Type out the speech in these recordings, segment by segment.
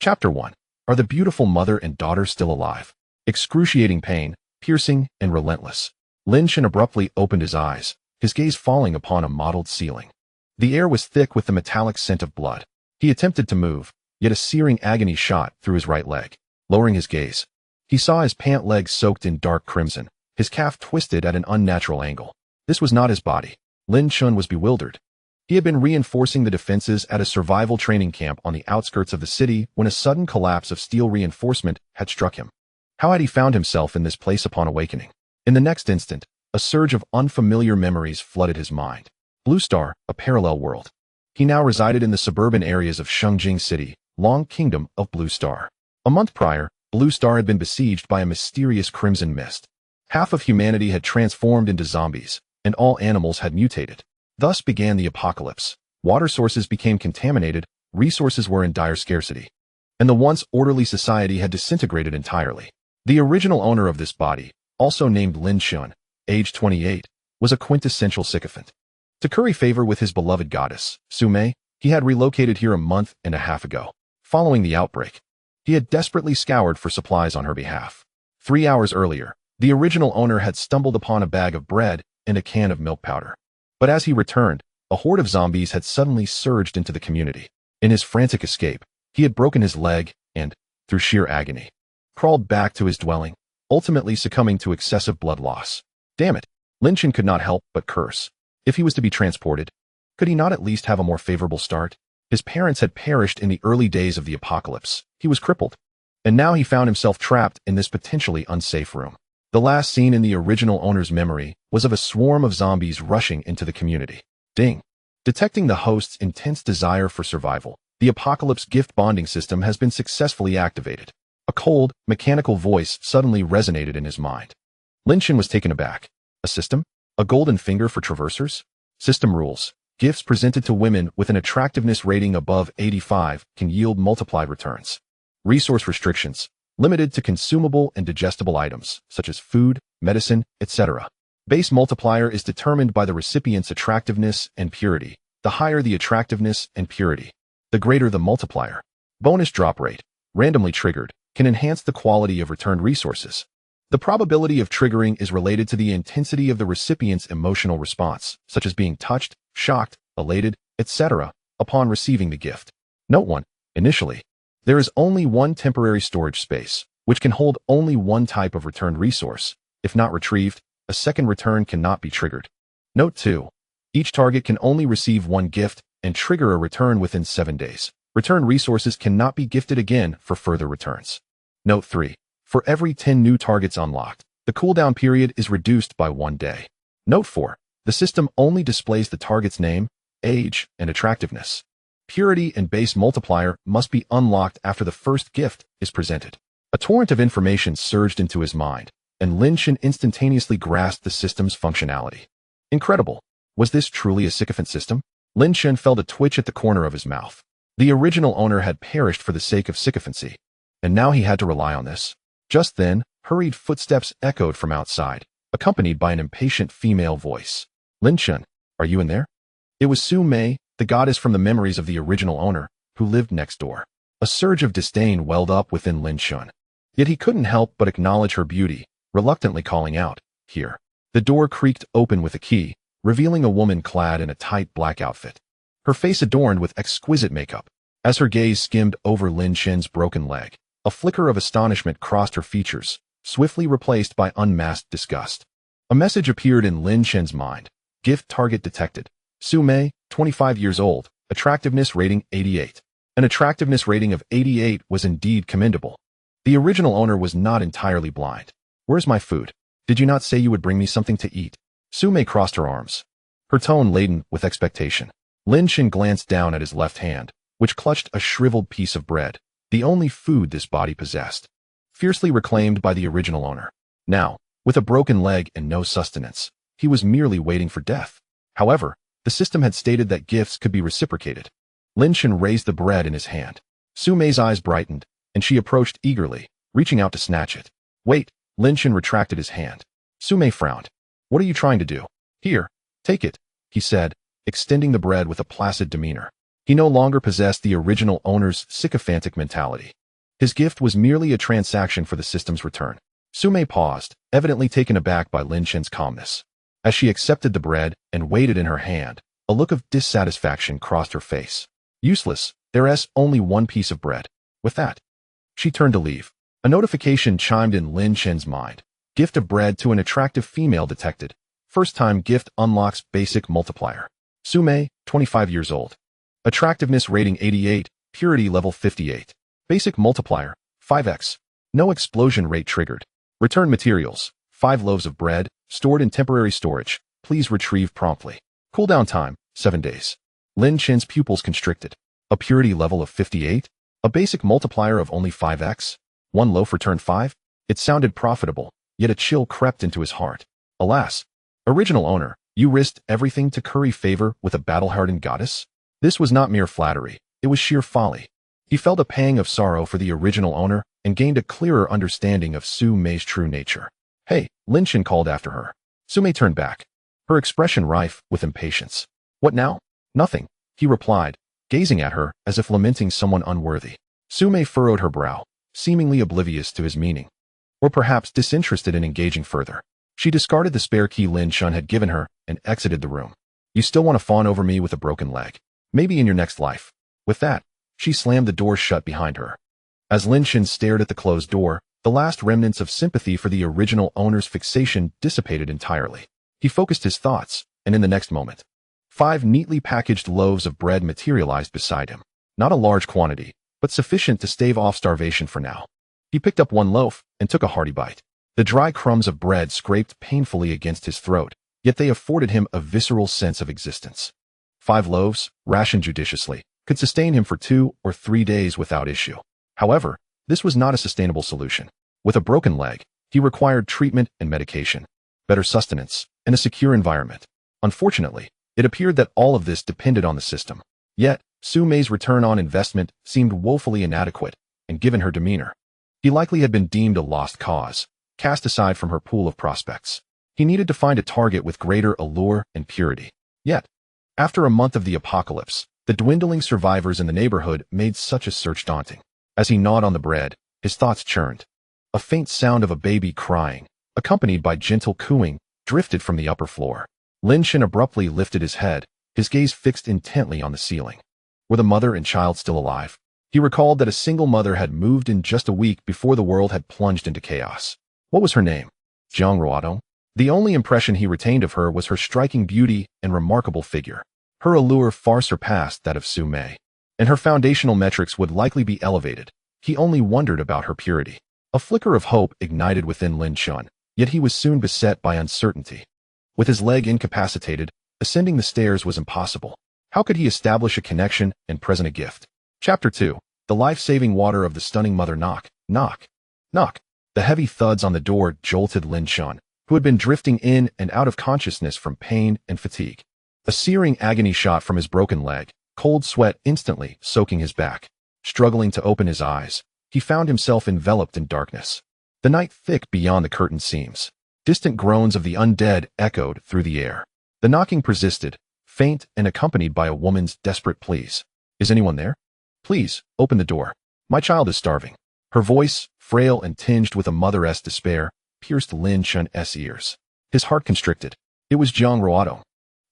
Chapter 1. Are the beautiful mother and daughter still alive? Excruciating pain, piercing and relentless. Lin Chen abruptly opened his eyes, his gaze falling upon a mottled ceiling. The air was thick with the metallic scent of blood. He attempted to move, yet a searing agony shot through his right leg. Lowering his gaze, he saw his pant leg soaked in dark crimson, his calf twisted at an unnatural angle. This was not his body. Lin Chen was bewildered. He had been reinforcing the defenses at a survival training camp on the outskirts of the city when a sudden collapse of steel reinforcement had struck him. How had he found himself in this place upon awakening? In the next instant, a surge of unfamiliar memories flooded his mind. Blue Star, a parallel world. He now resided in the suburban areas of Shengjing City, Long Kingdom of Blue Star. A month prior, Blue Star had been besieged by a mysterious crimson mist. Half of humanity had transformed into zombies, and all animals had mutated. Thus began the apocalypse. Water sources became contaminated, resources were in dire scarcity, and the once orderly society had disintegrated entirely. The original owner of this body, also named Lin Chen, age 28, was a quintessential sycophant. To curry favor with his beloved goddess, Sume, he had relocated here a month and a half ago. Following the outbreak, he had desperately scoured for supplies on her behalf. 3 hours earlier, the original owner had stumbled upon a bag of bread and a can of milk powder. But as he returned, a horde of zombies had suddenly surged into the community. In his frantic escape, he had broken his leg and, through sheer agony, crawled back to his dwelling, ultimately succumbing to excessive blood loss. Damn it, Lin Chen could not help but curse. If he was to be transported, could he not at least have a more favorable start? His parents had perished in the early days of the apocalypse. He was crippled, and now he found himself trapped in this potentially unsafe room. The last scene in the original owner's memory was of a swarm of zombies rushing into the community. Ding! Detecting the host's intense desire for survival, the apocalypse gift bonding system has been successfully activated. A cold, mechanical voice suddenly resonated in his mind. Lin Chen was taken aback. A system? A golden finger for traversers? System rules. Gifts presented to women with an attractiveness rating above 85 can yield multiplied returns. Resource restrictions. Limited to consumable and digestible items, such as food, medicine, etc. Base multiplier is determined by the recipient's attractiveness and purity. The higher the attractiveness and purity, the greater the multiplier. Bonus drop rate, randomly triggered, can enhance the quality of returned resources. The probability of triggering is related to the intensity of the recipient's emotional response, such as being touched, shocked, elated, etc., upon receiving the gift. Note 1. Initially, there is only one temporary storage space, which can hold only one type of returned resource. If not retrieved, a second return cannot be triggered. Note 2. Each target can only receive one gift and trigger a return within 7 days. Returned resources cannot be gifted again for further returns. Note 3. For every 10 new targets unlocked, the cooldown period is reduced by 1 day. Note 4. The system only displays the target's name, age, and attractiveness. Purity and base multiplier must be unlocked after the first gift is presented. A torrent of information surged into his mind, and Lin Chen instantaneously grasped the system's functionality. Incredible. Was this truly a sycophant system? Lin Chen felt a twitch at the corner of his mouth. The original owner had perished for the sake of sycophancy, and now he had to rely on this. Just then, hurried footsteps echoed from outside, accompanied by an impatient female voice. Lin Chen, are you in there? It was Su Mei, the goddess from the memories of the original owner, who lived next door. A surge of disdain welled up within Lin Chen. Yet he couldn't help but acknowledge her beauty, reluctantly calling out, "Here." The door creaked open with a key, revealing a woman clad in a tight black outfit, her face adorned with exquisite makeup. As her gaze skimmed over Lin Chen's broken leg, a flicker of astonishment crossed her features, swiftly replaced by unmasked disgust. A message appeared in Lin Chen's mind. Gift target detected. Su Mei, 25 years old, attractiveness rating 88. An attractiveness rating of 88 was indeed commendable. The original owner was not entirely blind. Where's my food? Did you not say you would bring me something to eat? Su Mei crossed her arms, her tone laden with expectation. Lin Chen glanced down at his left hand, which clutched a shriveled piece of bread, the only food this body possessed, fiercely reclaimed by the original owner. Now, with a broken leg and no sustenance, he was merely waiting for death. However, the system had stated that gifts could be reciprocated. Lin Chen raised the bread in his hand. Su Mei's eyes brightened, and she approached eagerly, reaching out to snatch it. Wait, Lin Chen retracted his hand. Su Mei frowned. What are you trying to do? Here, take it, he said, extending the bread with a placid demeanor. He no longer possessed the original owner's sycophantic mentality. His gift was merely a transaction for the system's return. Sume paused, evidently taken aback by Lin Chen's calmness. As she accepted the bread and weighed it in her hand, a look of dissatisfaction crossed her face. Useless, there's only one piece of bread. With that, she turned to leave. A notification chimed in Lin Chen's mind. Gift of bread to an attractive female detected. First-time gift unlocks basic multiplier. Sume, 25 years old. Attractiveness rating 88, purity level 58. Basic multiplier, 5x. No explosion rate triggered. Return materials, 5 loaves of bread, stored in temporary storage. Please retrieve promptly. Cooldown time, 7 days. Lin Chen's pupils constricted. A purity level of 58? A basic multiplier of only 5x? One loaf returned 5? It sounded profitable, yet a chill crept into his heart. Alas, original owner, you risked everything to curry favor with a battle-hardened goddess? This was not mere flattery, it was sheer folly. He felt a pang of sorrow for the original owner and gained a clearer understanding of Su Mei's true nature. Hey, Lin Chen called after her. Su Mei turned back, her expression rife with impatience. What now? Nothing, he replied, gazing at her as if lamenting someone unworthy. Su Mei furrowed her brow, seemingly oblivious to his meaning, or perhaps disinterested in engaging further. She discarded the spare key Lin Chen had given her and exited the room. You still want to fawn over me with a broken leg? Maybe in your next life. With that, she slammed the door shut behind her. As Lin Chen stared at the closed door, the last remnants of sympathy for the original owner's fixation dissipated entirely. He focused his thoughts, and in the next moment, 5 neatly packaged loaves of bread materialized beside him. Not a large quantity, but sufficient to stave off starvation for now. He picked up one loaf and took a hearty bite. The dry crumbs of bread scraped painfully against his throat, yet they afforded him a visceral sense of existence. 5 loaves, rationed judiciously, could sustain him for 2 or 3 days without issue. However, this was not a sustainable solution. With a broken leg, he required treatment and medication, better sustenance, and a secure environment. Unfortunately, it appeared that all of this depended on the system. Yet, Su Mei's return on investment seemed woefully inadequate, and given her demeanor, he likely had been deemed a lost cause, cast aside from her pool of prospects. He needed to find a target with greater allure and purity. Yet, after a month of the apocalypse, the dwindling survivors in the neighborhood made such a search daunting. As he gnawed on the bread, his thoughts churned. A faint sound of a baby crying, accompanied by gentle cooing, drifted from the upper floor. Lin Chen abruptly lifted his head, his gaze fixed intently on the ceiling. Were the mother and child still alive? He recalled that a single mother had moved in just a week before the world had plunged into chaos. What was her name? Jiang Ruodong? The only impression he retained of her was her striking beauty and remarkable figure. Her allure far surpassed that of Su Mei, and her foundational metrics would likely be elevated. He only wondered about her purity. A flicker of hope ignited within Lin Chen, yet he was soon beset by uncertainty. With his leg incapacitated, ascending the stairs was impossible. How could he establish a connection and present a gift? Chapter 2. The life-saving water of the stunning mother. Knock, knock, knock. The heavy thuds on the door jolted Lin Chen, who had been drifting in and out of consciousness from pain and fatigue. A searing agony shot from his broken leg, cold sweat instantly soaking his back. Struggling to open his eyes, he found himself enveloped in darkness. The night thick beyond the curtained seams. Distant groans of the undead echoed through the air. The knocking persisted, faint and accompanied by a woman's desperate pleas. Is anyone there? Please, open the door. My child is starving. Her voice, frail and tinged with a mother-esque despair, pierced Lin Chen's ears. His heart constricted. It was Jiang Ruodong.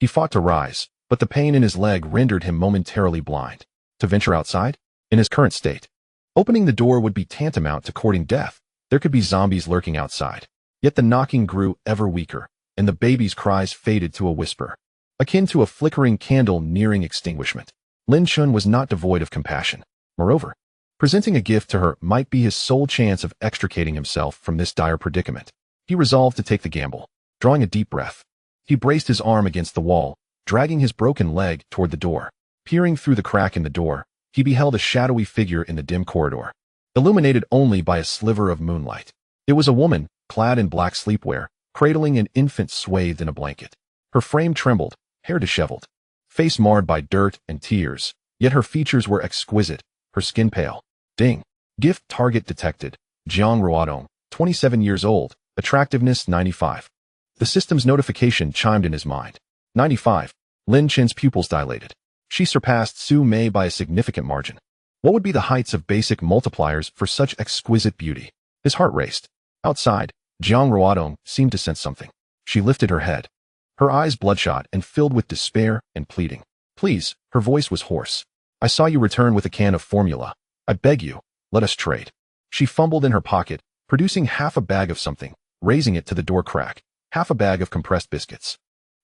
He fought to rise, but the pain in his leg rendered him momentarily blind. To venture outside? In his current state, opening the door would be tantamount to courting death. There could be zombies lurking outside. Yet the knocking grew ever weaker, and the baby's cries faded to a whisper, akin to a flickering candle nearing extinguishment. Lin Chen was not devoid of compassion. Moreover, presenting a gift to her might be his sole chance of extricating himself from this dire predicament. He resolved to take the gamble. Drawing a deep breath, he braced his arm against the wall, dragging his broken leg toward the door. Peering through the crack in the door, he beheld a shadowy figure in the dim corridor, illuminated only by a sliver of moonlight. It was a woman, clad in black sleepwear, cradling an infant swathed in a blanket. Her frame trembled, hair disheveled, face marred by dirt and tears, yet her features were exquisite, her skin pale. Ding. Gift target detected. Jiang Ruodong, 27 years old, attractiveness 95. The system's notification chimed in his mind. 95. Lin Chen's pupils dilated. She surpassed Su Mei by a significant margin. What would be the heights of basic multipliers for such exquisite beauty? His heart raced. Outside, Jiang Ruodong seemed to sense something. She lifted her head. Her eyes bloodshot and filled with despair and pleading. Please, her voice was hoarse. I saw you return with a can of formula. I beg you, let us trade. She fumbled in her pocket, producing half a bag of something, raising it to the door crack. Half a bag of compressed biscuits.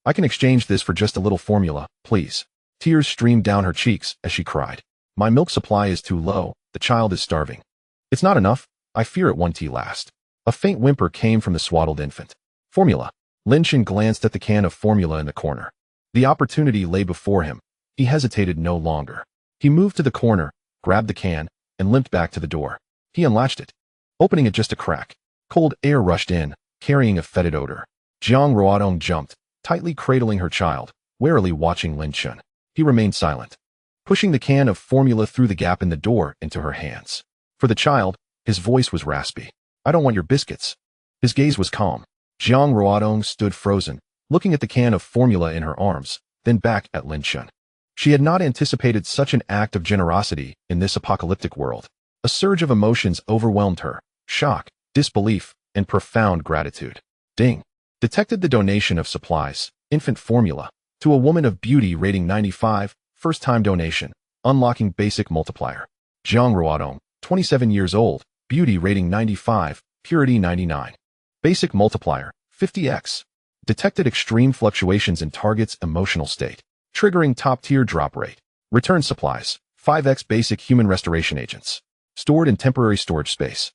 I can exchange this for just a little formula, please. Tears streamed down her cheeks as she cried. My milk supply is too low, the child is starving. It's not enough, I fear it won't last. A faint whimper came from the swaddled infant. Formula. Lin Chen glanced at the can of formula in the corner. The opportunity lay before him. He hesitated no longer. He moved to the corner, grabbed the can, and limped back to the door. He unlatched it, opening it just a crack. Cold air rushed in, carrying a fetid odor. Jiang Ruodong jumped, tightly cradling her child, warily watching Lin Chen. He remained silent, pushing the can of formula through the gap in the door into her hands. For the child, his voice was raspy. I don't want your biscuits. His gaze was calm. Jiang Ruodong stood frozen, looking at the can of formula in her arms, then back at Lin Chen. She had not anticipated such an act of generosity in this apocalyptic world. A surge of emotions overwhelmed her: shock, disbelief, and profound gratitude. Ding. Detected the donation of supplies, infant formula, to a woman of beauty rating 95, first-time donation, unlocking basic multiplier. Jiang Ruodong, 27 years old, beauty rating 95, purity 99. Basic multiplier, 50x. Detected extreme fluctuations in target's emotional state, triggering top-tier drop rate. Return supplies, 5x basic human restoration agents. Stored in temporary storage space.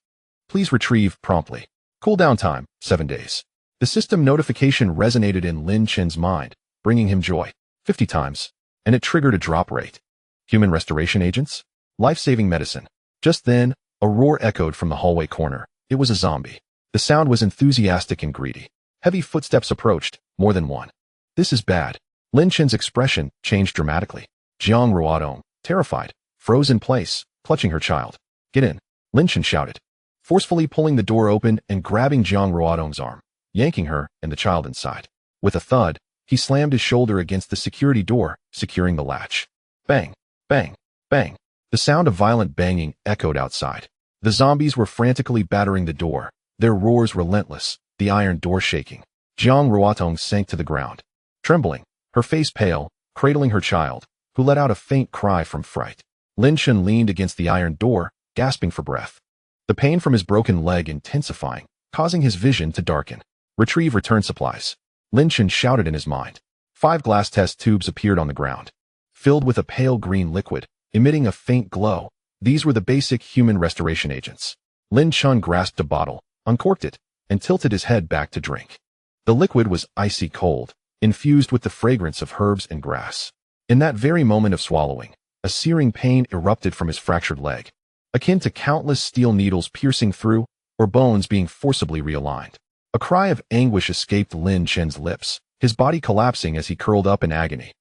Please retrieve promptly. Cooldown time, 7 days. The system notification resonated in Lin Chen's mind, bringing him joy. 50 times. And it triggered a drop rate. Human restoration agents? Life-saving medicine. Just then, a roar echoed from the hallway corner. It was a zombie. The sound was enthusiastic and greedy. Heavy footsteps approached, more than one. This is bad. Lin Chen's expression changed dramatically. Jiang Ruodong, terrified, froze in place, clutching her child. Get in, Lin Chen shouted, forcefully pulling the door open and grabbing Jiang Ruodong's arm, yanking her and the child inside. With a thud, he slammed his shoulder against the security door, securing the latch. Bang, bang, bang. The sound of violent banging echoed outside. The zombies were frantically battering the door, their roars relentless, the iron door shaking. Jiang Ruodong sank to the ground, trembling, her face pale, cradling her child, who let out a faint cry from fright. Lin Chen leaned against the iron door, gasping for breath. The pain from his broken leg intensifying, causing his vision to darken. Retrieve return supplies. Lin Chen shouted in his mind. 5 glass test tubes appeared on the ground, filled with a pale green liquid, emitting a faint glow. These were the basic human restoration agents. Lin Chen grasped a bottle, uncorked it, and tilted his head back to drink. The liquid was icy cold, infused with the fragrance of herbs and grass. In that very moment of swallowing, a searing pain erupted from his fractured leg, akin to countless steel needles piercing through, or bones being forcibly realigned. A cry of anguish escaped Lin Chen's lips, his body collapsing as he curled up in agony.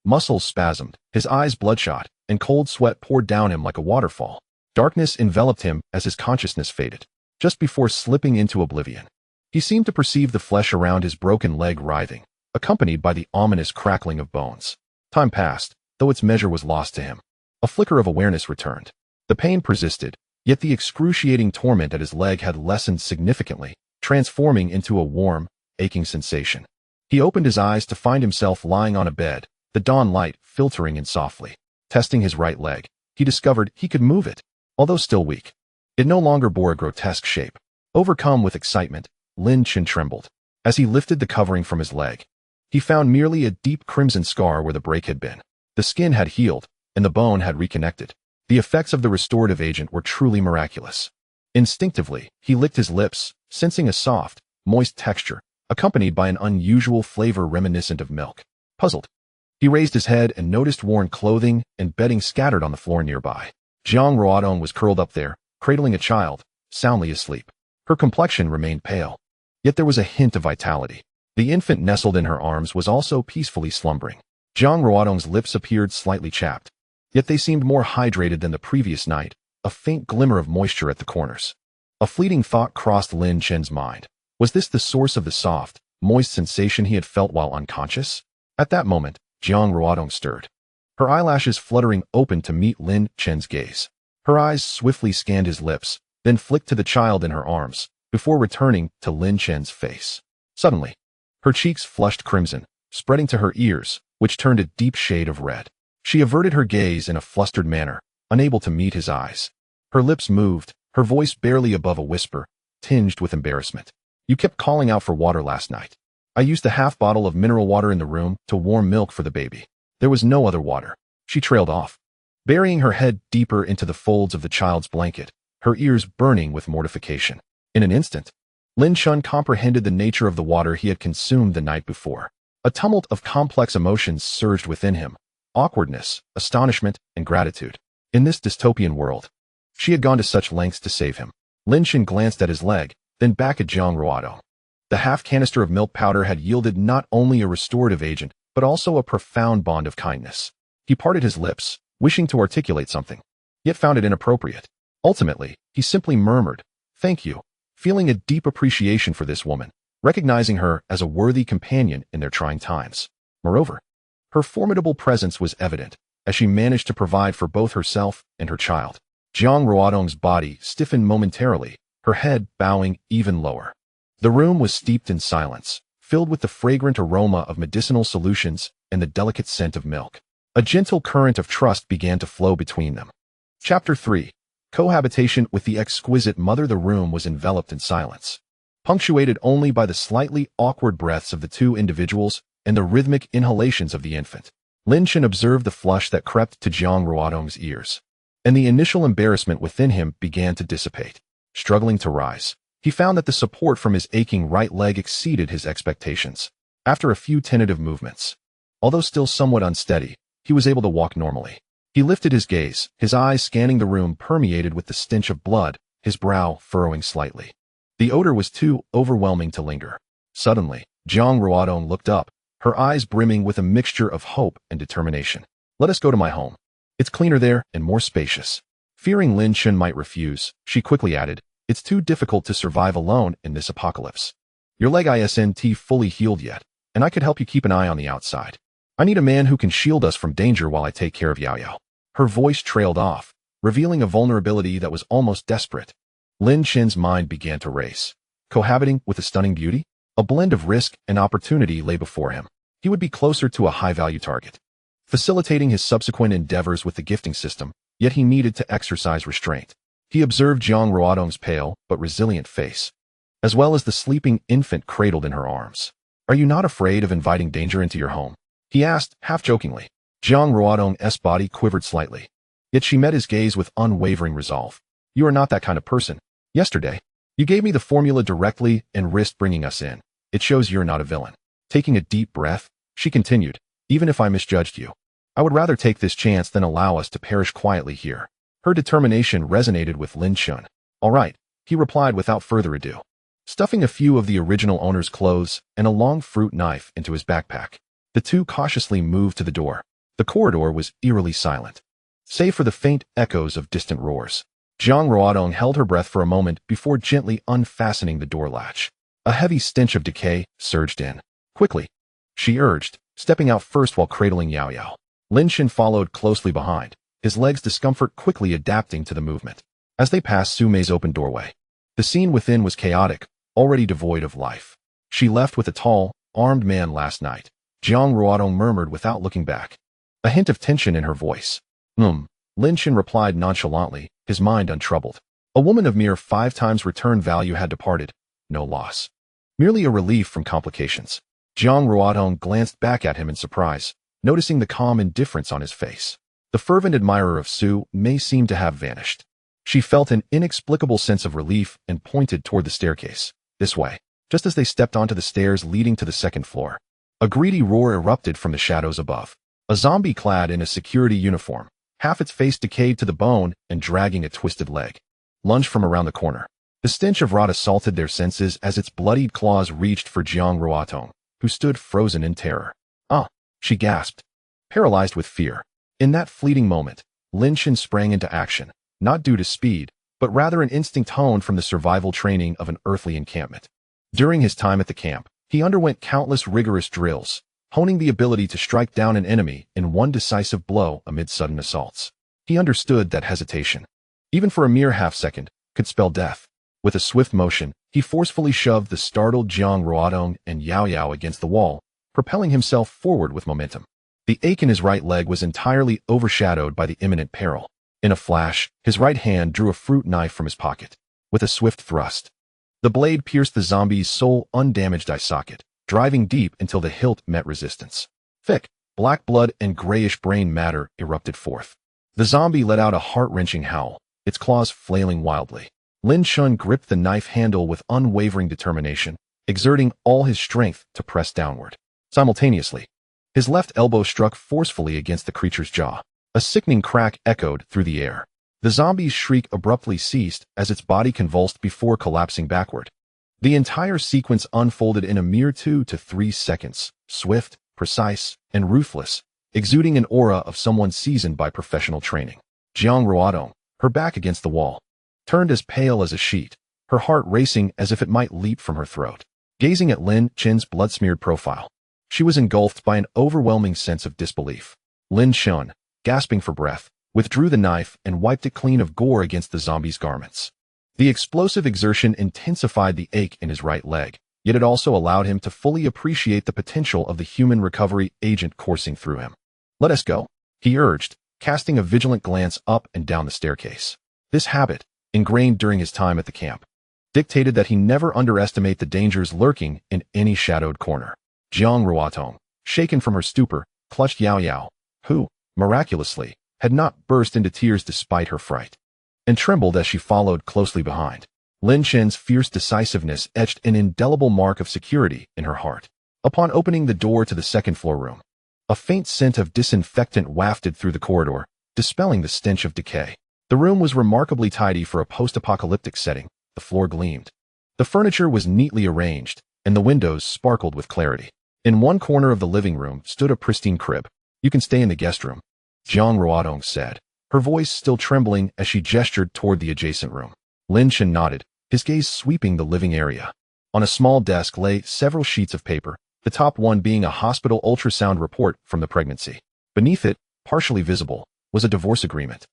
Muscles spasmed, his eyes bloodshot, and cold sweat poured down him like a waterfall. Darkness enveloped him as his consciousness faded, just before slipping into oblivion. He seemed to perceive the flesh around his broken leg writhing, accompanied by the ominous crackling of bones. Time passed, though its measure was lost to him. A flicker of awareness returned. The pain persisted, yet the excruciating torment at his leg had lessened significantly, transforming into a warm, aching sensation. He opened his eyes to find himself lying on a bed, the dawn light filtering in softly. Testing his right leg, he discovered he could move it, although still weak. It no longer bore a grotesque shape. Overcome with excitement, Lin Chen trembled. As he lifted the covering from his leg, he found merely a deep crimson scar where the break had been. The skin had healed, and the bone had reconnected. The effects of the restorative agent were truly miraculous. Instinctively, he licked his lips, sensing a soft, moist texture, accompanied by an unusual flavor reminiscent of milk. Puzzled, he raised his head and noticed worn clothing and bedding scattered on the floor nearby. Jiang Ruodong was curled up there, cradling a child, soundly asleep. Her complexion remained pale, yet there was a hint of vitality. The infant nestled in her arms was also peacefully slumbering. Jiang Ruodong's lips appeared slightly chapped, yet they seemed more hydrated than the previous night, a faint glimmer of moisture at the corners. A fleeting thought crossed Lin Chen's mind. Was this the source of the soft, moist sensation he had felt while unconscious? At that moment, Jiang Ruodong stirred. her eyelashes fluttering open to meet Lin Chen's gaze. Her eyes swiftly scanned his lips, then flicked to the child in her arms, before returning to Lin Chen's face. Suddenly, her cheeks flushed crimson, spreading to her ears, which turned a deep shade of red. She averted her gaze in a flustered manner, unable to meet his eyes. Her lips moved, her voice barely above a whisper, tinged with embarrassment. You kept calling out for water last night. I used the half bottle of mineral water in the room to warm milk for the baby. There was no other water. She trailed off, burying her head deeper into the folds of the child's blanket, her ears burning with mortification. In an instant, Lin Chen comprehended the nature of the water he had consumed the night before. A tumult of complex emotions surged within him: awkwardness, astonishment, and gratitude. In this dystopian world, she had gone to such lengths to save him. Lin Chen glanced at his leg, then back at Jiang Ruodong. The half canister of milk powder had yielded not only a restorative agent, but also a profound bond of kindness. He parted his lips, wishing to articulate something, yet found it inappropriate. Ultimately, he simply murmured, "Thank you," feeling a deep appreciation for this woman, recognizing her as a worthy companion in their trying times. Moreover, her formidable presence was evident, as she managed to provide for both herself and her child. Jiang Ruodong's body stiffened momentarily, her head bowing even lower. The room was steeped in silence, filled with the fragrant aroma of medicinal solutions and the delicate scent of milk. A gentle current of trust began to flow between them. Chapter 3. Cohabitation with the exquisite mother. The room was enveloped in silence, punctuated only by the slightly awkward breaths of the two individuals and the rhythmic inhalations of the infant. Lin Chen observed the flush that crept to Jiang Ruodong's ears, and the initial embarrassment within him began to dissipate. Struggling to rise, he found that the support from his aching right leg exceeded his expectations. After a few tentative movements, although still somewhat unsteady, he was able to walk normally. He lifted his gaze, his eyes scanning the room permeated with the stench of blood, his brow furrowing slightly. The odor was too overwhelming to linger. Suddenly, Jiang Ruodong looked up, her eyes brimming with a mixture of hope and determination. "Let us go to my home. It's cleaner there and more spacious." Fearing Lin Chen might refuse, she quickly added, "It's too difficult to survive alone in this apocalypse. Your leg isn't fully healed yet, and I could help you keep an eye on the outside. I need a man who can shield us from danger while I take care of Yao Yao." Her voice trailed off, revealing a vulnerability that was almost desperate. Lin Chen's mind began to race. Cohabiting with a stunning beauty? A blend of risk and opportunity lay before him. He would be closer to a high-value target, facilitating his subsequent endeavors with the gifting system, yet he needed to exercise restraint. He observed Jiang Ruodong's pale but resilient face, as well as the sleeping infant cradled in her arms. "Are you not afraid of inviting danger into your home?" he asked, half-jokingly. Jiang Ruodong's body quivered slightly, yet she met his gaze with unwavering resolve. "You are not that kind of person. Yesterday, you gave me the formula directly and risked bringing us in. It shows you're not a villain." Taking a deep breath, she continued, "Even if I misjudged you, I would rather take this chance than allow us to perish quietly here." Her determination resonated with Lin Chen. "All right," he replied without further ado, stuffing a few of the original owner's clothes and a long fruit knife into his backpack. The two cautiously moved to the door. The corridor was eerily silent, save for the faint echoes of distant roars. Jiang Ruodong held her breath for a moment before gently unfastening the door latch. A heavy stench of decay surged in. "Quickly," she urged, stepping out first while cradling Yao Yao. Lin Chen followed closely behind, his legs' discomfort quickly adapting to the movement. As they passed Su Mei's open doorway, the scene within was chaotic, already devoid of life. "She left with a tall, armed man last night," Jiang Ruodong murmured without looking back, a hint of tension in her voice. Lin Chen replied nonchalantly, his mind untroubled. A woman of mere 5 times return value had departed. No loss. Merely a relief from complications. Jiang Ruodong glanced back at him in surprise, noticing the calm indifference on his face. The fervent admirer of Su Mei seemed to have vanished. She felt an inexplicable sense of relief and pointed toward the staircase. "This way." Just as they stepped onto the stairs leading to the second floor, a greedy roar erupted from the shadows above. A zombie clad in a security uniform, half its face decayed to the bone and dragging a twisted leg, lunged from around the corner. The stench of rot assaulted their senses as its bloodied claws reached for Jiang Ruodong, who stood frozen in terror. "Ah!" she gasped, paralyzed with fear. In that fleeting moment, Lin Chen sprang into action, not due to speed, but rather an instinct honed from the survival training of an earthly encampment. During his time at the camp, he underwent countless rigorous drills, honing the ability to strike down an enemy in one decisive blow amid sudden assaults. He understood that hesitation, even for a mere half-second, could spell death. With a swift motion, he forcefully shoved the startled Jiang Ruodong and Yao Yao against the wall, propelling himself forward with momentum. The ache in his right leg was entirely overshadowed by the imminent peril. In a flash, his right hand drew a fruit knife from his pocket. With a swift thrust, the blade pierced the zombie's sole undamaged eye socket, driving deep until the hilt met resistance. Thick, black blood and grayish brain matter erupted forth. The zombie let out a heart-wrenching howl, its claws flailing wildly. Lin Chen gripped the knife handle with unwavering determination, exerting all his strength to press downward. Simultaneously, his left elbow struck forcefully against the creature's jaw. A sickening crack echoed through the air. The zombie's shriek abruptly ceased as its body convulsed before collapsing backward. The entire sequence unfolded in a mere 2 to 3 seconds, swift, precise, and ruthless, exuding an aura of someone seasoned by professional training. Jiang Ruodong, her back against the wall, turned as pale as a sheet, her heart racing as if it might leap from her throat. Gazing at Lin Chen's blood-smeared profile, she was engulfed by an overwhelming sense of disbelief. Lin Chen, gasping for breath, withdrew the knife and wiped it clean of gore against the zombie's garments. The explosive exertion intensified the ache in his right leg, yet it also allowed him to fully appreciate the potential of the human recovery agent coursing through him. "Let us go," he urged, casting a vigilant glance up and down the staircase. This habit, ingrained during his time at the camp, dictated that he never underestimate the dangers lurking in any shadowed corner. Jiang Ruodong, shaken from her stupor, clutched Yao Yao, who, miraculously, had not burst into tears despite her fright, and trembled as she followed closely behind. Lin Chen's fierce decisiveness etched an indelible mark of security in her heart. Upon opening the door to the second-floor room, a faint scent of disinfectant wafted through the corridor, dispelling the stench of decay. The room was remarkably tidy for a post-apocalyptic setting. The floor gleamed. The furniture was neatly arranged, and the windows sparkled with clarity. In one corner of the living room stood a pristine crib. "You can stay in the guest room," Jiang Ruodong said, her voice still trembling as she gestured toward the adjacent room. Lin Chen nodded, his gaze sweeping the living area. On a small desk lay several sheets of paper, the top one being a hospital ultrasound report from the pregnancy. Beneath it, partially visible, was a divorce agreement.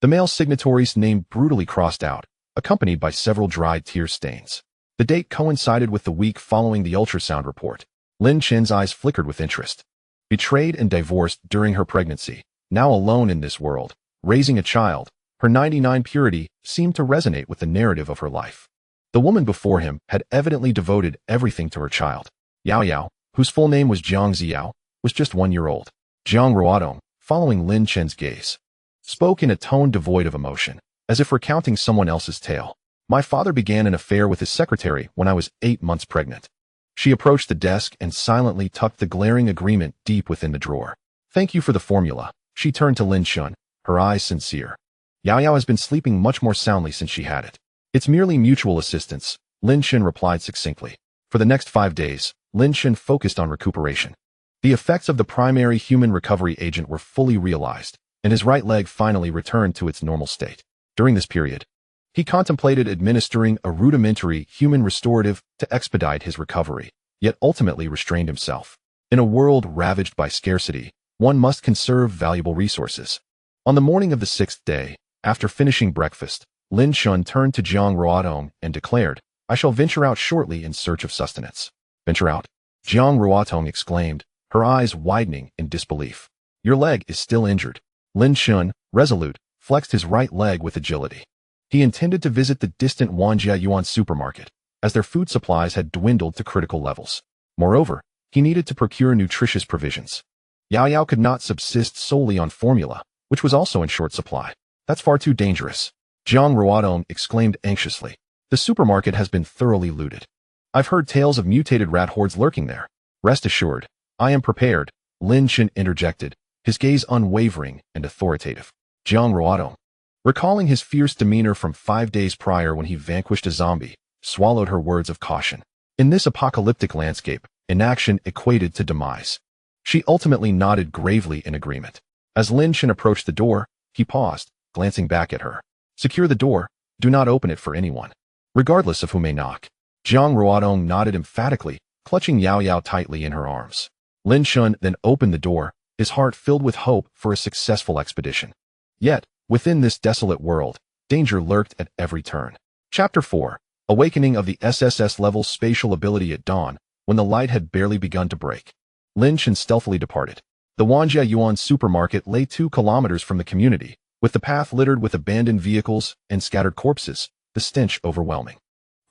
The male signatory's name brutally crossed out, accompanied by several dried tear stains. The date coincided with the week following the ultrasound report. Lin Chen's eyes flickered with interest. Betrayed and divorced during her pregnancy, now alone in this world, raising a child, her 99 purity seemed to resonate with the narrative of her life. The woman before him had evidently devoted everything to her child. Yao Yao, whose full name was Jiang Ziyao, was just 1 year old. Jiang Ruodong, following Lin Chen's gaze, spoke in a tone devoid of emotion, as if recounting someone else's tale. "My father began an affair with his secretary when I was 8 months pregnant." She approached the desk and silently tucked the glaring agreement deep within the drawer. "Thank you for the formula." She turned to Lin Chen, her eyes sincere. "Yao Yao has been sleeping much more soundly since she had it." "It's merely mutual assistance," Lin Chen replied succinctly. For the next 5 days, Lin Chen focused on recuperation. The effects of the primary human recovery agent were fully realized, and his right leg finally returned to its normal state. During this period, he contemplated administering a rudimentary human restorative to expedite his recovery, yet ultimately restrained himself. In a world ravaged by scarcity, one must conserve valuable resources. On the morning of the 6th day, after finishing breakfast, Lin Chen turned to Jiang Ruodong and declared, "I shall venture out shortly in search of sustenance." "Venture out?" Jiang Ruodong exclaimed, her eyes widening in disbelief. "Your leg is still injured." Lin Chen, resolute, flexed his right leg with agility. He intended to visit the distant Wanjia Yuan supermarket, as their food supplies had dwindled to critical levels. Moreover, he needed to procure nutritious provisions. Yao Yao could not subsist solely on formula, which was also in short supply. "That's far too dangerous," Jiang Ruodong exclaimed anxiously. "The supermarket has been thoroughly looted. I've heard tales of mutated rat hordes lurking there." "Rest assured, I am prepared," Lin Chen interjected, his gaze unwavering and authoritative. Jiang Ruodong, recalling his fierce demeanor from 5 days prior when he vanquished a zombie, swallowed her words of caution. In this apocalyptic landscape, inaction equated to demise. She ultimately nodded gravely in agreement. As Lin Chen approached the door, he paused, glancing back at her. "Secure the door. Do not open it for anyone, regardless of who may knock." Jiang Ruodong nodded emphatically, clutching Yao Yao tightly in her arms. Lin Chen then opened the door, his heart filled with hope for a successful expedition. Yet, within this desolate world, danger lurked at every turn. Chapter 4. Awakening of the SSS-level spatial ability at dawn, when the light had barely begun to break. Lin Chen stealthily departed. The Wanjia Yuan supermarket lay 2 kilometers from the community, with the path littered with abandoned vehicles and scattered corpses, the stench overwhelming.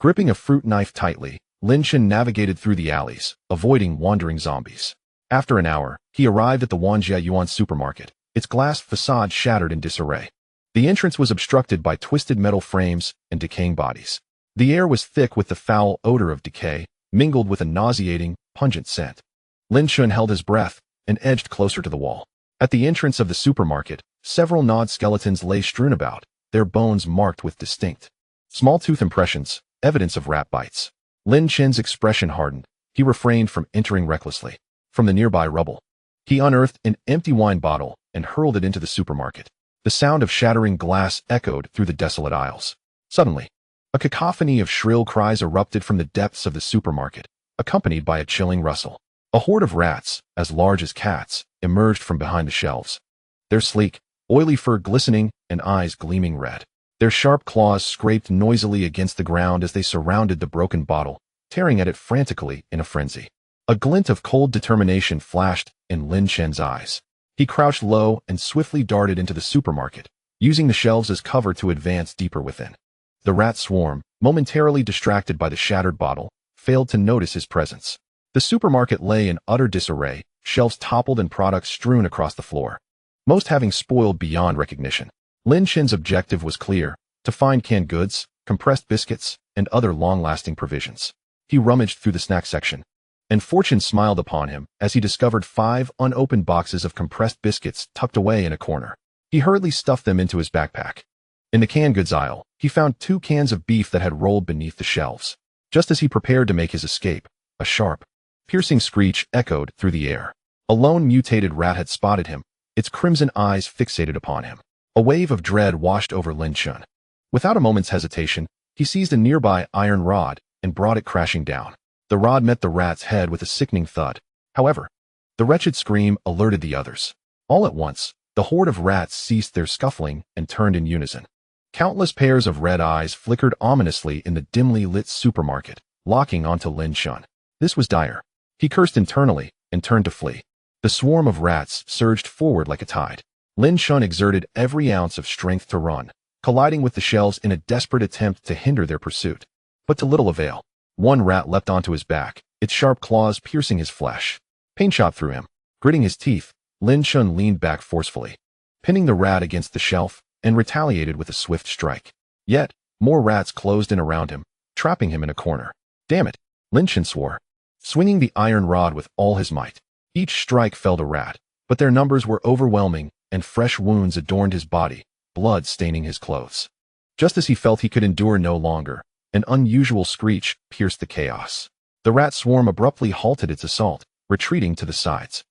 Gripping a fruit knife tightly, Lin Chen navigated through the alleys, avoiding wandering zombies. After an hour, he arrived at the Wanjia Yuan supermarket, its glass facade shattered in disarray. The entrance was obstructed by twisted metal frames and decaying bodies. The air was thick with the foul odor of decay, mingled with a nauseating, pungent scent. Lin Chen held his breath and edged closer to the wall. At the entrance of the supermarket, several gnawed skeletons lay strewn about, their bones marked with distinct, small tooth impressions, evidence of rat bites. Lin Chen's expression hardened. He refrained from entering recklessly. From the nearby rubble, he unearthed an empty wine bottle and hurled it into the supermarket. The sound of shattering glass echoed through the desolate aisles. Suddenly, a cacophony of shrill cries erupted from the depths of the supermarket, accompanied by a chilling rustle. A horde of rats, as large as cats, emerged from behind the shelves. Their sleek, oily fur glistening and eyes gleaming red. Their sharp claws scraped noisily against the ground as they surrounded the broken bottle, tearing at it frantically in a frenzy. A glint of cold determination flashed in Lin Chen's eyes. He crouched low and swiftly darted into the supermarket, using the shelves as cover to advance deeper within. The rat swarm, momentarily distracted by the shattered bottle, failed to notice his presence. The supermarket lay in utter disarray, shelves toppled and products strewn across the floor, most having spoiled beyond recognition. Lin Chen's objective was clear: to find canned goods, compressed biscuits, and other long-lasting provisions. He rummaged through the snack section, and fortune smiled upon him as he discovered 5 unopened boxes of compressed biscuits tucked away in a corner. He hurriedly stuffed them into his backpack. In the canned goods aisle, he found 2 cans of beef that had rolled beneath the shelves. Just as he prepared to make his escape, a sharp, piercing screech echoed through the air. A lone mutated rat had spotted him, its crimson eyes fixated upon him. A wave of dread washed over Lin Chen. Without a moment's hesitation, he seized a nearby iron rod and brought it crashing down. The rod met the rat's head with a sickening thud. However, the wretched scream alerted the others. All at once, the horde of rats ceased their scuffling and turned in unison. Countless pairs of red eyes flickered ominously in the dimly lit supermarket, locking onto Lin Chen. This was dire. He cursed internally and turned to flee. The swarm of rats surged forward like a tide. Lin Chen exerted every ounce of strength to run, colliding with the shelves in a desperate attempt to hinder their pursuit. But to little avail. One rat leapt onto his back, its sharp claws piercing his flesh. Pain shot through him. Gritting his teeth, Lin Chen leaned back forcefully, pinning the rat against the shelf, and retaliated with a swift strike. Yet, more rats closed in around him, trapping him in a corner. Damn it, Lin Chen swore, swinging the iron rod with all his might. Each strike felled a rat, but their numbers were overwhelming, and fresh wounds adorned his body, blood staining his clothes. Just as he felt he could endure no longer, an unusual screech pierced the chaos. The rat swarm abruptly halted its assault, retreating to the sides.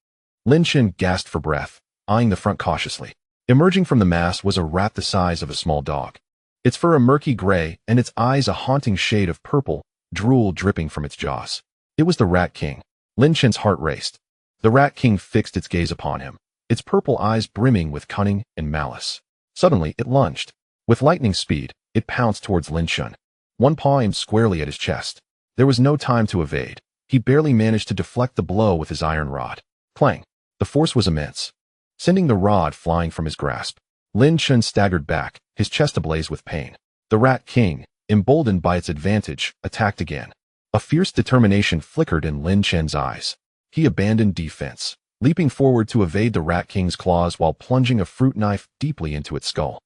Lin Chen gasped for breath, eyeing the front cautiously. Emerging from the mass was a rat the size of a small dog. Its fur a murky gray and its eyes a haunting shade of purple, drool dripping from its jaws. It was the Rat King. Lin Chen's heart raced. The Rat King fixed its gaze upon him, its purple eyes brimming with cunning and malice. Suddenly, it lunged. With lightning speed, it pounced towards Lin Chen. One paw aimed squarely at his chest. There was no time to evade. He barely managed to deflect the blow with his iron rod. Clang! The force was immense, sending the rod flying from his grasp. Lin Chen staggered back, his chest ablaze with pain. The Rat King, emboldened by its advantage, attacked again. A fierce determination flickered in Lin Chen's eyes. He abandoned defense, leaping forward to evade the Rat King's claws while plunging a fruit knife deeply into its skull.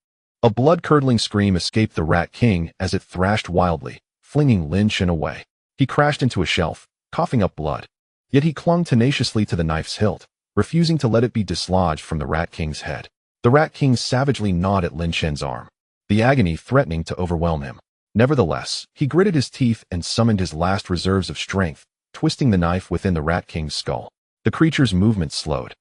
A blood-curdling scream escaped the Rat King as it thrashed wildly, flinging Lin Chen away. He crashed into a shelf, coughing up blood. Yet he clung tenaciously to the knife's hilt, refusing to let it be dislodged from the Rat King's head. The Rat King savagely gnawed at Lin Chen's arm, the agony threatening to overwhelm him. Nevertheless, he gritted his teeth and summoned his last reserves of strength, twisting the knife within the Rat King's skull. The creature's movement slowed,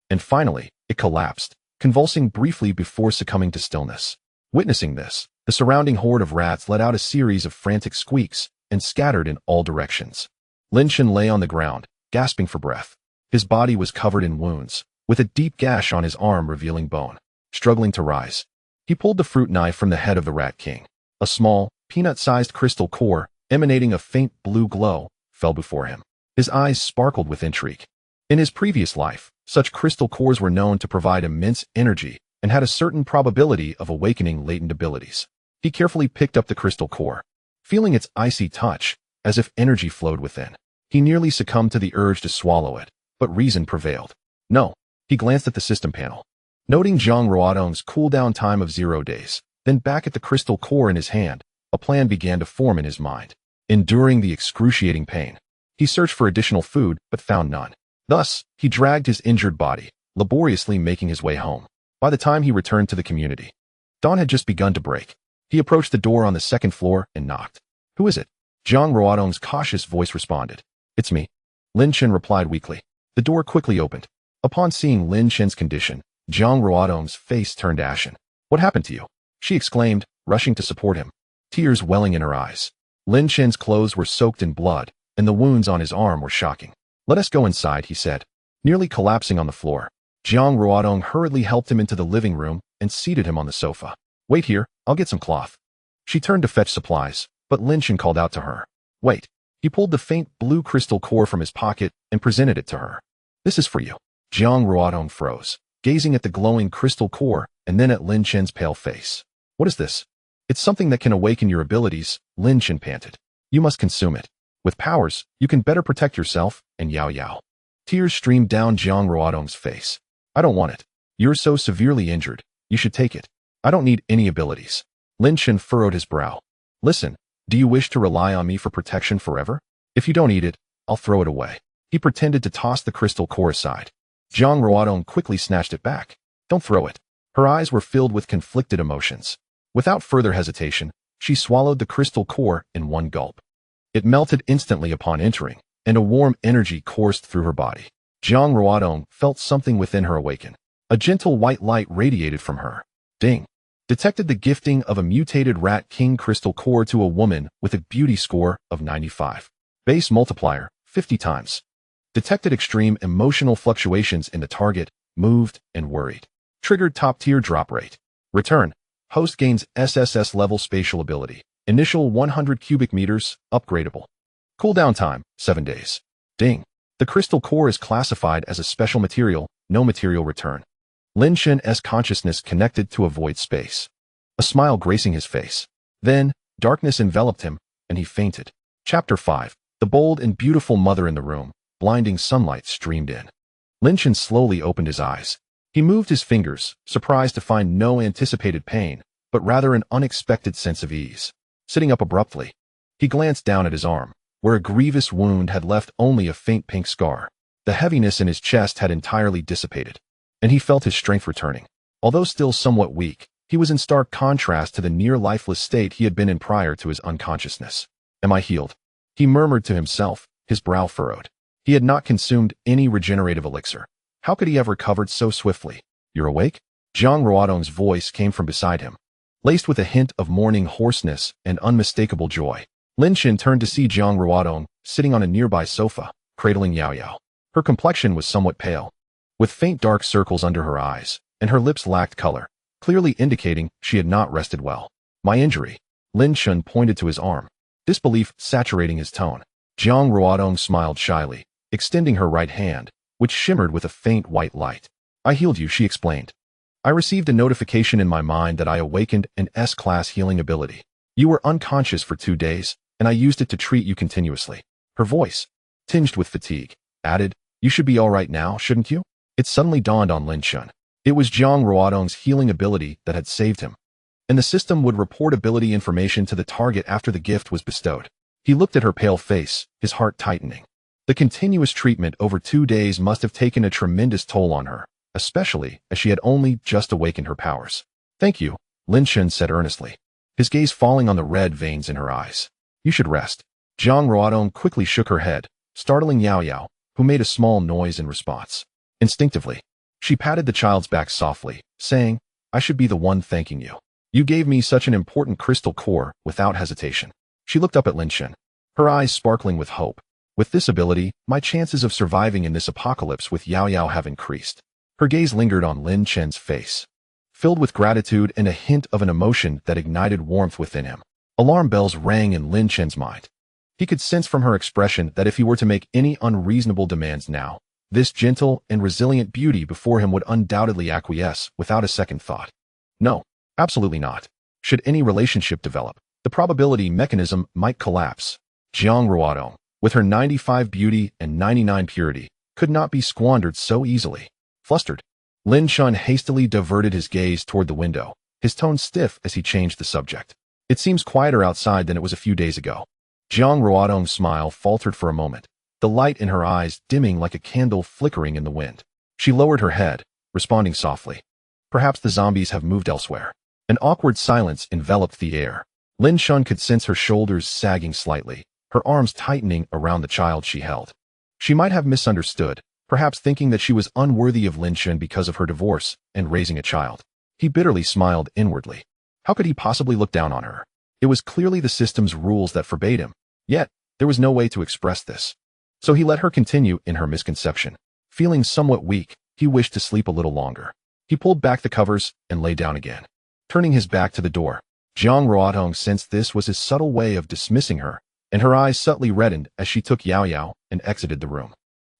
and finally, it collapsed, convulsing briefly before succumbing to stillness. Witnessing this, the surrounding horde of rats let out a series of frantic squeaks and scattered in all directions. Lin Chen lay on the ground, gasping for breath. His body was covered in wounds, with a deep gash on his arm revealing bone. Struggling to rise, he pulled the fruit knife from the head of the Rat King. A small, peanut-sized crystal core, emanating a faint blue glow, fell before him. His eyes sparkled with intrigue. In his previous life, such crystal cores were known to provide immense energy and had a certain probability of awakening latent abilities. He carefully picked up the crystal core, feeling its icy touch, as if energy flowed within. He nearly succumbed to the urge to swallow it, but reason prevailed. No. He glanced at the system panel, noting Zhang Ruodong's cooldown time of 0 days, then back at the crystal core in his hand. A plan began to form in his mind. Enduring the excruciating pain, he searched for additional food but found none. Thus, he dragged his injured body, laboriously making his way home. By the time he returned to the community, dawn had just begun to break. He approached the door on the second floor and knocked. "Who is it?" Zhang Ruodong's cautious voice responded. "It's me," Lin Chen replied weakly. The door quickly opened. Upon seeing Lin Chen's condition, Zhang Ruodong's face turned ashen. "What happened to you?" she exclaimed, rushing to support him, tears welling in her eyes. Lin Chen's clothes were soaked in blood, and the wounds on his arm were shocking. "Let us go inside," he said. Nearly collapsing on the floor, Zhang Ruodong hurriedly helped him into the living room and seated him on the sofa. "Wait here, I'll get some cloth." She turned to fetch supplies, but Lin Chen called out to her. "Wait." He pulled the faint blue crystal core from his pocket and presented it to her. "This is for you." Zhang Ruodong froze, gazing at the glowing crystal core and then at Lin Chen's pale face. "What is this?" "It's something that can awaken your abilities," Lin Chen panted. "You must consume it. With powers, you can better protect yourself," and Yao Yao. Tears streamed down Zhang Ruodong's face. "I don't want it. You're so severely injured. You should take it." "I don't need any abilities." Lin Chen furrowed his brow. "Listen, do you wish to rely on me for protection forever? If you don't eat it, I'll throw it away." He pretended to toss the crystal core aside. Zhang Ruodong quickly snatched it back. "Don't throw it." Her eyes were filled with conflicted emotions. Without further hesitation, she swallowed the crystal core in one gulp. It melted instantly upon entering, and a warm energy coursed through her body. Zhang Ruodong felt something within her awaken. A gentle white light radiated from her. Ding. Detected the gifting of a mutated Rat King crystal core to a woman with a beauty score of 95. Base multiplier, 50 times. Detected extreme emotional fluctuations in the target, moved, and worried. Triggered top-tier drop rate. Return. Host gains SSS level spatial ability. Initial 100 cubic meters, upgradable. Cooldown time, 7 days. Ding. The crystal core is classified as a special material, no material return. Lin Chen's consciousness connected to a void space. A smile gracing his face. Then, darkness enveloped him, and he fainted. Chapter 5. The bold and beautiful mother in the room. Blinding sunlight streamed in. Lin Chen slowly opened his eyes. He moved his fingers, surprised to find no anticipated pain, but rather an unexpected sense of ease. Sitting up abruptly, he glanced down at his arm, where a grievous wound had left only a faint pink scar. The heaviness in his chest had entirely dissipated, and he felt his strength returning. Although still somewhat weak, he was in stark contrast to the near-lifeless state he had been in prior to his unconsciousness. "Am I healed?" he murmured to himself, his brow furrowed. He had not consumed any regenerative elixir. How could he have recovered so swiftly? "You're awake?" Zhang Ruodong's voice came from beside him, laced with a hint of morning hoarseness and unmistakable joy. Lin Chen turned to see Zhang Ruodong sitting on a nearby sofa, cradling Yao Yao. Her complexion was somewhat pale, with faint dark circles under her eyes, and her lips lacked color, clearly indicating she had not rested well. "My injury." Lin Chen pointed to his arm, disbelief saturating his tone. Zhang Ruodong smiled shyly, extending her right hand, which shimmered with a faint white light. "I healed you," she explained. "I received a notification in my mind that I awakened an S-class healing ability. You were unconscious for 2 days, and I used it to treat you continuously." Her voice, tinged with fatigue, added, "You should be all right now, shouldn't you?" It suddenly dawned on Lin Chen. It was Zhang Ruodong's healing ability that had saved him, and the system would report ability information to the target after the gift was bestowed. He looked at her pale face, his heart tightening. The continuous treatment over 2 days must have taken a tremendous toll on her, especially as she had only just awakened her powers. "Thank you," Lin Chen said earnestly, his gaze falling on the red veins in her eyes. "You should rest." Zhang Ruodong quickly shook her head, startling Yao Yao, who made a small noise in response. Instinctively, she patted the child's back softly, saying, "I should be the one thanking you. You gave me such an important crystal core." Without hesitation, she looked up at Lin Chen, her eyes sparkling with hope. With this ability, my chances of surviving in this apocalypse with Yao Yao have increased. Her gaze lingered on Lin Chen's face, filled with gratitude and a hint of an emotion that ignited warmth within him. Alarm bells rang in Lin Chen's mind. He could sense from her expression that if he were to make any unreasonable demands now, this gentle and resilient beauty before him would undoubtedly acquiesce without a second thought. No, absolutely not. Should any relationship develop, the probability mechanism might collapse. Jiang Ruodong, with her 95 beauty and 99 purity, could not be squandered so easily. Flustered, Lin Chen hastily diverted his gaze toward the window, his tone stiff as he changed the subject. It seems quieter outside than it was a few days ago. Jiang Ruodong's smile faltered for a moment, the light in her eyes dimming like a candle flickering in the wind. She lowered her head, responding softly. Perhaps the zombies have moved elsewhere. An awkward silence enveloped the air. Lin Chen could sense her shoulders sagging slightly, her arms tightening around the child she held. She might have misunderstood, perhaps thinking that she was unworthy of Lin Chen because of her divorce and raising a child. He bitterly smiled inwardly. How could he possibly look down on her? It was clearly the system's rules that forbade him, yet there was no way to express this. So he let her continue in her misconception. Feeling somewhat weak, he wished to sleep a little longer. He pulled back the covers and lay down again. Turning his back to the door, Jiang Ruodong sensed this was his subtle way of dismissing her, and her eyes subtly reddened as she took Yao Yao and exited the room.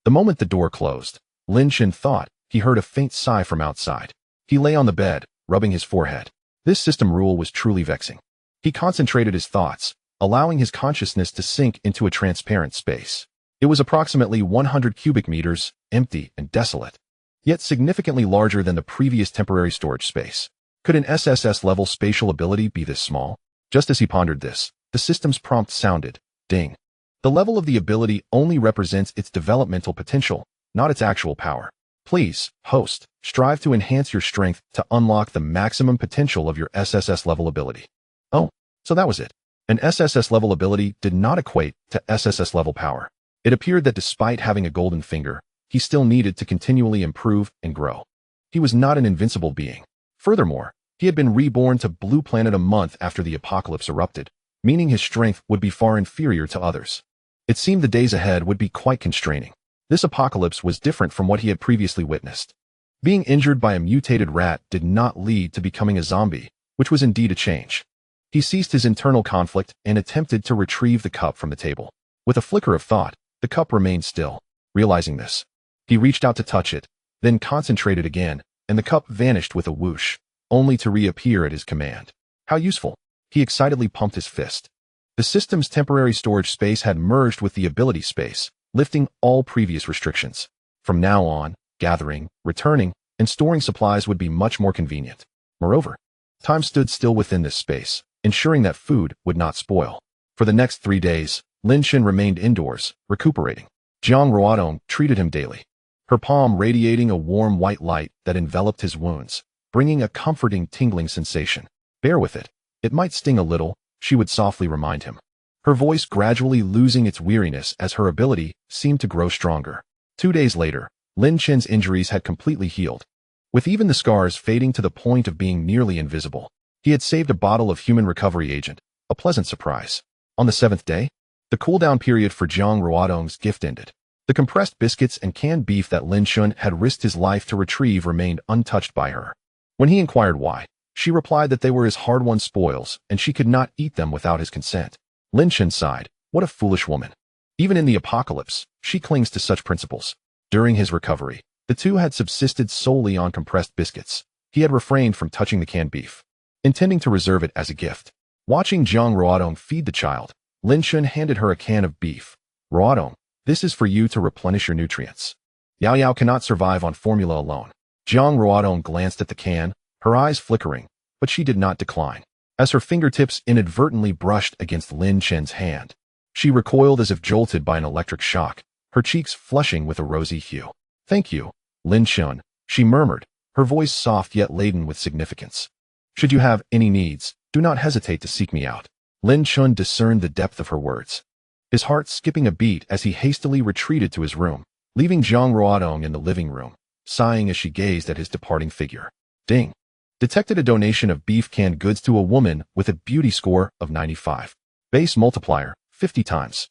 The moment the door closed, Lin Chen thought he heard a faint sigh from outside. He lay on the bed, rubbing his forehead. This system rule was truly vexing. He concentrated his thoughts, allowing his consciousness to sink into a transparent space. It was approximately 100 cubic meters, empty and desolate, yet significantly larger than the previous temporary storage space. Could an SSS-level spatial ability be this small? Just as he pondered this, the system's prompt sounded, ding. The level of the ability only represents its developmental potential, not its actual power. Please, host, strive to enhance your strength to unlock the maximum potential of your SSS-level ability. Oh, so that was it. An SSS-level ability did not equate to SSS-level power. It appeared that despite having a golden finger, he still needed to continually improve and grow. He was not an invincible being. Furthermore, he had been reborn to Blue Planet a month after the apocalypse erupted, meaning his strength would be far inferior to others. It seemed the days ahead would be quite constraining. This apocalypse was different from what he had previously witnessed. Being injured by a mutated rat did not lead to becoming a zombie, which was indeed a change. He ceased his internal conflict and attempted to retrieve the cup from the table. With a flicker of thought, the cup remained still. Realizing this, he reached out to touch it, then concentrated again, and the cup vanished with a whoosh, only to reappear at his command. How useful! He excitedly pumped his fist. The system's temporary storage space had merged with the ability space, lifting all previous restrictions. From now on, gathering, returning, and storing supplies would be much more convenient. Moreover, time stood still within this space, ensuring that food would not spoil. For the next 3 days, Lin Chen remained indoors, recuperating. Jiang Ruodong treated him daily, her palm radiating a warm white light that enveloped his wounds, bringing a comforting tingling sensation. Bear with it. It might sting a little, she would softly remind him, her voice gradually losing its weariness as her ability seemed to grow stronger. 2 days later, Lin Chen's injuries had completely healed, with even the scars fading to the point of being nearly invisible. He had saved a bottle of human recovery agent, a pleasant surprise. On the 7th day, the cooldown period for Jiang Ruodong's gift ended. The compressed biscuits and canned beef that Lin Chen had risked his life to retrieve remained untouched by her. When he inquired why, she replied that they were his hard-won spoils and she could not eat them without his consent. Lin Chen sighed. What a foolish woman. Even in the apocalypse, she clings to such principles. During his recovery, the two had subsisted solely on compressed biscuits. He had refrained from touching the canned beef, intending to reserve it as a gift. Watching Jiang Ruodong feed the child, Lin Chen handed her a can of beef. Ruodong, this is for you to replenish your nutrients. Yao Yao cannot survive on formula alone. Jiang Ruodong glanced at the can, her eyes flickering, but she did not decline. As her fingertips inadvertently brushed against Lin Chen's hand, she recoiled as if jolted by an electric shock, her cheeks flushing with a rosy hue. Thank you, Lin Chen, she murmured, her voice soft yet laden with significance. Should you have any needs, do not hesitate to seek me out. Lin Chen discerned the depth of her words, his heart skipping a beat as he hastily retreated to his room, leaving Jiang Ruodong in the living room, sighing as she gazed at his departing figure. Ding. Detected a donation of beef canned goods to a woman with a beauty score of 95. Base multiplier, 50 times.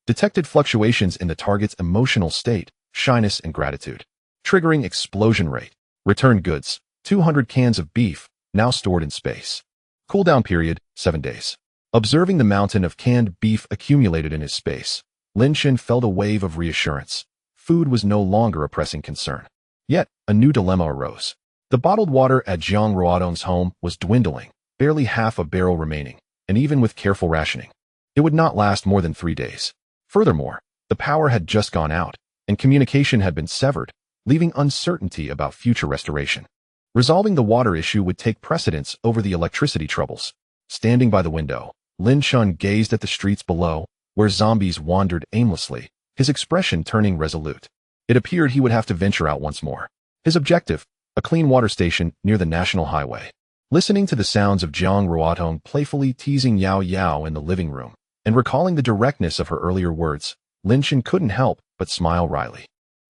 detected fluctuations in the target's emotional state, shyness and gratitude, triggering explosion rate. Return goods, 200 cans of beef, now stored in space. Cooldown period, 7 days. Observing the mountain of canned beef accumulated in his space, Lin Chen felt a wave of reassurance. Food was no longer a pressing concern. Yet, a new dilemma arose. The bottled water at Jiang Ruodong's home was dwindling, barely half a barrel remaining, and even with careful rationing, it would not last more than 3 days. Furthermore, the power had just gone out, and communication had been severed, leaving uncertainty about future restoration. Resolving the water issue would take precedence over the electricity troubles. Standing by the window, Lin Chen gazed at the streets below, where zombies wandered aimlessly, his expression turning resolute. It appeared he would have to venture out once more. His objective, a clean water station near the national highway. Listening to the sounds of Jiang Ruodong playfully teasing Yao Yao in the living room, and recalling the directness of her earlier words, Lin Chen couldn't help but smile wryly.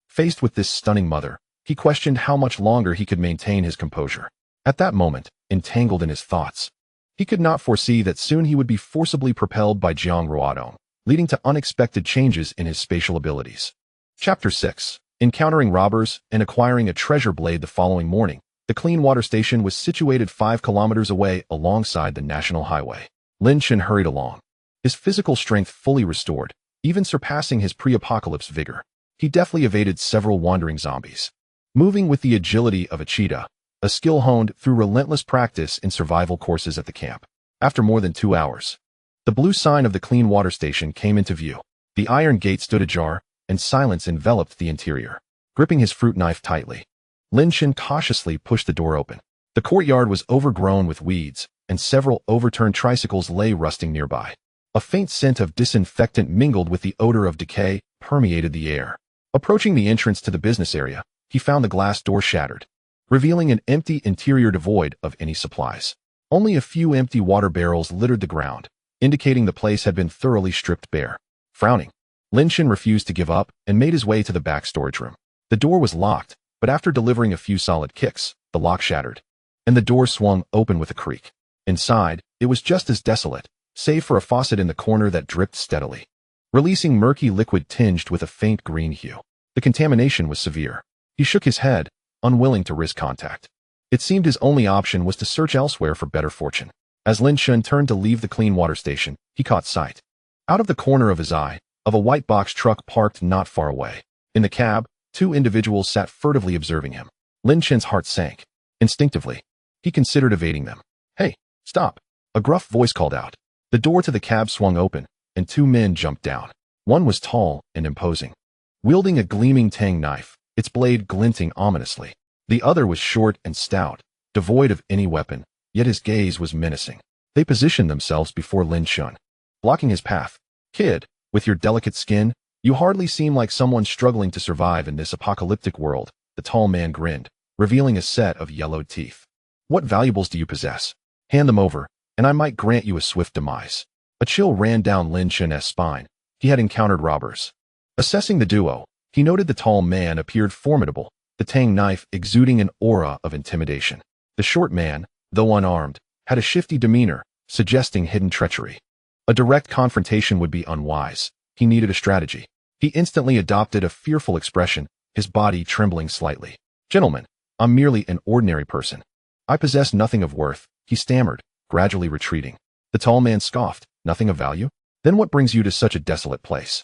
Faced with this stunning mother, he questioned how much longer he could maintain his composure. At that moment, entangled in his thoughts, he could not foresee that soon he would be forcibly propelled by Jiang Ruodong, leading to unexpected changes in his spatial abilities. Chapter 6. Encountering robbers and acquiring a treasure blade. The following morning, the clean water station was situated 5 kilometers away alongside the national highway. Lin Chen hurried along, his physical strength fully restored, even surpassing his pre-apocalypse vigor. He deftly evaded several wandering zombies, moving with the agility of a cheetah, a skill honed through relentless practice in survival courses at the camp. After more than 2 hours, the blue sign of the clean water station came into view. The iron gate stood ajar, and silence enveloped the interior. Gripping his fruit knife tightly, Lin Chen cautiously pushed the door open. The courtyard was overgrown with weeds, and several overturned tricycles lay rusting nearby. A faint scent of disinfectant mingled with the odor of decay permeated the air. Approaching the entrance to the business area, he found the glass door shattered, revealing an empty interior devoid of any supplies. Only a few empty water barrels littered the ground, indicating the place had been thoroughly stripped bare. Frowning, Lin Chen refused to give up and made his way to the back storage room. The door was locked, but after delivering a few solid kicks, the lock shattered, and the door swung open with a creak. Inside, it was just as desolate, save for a faucet in the corner that dripped steadily, releasing murky liquid tinged with a faint green hue. The contamination was severe. He shook his head, unwilling to risk contact. It seemed his only option was to search elsewhere for better fortune. As Lin Chen turned to leave the clean water station, he caught sight, out of the corner of his eye, of a white box truck parked not far away. In the cab, 2 individuals sat furtively observing him. Lin Chen's heart sank. Instinctively, he considered evading them. "Hey, stop!" a gruff voice called out. The door to the cab swung open, and 2 men jumped down. One was tall and imposing, wielding a gleaming tang knife, its blade glinting ominously. The other was short and stout, devoid of any weapon, yet his gaze was menacing. They positioned themselves before Lin Chen, blocking his path. "Kid, with your delicate skin, you hardly seem like someone struggling to survive in this apocalyptic world," the tall man grinned, revealing a set of yellowed teeth. "What valuables do you possess? Hand them over, and I might grant you a swift demise." A chill ran down Lin Chen's spine. He had encountered robbers. Assessing the duo, he noted the tall man appeared formidable, the tang knife exuding an aura of intimidation. The short man, though unarmed, had a shifty demeanor, suggesting hidden treachery. A direct confrontation would be unwise. He needed a strategy. He instantly adopted a fearful expression, his body trembling slightly. "Gentlemen, I'm merely an ordinary person. I possess nothing of worth," he stammered, gradually retreating. The tall man scoffed. "Nothing of value? Then what brings you to such a desolate place?"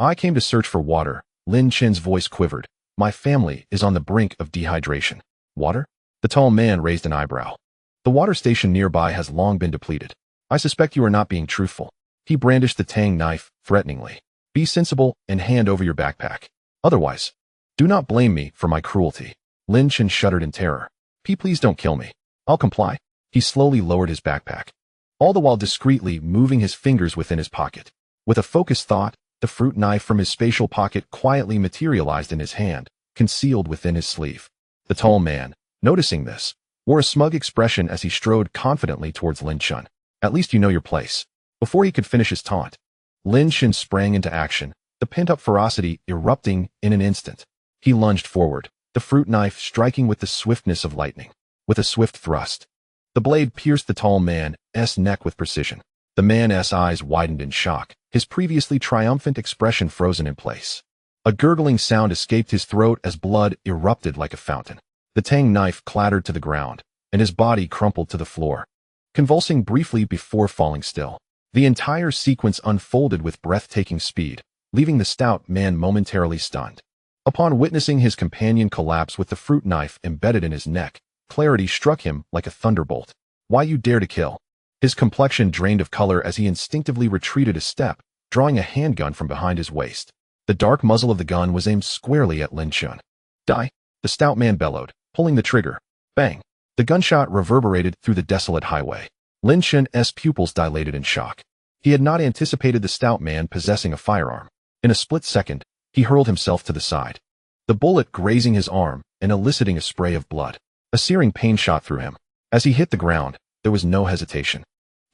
"I came to search for water." Lin Chen's voice quivered. "My family is on the brink of dehydration." "Water?" The tall man raised an eyebrow. "The water station nearby has long been depleted. I suspect you are not being truthful." He brandished the tang knife, threateningly. "Be sensible and hand over your backpack. Otherwise, do not blame me for my cruelty." Lin Chen shuddered in terror. Please don't kill me. I'll comply." He slowly lowered his backpack, all the while discreetly moving his fingers within his pocket. With a focused thought, the fruit knife from his spatial pocket quietly materialized in his hand, concealed within his sleeve. The tall man, noticing this, wore a smug expression as he strode confidently towards Lin Chen. "At least you know your place." Before he could finish his taunt, Lin Chen sprang into action, the pent-up ferocity erupting in an instant. He lunged forward, the fruit knife striking with the swiftness of lightning. With a swift thrust, the blade pierced the tall man's neck with precision. The man's eyes widened in shock, his previously triumphant expression frozen in place. A gurgling sound escaped his throat as blood erupted like a fountain. The tang knife clattered to the ground, and his body crumpled to the floor, convulsing briefly before falling still. The entire sequence unfolded with breathtaking speed, leaving the stout man momentarily stunned. Upon witnessing his companion collapse with the fruit knife embedded in his neck, clarity struck him like a thunderbolt. Why you dare to kill? His complexion drained of color as he instinctively retreated a step, drawing a handgun from behind his waist. The dark muzzle of the gun was aimed squarely at Lin Chen. Die! The stout man bellowed, pulling the trigger. Bang! The gunshot reverberated through the desolate highway. Lin Chen's pupils dilated in shock. He had not anticipated the stout man possessing a firearm. In a split second, he hurled himself to the side, the bullet grazing his arm and eliciting a spray of blood. A searing pain shot through him. As he hit the ground, there was no hesitation.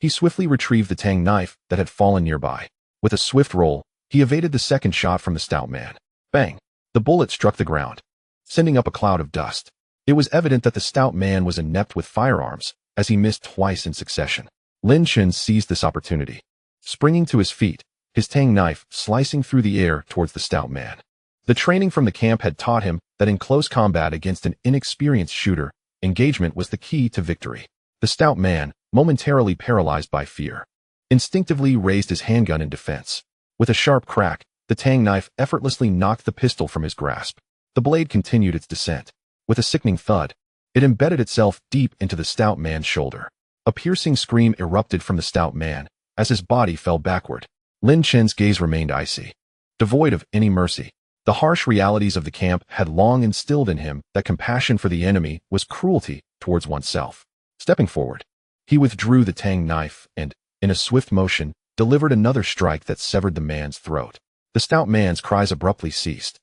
He swiftly retrieved the tang knife that had fallen nearby. With a swift roll, he evaded the second shot from the stout man. Bang! The bullet struck the ground, sending up a cloud of dust. It was evident that the stout man was inept with firearms, as he missed twice in succession. Lin Chen seized this opportunity. Springing to his feet, his tang knife slicing through the air towards the stout man. The training from the camp had taught him that in close combat against an inexperienced shooter, engagement was the key to victory. The stout man, momentarily paralyzed by fear, instinctively raised his handgun in defense. With a sharp crack, the tang knife effortlessly knocked the pistol from his grasp. The blade continued its descent. With a sickening thud, it embedded itself deep into the stout man's shoulder. A piercing scream erupted from the stout man as his body fell backward. Lin Chen's gaze remained icy, devoid of any mercy. The harsh realities of the camp had long instilled in him that compassion for the enemy was cruelty towards oneself. Stepping forward, he withdrew the tang knife and, in a swift motion, delivered another strike that severed the man's throat. The stout man's cries abruptly ceased,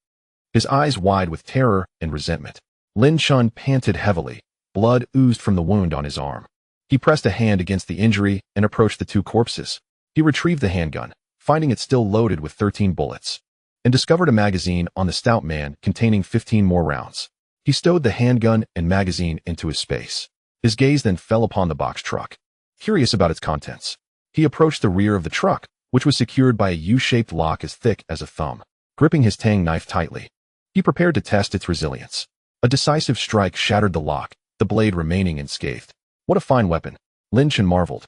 his eyes wide with terror and resentment. Lin Chen panted heavily. Blood oozed from the wound on his arm. He pressed a hand against the injury and approached the two corpses. He retrieved the handgun, finding it still loaded with 13 bullets, and discovered a magazine on the stout man containing 15 more rounds. He stowed the handgun and magazine into his space. His gaze then fell upon the box truck. Curious about its contents, he approached the rear of the truck, which was secured by a U-shaped lock as thick as a thumb. Gripping his tang knife tightly, he prepared to test its resilience. A decisive strike shattered the lock, the blade remaining unscathed. What a fine weapon, Lin Chen marveled,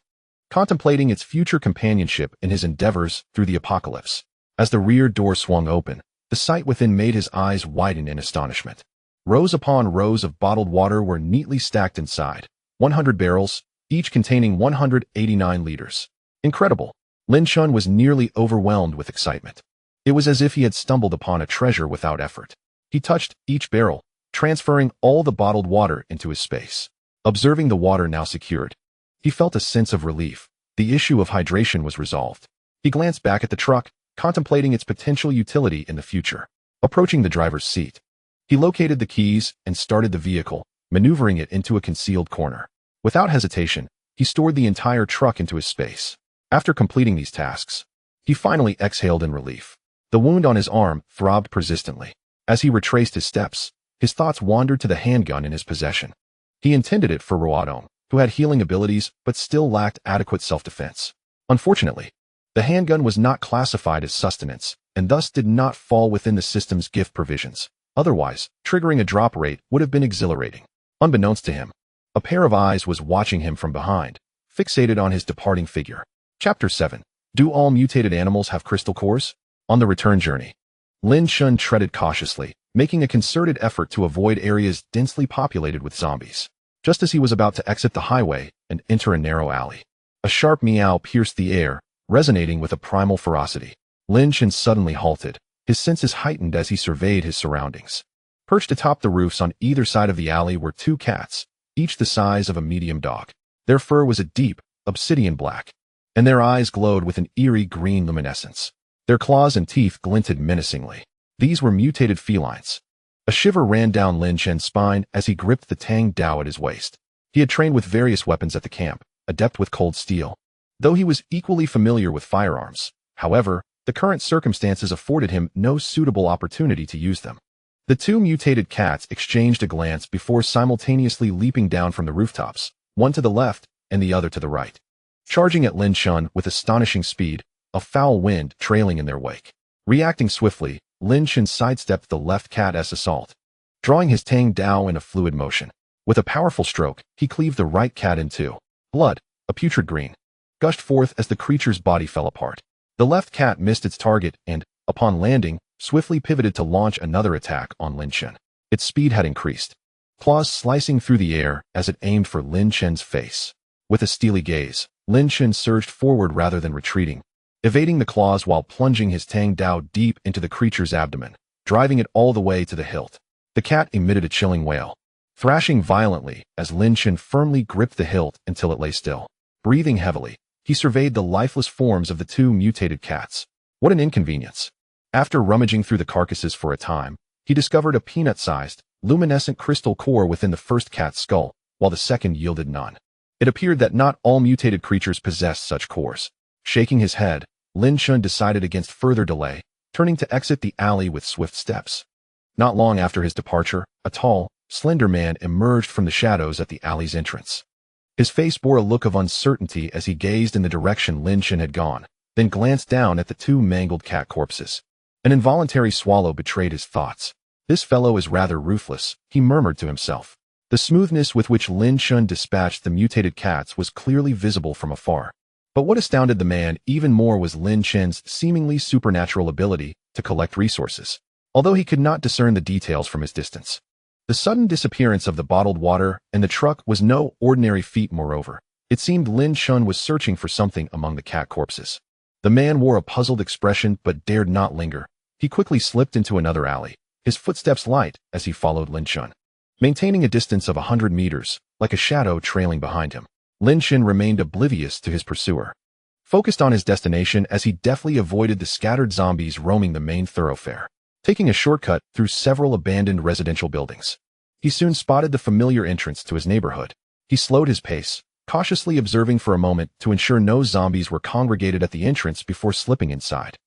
contemplating its future companionship in his endeavors through the apocalypse. As the rear door swung open, the sight within made his eyes widen in astonishment. Rows upon rows of bottled water were neatly stacked inside, 100 barrels, each containing 189 liters. Incredible! Lin Chen was nearly overwhelmed with excitement. It was as if he had stumbled upon a treasure without effort. He touched each barrel, transferring all the bottled water into his space. Observing the water now secured, he felt a sense of relief. The issue of hydration was resolved. He glanced back at the truck, contemplating its potential utility in the future. Approaching the driver's seat, he located the keys and started the vehicle, maneuvering it into a concealed corner. Without hesitation, he stored the entire truck into his space. After completing these tasks, he finally exhaled in relief. The wound on his arm throbbed persistently. As he retraced his steps, his thoughts wandered to the handgun in his possession. He intended it for Reborn, who had healing abilities but still lacked adequate self-defense. Unfortunately, the handgun was not classified as sustenance, and thus did not fall within the system's gift provisions. Otherwise, triggering a drop rate would have been exhilarating. Unbeknownst to him, a pair of eyes was watching him from behind, fixated on his departing figure. Chapter 7. Do all mutated animals have crystal cores? On the return journey, Lin Chen treaded cautiously, making a concerted effort to avoid areas densely populated with zombies. Just as he was about to exit the highway and enter a narrow alley, a sharp meow pierced the air, resonating with a primal ferocity. Lin Chen suddenly halted, his senses heightened as he surveyed his surroundings. Perched atop the roofs on either side of the alley were two cats, each the size of a medium dog. Their fur was a deep, obsidian black, and their eyes glowed with an eerie green luminescence. Their claws and teeth glinted menacingly. These were mutated felines. A shiver ran down Lin Chen's spine as he gripped the tang dao at his waist. He had trained with various weapons at the camp, adept with cold steel, though he was equally familiar with firearms. However, the current circumstances afforded him no suitable opportunity to use them. The two mutated cats exchanged a glance before simultaneously leaping down from the rooftops, one to the left and the other to the right. Charging at Lin Chen with astonishing speed, a foul wind trailing in their wake. Reacting swiftly, Lin Chen sidestepped the left cat's assault, drawing his Tang Dao in a fluid motion. With a powerful stroke, he cleaved the right cat in two. Blood, a putrid green, gushed forth as the creature's body fell apart. The left cat missed its target and, upon landing, swiftly pivoted to launch another attack on Lin Chen. Its speed had increased, claws slicing through the air as it aimed for Lin Chen's face. With a steely gaze, Lin Chen surged forward rather than retreating, evading the claws while plunging his Tang Dao deep into the creature's abdomen, driving it all the way to the hilt. The cat emitted a chilling wail, thrashing violently as Lin Chen firmly gripped the hilt until it lay still. Breathing heavily, he surveyed the lifeless forms of the two mutated cats. What an inconvenience. After rummaging through the carcasses for a time, he discovered a peanut-sized, luminescent crystal core within the first cat's skull, while the second yielded none. It appeared that not all mutated creatures possessed such cores. Shaking his head, Lin Chen decided against further delay, turning to exit the alley with swift steps. Not long after his departure, a tall, slender man emerged from the shadows at the alley's entrance. His face bore a look of uncertainty as he gazed in the direction Lin Chen had gone, then glanced down at the two mangled cat corpses. An involuntary swallow betrayed his thoughts. This fellow is rather ruthless, he murmured to himself. The smoothness with which Lin Chen dispatched the mutated cats was clearly visible from afar. But what astounded the man even more was Lin Chen's seemingly supernatural ability to collect resources, although he could not discern the details from his distance. The sudden disappearance of the bottled water and the truck was no ordinary feat. Moreover, it seemed Lin Chen was searching for something among the cat corpses. The man wore a puzzled expression but dared not linger. He quickly slipped into another alley, his footsteps light as he followed Lin Chen. Maintaining a distance of 100 meters, like a shadow trailing behind him, Lin Chen remained oblivious to his pursuer, focused on his destination as he deftly avoided the scattered zombies roaming the main thoroughfare. Taking a shortcut through several abandoned residential buildings, he soon spotted the familiar entrance to his neighborhood. He slowed his pace, cautiously observing for a moment to ensure no zombies were congregated at the entrance before slipping inside.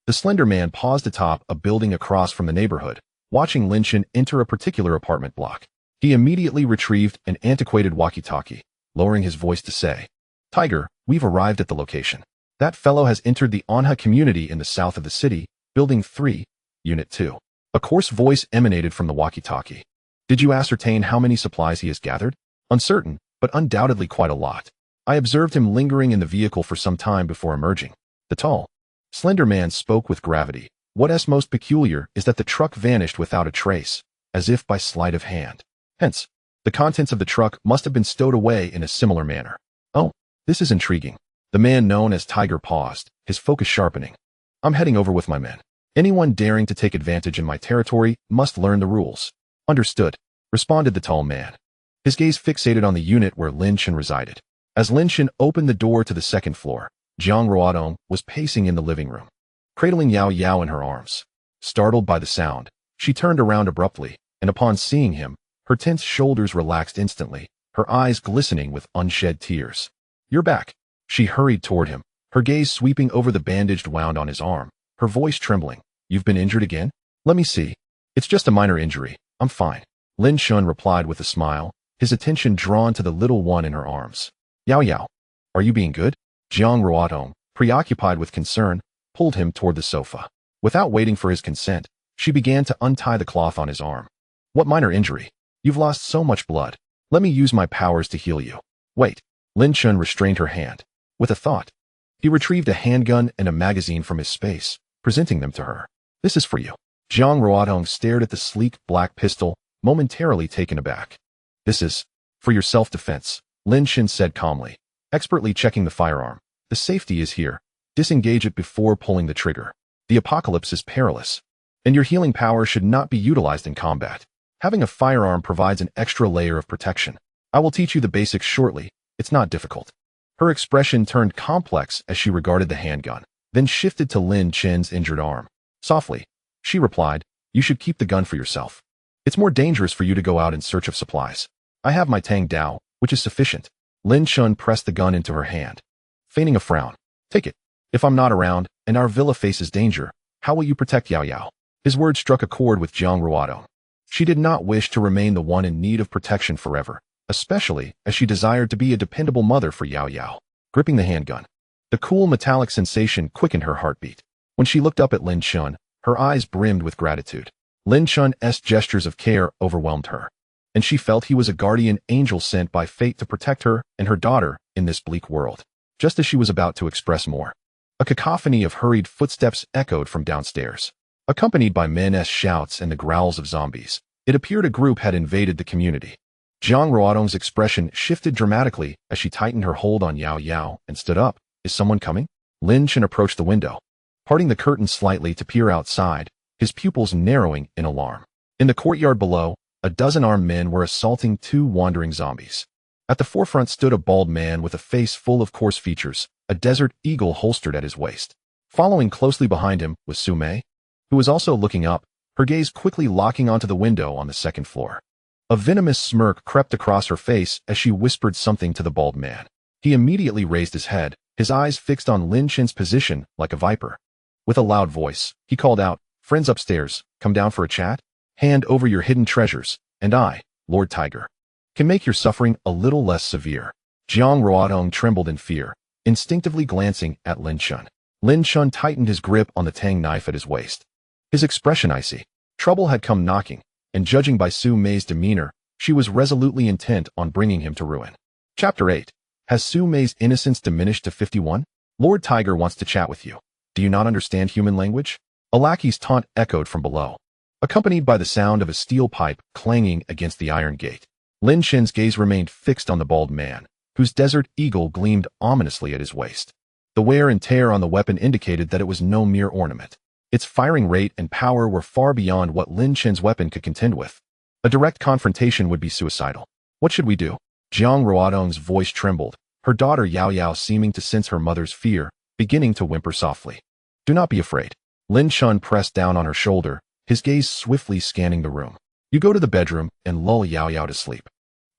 The slender man paused atop a building across from the neighborhood, watching Lin Chen enter a particular apartment block. He immediately retrieved an antiquated walkie-talkie, lowering his voice to say, "Tiger, we've arrived at the location. That fellow has entered the Anha community in the south of the city, Building 3, Unit 2. A coarse voice emanated from the walkie-talkie. "Did you ascertain how many supplies he has gathered?" "Uncertain, but undoubtedly quite a lot. I observed him lingering in the vehicle for some time before emerging." The tall, slender man spoke with gravity. "What's most peculiar is that the truck vanished without a trace, as if by sleight of hand. Hence, the contents of the truck must have been stowed away in a similar manner." "Oh, this is intriguing." The man known as Tiger paused, his focus sharpening. "I'm heading over with my men. Anyone daring to take advantage in my territory must learn the rules." "Understood," responded the tall man, his gaze fixated on the unit where Lin Chen resided. As Lin Chen opened the door to the second floor, Jiang Ruodong was pacing in the living room, cradling Yao Yao in her arms. Startled by the sound, she turned around abruptly, and upon seeing him, her tense shoulders relaxed instantly, her eyes glistening with unshed tears. "You're back." She hurried toward him, her gaze sweeping over the bandaged wound on his arm, her voice trembling. "You've been injured again?" "Let me see. It's just a minor injury. I'm fine," Lin Chen replied with a smile, his attention drawn to the little one in her arms. "Yao Yao, are you being good?" Jiang Ruodong, preoccupied with concern, pulled him toward the sofa. Without waiting for his consent, she began to untie the cloth on his arm. "What minor injury? You've lost so much blood. Let me use my powers to heal you." "Wait." Lin Chen restrained her hand. With a thought, he retrieved a handgun and a magazine from his space, presenting them to her. "This is for you." Jiang Ruodong stared at the sleek black pistol, momentarily taken aback. "This is for your self-defense," Lin Chen said calmly, expertly checking the firearm. "The safety is here. Disengage it before pulling the trigger. The apocalypse is perilous, and your healing power should not be utilized in combat. Having a firearm provides an extra layer of protection. I will teach you the basics shortly. It's not difficult." Her expression turned complex as she regarded the handgun, then shifted to Lin Chen's injured arm. Softly, she replied, "You should keep the gun for yourself. It's more dangerous for you to go out in search of supplies. I have my Tang Dao, which is sufficient." Lin Chen pressed the gun into her hand, feigning a frown. "Take it. If I'm not around, and our villa faces danger, how will you protect Yao Yao?" His words struck a chord with Jiang Ruodong. She did not wish to remain the one in need of protection forever, especially as she desired to be a dependable mother for Yao Yao. Gripping the handgun, The cool metallic sensation quickened her heartbeat. When she looked up at Lin Chen, her eyes brimmed with gratitude. Lin Chen's gestures of care overwhelmed her, and she felt he was a guardian angel sent by fate to protect her and her daughter in this bleak world. Just as she was about to express more, a cacophony of hurried footsteps echoed from downstairs, accompanied by men's shouts and the growls of zombies. It appeared a group had invaded the community. Jiang Ruodong's expression shifted dramatically as she tightened her hold on Yao Yao and stood up. Is someone coming? Lin Chen approached the window, parting the curtain slightly to peer outside, his pupils narrowing in alarm. In the courtyard below, a dozen armed men were assaulting two wandering zombies. At the forefront stood a bald man with a face full of coarse features, a desert eagle holstered at his waist. Following closely behind him was Su Mei, who was also looking up, her gaze quickly locking onto the window on the second floor. A venomous smirk crept across her face as she whispered something to the bald man. He immediately raised his head, his eyes fixed on Lin Chen's position like a viper. With a loud voice, he called out, "Friends upstairs, come down for a chat? Hand over your hidden treasures, and I, Lord Tiger, can make your suffering a little less severe." Jiang Ruodong trembled in fear, instinctively glancing at Lin Chen. Lin Chen tightened his grip on the tang knife at his waist. His expression icy. Trouble had come knocking, and judging by Su Mei's demeanor, she was resolutely intent on bringing him to ruin. Chapter 8. Has Su Mei's innocence diminished to 51? Lord Tiger wants to chat with you. Do you not understand human language? A lackey's taunt echoed from below, accompanied by the sound of a steel pipe clanging against the iron gate. Lin Chen's gaze remained fixed on the bald man, whose desert eagle gleamed ominously at his waist. The wear and tear on the weapon indicated that it was no mere ornament. Its firing rate and power were far beyond what Lin Chen's weapon could contend with. A direct confrontation would be suicidal. What should we do? Jiang Ruodong's voice trembled, her daughter Yao Yao seeming to sense her mother's fear, beginning to whimper softly. Do not be afraid. Lin Chen pressed down on her shoulder, his gaze swiftly scanning the room. You go to the bedroom and lull Yao Yao to sleep.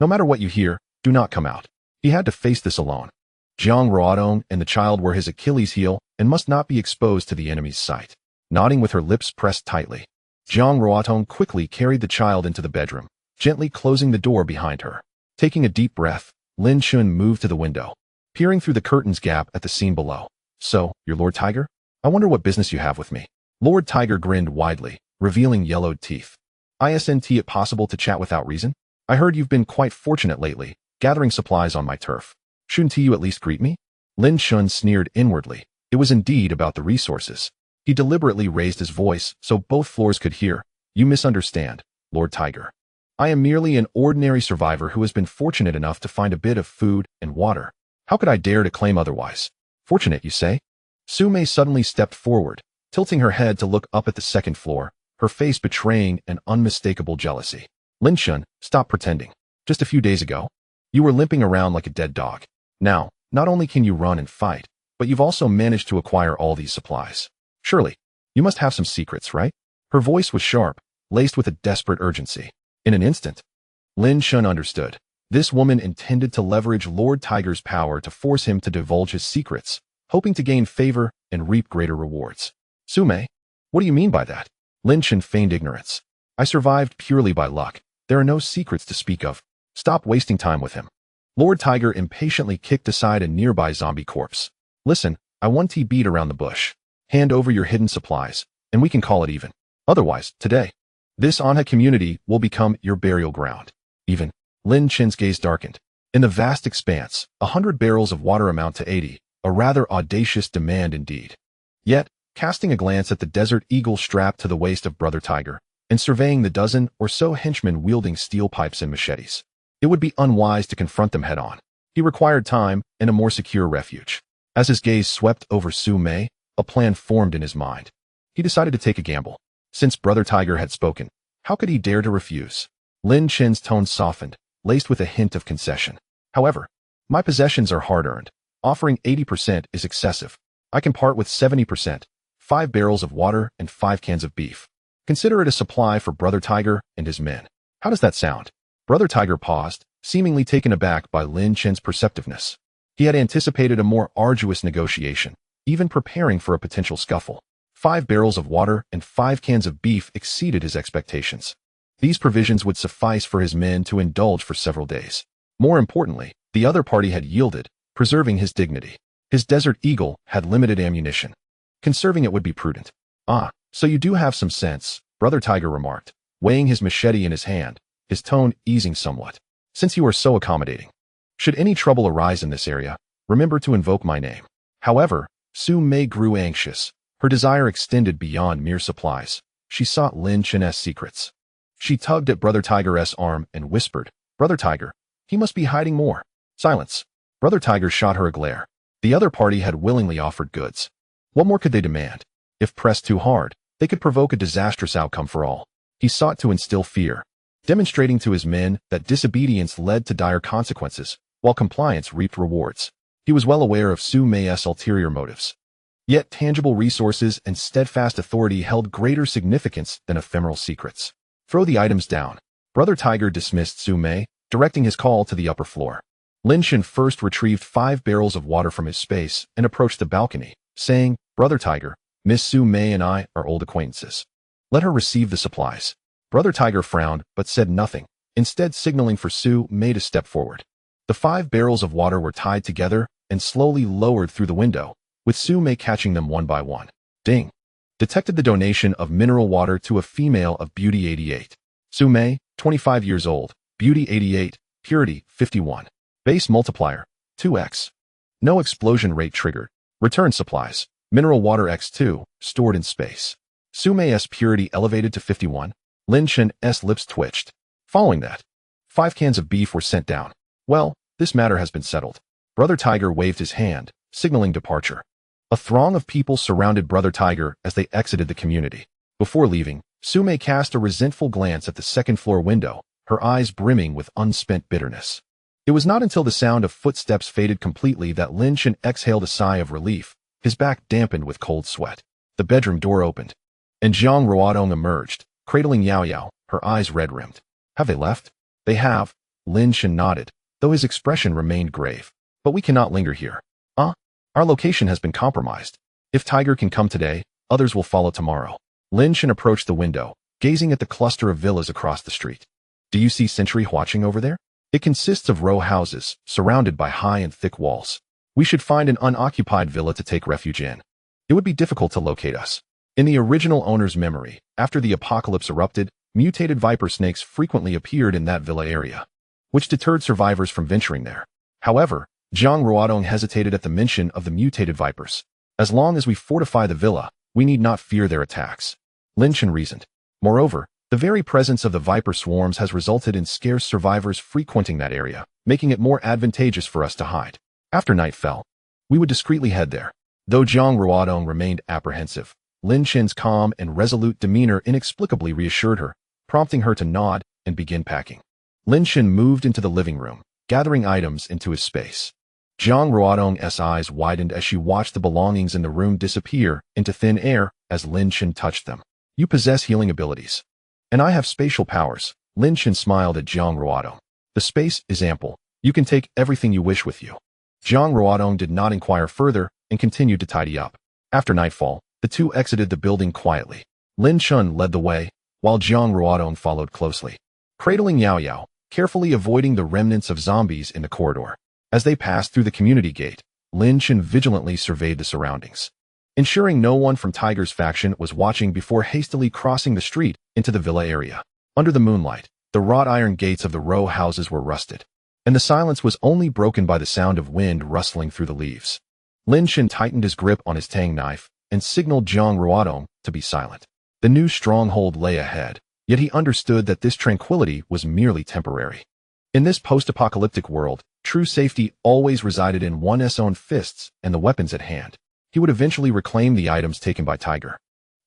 No matter what you hear, do not come out. He had to face this alone. Jiang Ruodong and the child were his Achilles heel and must not be exposed to the enemy's sight. Nodding with her lips pressed tightly, Jiang Ruodong quickly carried the child into the bedroom, gently closing the door behind her. Taking a deep breath, Lin Chen moved to the window, peering through the curtain's gap at the scene below. So, you're Lord Tiger? I wonder what business you have with me. Lord Tiger grinned widely, revealing yellowed teeth. Isn't it possible to chat without reason? I heard you've been quite fortunate lately, gathering supplies on my turf. Shouldn't you at least greet me? Lin Chen sneered inwardly. It was indeed about the resources. He deliberately raised his voice so both floors could hear. You misunderstand, Lord Tiger. I am merely an ordinary survivor who has been fortunate enough to find a bit of food and water. How could I dare to claim otherwise? Fortunate, you say? Su Mei suddenly stepped forward, tilting her head to look up at the second floor, her face betraying an unmistakable jealousy. Lin Chen, stop pretending. Just a few days ago, you were limping around like a dead dog. Now, not only can you run and fight, but you've also managed to acquire all these supplies. Surely, you must have some secrets, right? Her voice was sharp, laced with a desperate urgency. In an instant, Lin Chen understood. This woman intended to leverage Lord Tiger's power to force him to divulge his secrets, hoping to gain favor and reap greater rewards. Su Mei, what do you mean by that? Lin Chen feigned ignorance. I survived purely by luck. There are no secrets to speak of. Stop wasting time with him. Lord Tiger impatiently kicked aside a nearby zombie corpse. Listen, I want to beat around the bush. Hand over your hidden supplies, and we can call it even. Otherwise, today, this Anha community will become your burial ground. Even, Lin Chen's gaze darkened. In the vast expanse, 100 barrels of water amount to 80, a rather audacious demand indeed. Yet, casting a glance at the desert eagle strapped to the waist of Brother Tiger, and surveying the dozen or so henchmen wielding steel pipes and machetes, it would be unwise to confront them head-on. He required time and a more secure refuge. As his gaze swept over Su Mei, a plan formed in his mind. He decided to take a gamble. Since Brother Tiger had spoken, how could he dare to refuse? Lin Chen's tone softened, laced with a hint of concession. However, my possessions are hard-earned. Offering 80% is excessive. I can part with 70%, 5 barrels of water and 5 cans of beef. Consider it a supply for Brother Tiger and his men. How does that sound? Brother Tiger paused, seemingly taken aback by Lin Chen's perceptiveness. He had anticipated a more arduous negotiation, even preparing for a potential scuffle. 5 barrels of water and 5 cans of beef exceeded his expectations. These provisions would suffice for his men to indulge for several days. More importantly, the other party had yielded, preserving his dignity. His Desert Eagle had limited ammunition. Conserving it would be prudent. "Ah, so you do have some sense," Brother Tiger remarked, weighing his machete in his hand, his tone easing somewhat. "Since you are so accommodating. Should any trouble arise in this area, remember to invoke my name." However, Su Mei grew anxious. Her desire extended beyond mere supplies. She sought Lin Chen's secrets. She tugged at Brother Tiger's arm and whispered, "Brother Tiger, he must be hiding more." Silence. Brother Tiger shot her a glare. The other party had willingly offered goods. What more could they demand? If pressed too hard, they could provoke a disastrous outcome for all. He sought to instill fear, demonstrating to his men that disobedience led to dire consequences, while compliance reaped rewards. He was well aware of Su Mei's ulterior motives. Yet tangible resources and steadfast authority held greater significance than ephemeral secrets. "Throw the items down." Brother Tiger dismissed Su Mei, directing his call to the upper floor. Lin Chen first retrieved 5 barrels of water from his space and approached the balcony, saying, "Brother Tiger, Miss Su Mei and I are old acquaintances. Let her receive the supplies." Brother Tiger frowned but said nothing, instead signaling for Su Mei to step forward. The 5 barrels of water were tied together and slowly lowered through the window, with Su Mei catching them one by one. Ding! Detected the donation of mineral water to a female of beauty 88. Su Mei, 25 years old, beauty 88, purity 51. Base multiplier, 2x. No explosion rate triggered. Return supplies, mineral water x2, stored in space. Su Mei's purity elevated to 51. Lin Chen's lips twitched. Following that, 5 cans of beef were sent down. Well, this matter has been settled. Brother Tiger waved his hand, signaling departure. A throng of people surrounded Brother Tiger as they exited the community. Before leaving, Su Mei cast a resentful glance at the second-floor window, her eyes brimming with unspent bitterness. It was not until the sound of footsteps faded completely that Lin Chen exhaled a sigh of relief, his back dampened with cold sweat. The bedroom door opened, and Jiang Ruodong emerged, cradling Yao Yao, her eyes red-rimmed. "Have they left?" "They have," Lin Chen nodded, though his expression remained grave. "But we cannot linger here. Our location has been compromised. If Tiger can come today, others will follow tomorrow." Lin Chen approached the window, gazing at the cluster of villas across the street. "Do you see sentry watching over there? It consists of row houses, surrounded by high and thick walls. We should find an unoccupied villa to take refuge in. It would be difficult to locate us." In the original owner's memory, after the apocalypse erupted, mutated viper snakes frequently appeared in that villa area, which deterred survivors from venturing there. However, Jiang Ruodong hesitated at the mention of the mutated vipers. "As long as we fortify the villa, we need not fear their attacks," Lin Chen reasoned. Moreover, the very presence of the viper swarms has resulted in scarce survivors frequenting that area, making it more advantageous for us to hide. After night fell, we would discreetly head there. Though Jiang Ruodong remained apprehensive, Lin Chen's calm and resolute demeanor inexplicably reassured her, prompting her to nod and begin packing. Lin Chen moved into the living room, gathering items into his space. Jiang Ruodong's eyes widened as she watched the belongings in the room disappear into thin air as Lin Chen touched them. "You possess healing abilities. And I have spatial powers." Lin Chen smiled at Jiang Ruodong. "The space is ample. You can take everything you wish with you." Jiang Ruodong did not inquire further and continued to tidy up. After nightfall, the two exited the building quietly. Lin Chen led the way, while Jiang Ruodong followed closely, cradling Yao Yao, carefully avoiding the remnants of zombies in the corridor. As they passed through the community gate, Lin Chen vigilantly surveyed the surroundings, ensuring no one from Tiger's faction was watching before hastily crossing the street into the villa area. Under the moonlight, the wrought iron gates of the row houses were rusted, and the silence was only broken by the sound of wind rustling through the leaves. Lin Chen tightened his grip on his tang knife and signaled Jiang Ruodong to be silent. The new stronghold lay ahead, yet he understood that this tranquility was merely temporary. In this post-apocalyptic world, true safety always resided in one's own fists and the weapons at hand. He would eventually reclaim the items taken by Tiger.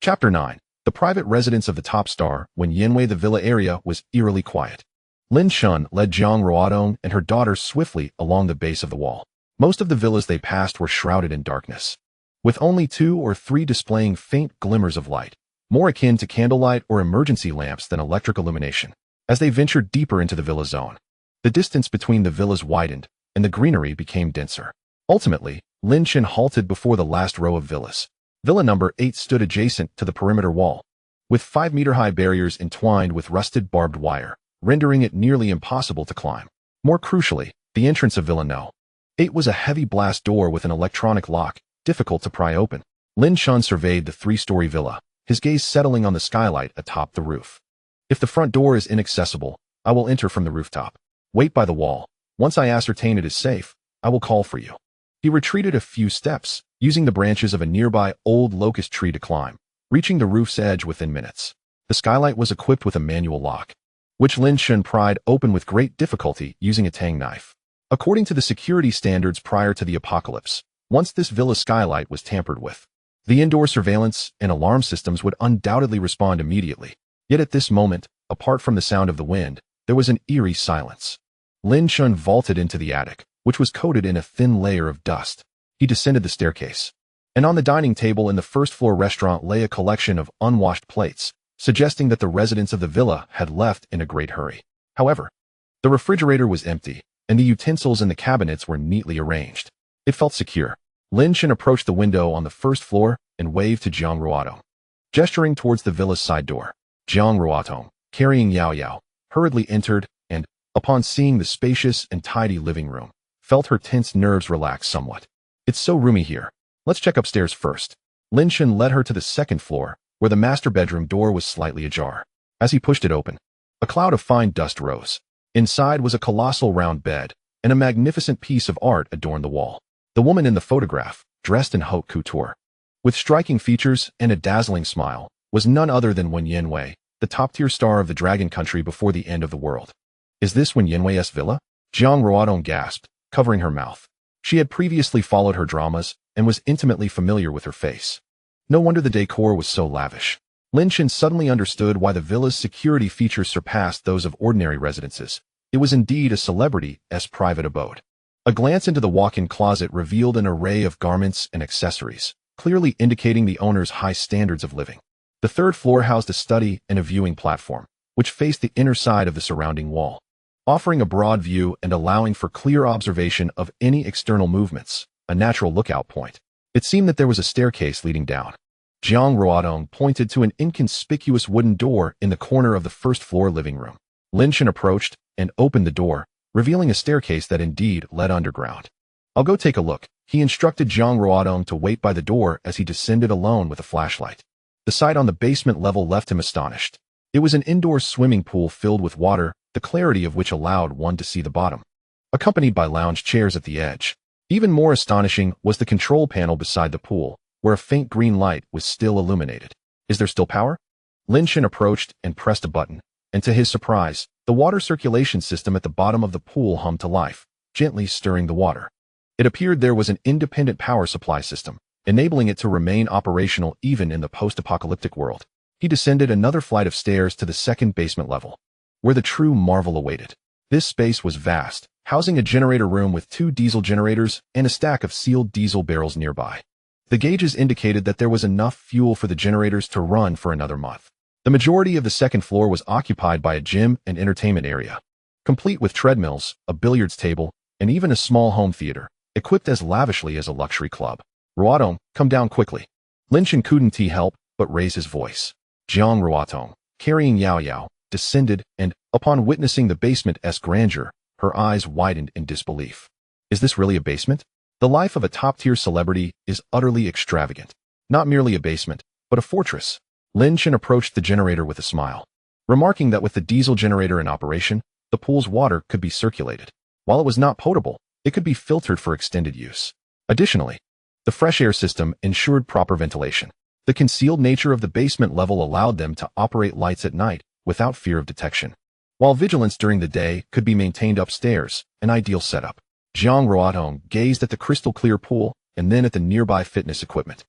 Chapter 9. The private residence of the top star. When Yanwei the villa area was eerily quiet, Lin Chen led Jiang Ruodong and her daughter swiftly along the base of the wall. Most of the villas they passed were shrouded in darkness, with only 2 or 3 displaying faint glimmers of light, more akin to candlelight or emergency lamps than electric illumination. As they ventured deeper into the villa zone, the distance between the villas widened, and the greenery became denser. Ultimately, Lin Chen halted before the last row of villas. Villa number 8 stood adjacent to the perimeter wall, with 5-meter-high barriers entwined with rusted barbed wire, rendering it nearly impossible to climb. More crucially, the entrance of Villa No. 8 was a heavy blast door with an electronic lock, difficult to pry open. Lin Chen surveyed the 3-story villa, his gaze settling on the skylight atop the roof. If the front door is inaccessible, I will enter from the rooftop. Wait by the wall. Once I ascertain it is safe, I will call for you. He retreated a few steps, using the branches of a nearby old locust tree to climb, reaching the roof's edge within minutes. The skylight was equipped with a manual lock, which Lin Chen pried open with great difficulty using a tang knife. According to the security standards prior to the apocalypse, once this villa skylight was tampered with, the indoor surveillance and alarm systems would undoubtedly respond immediately. Yet at this moment, apart from the sound of the wind, there was an eerie silence. Lin Chen vaulted into the attic, which was coated in a thin layer of dust. He descended the staircase, and on the dining table in the first-floor restaurant lay a collection of unwashed plates, suggesting that the residents of the villa had left in a great hurry. However, the refrigerator was empty, and the utensils in the cabinets were neatly arranged. It felt secure. Lin Chen approached the window on the first floor and waved to Jiang Ruotong, gesturing towards the villa's side door. Jiang Ruotong, carrying Yao Yao, hurriedly entered and, upon seeing the spacious and tidy living room, felt her tense nerves relax somewhat. It's so roomy here. Let's check upstairs first. Lin Chen led her to the second floor, where the master bedroom door was slightly ajar. As he pushed it open, a cloud of fine dust rose. Inside was a colossal round bed, and a magnificent piece of art adorned the wall. The woman in the photograph, dressed in haute couture, with striking features and a dazzling smile, was none other than Wen Yanwei, the top-tier star of the Dragon Country before the end of the world. Is this Wen Yanwei's villa? Jiang Ruotong gasped, covering her mouth. She had previously followed her dramas and was intimately familiar with her face. No wonder the decor was so lavish. Lin Chen suddenly understood why the villa's security features surpassed those of ordinary residences. It was indeed a celebrity's private abode. A glance into the walk-in closet revealed an array of garments and accessories, clearly indicating the owner's high standards of living. The third floor housed a study and a viewing platform, which faced the inner side of the surrounding wall, offering a broad view and allowing for clear observation of any external movements, a natural lookout point. It seemed that there was a staircase leading down. Jiang Ruotong pointed to an inconspicuous wooden door in the corner of the first-floor living room. Lin Chen approached and opened the door, revealing a staircase that indeed led underground. I'll go take a look. He instructed Jiang Ruotong to wait by the door as he descended alone with a flashlight. The sight on the basement level left him astonished. It was an indoor swimming pool filled with water, the clarity of which allowed one to see the bottom, accompanied by lounge chairs at the edge. Even more astonishing was the control panel beside the pool, where a faint green light was still illuminated. Is there still power? Lin Chen approached and pressed a button, and to his surprise, the water circulation system at the bottom of the pool hummed to life, gently stirring the water. It appeared there was an independent power supply system, enabling it to remain operational even in the post-apocalyptic world. He descended another flight of stairs to the second basement level, where the true marvel awaited. This space was vast, housing a generator room with 2 diesel generators and a stack of sealed diesel barrels nearby. The gauges indicated that there was enough fuel for the generators to run for another month. The majority of the second floor was occupied by a gym and entertainment area, complete with treadmills, a billiards table, and even a small home theater, equipped as lavishly as a luxury club. Ruotong, come down quickly. Lin Chen couldn't help but raise his voice. Jiang Ruotong, carrying Yao Yao, descended and, upon witnessing the basement's grandeur, her eyes widened in disbelief. Is this really a basement? The life of a top-tier celebrity is utterly extravagant. Not merely a basement, but a fortress. Lin Chen approached the generator with a smile, remarking that with the diesel generator in operation, the pool's water could be circulated. While it was not potable, it could be filtered for extended use. Additionally, the fresh air system ensured proper ventilation. The concealed nature of the basement level allowed them to operate lights at night without fear of detection, while vigilance during the day could be maintained upstairs, an ideal setup. Jiang Ruotong gazed at the crystal-clear pool and then at the nearby fitness equipment,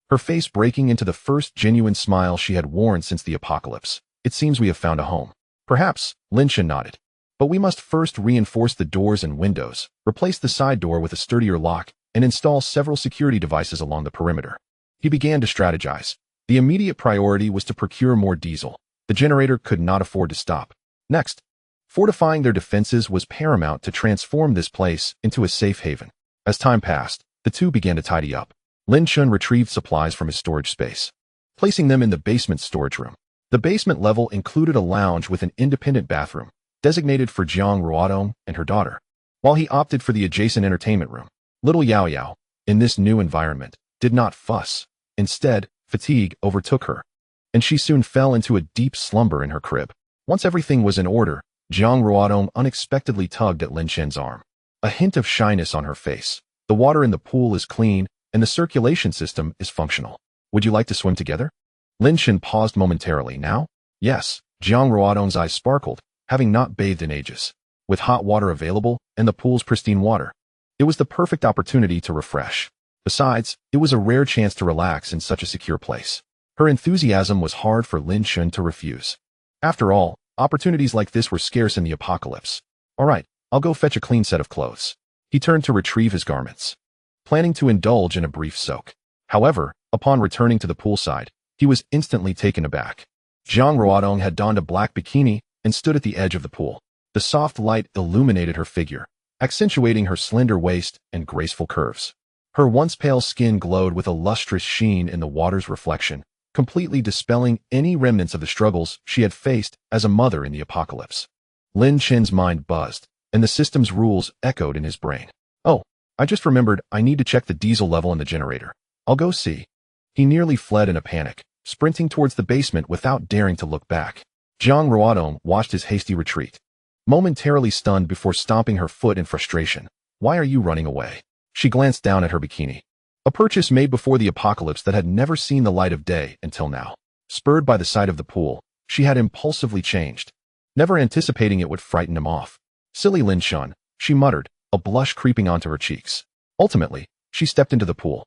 her face breaking into the first genuine smile she had worn since the apocalypse. It seems we have found a home. Perhaps, Lin Chen nodded. But we must first reinforce the doors and windows, replace the side door with a sturdier lock, and install several security devices along the perimeter. He began to strategize. The immediate priority was to procure more diesel. The generator could not afford to stop. Next, fortifying their defenses was paramount to transform this place into a safe haven. As time passed, the two began to tidy up. Lin Chen retrieved supplies from his storage space, placing them in the basement storage room. The basement level included a lounge with an independent bathroom, designated for Jiang Ruotong and her daughter. while he opted for the adjacent entertainment room. Little Yao Yao, in this new environment, did not fuss. Instead, fatigue overtook her, and she soon fell into a deep slumber in her crib. Once everything was in order, Jiang Ruodong unexpectedly tugged at Lin Chen's arm. A hint of shyness on her face. The water in the pool is clean, and the circulation system is functional. Would you like to swim together? Lin Chen paused momentarily. Now? Yes. Jiang Ruodong's eyes sparkled, having not bathed in ages. With hot water available, and the pool's pristine water, it was the perfect opportunity to refresh. Besides, it was a rare chance to relax in such a secure place. Her enthusiasm was hard for Lin Chen to refuse. After all, opportunities like this were scarce in the apocalypse. All right, I'll go fetch a clean set of clothes. He turned to retrieve his garments, planning to indulge in a brief soak. However, upon returning to the poolside, he was instantly taken aback. Jiang Ruodong had donned a black bikini and stood at the edge of the pool. The soft light illuminated her figure, accentuating her slender waist and graceful curves. Her once pale skin glowed with a lustrous sheen in the water's reflection, completely dispelling any remnants of the struggles she had faced as a mother in the apocalypse. Lin Chen's mind buzzed, and the system's rules echoed in his brain. Oh, I just remembered I need to check the diesel level in the generator. I'll go see. He nearly fled in a panic, sprinting towards the basement without daring to look back. Jiang Ruodong watched his hasty retreat, momentarily stunned before stomping her foot in frustration. Why are you running away? She glanced down at her bikini, a purchase made before the apocalypse that had never seen the light of day until now. Spurred by the sight of the pool, she had impulsively changed, never anticipating it would frighten him off. Silly Lin Chen, she muttered, a blush creeping onto her cheeks. Ultimately, she stepped into the pool,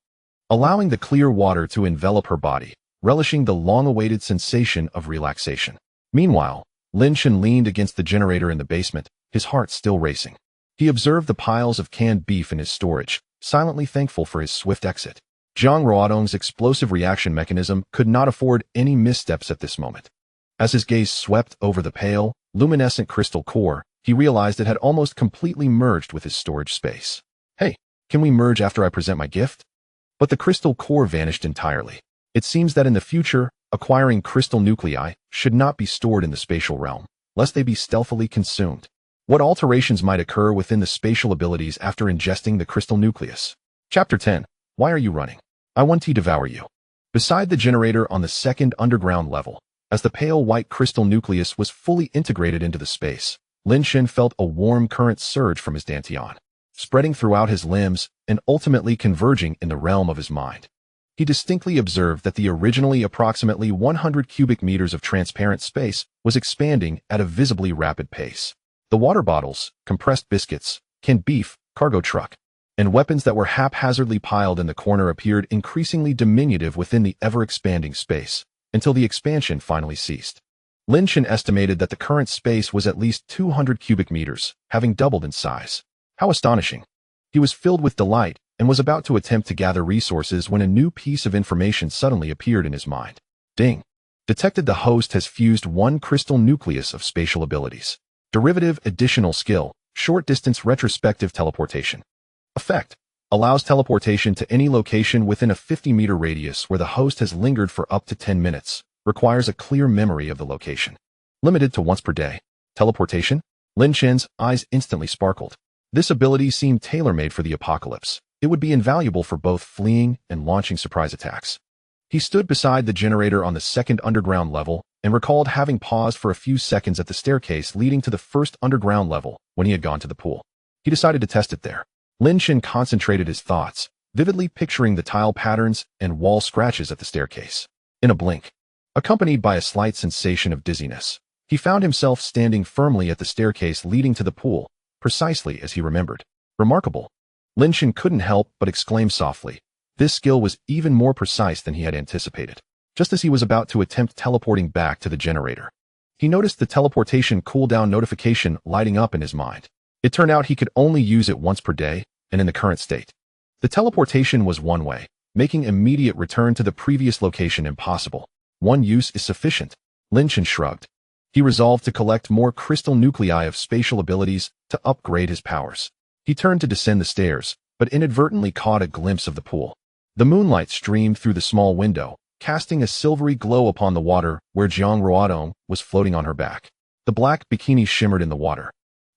allowing the clear water to envelop her body, relishing the long-awaited sensation of relaxation. Meanwhile, Lin Chen leaned against the generator in the basement, his heart still racing. He observed the piles of canned beef in his storage, silently thankful for his swift exit. Jiang Ruodong's explosive reaction mechanism could not afford any missteps at this moment. As his gaze swept over the pale, luminescent crystal core, he realized it had almost completely merged with his storage space. Hey, can we merge after I present my gift? But the crystal core vanished entirely. It seems that in the future, acquiring crystal nuclei should not be stored in the spatial realm, lest they be stealthily consumed. What alterations might occur within the spatial abilities after ingesting the crystal nucleus? Chapter 10. Why are you running? I want to devour you. Beside the generator on the second underground level, as the pale white crystal nucleus was fully integrated into the space, Lin Chen felt a warm current surge from his dantian, spreading throughout his limbs and ultimately converging in the realm of his mind. He distinctly observed that the originally approximately 100 cubic meters of transparent space was expanding at a visibly rapid pace. The water bottles, compressed biscuits, canned beef, cargo truck, and weapons that were haphazardly piled in the corner appeared increasingly diminutive within the ever-expanding space, until the expansion finally ceased. Lin Chen estimated that the current space was at least 200 cubic meters, having doubled in size. How astonishing! He was filled with delight and was about to attempt to gather resources when a new piece of information suddenly appeared in his mind. Ding! Detected the host has fused one crystal nucleus of spatial abilities. Derivative additional skill, short-distance retrospective teleportation. Effect: allows teleportation to any location within a 50-meter radius where the host has lingered for up to 10 minutes. Requires a clear memory of the location. Limited to once per day. Teleportation? Lin Chen's eyes instantly sparkled. This ability seemed tailor-made for the apocalypse. It would be invaluable for both fleeing and launching surprise attacks. He stood beside the generator on the second underground level and recalled having paused for a few seconds at the staircase leading to the first underground level when he had gone to the pool. He decided to test it there. Lin Chen concentrated his thoughts, vividly picturing the tile patterns and wall scratches at the staircase. In a blink, accompanied by a slight sensation of dizziness, he found himself standing firmly at the staircase leading to the pool, precisely as he remembered. Remarkable. Lin Chen couldn't help but exclaim softly. This skill was even more precise than he had anticipated. Just as he was about to attempt teleporting back to the generator, he noticed the teleportation cooldown notification lighting up in his mind. It turned out he could only use it once per day, and in the current state, the teleportation was one way, making immediate return to the previous location impossible. One use is sufficient. Lin Chen shrugged. He resolved to collect more crystal nuclei of spatial abilities to upgrade his powers. He turned to descend the stairs, but inadvertently caught a glimpse of the pool. The moonlight streamed through the small window, casting a silvery glow upon the water where Jiang Ruodong was floating on her back. The black bikini shimmered in the water,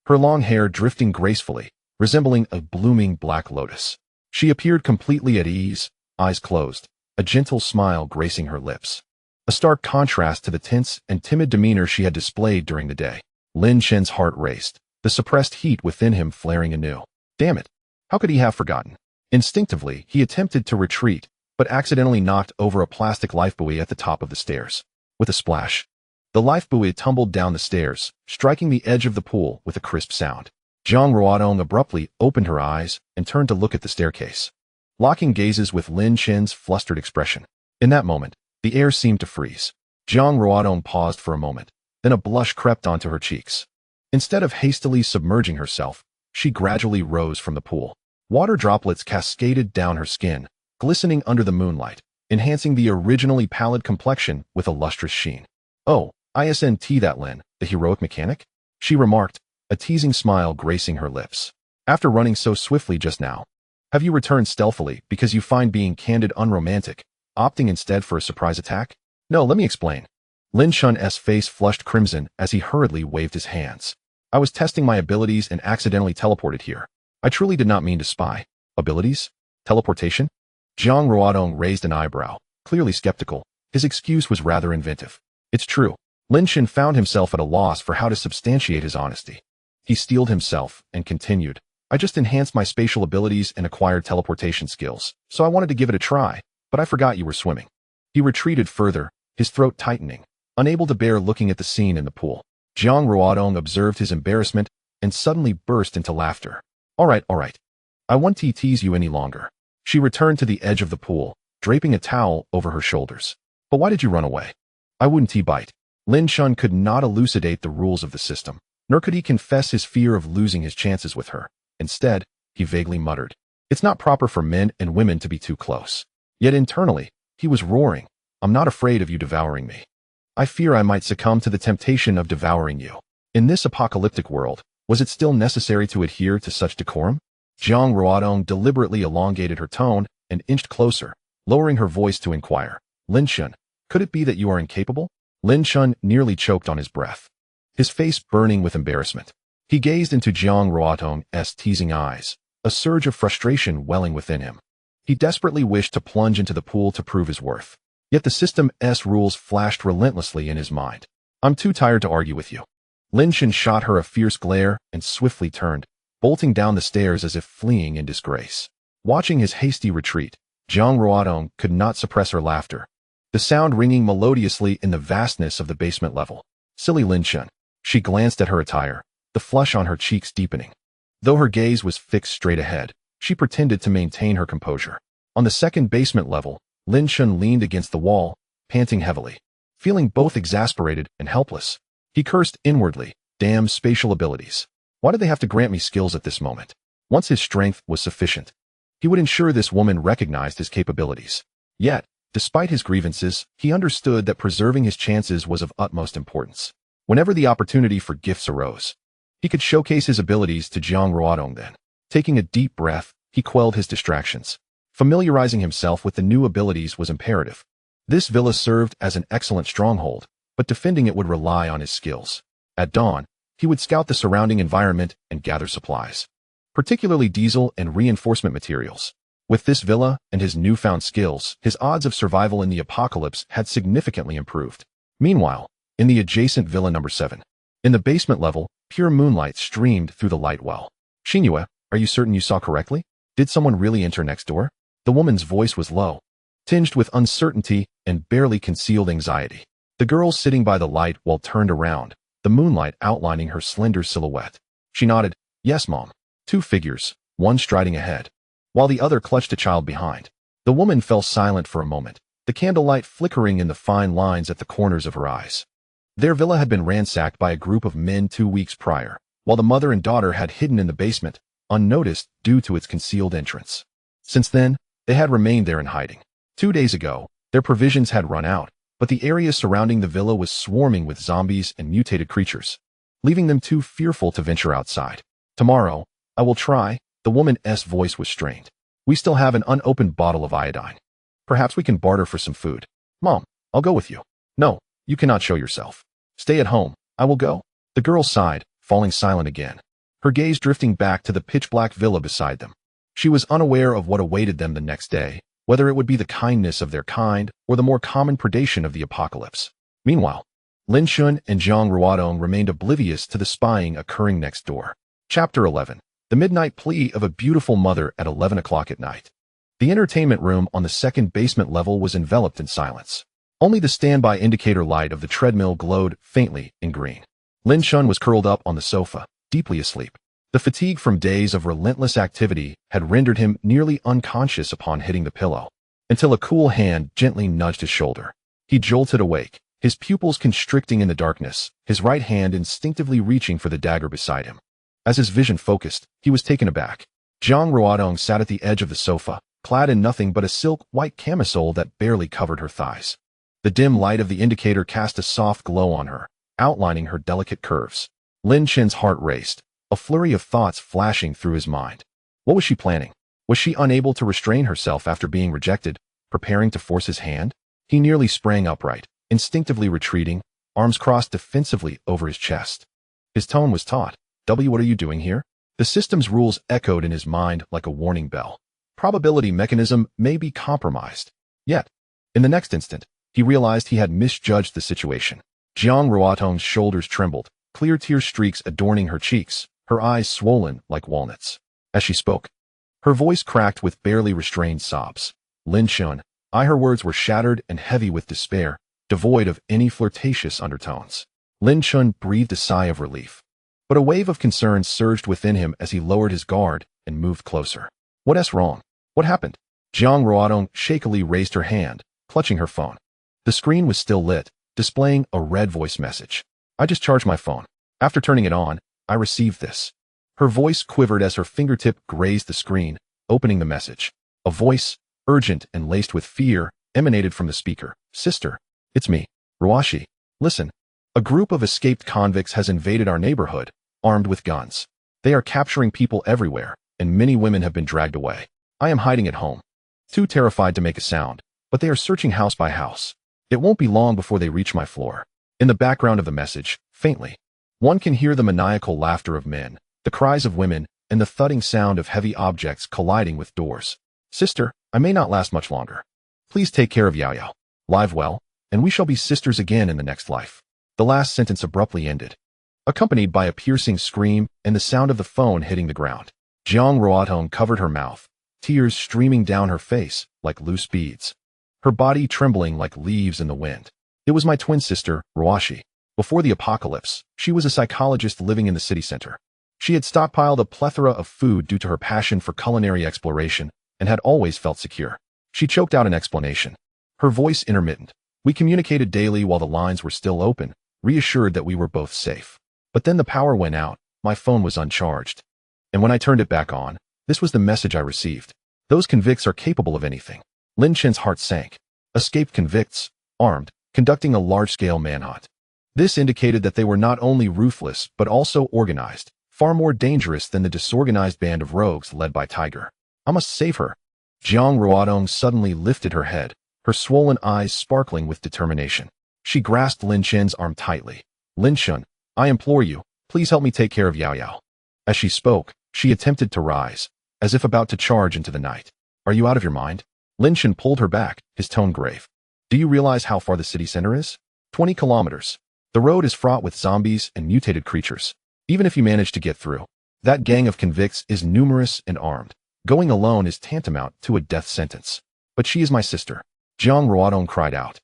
her long hair drifting gracefully, resembling a blooming black lotus. She appeared completely at ease, eyes closed, a gentle smile gracing her lips. A stark contrast to the tense and timid demeanor she had displayed during the day. Lin Chen's heart raced, the suppressed heat within him flaring anew. Damn it! How could he have forgotten? Instinctively, he attempted to retreat, but accidentally knocked over a plastic lifebuoy at the top of the stairs. With a splash, the lifebuoy tumbled down the stairs, striking the edge of the pool with a crisp sound. Zhang Ruodong abruptly opened her eyes and turned to look at the staircase, locking gazes with Lin Chen's flustered expression. In that moment, the air seemed to freeze. Zhang Ruodong paused for a moment, then a blush crept onto her cheeks. Instead of hastily submerging herself, she gradually rose from the pool. Water droplets cascaded down her skin, glistening under the moonlight, enhancing the originally pallid complexion with a lustrous sheen. "Oh, isn't that Lin, the heroic mechanic?" she remarked, a teasing smile gracing her lips. "After running so swiftly just now, have you returned stealthily because you find being candid unromantic, opting instead for a surprise attack?" "No, let me explain." Lin Chen's face flushed crimson as he hurriedly waved his hands. "I was testing my abilities and accidentally teleported here. I truly did not mean to spy." "Abilities? Teleportation?" Zhang Ruodong raised an eyebrow, clearly skeptical. His excuse was rather inventive. "It's true." Lin Chen found himself at a loss for how to substantiate his honesty. He steeled himself and continued, "I just enhanced my spatial abilities and acquired teleportation skills, so I wanted to give it a try, but I forgot you were swimming." He retreated further, his throat tightening, unable to bear looking at the scene in the pool. Zhang Ruodong observed his embarrassment and suddenly burst into laughter. All right. I won't tease you any longer." She returned to the edge of the pool, draping a towel over her shoulders. "But why did you run away?" "I wouldn't bite." Lin Chen could not elucidate the rules of the system, nor could he confess his fear of losing his chances with her. Instead, he vaguely muttered, "It's not proper for men and women to be too close." Yet internally, he was roaring, "I'm not afraid of you devouring me. I fear I might succumb to the temptation of devouring you." In this apocalyptic world, was it still necessary to adhere to such decorum? Zhang Ruodong deliberately elongated her tone and inched closer, lowering her voice to inquire, "Lin Chen, could it be that you are incapable?" Lin Chen nearly choked on his breath, his face burning with embarrassment. He gazed into Zhang Ruodong's teasing eyes, a surge of frustration welling within him. He desperately wished to plunge into the pool to prove his worth. Yet the system's rules flashed relentlessly in his mind. "I'm too tired to argue with you." Lin Chen shot her a fierce glare and swiftly turned, bolting down the stairs as if fleeing in disgrace. Watching his hasty retreat, Zhang Ruodong could not suppress her laughter, the sound ringing melodiously in the vastness of the basement level. Silly Lin Chen. She glanced at her attire, the flush on her cheeks deepening. Though her gaze was fixed straight ahead, she pretended to maintain her composure. On the second basement level, Lin Chen leaned against the wall, panting heavily. Feeling both exasperated and helpless, he cursed inwardly, "Damn spatial abilities. Why did they have to grant me skills at this moment?" Once his strength was sufficient, he would ensure this woman recognized his capabilities. Yet, despite his grievances, he understood that preserving his chances was of utmost importance. Whenever the opportunity for gifts arose, he could showcase his abilities to Zhang Ruodong then. Taking a deep breath, he quelled his distractions. Familiarizing himself with the new abilities was imperative. This villa served as an excellent stronghold, but defending it would rely on his skills. At dawn, he would scout the surrounding environment and gather supplies, particularly diesel and reinforcement materials. With this villa and his newfound skills, his odds of survival in the apocalypse had significantly improved. Meanwhile, in the adjacent Villa number 7. In the basement level, pure moonlight streamed through the light well. "Xingyue, are you certain you saw correctly? Did someone really enter next door?" The woman's voice was low, tinged with uncertainty and barely concealed anxiety. The girl sitting by the light well turned around, the moonlight outlining her slender silhouette. She nodded, "Yes, Mom." 2 figures, one striding ahead, while the other clutched a child behind. The woman fell silent for a moment, the candlelight flickering in the fine lines at the corners of her eyes. Their villa had been ransacked by a group of men 2 weeks prior, while the mother and daughter had hidden in the basement, unnoticed due to its concealed entrance. Since then, they had remained there in hiding. 2 days ago, their provisions had run out, but the area surrounding the villa was swarming with zombies and mutated creatures, leaving them too fearful to venture outside. "Tomorrow, I will try." The woman's voice was strained. "We still have an unopened bottle of iodine. Perhaps we can barter for some food." "Mom, I'll go with you." "No, you cannot show yourself. Stay at home. I will go." The girl sighed, falling silent again. her gaze drifting back to the pitch-black villa beside them. She was unaware of what awaited them the next day, whether it would be the kindness of their kind or the more common predation of the apocalypse. Meanwhile, Lin Chen and Zhang Ruodong remained oblivious to the spying occurring next door. Chapter 11. The Midnight Plea of a Beautiful Mother at 11 o'clock at night. The entertainment room on the second basement level was enveloped in silence. Only the standby indicator light of the treadmill glowed faintly in green. Lin Chen was curled up on the sofa, deeply asleep. The fatigue from days of relentless activity had rendered him nearly unconscious upon hitting the pillow, until a cool hand gently nudged his shoulder. He jolted awake, his pupils constricting in the darkness, his right hand instinctively reaching for the dagger beside him. As his vision focused, he was taken aback. Zhang Ruodong sat at the edge of the sofa, clad in nothing but a silk white camisole that barely covered her thighs. The dim light of the indicator cast a soft glow on her, outlining her delicate curves. Lin Chen's heart raced, a flurry of thoughts flashing through his mind. What was she planning? Was she unable to restrain herself after being rejected, preparing to force his hand? He nearly sprang upright, instinctively retreating, arms crossed defensively over his chest. His tone was taut. What are you doing here? The system's rules echoed in his mind like a warning bell. Probability mechanism may be compromised. Yet, in the next instant, he realized he had misjudged the situation. Zhang Ruodong's shoulders trembled, clear tear streaks adorning her cheeks, her eyes swollen like walnuts. As she spoke, her voice cracked with barely restrained sobs. Lin Chen, her words were shattered and heavy with despair, devoid of any flirtatious undertones. Lin Chen breathed a sigh of relief. But a wave of concern surged within him as he lowered his guard and moved closer. What's wrong? What happened? Zhang Ruodong shakily raised her hand, clutching her phone. The screen was still lit, displaying a red voice message. I just charged my phone. After turning it on, I received this. Her voice quivered as her fingertip grazed the screen, opening the message. A voice, urgent and laced with fear, emanated from the speaker. Sister, it's me, Ruoshi. Listen. A group of escaped convicts has invaded our neighborhood, armed with guns. They are capturing people everywhere, and many women have been dragged away. I am hiding at home, too terrified to make a sound, but they are searching house by house. It won't be long before they reach my floor. In the background of the message, faintly, one can hear the maniacal laughter of men, the cries of women, and the thudding sound of heavy objects colliding with doors. Sister, I may not last much longer. Please take care of Yao Yao. Live well, and we shall be sisters again in the next life. The last sentence abruptly ended, accompanied by a piercing scream and the sound of the phone hitting the ground. Zhang Ruodong covered her mouth, tears streaming down her face like loose beads, her body trembling like leaves in the wind. It was my twin sister, Ruoshi. Before the apocalypse, she was a psychologist living in the city center. She had stockpiled a plethora of food due to her passion for culinary exploration and had always felt secure. She choked out an explanation, her voice intermittent. We communicated daily while the lines were still open, reassured that we were both safe. But then the power went out, my phone was uncharged. And when I turned it back on, this was the message I received. Those convicts are capable of anything. Lin Chen's heart sank. Escaped convicts, armed, conducting a large-scale manhunt. This indicated that they were not only ruthless but also organized, far more dangerous than the disorganized band of rogues led by Tiger. I must save her. Zhang Ruodong suddenly lifted her head, her swollen eyes sparkling with determination. She grasped Lin Chen's arm tightly. Lin Chen, I implore you, please help me take care of Yao Yao. As she spoke, she attempted to rise, as if about to charge into the night. Are you out of your mind? Lin Chen pulled her back, his tone grave. Do you realize how far the city center is? 20 kilometers. The road is fraught with zombies and mutated creatures. Even if you manage to get through, that gang of convicts is numerous and armed. Going alone is tantamount to a death sentence. But she is my sister. Zhang Ruodong cried out,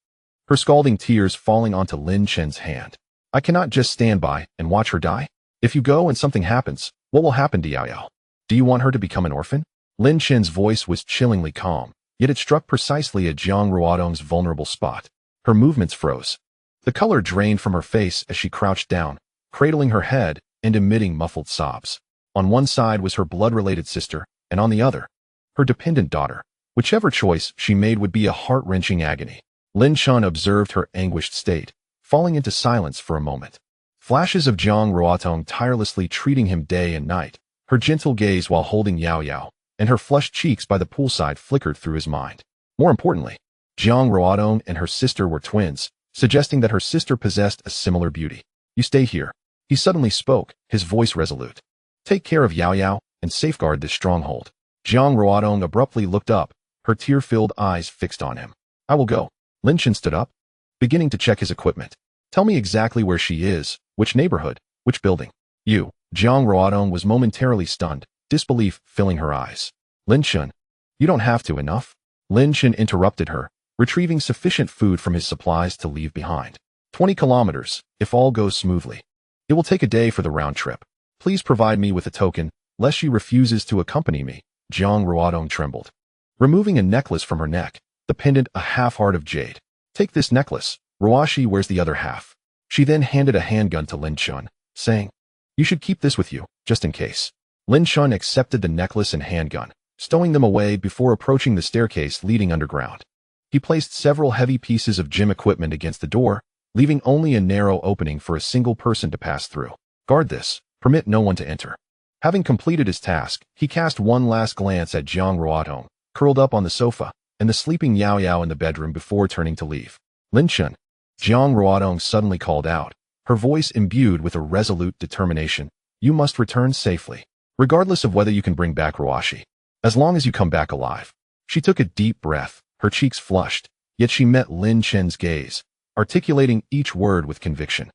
her scalding tears falling onto Lin Chen's hand. I cannot just stand by and watch her die. If you go and something happens, what will happen to Yao Yao? Do you want her to become an orphan? Lin Chen's voice was chillingly calm, yet it struck precisely at Zhang Ruodong's vulnerable spot. Her movements froze. The color drained from her face as she crouched down, cradling her head and emitting muffled sobs. On one side was her blood-related sister, and on the other, her dependent daughter. Whichever choice she made would be a heart-wrenching agony. Lin Chen observed her anguished state, falling into silence for a moment. Flashes of Zhang Ruodong tirelessly treating him day and night, her gentle gaze while holding Yao Yao, and her flushed cheeks by the poolside flickered through his mind. More importantly, Zhang Ruodong and her sister were twins, suggesting that her sister possessed a similar beauty. You stay here. He suddenly spoke, his voice resolute. Take care of Yao Yao and safeguard this stronghold. Jiang Ruodong abruptly looked up, her tear-filled eyes fixed on him. I will go. Lin Chen stood up, beginning to check his equipment. Tell me exactly where she is, which neighborhood, which building. You. Jiang Ruodong was momentarily stunned, disbelief filling her eyes. Lin Chen, you don't have to enough. Lin Chen interrupted her, retrieving sufficient food from his supplies to leave behind. 20 kilometers, if all goes smoothly. It will take a day for the round trip. Please provide me with a token, lest she refuses to accompany me. Jiang Ruodong trembled. Removing a necklace from her neck, the pendant a half-heart of jade. Take this necklace, Ruoshi wears the other half. She then handed a handgun to Lin Chen, saying, you should keep this with you, just in case. Lin Chen accepted the necklace and handgun, stowing them away before approaching the staircase leading underground. He placed several heavy pieces of gym equipment against the door, leaving only a narrow opening for a single person to pass through. Guard this, permit no one to enter. Having completed his task, he cast one last glance at Jiang Ruodong, curled up on the sofa, and the sleeping Yao Yao in the bedroom before turning to leave. Lin Chen. Jiang Ruodong suddenly called out, her voice imbued with a resolute determination. You must return safely, regardless of whether you can bring back Ruoshi. As long as you come back alive. She took a deep breath, her cheeks flushed, yet she met Lin Chen's gaze, articulating each word with conviction.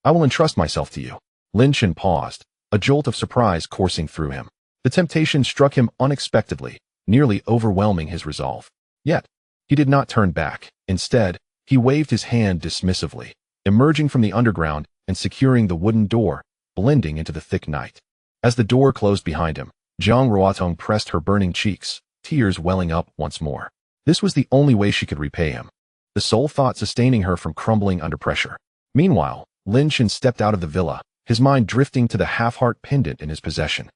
I will entrust myself to you. Lin Chen paused, a jolt of surprise coursing through him. The temptation struck him unexpectedly, nearly overwhelming his resolve. Yet, he did not turn back. Instead, he waved his hand dismissively, emerging from the underground and securing the wooden door, blending into the thick night. As the door closed behind him, Jiang Ruodong pressed her burning cheeks, tears welling up once more. This was the only way she could repay him, the sole thought sustaining her from crumbling under pressure. Meanwhile, Lin Chen stepped out of the villa, his mind drifting to the half-heart pendant in his possession.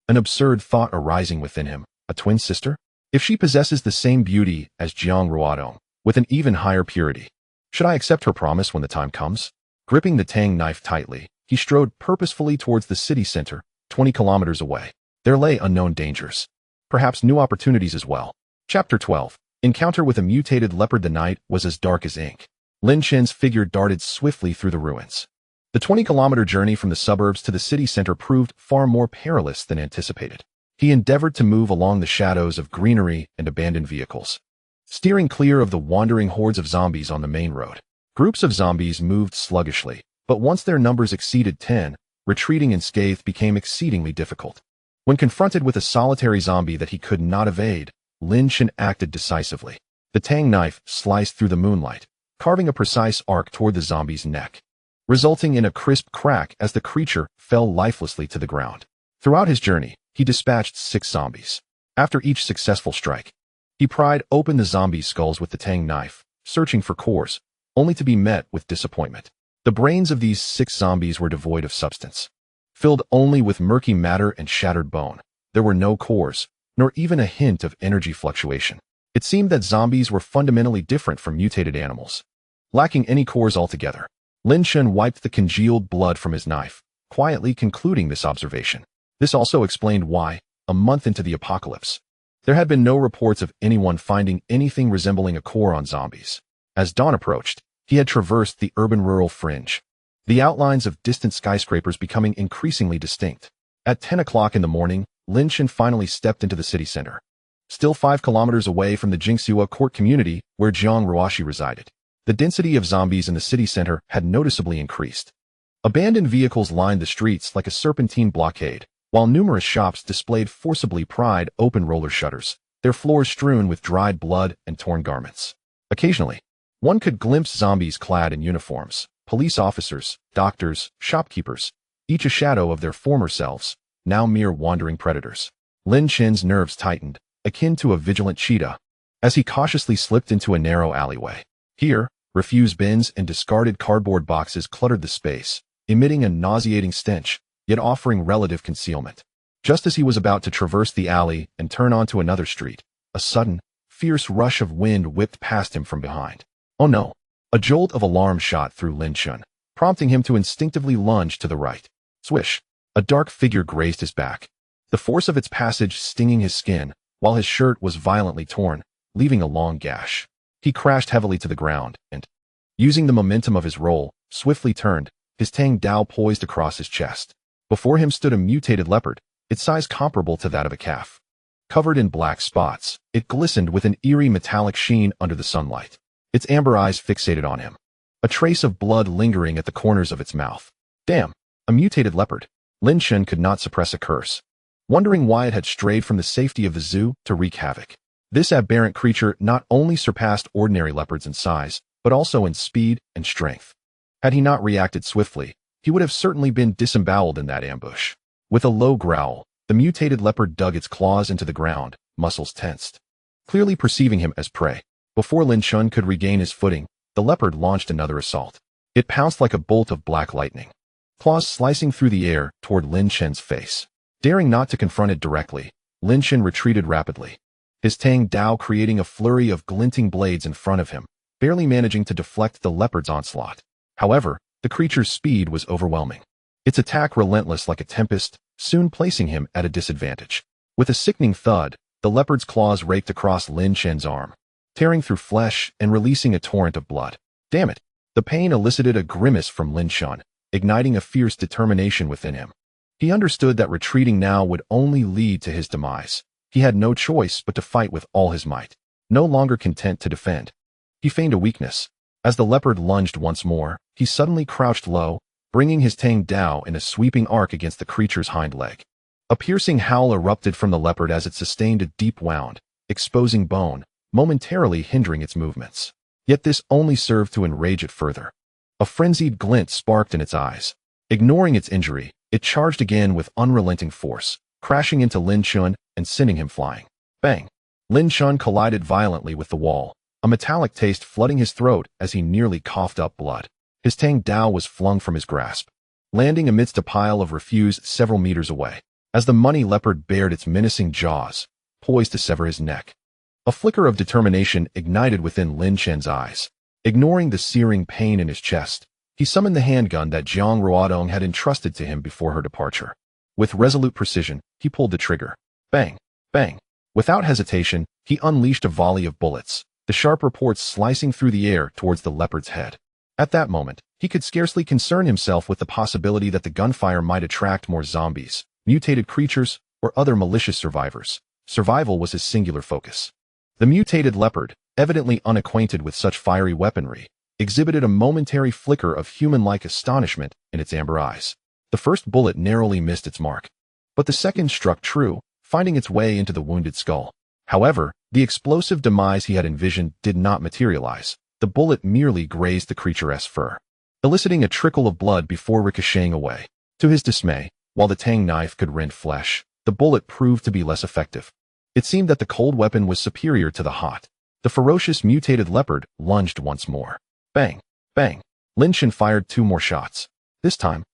An absurd thought arising within him, a twin sister? If she possesses the same beauty as Jiang Ruodong, with an even higher purity, should I accept her promise when the time comes? Gripping the tang knife tightly, he strode purposefully towards the city center, 20 kilometers away. There lay unknown dangers. Perhaps new opportunities as well. Chapter 12. Encounter with a mutated leopard. The night was as dark as ink. Lin Chen's figure darted swiftly through the ruins. The 20-kilometer journey from the suburbs to the city center proved far more perilous than anticipated. He endeavored to move along the shadows of greenery and abandoned vehicles, steering clear of the wandering hordes of zombies on the main road. Groups of zombies moved sluggishly, but once their numbers exceeded 10, retreating unscathed became exceedingly difficult. When confronted with a solitary zombie that he could not evade, Lin Chen acted decisively. The tang knife sliced through the moonlight, carving a precise arc toward the zombie's neck, resulting in a crisp crack as the creature fell lifelessly to the ground. Throughout his journey, he dispatched 6 zombies. After each successful strike, he pried open the zombies' skulls with the tang knife, searching for cores, only to be met with disappointment. The brains of these 6 zombies were devoid of substance, filled only with murky matter and shattered bone. There were no cores, nor even a hint of energy fluctuation. It seemed that zombies were fundamentally different from mutated animals, lacking any cores altogether. Lin Chen wiped the congealed blood from his knife, quietly concluding this observation. This also explained why, a month into the apocalypse, there had been no reports of anyone finding anything resembling a core on zombies. As dawn approached, he had traversed the urban-rural fringe, the outlines of distant skyscrapers becoming increasingly distinct. At 10 o'clock in the morning, Lin Chen finally stepped into the city center, still 5 kilometers away from the Jingxua court community where Jiang Ruoshi resided. The density of zombies in the city center had noticeably increased. Abandoned vehicles lined the streets like a serpentine blockade, while numerous shops displayed forcibly pried open roller shutters, their floors strewn with dried blood and torn garments. Occasionally, one could glimpse zombies clad in uniforms, police officers, doctors, shopkeepers, each a shadow of their former selves, now mere wandering predators. Lin Chen's nerves tightened, akin to a vigilant cheetah, as he cautiously slipped into a narrow alleyway. Here, refuse bins and discarded cardboard boxes cluttered the space, emitting a nauseating stench, yet offering relative concealment. Just as he was about to traverse the alley and turn onto another street, a sudden, fierce rush of wind whipped past him from behind. Oh no! A jolt of alarm shot through Lin Chen, prompting him to instinctively lunge to the right. Swish! A dark figure grazed his back, the force of its passage stinging his skin, while his shirt was violently torn, leaving a long gash. He crashed heavily to the ground and, using the momentum of his roll, swiftly turned, his tang dao poised across his chest. Before him stood a mutated leopard, its size comparable to that of a calf. Covered in black spots, it glistened with an eerie metallic sheen under the sunlight. Its amber eyes fixated on him, a trace of blood lingering at the corners of its mouth. Damn, a mutated leopard. Lin Chen could not suppress a curse, wondering why it had strayed from the safety of the zoo to wreak havoc. This aberrant creature not only surpassed ordinary leopards in size, but also in speed and strength. Had he not reacted swiftly, he would have certainly been disemboweled in that ambush. With a low growl, the mutated leopard dug its claws into the ground, muscles tensed. Clearly perceiving him as prey, before Lin Chen could regain his footing, the leopard launched another assault. It pounced like a bolt of black lightning, claws slicing through the air toward Lin Chen's face. Daring not to confront it directly, Lin Chen retreated rapidly, his Tang Dao creating a flurry of glinting blades in front of him, barely managing to deflect the leopard's onslaught. However, the creature's speed was overwhelming. Its attack relentless like a tempest, soon placing him at a disadvantage. With a sickening thud, the leopard's claws raked across Lin Chen's arm, tearing through flesh and releasing a torrent of blood. Damn it! The pain elicited a grimace from Lin Chen, igniting a fierce determination within him. He understood that retreating now would only lead to his demise. He had no choice but to fight with all his might, no longer content to defend. He feigned a weakness. As the leopard lunged once more, he suddenly crouched low, bringing his Tang Dao in a sweeping arc against the creature's hind leg. A piercing howl erupted from the leopard as it sustained a deep wound, exposing bone, momentarily hindering its movements. Yet this only served to enrage it further. A frenzied glint sparked in its eyes. Ignoring its injury, it charged again with unrelenting force, crashing into Lin Chen and sending him flying. Bang! Lin Chen collided violently with the wall, a metallic taste flooding his throat as he nearly coughed up blood. His Tang Dao was flung from his grasp, landing amidst a pile of refuse several meters away, as the money leopard bared its menacing jaws, poised to sever his neck. A flicker of determination ignited within Lin Chen's eyes. Ignoring the searing pain in his chest, he summoned the handgun that Jiang Ruodong had entrusted to him before her departure. With resolute precision, he pulled the trigger. Bang! Bang! Without hesitation, he unleashed a volley of bullets, the sharp reports slicing through the air towards the leopard's head. At that moment, he could scarcely concern himself with the possibility that the gunfire might attract more zombies, mutated creatures, or other malicious survivors. Survival was his singular focus. The mutated leopard, evidently unacquainted with such fiery weaponry, exhibited a momentary flicker of human-like astonishment in its amber eyes. The first bullet narrowly missed its mark, but the second struck true, finding its way into the wounded skull. However, the explosive demise he had envisioned did not materialize. The bullet merely grazed the creature's fur, eliciting a trickle of blood before ricocheting away. To his dismay, while the Tang knife could rend flesh, the bullet proved to be less effective. It seemed that the cold weapon was superior to the hot. The ferocious mutated leopard lunged once more. Bang! Bang! Lin Chen fired 2 more shots. This time,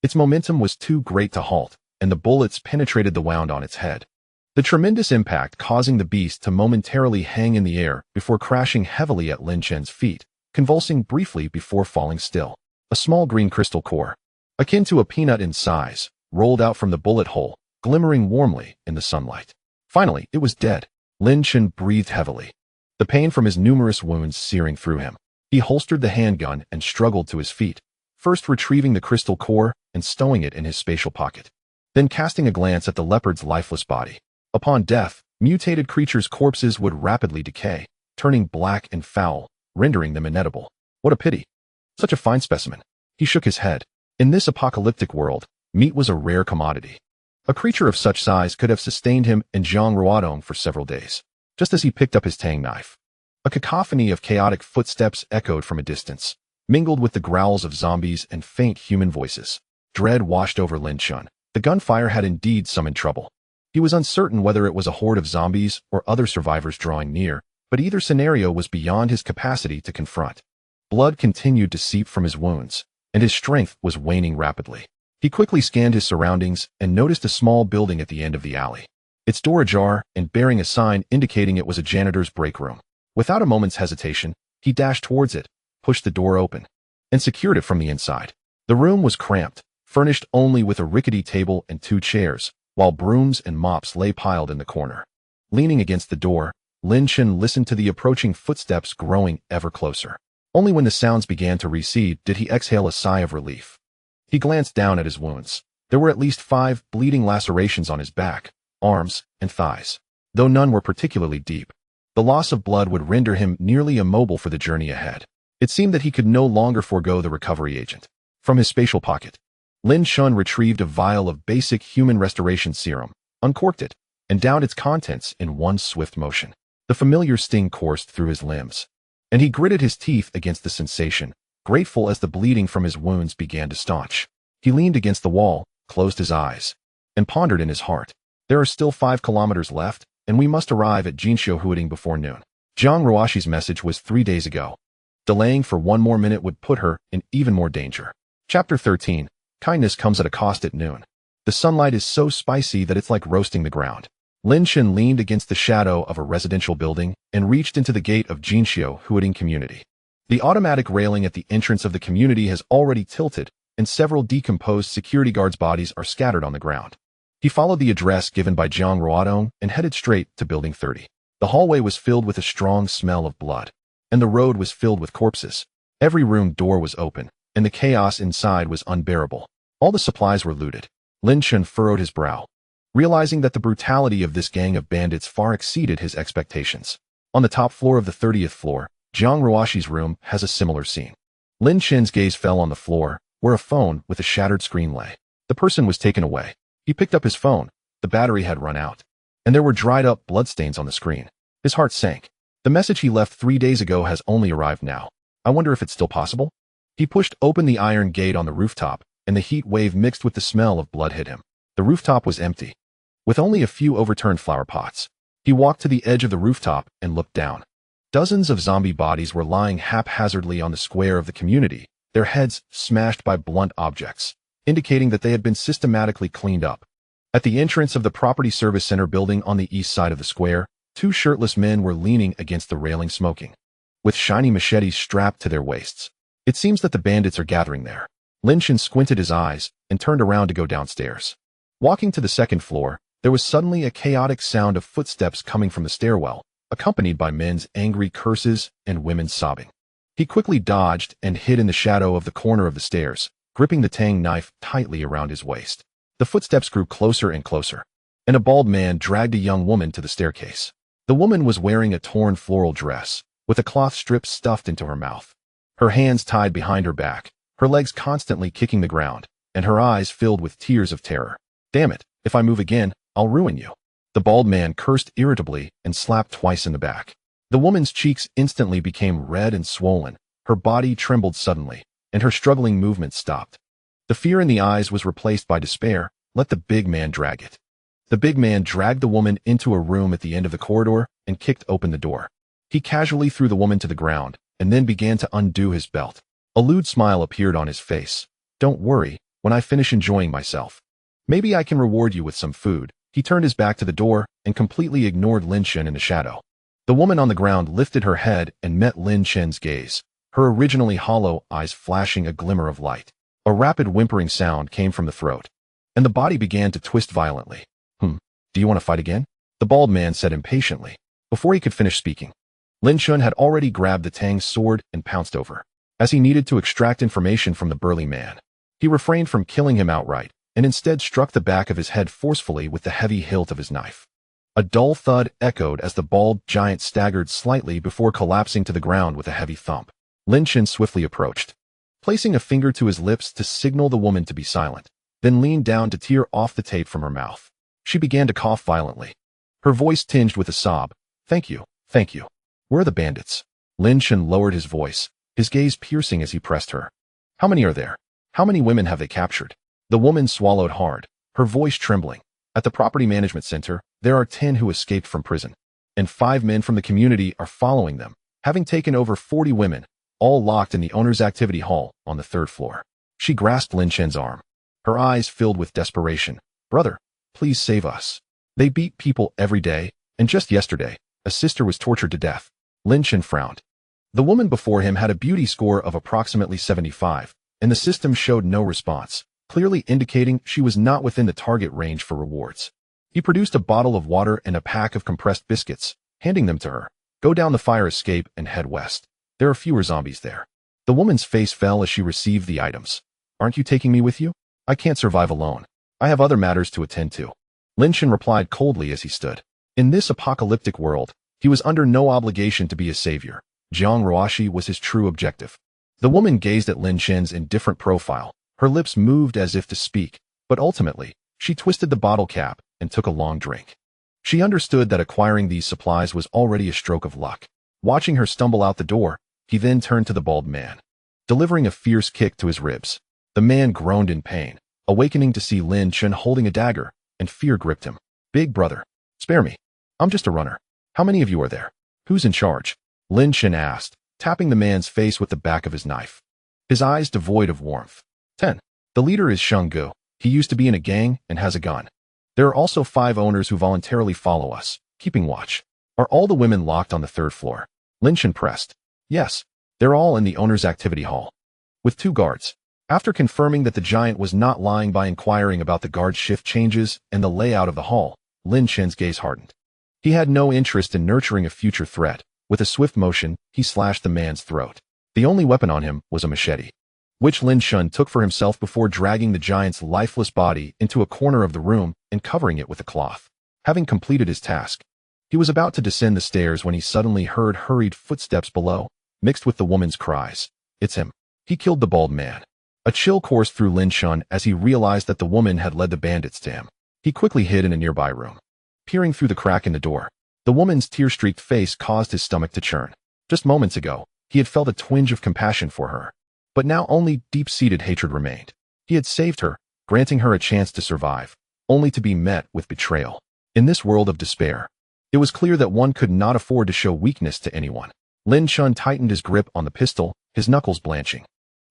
its momentum was too great to halt, and the bullets penetrated the wound on its head. The tremendous impact causing the beast to momentarily hang in the air before crashing heavily at Lin Chen's feet, convulsing briefly before falling still. A small green crystal core, akin to a peanut in size, rolled out from the bullet hole, glimmering warmly in the sunlight. Finally, it was dead. Lin Chen breathed heavily, the pain from his numerous wounds searing through him. He holstered the handgun and struggled to his feet, first retrieving the crystal core and stowing it in his spatial pocket, then casting a glance at the leopard's lifeless body. Upon death, mutated creatures' corpses would rapidly decay, turning black and foul, rendering them inedible. What a pity. Such a fine specimen. He shook his head. In this apocalyptic world, meat was a rare commodity. A creature of such size could have sustained him and Jiang Ruodong for several days. Just as he picked up his Tang knife, a cacophony of chaotic footsteps echoed from a distance, mingled with the growls of zombies and faint human voices. Dread washed over Lin Chen. The gunfire had indeed summoned trouble. He was uncertain whether it was a horde of zombies or other survivors drawing near, but either scenario was beyond his capacity to confront. Blood continued to seep from his wounds, and his strength was waning rapidly. He quickly scanned his surroundings and noticed a small building at the end of the alley, its door ajar and bearing a sign indicating it was a janitor's break room. Without a moment's hesitation, he dashed towards it, pushed the door open, and secured it from the inside. The room was cramped, furnished only with a rickety table and 2 chairs, while brooms and mops lay piled in the corner. Leaning against the door, Lin Chen listened to the approaching footsteps growing ever closer. Only when the sounds began to recede did he exhale a sigh of relief. He glanced down at his wounds. There were at least 5 bleeding lacerations on his back, arms, and thighs, though none were particularly deep. The loss of blood would render him nearly immobile for the journey ahead. It seemed that he could no longer forego the recovery agent. From his spatial pocket, Lin Chen retrieved a vial of basic human restoration serum, uncorked it, and downed its contents in one swift motion. The familiar sting coursed through his limbs, and he gritted his teeth against the sensation, grateful as the bleeding from his wounds began to staunch. He leaned against the wall, closed his eyes, and pondered in his heart. There are still 5 kilometers left, and we must arrive at Jinsho before noon. Jiang Ruashi's message was 3 days ago. Delaying for 1 more minute would put her in even more danger. Chapter 13. Kindness comes at a cost at noon. The sunlight is so spicy that it's like roasting the ground. Lin Chen leaned against the shadow of a residential building and reached into the gate of Jinsho community. The automatic railing at the entrance of the community has already tilted, and several decomposed security guards' bodies are scattered on the ground. He followed the address given by Jiang Ruadong and headed straight to Building 30. The hallway was filled with a strong smell of blood, and the road was filled with corpses. Every room door was open, and the chaos inside was unbearable. All the supplies were looted. Lin Chen furrowed his brow, realizing that the brutality of this gang of bandits far exceeded his expectations. On the top floor of the 30th floor, Jiang Ruashi's room has a similar scene. Lin Chen's gaze fell on the floor, where a phone with a shattered screen lay. The person was taken away. He picked up his phone. The battery had run out, and there were dried-up bloodstains on the screen. His heart sank. The message he left 3 days ago has only arrived now. I wonder if it's still possible? He pushed open the iron gate on the rooftop, and the heat wave mixed with the smell of blood hit him. The rooftop was empty, with only a few overturned flower pots. He walked to the edge of the rooftop and looked down. Dozens of zombie bodies were lying haphazardly on the square of the community, their heads smashed by blunt objects, indicating that they had been systematically cleaned up. At the entrance of the Property Service Center building on the east side of the square, 2 shirtless men were leaning against the railing smoking, with shiny machetes strapped to their waists. It seems that the bandits are gathering there. Lin Chen squinted his eyes and turned around to go downstairs. Walking to the 2nd floor, there was suddenly a chaotic sound of footsteps coming from the stairwell, accompanied by men's angry curses and women's sobbing. He quickly dodged and hid in the shadow of the corner of the stairs, gripping the tang knife tightly around his waist. The footsteps grew closer and closer, and a bald man dragged a young woman to the staircase. The woman was wearing a torn floral dress, with a cloth strip stuffed into her mouth. Her hands tied behind her back, her legs constantly kicking the ground, and her eyes filled with tears of terror. Damn it, if I move again, I'll ruin you. The bald man cursed irritably and slapped twice in the back. The woman's cheeks instantly became red and swollen, her body trembled suddenly, and her struggling movement stopped. The fear in the eyes was replaced by despair. Let the big man drag it. The big man dragged the woman into a room at the end of the corridor and kicked open the door. He casually threw the woman to the ground and then began to undo his belt. A lewd smile appeared on his face. Don't worry, when I finish enjoying myself, maybe I can reward you with some food. He turned his back to the door and completely ignored Lin Chen in the shadow. The woman on the ground lifted her head and met Lin Chen's gaze, her originally hollow eyes flashing a glimmer of light. A rapid whimpering sound came from the throat, and the body began to twist violently. Do you want to fight again? The bald man said impatiently. Before he could finish speaking, Lin Chen had already grabbed the Tang's sword and pounced over. As he needed to extract information from the burly man, he refrained from killing him outright, and instead struck the back of his head forcefully with the heavy hilt of his knife. A dull thud echoed as the bald giant staggered slightly before collapsing to the ground with a heavy thump. Lin Chen swiftly approached, placing a finger to his lips to signal the woman to be silent, then leaned down to tear off the tape from her mouth. She began to cough violently, her voice tinged with a sob. Thank you. Where are the bandits? Lin Chen lowered his voice, his gaze piercing as he pressed her. How many are there? How many women have they captured? The woman swallowed hard, her voice trembling. At the property management center, there are 10 who escaped from prison, and 5 men from the community are following them, having taken over 40 women, all locked in the owner's activity hall on the 3rd floor. She grasped Lin Chen's arm, her eyes filled with desperation. Brother, please save us. They beat people every day, and just yesterday, a sister was tortured to death. Lin Chen frowned. The woman before him had a beauty score of approximately 75, and the system showed no response, clearly indicating she was not within the target range for rewards. He produced a bottle of water and a pack of compressed biscuits, handing them to her. Go down the fire escape and head west. There are fewer zombies there. The woman's face fell as she received the items. Aren't you taking me with you? I can't survive alone. I have other matters to attend to. Lin Chen replied coldly as he stood. In this apocalyptic world, he was under no obligation to be a savior. Jiang Ruoxi was his true objective. The woman gazed at Lin Chen's indifferent profile. Her lips moved as if to speak, but ultimately, she twisted the bottle cap and took a long drink. She understood that acquiring these supplies was already a stroke of luck. Watching her stumble out the door, he then turned to the bald man, delivering a fierce kick to his ribs. The man groaned in pain, awakening to see Lin Chen holding a dagger, and fear gripped him. Big brother, spare me. I'm just a runner. How many of you are there? Who's in charge? Lin Chen asked, tapping the man's face with the back of his knife. His eyes devoid of warmth. 10. The leader is Sheng Gu. He used to be in a gang and has a gun. There are also 5 owners who voluntarily follow us, keeping watch. Are all the women locked on the 3rd floor? Lin Chen pressed. Yes, they're all in the owner's activity hall. With 2 guards. After confirming that the giant was not lying by inquiring about the guard shift changes and the layout of the hall, Lin Chen's gaze hardened. He had no interest in nurturing a future threat. With a swift motion, he slashed the man's throat. The only weapon on him was a machete, which Lin Chen took for himself before dragging the giant's lifeless body into a corner of the room and covering it with a cloth. Having completed his task, he was about to descend the stairs when he suddenly heard hurried footsteps below, mixed with the woman's cries. It's him. He killed the bald man. A chill coursed through Lin Chen as he realized that the woman had led the bandits to him. He quickly hid in a nearby room. Peering through the crack in the door, the woman's tear-streaked face caused his stomach to churn. Just moments ago, he had felt a twinge of compassion for her. But now only deep-seated hatred remained. He had saved her, granting her a chance to survive, only to be met with betrayal. In this world of despair, it was clear that one could not afford to show weakness to anyone. Lin Chen tightened his grip on the pistol, his knuckles blanching.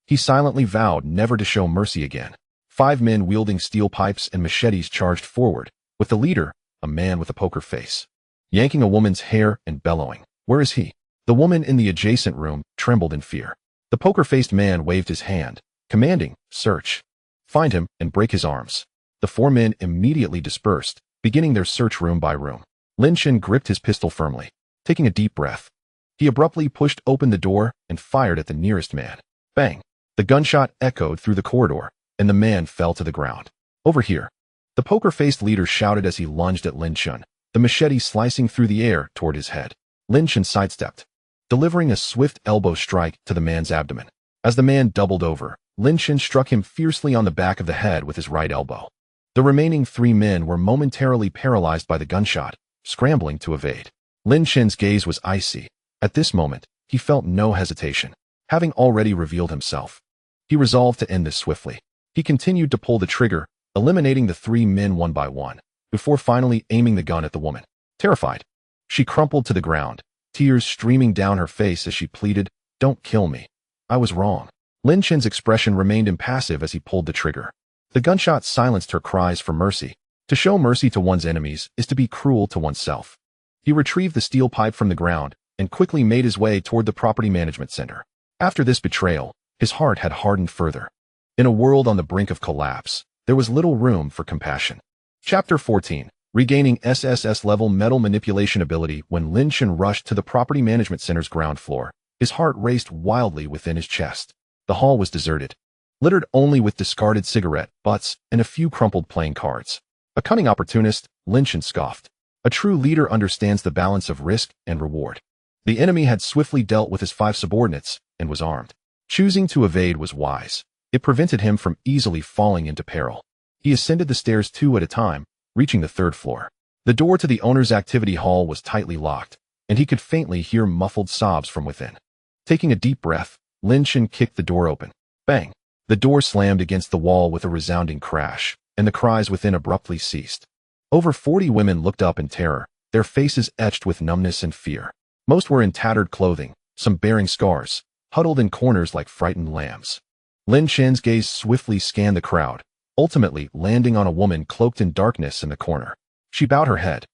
He silently vowed never to show mercy again. 5 men wielding steel pipes and machetes charged forward, with the leader, a man with a poker face, yanking a woman's hair and bellowing. Where is he? The woman in the adjacent room trembled in fear. The poker-faced man waved his hand, commanding, search. Find him and break his arms. The 4 men immediately dispersed, beginning their search room by room. Lin Chen gripped his pistol firmly. Taking a deep breath, he abruptly pushed open the door and fired at the nearest man. Bang! The gunshot echoed through the corridor, and the man fell to the ground. Over here, the poker-faced leader shouted as he lunged at Lin Chen, the machete slicing through the air toward his head. Lin Chen sidestepped, delivering a swift elbow strike to the man's abdomen. As the man doubled over, Lin Chen struck him fiercely on the back of the head with his right elbow. The remaining 3 men were momentarily paralyzed by the gunshot, scrambling to evade. Lin Chen's gaze was icy. At this moment, he felt no hesitation. Having already revealed himself, he resolved to end this swiftly. He continued to pull the trigger, eliminating the 3 men one by one, before finally aiming the gun at the woman. Terrified, she crumpled to the ground, tears streaming down her face as she pleaded, "Don't kill me. I was wrong." Lin Chen's expression remained impassive as he pulled the trigger. The gunshot silenced her cries for mercy. To show mercy to one's enemies is to be cruel to oneself. He retrieved the steel pipe from the ground and quickly made his way toward the property management center. After this betrayal, his heart had hardened further. In a world on the brink of collapse, there was little room for compassion. Chapter 14. Regaining SSS-level metal manipulation ability. When Lin Chen rushed to the property management center's ground floor, his heart raced wildly within his chest. The hall was deserted, littered only with discarded cigarette butts and a few crumpled playing cards. A cunning opportunist, Lin Chen scoffed. A true leader understands the balance of risk and reward. The enemy had swiftly dealt with his 5 subordinates and was armed. Choosing to evade was wise. It prevented him from easily falling into peril. He ascended the stairs 2 at a time, reaching the 3rd floor. The door to the owner's activity hall was tightly locked, and he could faintly hear muffled sobs from within. Taking a deep breath, Lin Chen kicked the door open. Bang! The door slammed against the wall with a resounding crash, and the cries within abruptly ceased. Over 40 women looked up in terror, their faces etched with numbness and fear. Most were in tattered clothing, some bearing scars, huddled in corners like frightened lambs. Lin Chen's gaze swiftly scanned the crowd, ultimately landing on a woman cloaked in darkness in the corner. She bowed her head,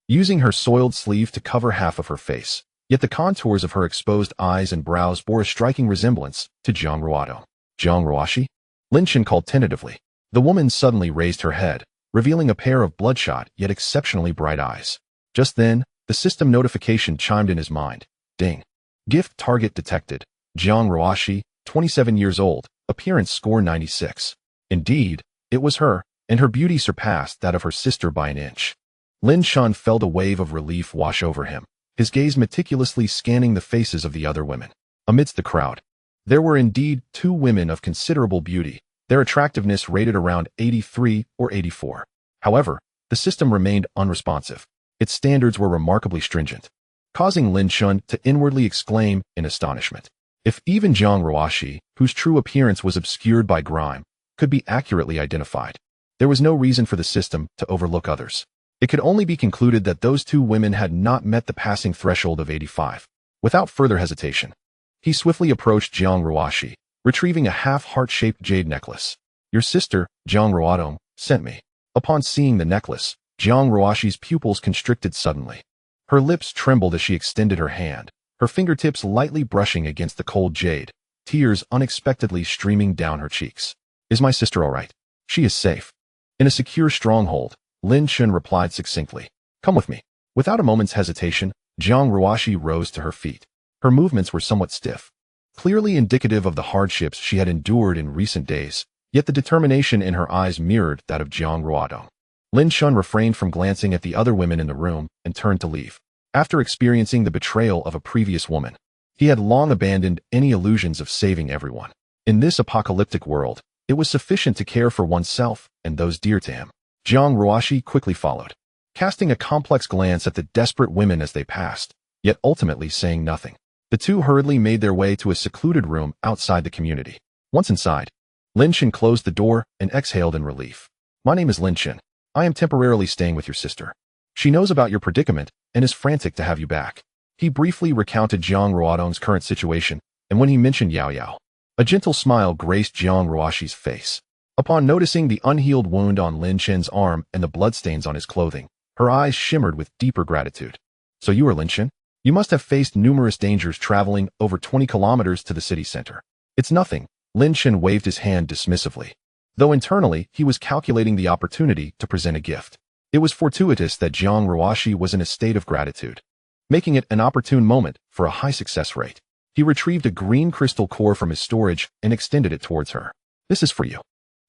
using her soiled sleeve to cover half of her face, yet the contours of her exposed eyes and brows bore a striking resemblance to Jiang Ruodo. Jiang Ruoxi? Lin Chen called tentatively. The woman suddenly raised her head, revealing a pair of bloodshot yet exceptionally bright eyes. Just then, the system notification chimed in his mind. Ding. Gift target detected. Jiang Ruoxi, 27 years old, appearance score 96. Indeed, it was her, and her beauty surpassed that of her sister by an inch. Lin Chen felt a wave of relief wash over him, his gaze meticulously scanning the faces of the other women. Amidst the crowd, there were indeed 2 women of considerable beauty, their attractiveness rated around 83 or 84. However, the system remained unresponsive. Its standards were remarkably stringent, causing Lin Chen to inwardly exclaim in astonishment. If even Jiang Ruoxi, whose true appearance was obscured by grime, could be accurately identified, there was no reason for the system to overlook others. It could only be concluded that those 2 women had not met the passing threshold of 85. Without further hesitation, he swiftly approached Jiang Ruoxi, retrieving a half-heart-shaped jade necklace. Your sister, Jiang Ruodong, sent me. Upon seeing the necklace, Jiang Ruoxi's pupils constricted suddenly. Her lips trembled as she extended her hand, her fingertips lightly brushing against the cold jade, tears unexpectedly streaming down her cheeks. Is my sister all right? She is safe. In a secure stronghold, Lin Chen replied succinctly. Come with me. Without a moment's hesitation, Jiang Ruoxi rose to her feet. Her movements were somewhat stiff, clearly indicative of the hardships she had endured in recent days, yet the determination in her eyes mirrored that of Jiang Ruodong. Lin Chen refrained from glancing at the other women in the room and turned to leave. After experiencing the betrayal of a previous woman, he had long abandoned any illusions of saving everyone. In this apocalyptic world, it was sufficient to care for oneself and those dear to him. Jiang Ruoxi quickly followed, casting a complex glance at the desperate women as they passed, yet ultimately saying nothing. The 2 hurriedly made their way to a secluded room outside the community. Once inside, Lin Chen closed the door and exhaled in relief. My name is Lin Chen. I am temporarily staying with your sister. She knows about your predicament and is frantic to have you back. He briefly recounted Jiang Ruodong's current situation, and when he mentioned Yao Yao, a gentle smile graced Jiang Ruoxi's face. Upon noticing the unhealed wound on Lin Chen's arm and the bloodstains on his clothing, her eyes shimmered with deeper gratitude. So you are Lin Chen? You must have faced numerous dangers traveling over 20 kilometers to the city center. It's nothing. Lin Chen waved his hand dismissively, though internally he was calculating the opportunity to present a gift. It was fortuitous that Jiang Ruoxi was in a state of gratitude, making it an opportune moment for a high success rate. He retrieved a green crystal core from his storage and extended it towards her. This is for you.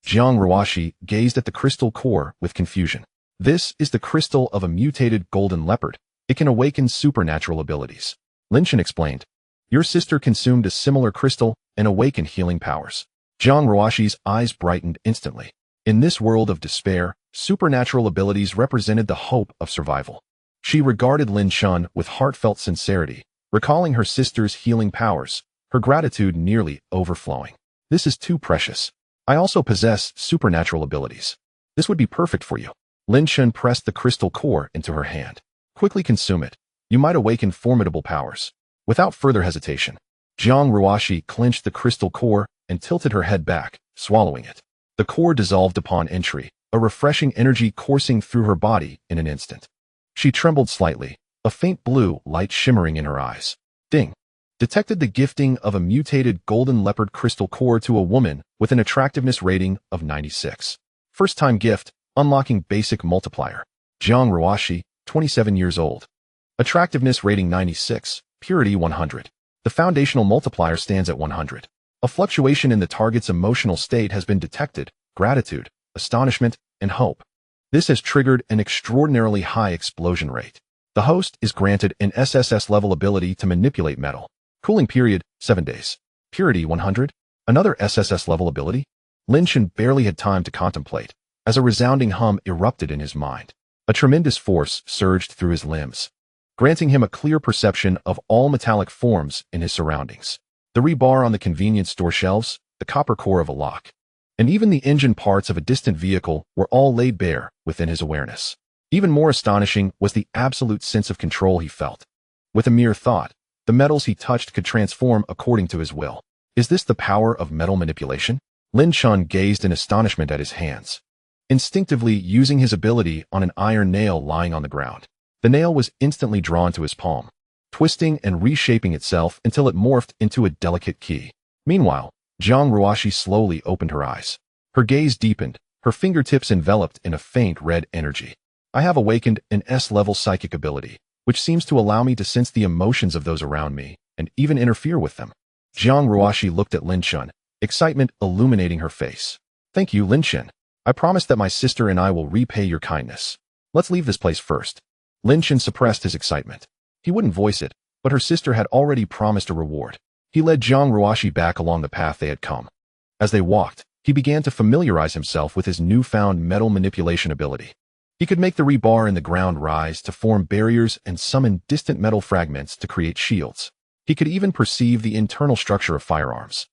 Jiang Ruoxi gazed at the crystal core with confusion. This is the crystal of a mutated golden leopard. It can awaken supernatural abilities. Lin Chen explained. Your sister consumed a similar crystal and awakened healing powers. Jiang Ruoxi's eyes brightened instantly. In this world of despair, supernatural abilities represented the hope of survival. She regarded Lin Chen with heartfelt sincerity, recalling her sister's healing powers, her gratitude nearly overflowing. This is too precious. I also possess supernatural abilities. This would be perfect for you. Lin Chen pressed the crystal core into her hand. Quickly consume it. You might awaken formidable powers. Without further hesitation, Jiang Ruoxi clenched the crystal core and tilted her head back, swallowing it. The core dissolved upon entry, a refreshing energy coursing through her body in an instant. She trembled slightly, a faint blue light shimmering in her eyes. Ding! Detected the gifting of a mutated golden leopard crystal core to a woman with an attractiveness rating of 96. First-time gift, unlocking basic multiplier. Jiang Ruoxi, 27 years old. Attractiveness rating 96, purity 100. The foundational multiplier stands at 100. A fluctuation in the target's emotional state has been detected: gratitude, astonishment, and hope. This has triggered an extraordinarily high explosion rate. The host is granted an SSS-level ability to manipulate metal. Cooling period, 7 days. Purity 100. Another SSS-level ability? Lin Chen barely had time to contemplate, as a resounding hum erupted in his mind. A tremendous force surged through his limbs, granting him a clear perception of all metallic forms in his surroundings. The rebar on the convenience store shelves, the copper core of a lock, and even the engine parts of a distant vehicle were all laid bare within his awareness. Even more astonishing was the absolute sense of control he felt. With a mere thought, the metals he touched could transform according to his will. Is this the power of metal manipulation? Lin Chen gazed in astonishment at his hands, instinctively using his ability on an iron nail lying on the ground. The nail was instantly drawn to his palm, twisting and reshaping itself until it morphed into a delicate key. Meanwhile, Jiang Ruoxi slowly opened her eyes. Her gaze deepened, her fingertips enveloped in a faint red energy. I have awakened an S-level psychic ability, which seems to allow me to sense the emotions of those around me and even interfere with them. Jiang Ruoxi looked at Lin Chen, excitement illuminating her face. Thank you, Lin Chen. I promise that my sister and I will repay your kindness. Let's leave this place first. Lin Chen suppressed his excitement. He wouldn't voice it, but her sister had already promised a reward. He led Jiang Ruoxi back along the path they had come. As they walked, he began to familiarize himself with his newfound metal manipulation ability. He could make the rebar in the ground rise to form barriers and summon distant metal fragments to create shields. He could even perceive the internal structure of firearms,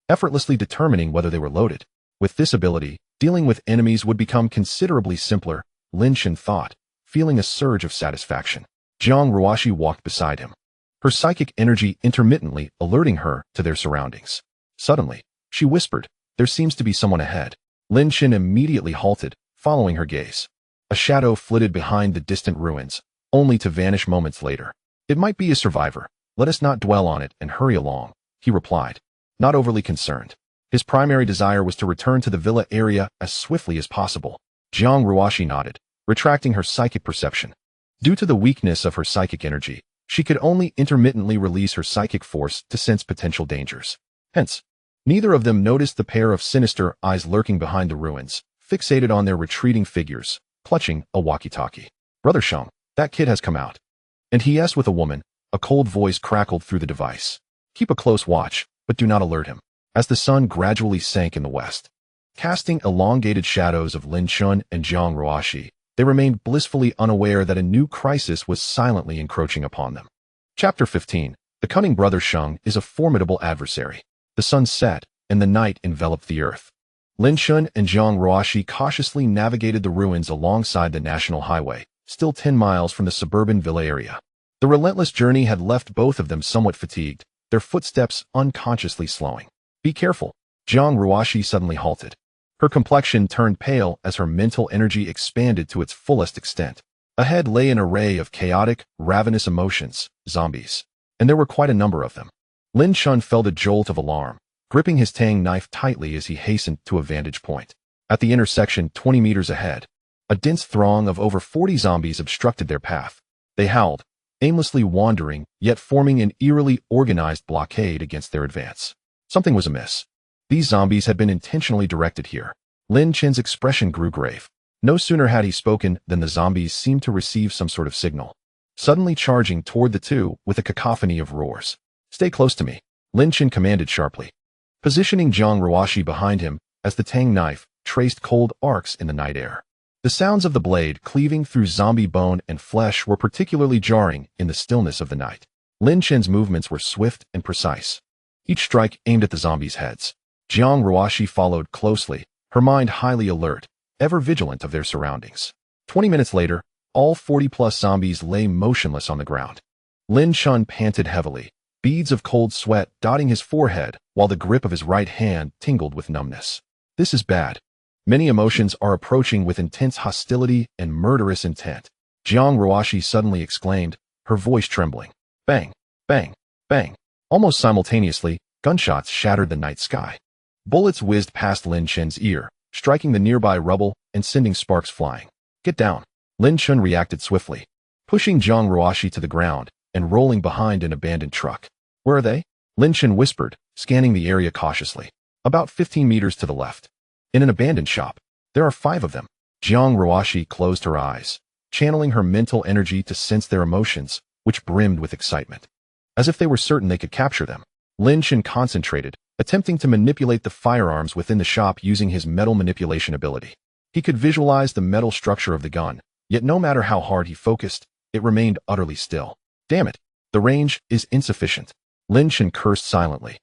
effortlessly determining whether they were loaded. With this ability, dealing with enemies would become considerably simpler, Lin Chen thought, feeling a surge of satisfaction. Jiang Ruoxi walked beside him, her psychic energy intermittently alerting her to their surroundings. Suddenly, she whispered, "There seems to be someone ahead." Lin Chen immediately halted, following her gaze. A shadow flitted behind the distant ruins, only to vanish moments later. "It might be a survivor. Let us not dwell on it and hurry along," he replied, not overly concerned. His primary desire was to return to the villa area as swiftly as possible. Jiang Ruoxi nodded, retracting her psychic perception. Due to the weakness of her psychic energy, she could only intermittently release her psychic force to sense potential dangers. Hence, neither of them noticed the pair of sinister eyes lurking behind the ruins, fixated on their retreating figures, clutching a walkie-talkie. "Brother Sheng, that kid has come out." And he asked with a woman, a cold voice crackled through the device. "Keep a close watch, but do not alert him." As the sun gradually sank in the west, casting elongated shadows of Lin Chen and Jiang Ruoxi, they remained blissfully unaware that a new crisis was silently encroaching upon them. Chapter 15. The cunning brother Sheng is a formidable adversary. The sun set, and the night enveloped the earth. Lin Chen and Jiang Ruoxi cautiously navigated the ruins alongside the national highway, still 10 miles from the suburban villa area. The relentless journey had left both of them somewhat fatigued, their footsteps unconsciously slowing. "Be careful." Jiang Ruoxi suddenly halted. Her complexion turned pale as her mental energy expanded to its fullest extent. Ahead lay an array of chaotic, ravenous emotions, zombies. And there were quite a number of them. Lin Chen felt a jolt of alarm, gripping his tang knife tightly as he hastened to a vantage point. At the intersection 20 meters ahead, a dense throng of over 40 zombies obstructed their path. They howled, aimlessly wandering, yet forming an eerily organized blockade against their advance. Something was amiss. These zombies had been intentionally directed here. Lin Chen's expression grew grave. No sooner had he spoken than the zombies seemed to receive some sort of signal, suddenly charging toward the two with a cacophony of roars. "Stay close to me," Lin Chen commanded sharply, positioning Jiang Ruoxi behind him as the tang knife traced cold arcs in the night air. The sounds of the blade cleaving through zombie bone and flesh were particularly jarring in the stillness of the night. Lin Chen's movements were swift and precise, each strike aimed at the zombies' heads. Jiang Ruoxi followed closely, her mind highly alert, ever vigilant of their surroundings. 20 minutes later, all 40-plus zombies lay motionless on the ground. Lin Chen panted heavily, beads of cold sweat dotting his forehead, while the grip of his right hand tingled with numbness. "This is bad. Many emotions are approaching with intense hostility and murderous intent," Jiang Ruoxi suddenly exclaimed, her voice trembling. Bang, bang, bang. Almost simultaneously, gunshots shattered the night sky. Bullets whizzed past Lin Chen's ear, striking the nearby rubble and sending sparks flying. "Get down." Lin Chen reacted swiftly, pushing Jiang Ruoxi to the ground and rolling behind an abandoned truck. "Where are they?" Lin Chen whispered, scanning the area cautiously. "About 15 meters to the left. In an abandoned shop. There are 5 of them." Jiang Ruoxi closed her eyes, channeling her mental energy to sense their emotions, which brimmed with excitement. As if they were certain they could capture them, Lin Chen concentrated, attempting to manipulate the firearms within the shop using his metal manipulation ability. He could visualize the metal structure of the gun, yet no matter how hard he focused, it remained utterly still. "Damn it, the range is insufficient." Lin Chen cursed silently,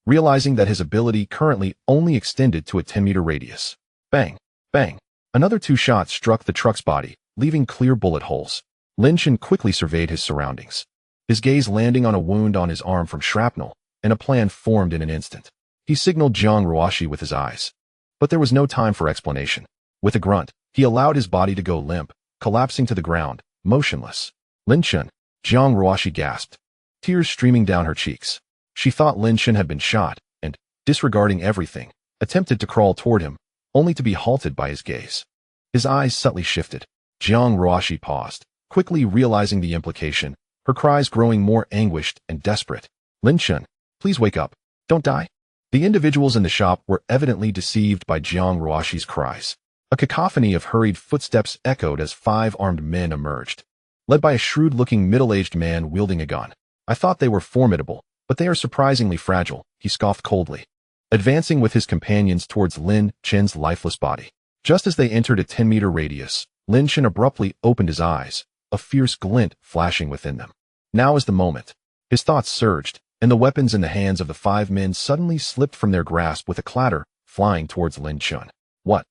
realizing that his ability currently only extended to a 10-meter radius. Bang, bang. Another 2 shots struck the truck's body, leaving clear bullet holes. Lin Chen quickly surveyed his surroundings, his gaze landing on a wound on his arm from shrapnel, and a plan formed in an instant. He signaled Jiang Ruoxi with his eyes. But there was no time for explanation. With a grunt, he allowed his body to go limp, collapsing to the ground, motionless. "Lin Chen," Jiang Ruoxi gasped, tears streaming down her cheeks. She thought Lin Chen had been shot, and, disregarding everything, attempted to crawl toward him, only to be halted by his gaze. His eyes subtly shifted. Jiang Ruoxi paused, quickly realizing the implication, her cries growing more anguished and desperate. "Lin Chen, please wake up. Don't die." The individuals in the shop were evidently deceived by Jiang Ruoxi's cries. A cacophony of hurried footsteps echoed as 5 armed men emerged, led by a shrewd-looking middle-aged man wielding a gun. I thought they were formidable, but they are surprisingly fragile, he scoffed coldly, advancing with his companions towards Lin Chen's lifeless body. Just as they entered a 10-meter radius, Lin Chen abruptly opened his eyes, a fierce glint flashing within them. Now is the moment. His thoughts surged, and the weapons in the hands of the 5 men suddenly slipped from their grasp with a clatter, flying towards Lin Chen. What?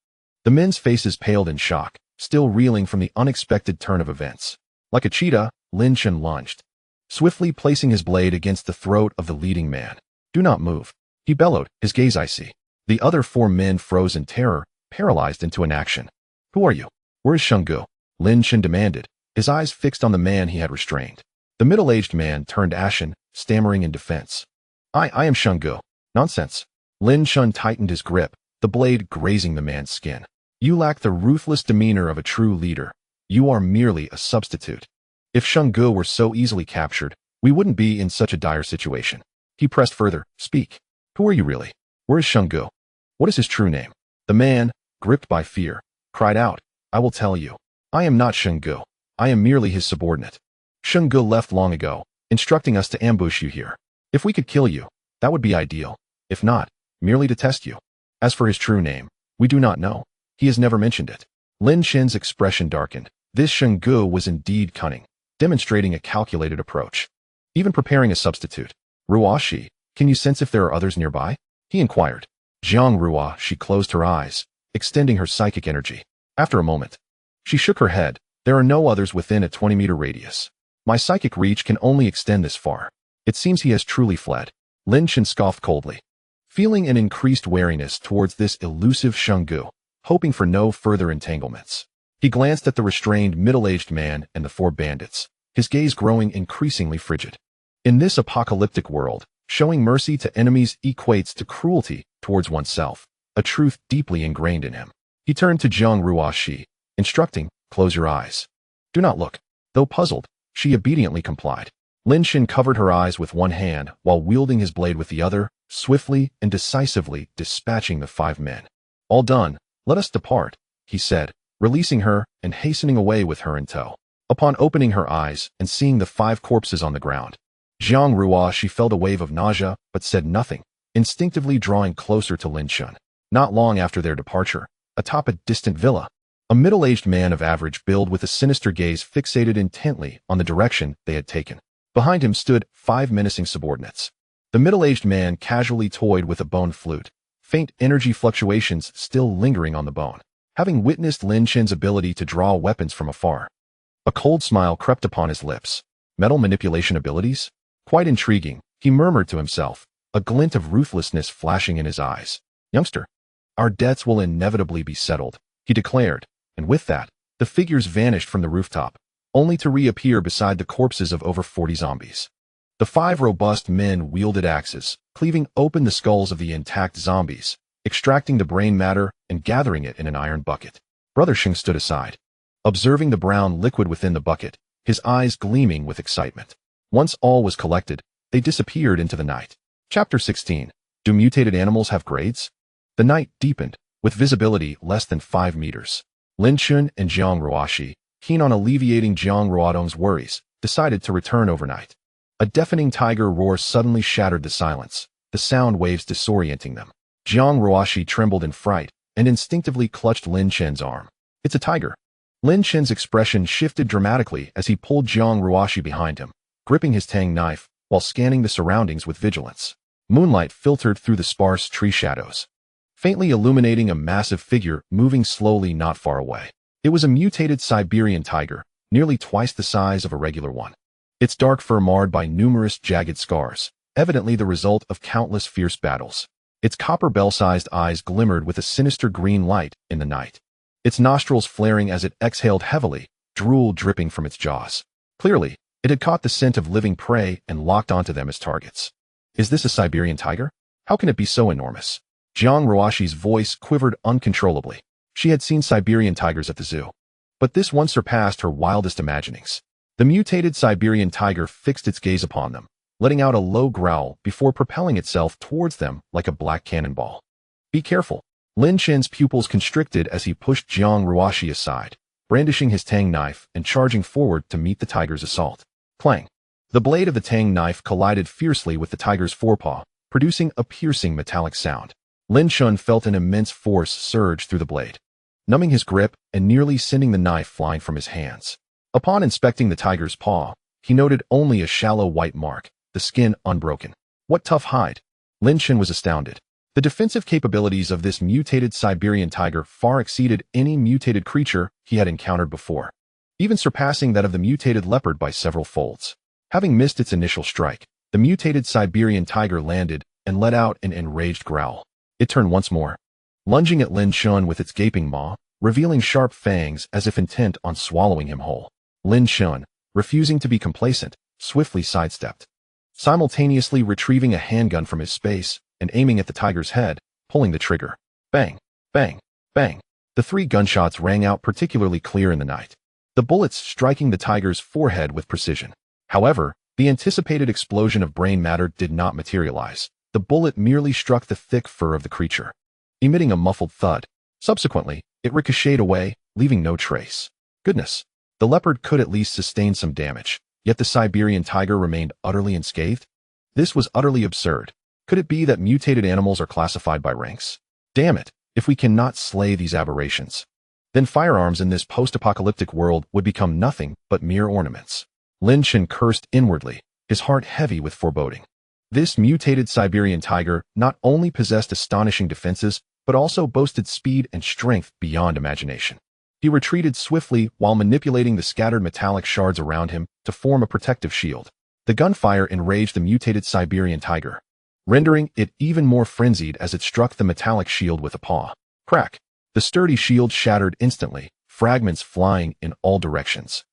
The men's faces paled in shock, still reeling from the unexpected turn of events. Like a cheetah, Lin Chen lunged, swiftly placing his blade against the throat of the leading man. Do not move, he bellowed, his gaze icy. The other 4 men froze in terror, paralyzed into inaction. Who are you? Where is Shenggu? Lin Chen demanded, his eyes fixed on the man he had restrained. The middle-aged man turned ashen, stammering in defense. I am Shenggu. Nonsense. Lin Chen tightened his grip, the blade grazing the man's skin. You lack the ruthless demeanor of a true leader. You are merely a substitute. If Shenggu were so easily captured, we wouldn't be in such a dire situation. He pressed further. Speak. Who are you really? Where is Shenggu? What is his true name? The man, gripped by fear, cried out, I will tell you. I am not Shenggu. I am merely his subordinate. Shenggu left long ago, instructing us to ambush you here. If we could kill you, that would be ideal. If not, merely to test you. As for his true name, we do not know. He has never mentioned it. Lin Chen's expression darkened. This Shenggu was indeed cunning, demonstrating a calculated approach. Even preparing a substitute. Ruashi, can you sense if there are others nearby? He inquired. Jiang Ruashi closed her eyes, extending her psychic energy. After a moment, she shook her head. There are no others within a 20-meter radius. My psychic reach can only extend this far. It seems he has truly fled. Lin Chen scoffed coldly, feeling an increased wariness towards this elusive Shenggu, hoping for no further entanglements. He glanced at the restrained middle-aged man and the 4 bandits, his gaze growing increasingly frigid. In this apocalyptic world, showing mercy to enemies equates to cruelty towards oneself, a truth deeply ingrained in him. He turned to Jiang Ruashi, instructing, close your eyes. Do not look. Though puzzled, she obediently complied. Lin Chen covered her eyes with one hand while wielding his blade with the other, swiftly and decisively dispatching the 5 men. All done, let us depart, he said, releasing her and hastening away with her in tow. Upon opening her eyes and seeing the 5 corpses on the ground, Jiang Ruashi felt a wave of nausea but said nothing, instinctively drawing closer to Lin Chen. Not long after their departure, atop a distant villa, a middle-aged man of average build with a sinister gaze fixated intently on the direction they had taken. Behind him stood 5 menacing subordinates. The middle-aged man casually toyed with a bone flute, faint energy fluctuations still lingering on the bone. Having witnessed Lin Chen's ability to draw weapons from afar, a cold smile crept upon his lips. Metal manipulation abilities? Quite intriguing, he murmured to himself, a glint of ruthlessness flashing in his eyes. Youngster, our debts will inevitably be settled, he declared, and with that, the figures vanished from the rooftop, only to reappear beside the corpses of over 40 zombies. The 5 robust men wielded axes, cleaving open the skulls of the intact zombies, extracting the brain matter and gathering it in an iron bucket. Brother Sheng stood aside, observing the brown liquid within the bucket, his eyes gleaming with excitement. Once all was collected, they disappeared into the night. Chapter 16. Do mutated animals have grades? The night deepened, with visibility less than 5 meters. Lin Chen and Jiang Ruashi, keen on alleviating Jiang Ruodong's worries, decided to return overnight. A deafening tiger roar suddenly shattered the silence, the sound waves disorienting them. Jiang Ruashi trembled in fright and instinctively clutched Lin Chen's arm. It's a tiger. Lin Chen's expression shifted dramatically as he pulled Jiang Ruashi behind him, gripping his tang knife while scanning the surroundings with vigilance. Moonlight filtered through the sparse tree shadows, faintly illuminating a massive figure moving slowly not far away. It was a mutated Siberian tiger, nearly twice the size of a regular one. Its dark fur marred by numerous jagged scars, evidently the result of countless fierce battles. Its copper bell-sized eyes glimmered with a sinister green light in the night, its nostrils flaring as it exhaled heavily, drool dripping from its jaws. Clearly, it had caught the scent of living prey and locked onto them as targets. Is this a Siberian tiger? How can it be so enormous? Jiang Ruashi's voice quivered uncontrollably. She had seen Siberian tigers at the zoo, but this one surpassed her wildest imaginings. The mutated Siberian tiger fixed its gaze upon them, letting out a low growl before propelling itself towards them like a black cannonball. Be careful. Lin Chen's pupils constricted as he pushed Jiang Ruoxi aside, brandishing his tang knife and charging forward to meet the tiger's assault. Clang! The blade of the tang knife collided fiercely with the tiger's forepaw, producing a piercing metallic sound. Lin Chen felt an immense force surge through the blade, numbing his grip and nearly sending the knife flying from his hands. Upon inspecting the tiger's paw, he noted only a shallow white mark, the skin unbroken. What tough hide! Lin Chen was astounded. The defensive capabilities of this mutated Siberian tiger far exceeded any mutated creature he had encountered before, even surpassing that of the mutated leopard by several folds. Having missed its initial strike, the mutated Siberian tiger landed and let out an enraged growl. It turned once more, lunging at Lin Chen with its gaping maw, revealing sharp fangs as if intent on swallowing him whole. Lin Chen, refusing to be complacent, swiftly sidestepped, simultaneously retrieving a handgun from his space and aiming at the tiger's head, pulling the trigger. Bang! Bang! Bang! The 3 gunshots rang out particularly clear in the night, the bullets striking the tiger's forehead with precision. However, the anticipated explosion of brain matter did not materialize. The bullet merely struck the thick fur of the creature, emitting a muffled thud. Subsequently, it ricocheted away, leaving no trace. Goodness! The leopard could at least sustain some damage, yet the Siberian tiger remained utterly unscathed? This was utterly absurd. Could it be that mutated animals are classified by ranks? Damn it, if we cannot slay these aberrations, then firearms in this post-apocalyptic world would become nothing but mere ornaments. Lin Chen cursed inwardly, his heart heavy with foreboding. This mutated Siberian tiger not only possessed astonishing defenses, but also boasted speed and strength beyond imagination. He retreated swiftly while manipulating the scattered metallic shards around him to form a protective shield. The gunfire enraged the mutated Siberian tiger, rendering it even more frenzied as it struck the metallic shield with a paw. Crack! The sturdy shield shattered instantly, fragments flying in all directions.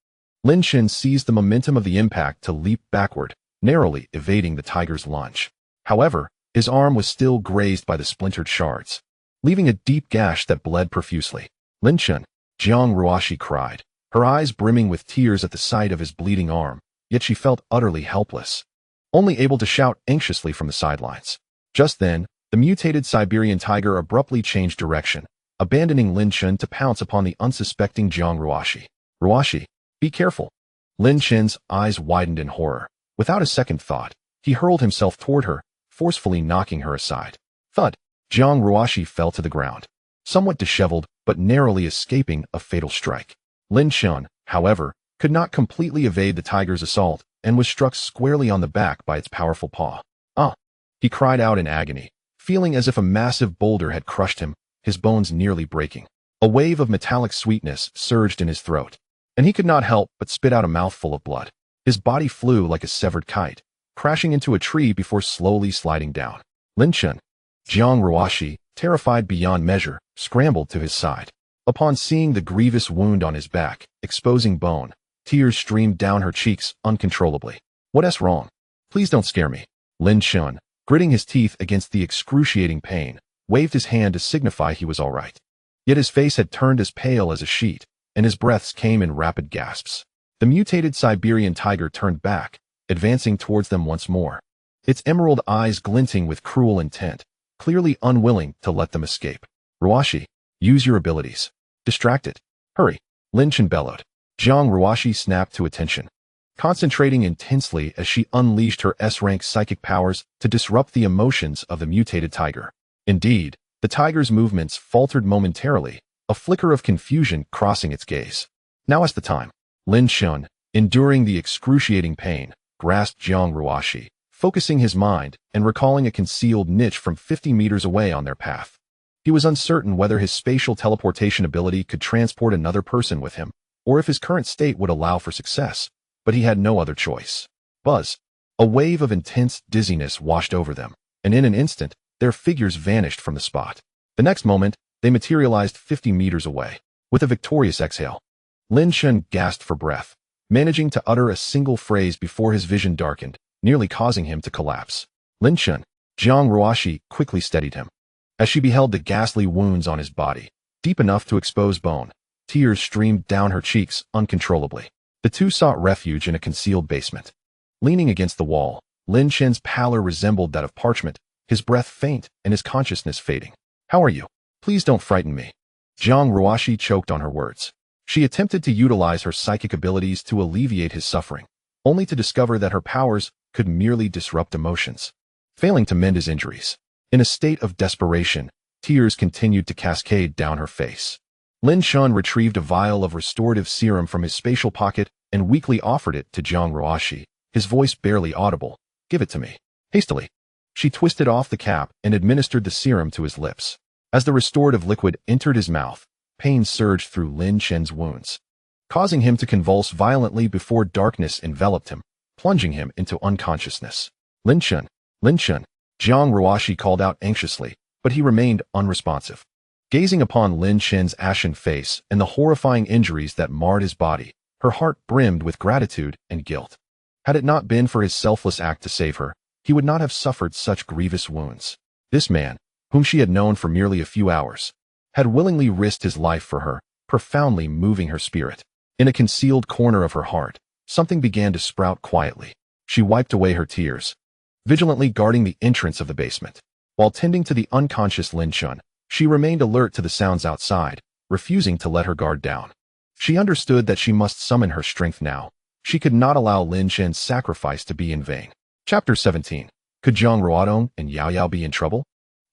Lin Chen seized the momentum of the impact to leap backward, narrowly evading the tiger's lunge. However, his arm was still grazed by the splintered shards, leaving a deep gash that bled profusely. Lin Chen, Jiang Ruoxi cried, her eyes brimming with tears at the sight of his bleeding arm, yet she felt utterly helpless, only able to shout anxiously from the sidelines. Just then, the mutated Siberian tiger abruptly changed direction, abandoning Lin Chen to pounce upon the unsuspecting Jiang Ruoxi. Ruoxi, be careful! Lin Chen's eyes widened in horror. Without a second thought, he hurled himself toward her, forcefully knocking her aside. Thud! Jiang Ruoxi fell to the ground, somewhat disheveled but narrowly escaping a fatal strike. Lin Chen, however, could not completely evade the tiger's assault and was struck squarely on the back by its powerful paw. Ah! He cried out in agony, feeling as if a massive boulder had crushed him, his bones nearly breaking. A wave of metallic sweetness surged in his throat, and he could not help but spit out a mouthful of blood. His body flew like a severed kite, crashing into a tree before slowly sliding down. Lin Chen, Jiang Ruoxi, terrified beyond measure, scrambled to his side. Upon seeing the grievous wound on his back, exposing bone, tears streamed down her cheeks uncontrollably. What's wrong? Please don't scare me. Lin Chen, gritting his teeth against the excruciating pain, waved his hand to signify he was all right. Yet his face had turned as pale as a sheet, and his breaths came in rapid gasps. The mutated Siberian tiger turned back, advancing towards them once more, its emerald eyes glinting with cruel intent, clearly unwilling to let them escape. Ruoxi, use your abilities. Distract it. Hurry! Lin Chen bellowed. Jiang Ruoxi snapped to attention, concentrating intensely as she unleashed her S-rank psychic powers to disrupt the emotions of the mutated tiger. Indeed, the tiger's movements faltered momentarily, a flicker of confusion crossing its gaze. Now is the time. Lin Chen, enduring the excruciating pain, grasped Jiang Ruoxi, focusing his mind and recalling a concealed niche from 50 meters away on their path. He was uncertain whether his spatial teleportation ability could transport another person with him, or if his current state would allow for success, but he had no other choice. Buzz! A wave of intense dizziness washed over them, and in an instant, their figures vanished from the spot. The next moment, they materialized 50 meters away. With a victorious exhale, Lin Chen gasped for breath, managing to utter a single phrase before his vision darkened, nearly causing him to collapse. Lin Chen, Jiang Ruoxi quickly steadied him. As she beheld the ghastly wounds on his body, deep enough to expose bone, tears streamed down her cheeks uncontrollably. The two sought refuge in a concealed basement. Leaning against the wall, Lin Chen's pallor resembled that of parchment, his breath faint and his consciousness fading. How are you? Please don't frighten me. Jiang Ruoshi choked on her words. She attempted to utilize her psychic abilities to alleviate his suffering, only to discover that her powers could merely disrupt emotions, failing to mend his injuries. In a state of desperation, tears continued to cascade down her face. Lin Chen retrieved a vial of restorative serum from his spatial pocket and weakly offered it to Jiang Ruoshi, his voice barely audible. Give it to me. Hastily, she twisted off the cap and administered the serum to his lips. As the restorative liquid entered his mouth, pain surged through Lin Chen's wounds, causing him to convulse violently before darkness enveloped him, plunging him into unconsciousness. Lin Chen, Jiang Ruoshi called out anxiously, but he remained unresponsive. Gazing upon Lin Chen's ashen face and the horrifying injuries that marred his body, her heart brimmed with gratitude and guilt. Had it not been for his selfless act to save her, he would not have suffered such grievous wounds. This man, whom she had known for merely a few hours, had willingly risked his life for her, profoundly moving her spirit. In a concealed corner of her heart, something began to sprout quietly. She wiped away her tears, vigilantly guarding the entrance of the basement. While tending to the unconscious Lin Chen, she remained alert to the sounds outside, refusing to let her guard down. She understood that she must summon her strength now. She could not allow Lin Chen's sacrifice to be in vain. Chapter 17. Could Zhang Ruodong and Yao Yao be in trouble?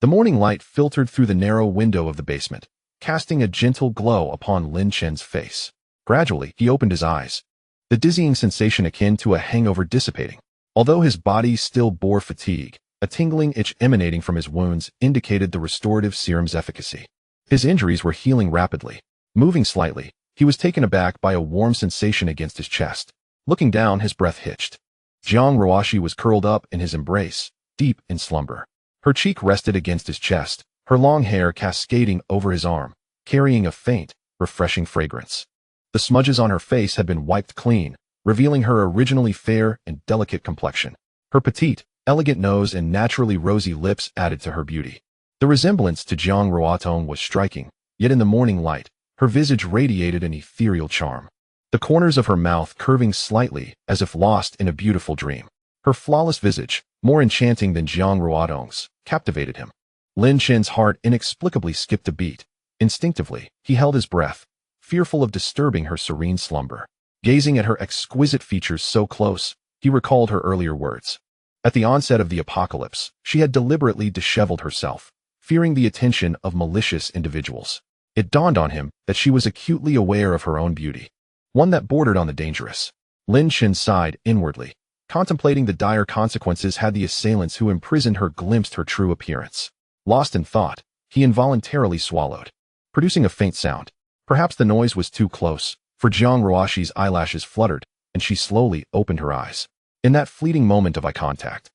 The morning light filtered through the narrow window of the basement, casting a gentle glow upon Lin Chen's face. Gradually, he opened his eyes, the dizzying sensation akin to a hangover dissipating. Although his body still bore fatigue, a tingling itch emanating from his wounds indicated the restorative serum's efficacy. His injuries were healing rapidly. Moving slightly, he was taken aback by a warm sensation against his chest. Looking down, his breath hitched. Jiang Ruoshi was curled up in his embrace, deep in slumber. Her cheek rested against his chest, her long hair cascading over his arm, carrying a faint, refreshing fragrance. The smudges on her face had been wiped clean, revealing her originally fair and delicate complexion. Her petite, elegant nose and naturally rosy lips added to her beauty. The resemblance to Jiang Ruodong was striking, yet in the morning light, her visage radiated an ethereal charm, the corners of her mouth curving slightly as if lost in a beautiful dream. Her flawless visage, more enchanting than Jiang Ruodong's, captivated him. Lin Chen's heart inexplicably skipped a beat. Instinctively, he held his breath, fearful of disturbing her serene slumber. Gazing at her exquisite features so close, he recalled her earlier words. At the onset of the apocalypse, she had deliberately disheveled herself, fearing the attention of malicious individuals. It dawned on him that she was acutely aware of her own beauty, one that bordered on the dangerous. Lin Chen sighed inwardly, contemplating the dire consequences had the assailants who imprisoned her glimpsed her true appearance. Lost in thought, he involuntarily swallowed, producing a faint sound. Perhaps the noise was too close, for Jiang Ruoshi's eyelashes fluttered, and she slowly opened her eyes. In that fleeting moment of eye contact,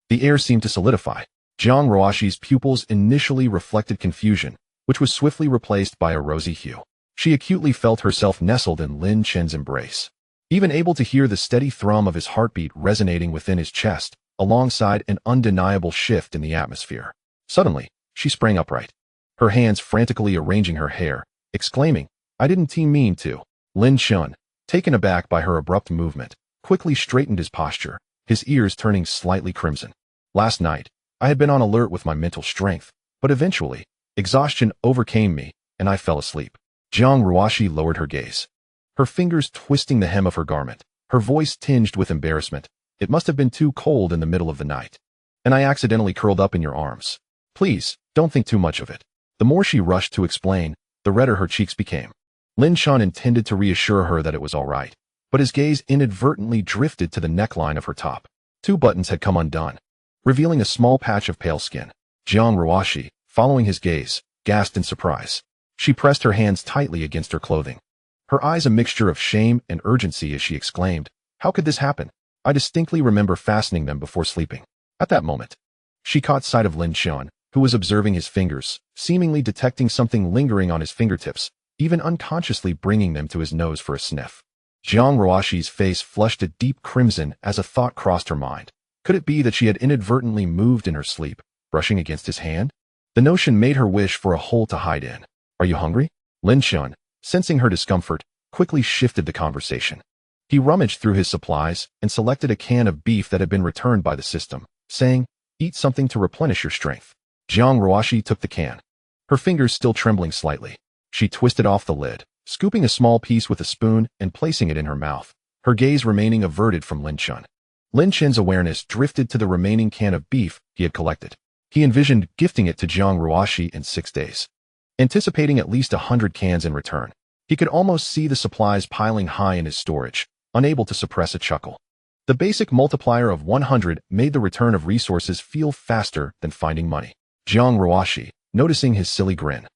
the air seemed to solidify. Jiang Ruoshi's pupils initially reflected confusion, which was swiftly replaced by a rosy hue. She acutely felt herself nestled in Lin Chen's embrace, even able to hear the steady thrum of his heartbeat resonating within his chest, alongside an undeniable shift in the atmosphere. Suddenly, she sprang upright, her hands frantically arranging her hair, exclaiming, "I didn't mean to." Lin Chen, taken aback by her abrupt movement, quickly straightened his posture, his ears turning slightly crimson. Last night, I had been on alert with my mental strength, but eventually, exhaustion overcame me, and I fell asleep. Jiang Ruoshi lowered her gaze, her fingers twisting the hem of her garment, her voice tinged with embarrassment. "It must have been too cold in the middle of the night, and I accidentally curled up in your arms. Please, don't think too much of it." The more she rushed to explain, the redder her cheeks became. Lin Chen intended to reassure her that it was all right, but his gaze inadvertently drifted to the neckline of her top. 2 buttons had come undone, revealing a small patch of pale skin. Jiang Ruoshi, following his gaze, gasped in surprise. She pressed her hands tightly against her clothing, her eyes a mixture of shame and urgency as she exclaimed, "How could this happen? I distinctly remember fastening them before sleeping." At that moment, she caught sight of Lin Chen, who was observing his fingers, seemingly detecting something lingering on his fingertips, even unconsciously bringing them to his nose for a sniff. Jiang Ruoshi's face flushed a deep crimson as a thought crossed her mind. Could it be that she had inadvertently moved in her sleep, brushing against his hand? The notion made her wish for a hole to hide in. "Are you hungry?" Lin Chen, sensing her discomfort, quickly shifted the conversation. He rummaged through his supplies and selected a can of beef that had been returned by the system, saying, "Eat something to replenish your strength." Jiang Ruoshi took the can, her fingers still trembling slightly. She twisted off the lid, scooping a small piece with a spoon and placing it in her mouth, her gaze remaining averted from Lin Chen. Lin Chen's awareness drifted to the remaining can of beef he had collected. He envisioned gifting it to Jiang Ruoxi in 6 days, anticipating at least 100 cans in return. He could almost see the supplies piling high in his storage, unable to suppress a chuckle. The basic multiplier of 100 made the return of resources feel faster than finding money. Jiang Ruoxi, noticing his silly grin,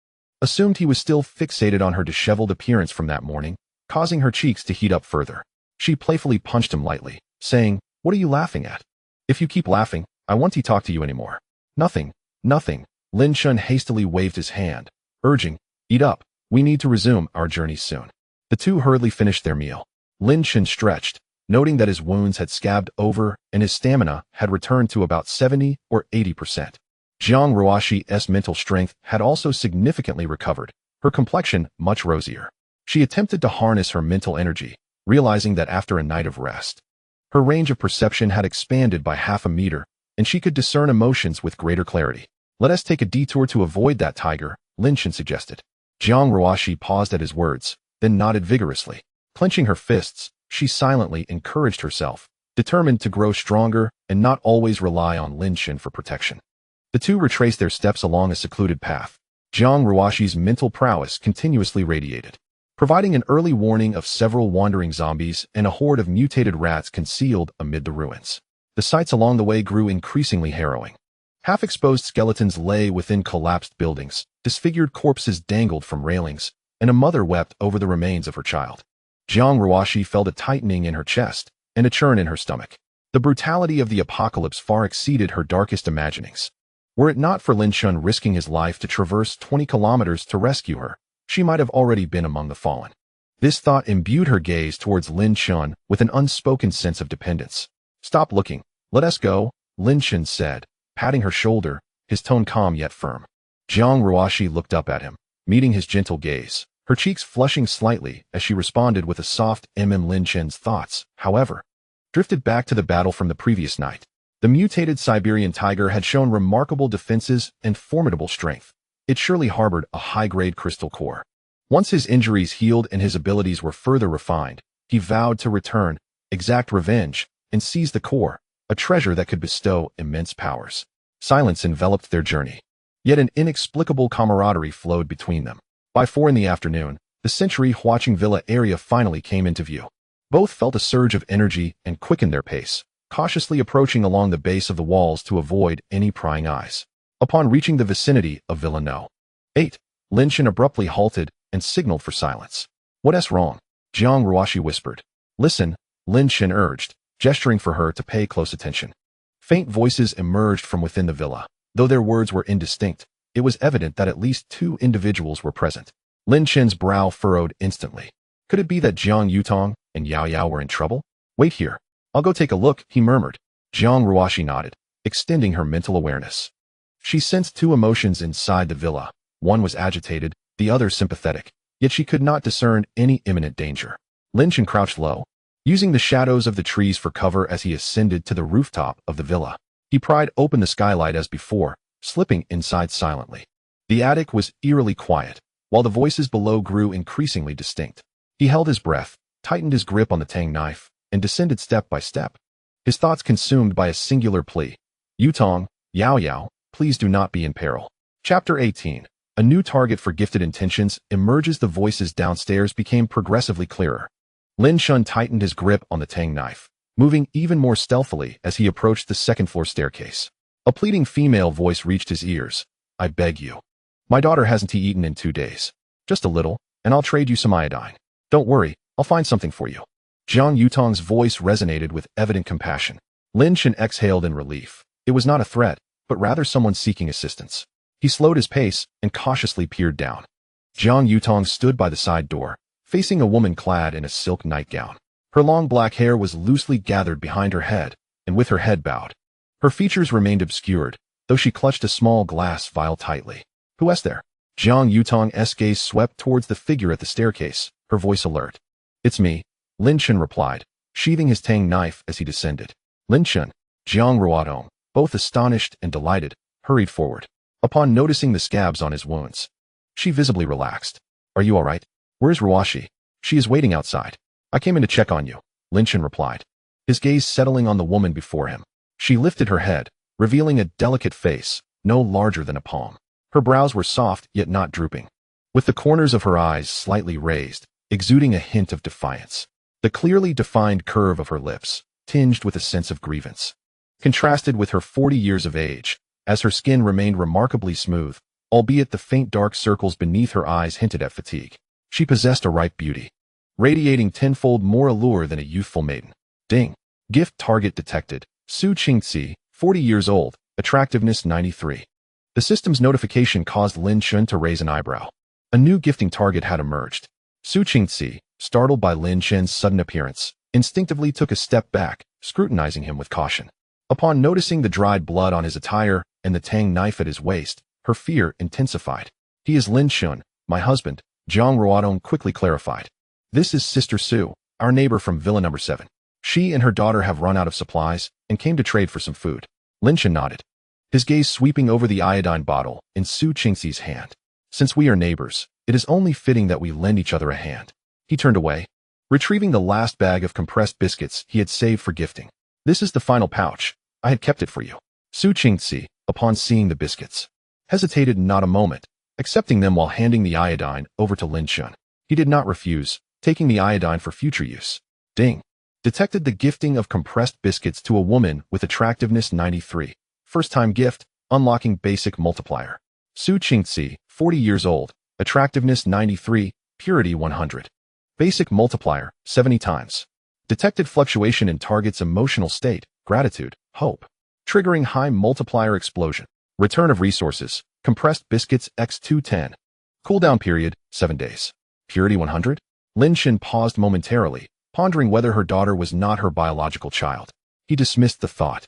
assumed he was still fixated on her disheveled appearance from that morning, causing her cheeks to heat up further. She playfully punched him lightly, saying, "What are you laughing at? If you keep laughing, I won't talk to you anymore." "Nothing, nothing." Lin Chen hastily waved his hand, urging, "Eat up. We need to resume our journey soon." The two hurriedly finished their meal. Lin Chen stretched, noting that his wounds had scabbed over and his stamina had returned to about 70 or 80%. Jiang Ruoxi's mental strength had also significantly recovered, her complexion much rosier. She attempted to harness her mental energy, realizing that after a night of rest, her range of perception had expanded by half a meter, and she could discern emotions with greater clarity. "Let us take a detour to avoid that tiger," Lin Chen suggested. Jiang Ruoxi paused at his words, then nodded vigorously. Clenching her fists, she silently encouraged herself, determined to grow stronger and not always rely on Lin Chen for protection. The two retraced their steps along a secluded path. Jiang Ruoxi's mental prowess continuously radiated, providing an early warning of several wandering zombies and a horde of mutated rats concealed amid the ruins. The sights along the way grew increasingly harrowing. Half-exposed skeletons lay within collapsed buildings, disfigured corpses dangled from railings, and a mother wept over the remains of her child. Jiang Ruoxi felt a tightening in her chest and a churn in her stomach. The brutality of the apocalypse far exceeded her darkest imaginings. Were it not for Lin Chen risking his life to traverse 20 kilometers to rescue her, she might have already been among the fallen. This thought imbued her gaze towards Lin Chen with an unspoken sense of dependence. "Stop looking. Let us go," Lin Chen said, patting her shoulder, his tone calm yet firm. Jiang Ruoxi looked up at him, meeting his gentle gaze, her cheeks flushing slightly as she responded with a soft Lin Chen's thoughts, however, drifted back to the battle from the previous night. The mutated Siberian tiger had shown remarkable defenses and formidable strength. It surely harbored a high-grade crystal core. Once his injuries healed and his abilities were further refined, he vowed to return, exact revenge, and seize the core, a treasure that could bestow immense powers. Silence enveloped their journey, yet an inexplicable camaraderie flowed between them. By 4 in the afternoon, the sentry-watching villa area finally came into view. Both felt a surge of energy and quickened their pace, cautiously approaching along the base of the walls to avoid any prying eyes. Upon reaching the vicinity of Villa No. 8, Lin Chen abruptly halted and signaled for silence. "What's wrong?" Jiang Ruoxi whispered. "Listen," Lin Chen urged, gesturing for her to pay close attention. Faint voices emerged from within the villa. Though their words were indistinct, it was evident that at least 2 individuals were present. Lin Chen's brow furrowed instantly. Could it be that Jiang Yutong and Yao Yao were in trouble? "Wait here. I'll go take a look," he murmured. Jiang Ruoxi nodded, extending her mental awareness. She sensed 2 emotions inside the villa. One was agitated, the other sympathetic, yet she could not discern any imminent danger. Lin Chen crouched low, using the shadows of the trees for cover as he ascended to the rooftop of the villa. He pried open the skylight as before, slipping inside silently. The attic was eerily quiet, while the voices below grew increasingly distinct. He held his breath, tightened his grip on the tang knife, and descended step by step, his thoughts consumed by a singular plea. "Yutong, Yao Yao, please do not be in peril." Chapter 18. A new target for gifted intentions emerges. The voices downstairs became progressively clearer. Lin Chen tightened his grip on the tang knife, moving even more stealthily as he approached the second-floor staircase. A pleading female voice reached his ears. "I beg you. My daughter hasn't eaten in 2 days. Just a little, and I'll trade you some iodine. Don't worry, I'll find something for you." Jiang Yutong's voice resonated with evident compassion. Lin Chen exhaled in relief. It was not a threat, but rather someone seeking assistance. He slowed his pace and cautiously peered down. Jiang Yutong stood by the side door, facing a woman clad in a silk nightgown. Her long black hair was loosely gathered behind her head, and with her head bowed. Her features remained obscured, though she clutched a small glass vial tightly. "Who is there?" Jiang Yutong's gaze swept towards the figure at the staircase, her voice alert. "It's me," Lin Chen replied, sheathing his tang knife as he descended. Lin Chen, Jiang Ruodong, both astonished and delighted, hurried forward. Upon noticing the scabs on his wounds, she visibly relaxed. Are you all right? Where's Ruashi? She is waiting outside. I came in to check on you, Lin Chen replied, his gaze settling on the woman before him. She lifted her head, revealing a delicate face, no larger than a palm. Her brows were soft yet not drooping, with the corners of her eyes slightly raised, exuding a hint of defiance. The clearly defined curve of her lips, tinged with a sense of grievance, contrasted with her 40 years of age, as her skin remained remarkably smooth, albeit the faint dark circles beneath her eyes hinted at fatigue. She possessed a ripe beauty, radiating tenfold more allure than a youthful maiden. Ding. Gift target detected. Su Qingzi, 40 years old, attractiveness 93. The system's notification caused Lin Chen to raise an eyebrow. A new gifting target had emerged. Su Qingzi, startled by Lin Chen's sudden appearance, instinctively took a step back, scrutinizing him with caution. Upon noticing the dried blood on his attire and the tang knife at his waist, her fear intensified. He is Lin Chen, my husband, Zhang Ruodong quickly clarified. This is Sister Su, our neighbor from Villa number 7. She and her daughter have run out of supplies and came to trade for some food. Lin Chen nodded, his gaze sweeping over the iodine bottle in Su Qingzi's hand. Since we are neighbors, it is only fitting that we lend each other a hand. He turned away, retrieving the last bag of compressed biscuits he had saved for gifting. This is the final pouch. I had kept it for you. Su Qingzi, upon seeing the biscuits, hesitated not a moment, accepting them while handing the iodine over to Lin Chen. He did not refuse, taking the iodine for future use. Ding. Detected the gifting of compressed biscuits to a woman with attractiveness 93. First-time gift, unlocking basic multiplier. Su Qingzi, 40 years old, attractiveness 93, purity 100. Basic multiplier, 70 times. Detected fluctuation in target's emotional state, gratitude, hope. Triggering high multiplier explosion. Return of resources, compressed biscuits x210. Cooldown period, 7 days. Purity 100? Lin Chen paused momentarily, pondering whether her daughter was not her biological child. He dismissed the thought.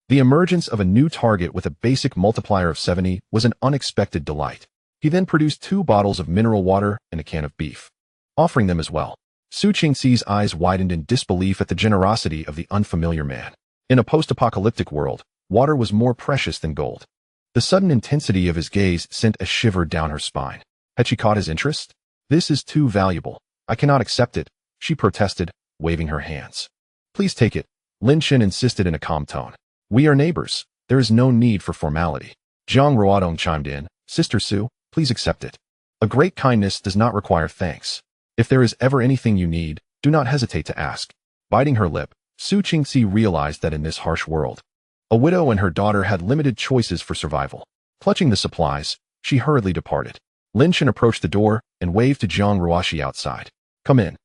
The emergence of a new target with a basic multiplier of 70 was an unexpected delight. He then produced 2 bottles of mineral water and a can of beef, offering them as well. Su Qingzi's eyes widened in disbelief at the generosity of the unfamiliar man. In a post-apocalyptic world, water was more precious than gold. The sudden intensity of his gaze sent a shiver down her spine. Had she caught his interest? This is too valuable. I cannot accept it, she protested, waving her hands. Please take it, Lin Chen insisted in a calm tone. We are neighbors. There is no need for formality. Zhang Ruodong chimed in. Sister Su, please accept it. A great kindness does not require thanks. If there is ever anything you need, do not hesitate to ask. Biting her lip, Su Qingzi realized that in this harsh world, a widow and her daughter had limited choices for survival. Clutching the supplies, she hurriedly departed. Lin Chen approached the door and waved to Zhang Ruashi outside. Come in.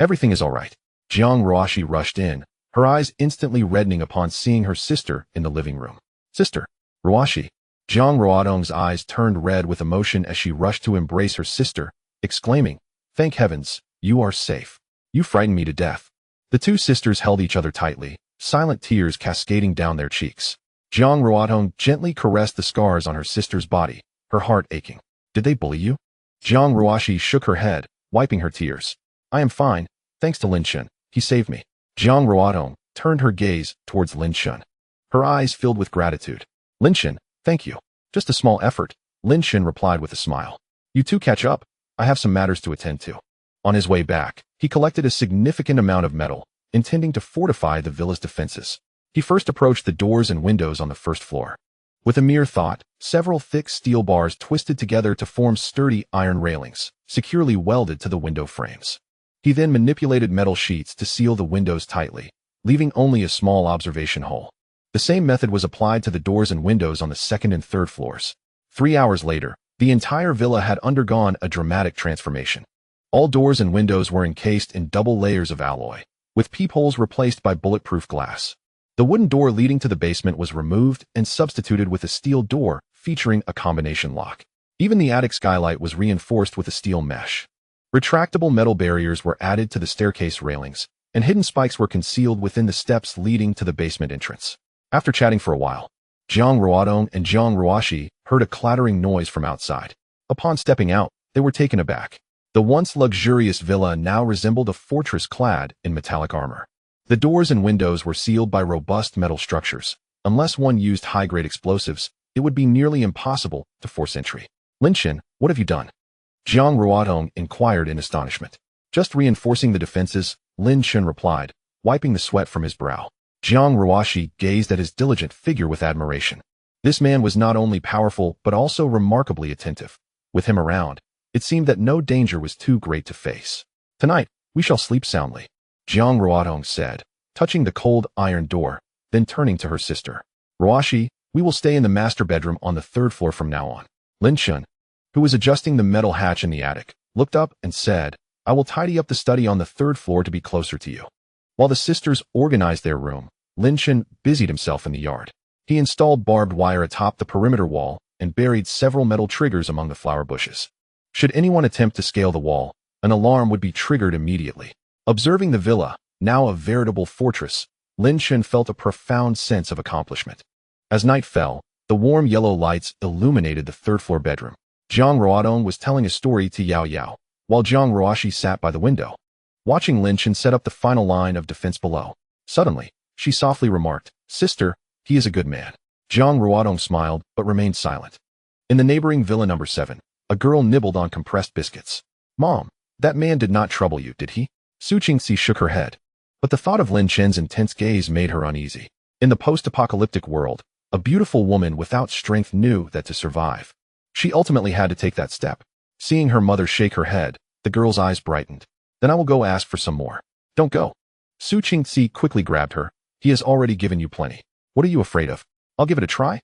Everything is all right. Zhang Ruashi rushed in, her eyes instantly reddening upon seeing her sister in the living room. Sister, Ruashi. Zhang Ruodong's eyes turned red with emotion as she rushed to embrace her sister, exclaiming, Thank heavens, you are safe. You frightened me to death. The two sisters held each other tightly, silent tears cascading down their cheeks. Zhang Ruodong gently caressed the scars on her sister's body, her heart aching. Did they bully you? Zhang Ruashi shook her head, wiping her tears. I am fine, thanks to Lin Chen. He saved me. Zhang Ruodong turned her gaze towards Lin Chen, her eyes filled with gratitude. Lin Chen, thank you. Just a small effort, Lin Chen replied with a smile. You two catch up. I have some matters to attend to. On his way back, he collected a significant amount of metal, intending to fortify the villa's defenses. He first approached the doors and windows on the first floor. With a mere thought, several thick steel bars twisted together to form sturdy iron railings, securely welded to the window frames. He then manipulated metal sheets to seal the windows tightly, leaving only a small observation hole. The same method was applied to the doors and windows on the second and third floors. 3 hours later, the entire villa had undergone a dramatic transformation. All doors and windows were encased in double layers of alloy, with peepholes replaced by bulletproof glass. The wooden door leading to the basement was removed and substituted with a steel door featuring a combination lock. Even the attic skylight was reinforced with a steel mesh. Retractable metal barriers were added to the staircase railings, and hidden spikes were concealed within the steps leading to the basement entrance. After chatting for a while, Zhang Ruodong and Zhang Ruashi heard a clattering noise from outside. Upon stepping out, they were taken aback. The once luxurious villa now resembled a fortress clad in metallic armor. The doors and windows were sealed by robust metal structures. Unless one used high-grade explosives, it would be nearly impossible to force entry. Lin Chen, what have you done? Jiang Ruodong inquired in astonishment. Just reinforcing the defenses, Lin Chen replied, wiping the sweat from his brow. Jiang Ruoshi gazed at his diligent figure with admiration. This man was not only powerful but also remarkably attentive. With him around, it seemed that no danger was too great to face. Tonight, we shall sleep soundly, Jiang Ruodong said, touching the cold iron door, then turning to her sister. Ruoshi, we will stay in the master bedroom on the 3rd floor from now on. Lin Chen, who was adjusting the metal hatch in the attic, looked up and said, I will tidy up the study on the 3rd floor to be closer to you. While the sisters organized their room, Lin Chen busied himself in the yard. He installed barbed wire atop the perimeter wall and buried several metal triggers among the flower bushes. Should anyone attempt to scale the wall, an alarm would be triggered immediately. Observing the villa, now a veritable fortress, Lin Chen felt a profound sense of accomplishment. As night fell, the warm yellow lights illuminated the 3rd floor bedroom. Jiang Ruodong was telling a story to Yao Yao, while Jiang Ruoshi sat by the window, watching Lin Chen set up the final line of defense below. Suddenly, she softly remarked, Sister, he is a good man. Jiang Ruodong smiled, but remained silent. In the neighboring villa number 7, a girl nibbled on compressed biscuits. Mom, that man did not trouble you, did he? Su Qingxi shook her head. But the thought of Lin Chen's intense gaze made her uneasy. In the post-apocalyptic world, a beautiful woman without strength knew that to survive, she ultimately had to take that step. Seeing her mother shake her head, the girl's eyes brightened. Then I will go ask for some more. Don't go. Su Qingxi quickly grabbed her. He has already given you plenty. What are you afraid of? I'll give it a try.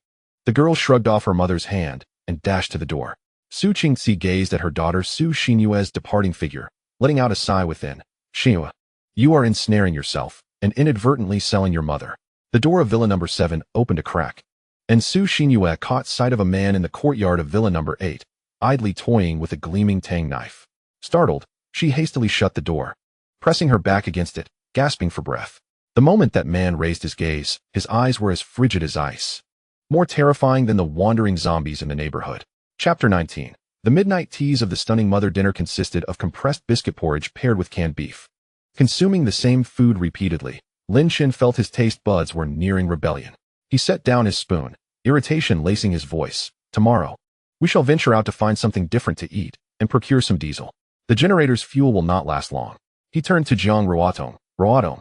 The girl shrugged off her mother's hand and dashed to the door. Su Qingxi gazed at her daughter Su Xinyue's departing figure, letting out a sigh within. Xinyue, you are ensnaring yourself and inadvertently selling your mother. The door of villa number 7 opened a crack, and Su Xinyue caught sight of a man in the courtyard of villa number 8, idly toying with a gleaming tang knife. Startled, she hastily shut the door, pressing her back against it, gasping for breath. The moment that man raised his gaze, his eyes were as frigid as ice, more terrifying than the wandering zombies in the neighborhood. Chapter 19. The midnight teas of the stunning mother dinner consisted of compressed biscuit porridge paired with canned beef. Consuming the same food repeatedly, Lin Chen felt his taste buds were nearing rebellion. He set down his spoon, irritation lacing his voice. Tomorrow, we shall venture out to find something different to eat and procure some diesel. The generator's fuel will not last long. He turned to Jiang Ruodong. Ruodong,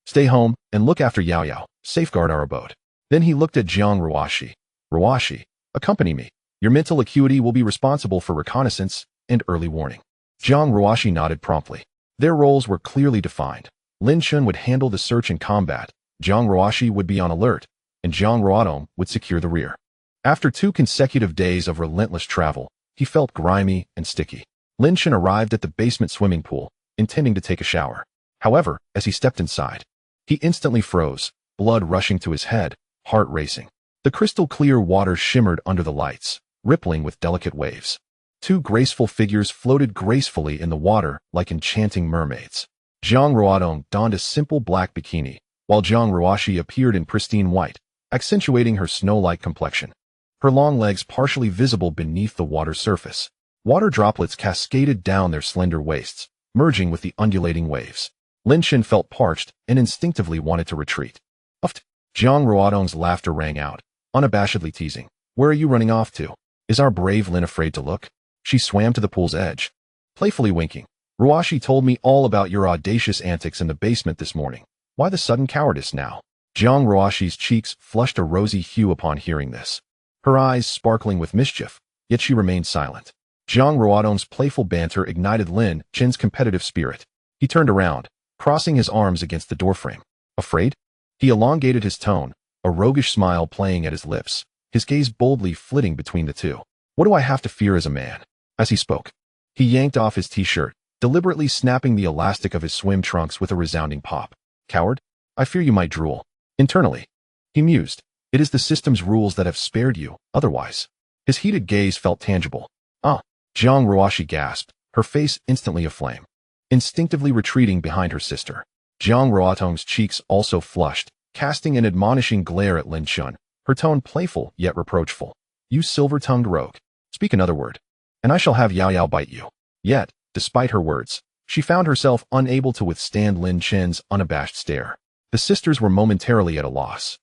stay home and look after Yao Yao, safeguard our abode. Then he looked at Jiang Ruoshi. Ruoshi, accompany me. Your mental acuity will be responsible for reconnaissance and early warning. Jiang Ruoshi nodded promptly. Their roles were clearly defined. Lin Chen would handle the search and combat, Jiang Ruoshi would be on alert, and Jiang Ruodong would secure the rear. After 2 consecutive days of relentless travel, he felt grimy and sticky. Lin Chen arrived at the basement swimming pool, intending to take a shower. However, as he stepped inside, he instantly froze, blood rushing to his head, heart racing. The crystal-clear water shimmered under the lights, rippling with delicate waves. 2 graceful figures floated gracefully in the water like enchanting mermaids. Jiang Ruodong donned a simple black bikini, while Jiang Ruoshi appeared in pristine white, accentuating her snow-like complexion. Her long legs partially visible beneath the water surface. Water droplets cascaded down their slender waists, merging with the undulating waves. Lin Chen felt parched and instinctively wanted to retreat. Uft! Jiang Ruodong's laughter rang out, unabashedly teasing. Where are you running off to? Is our brave Lin afraid to look? She swam to the pool's edge, playfully winking. Ruoshi told me all about your audacious antics in the basement this morning. Why the sudden cowardice now? Jiang Ruoshi's cheeks flushed a rosy hue upon hearing this, her eyes sparkling with mischief, yet she remained silent. Jiang Ruodong's playful banter ignited Lin Chen's competitive spirit. He turned around, crossing his arms against the doorframe. Afraid? He elongated his tone, a roguish smile playing at his lips, his gaze boldly flitting between the two. What do I have to fear as a man? As he spoke, he yanked off his t-shirt, deliberately snapping the elastic of his swim trunks with a resounding pop. Coward, I fear you might drool. Internally, he mused, it is the system's rules that have spared you, otherwise. His heated gaze felt tangible. Ah, Jiang Ruoshi gasped, her face instantly aflame, instinctively retreating behind her sister. Jiang Ruodong's cheeks also flushed, casting an admonishing glare at Lin Chen, her tone playful yet reproachful. You silver-tongued rogue, speak another word, and I shall have Yao Yao bite you. Yet, despite her words, she found herself unable to withstand Lin Chen's unabashed stare. The sisters were momentarily at a loss,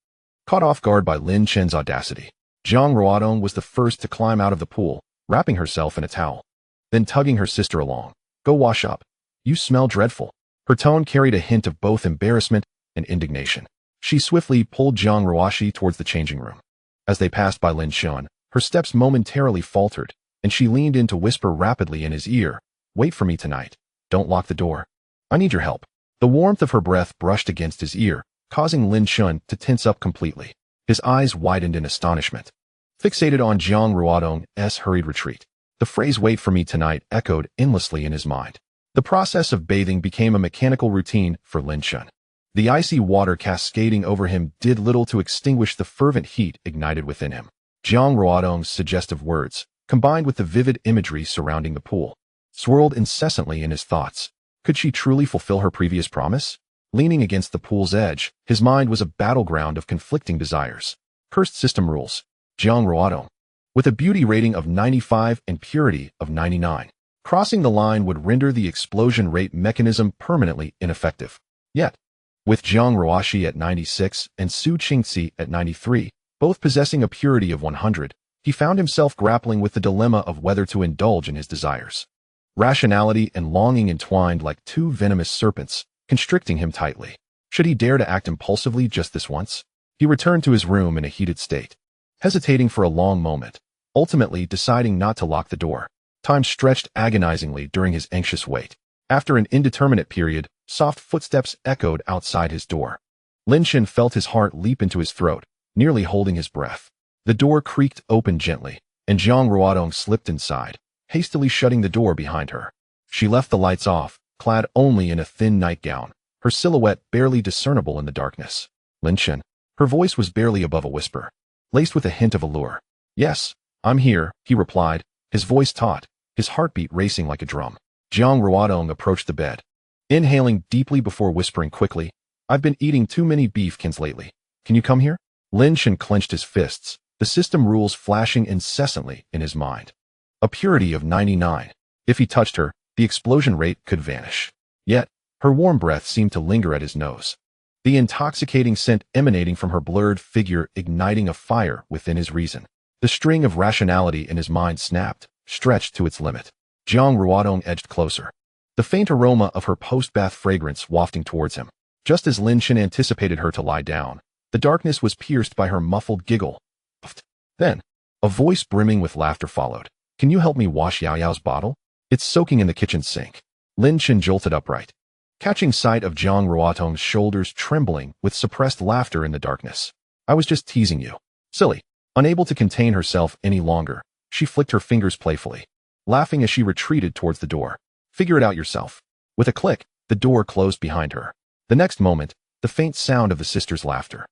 caught off guard by Lin Chen's audacity. Jiang Ruodong was the first to climb out of the pool, wrapping herself in a towel, then tugging her sister along. Go wash up. You smell dreadful. Her tone carried a hint of both embarrassment and indignation. She swiftly pulled Jiang Ruoxi towards the changing room. As they passed by Lin Chen, her steps momentarily faltered, and she leaned in to whisper rapidly in his ear, "Wait for me tonight. Don't lock the door. I need your help." The warmth of her breath brushed against his ear, causing Lin Chen to tense up completely. His eyes widened in astonishment. Fixated on Jiang Ruodong's hurried retreat, the phrase "wait for me tonight" echoed endlessly in his mind. The process of bathing became a mechanical routine for Lin Chen. The icy water cascading over him did little to extinguish the fervent heat ignited within him. Jiang Ruodong's suggestive words, combined with the vivid imagery surrounding the pool, swirled incessantly in his thoughts. Could she truly fulfill her previous promise? Leaning against the pool's edge, his mind was a battleground of conflicting desires. Cursed system rules. Jiang Ruodong, with a beauty rating of 95 and purity of 99. Crossing the line would render the explosion rate mechanism permanently ineffective. Yet, with Jiang Ruoxi at 96 and Su Qingxi at 93, both possessing a purity of 100, he found himself grappling with the dilemma of whether to indulge in his desires. Rationality and longing entwined like two venomous serpents, constricting him tightly. Should he dare to act impulsively just this once? He returned to his room in a heated state, hesitating for a long moment, ultimately deciding not to lock the door. Time stretched agonizingly during his anxious wait. After an indeterminate period, soft footsteps echoed outside his door. Lin Chen felt his heart leap into his throat, nearly holding his breath. The door creaked open gently, and Jiang Ruodong slipped inside, hastily shutting the door behind her. She left the lights off, clad only in a thin nightgown, her silhouette barely discernible in the darkness. Lin Chen. Her voice was barely above a whisper, laced with a hint of allure. "Yes, I'm here," he replied, his voice taut, his heartbeat racing like a drum. Jiang Ruodong approached the bed, inhaling deeply before whispering quickly, "I've been eating too many beefkins lately. Can you come here?" Lin Chen clenched his fists, the system rules flashing incessantly in his mind. A purity of 99. If he touched her, the explosion rate could vanish. Yet, her warm breath seemed to linger at his nose, the intoxicating scent emanating from her blurred figure igniting a fire within his reason. The string of rationality in his mind snapped, stretched to its limit. Jiang Ruodong edged closer, the faint aroma of her post-bath fragrance wafting towards him. Just as Lin Chen anticipated her to lie down, the darkness was pierced by her muffled giggle. Then, a voice brimming with laughter followed. "Can you help me wash Yao Yao's bottle? It's soaking in the kitchen sink." Lin Chen jolted upright, catching sight of Jiang Ruodong's shoulders trembling with suppressed laughter in the darkness. "I was just teasing you." Silly. Unable to contain herself any longer, she flicked her fingers playfully, laughing as she retreated towards the door. "Figure it out yourself." With a click, the door closed behind her. The next moment, the faint sound of the sisters' laughter,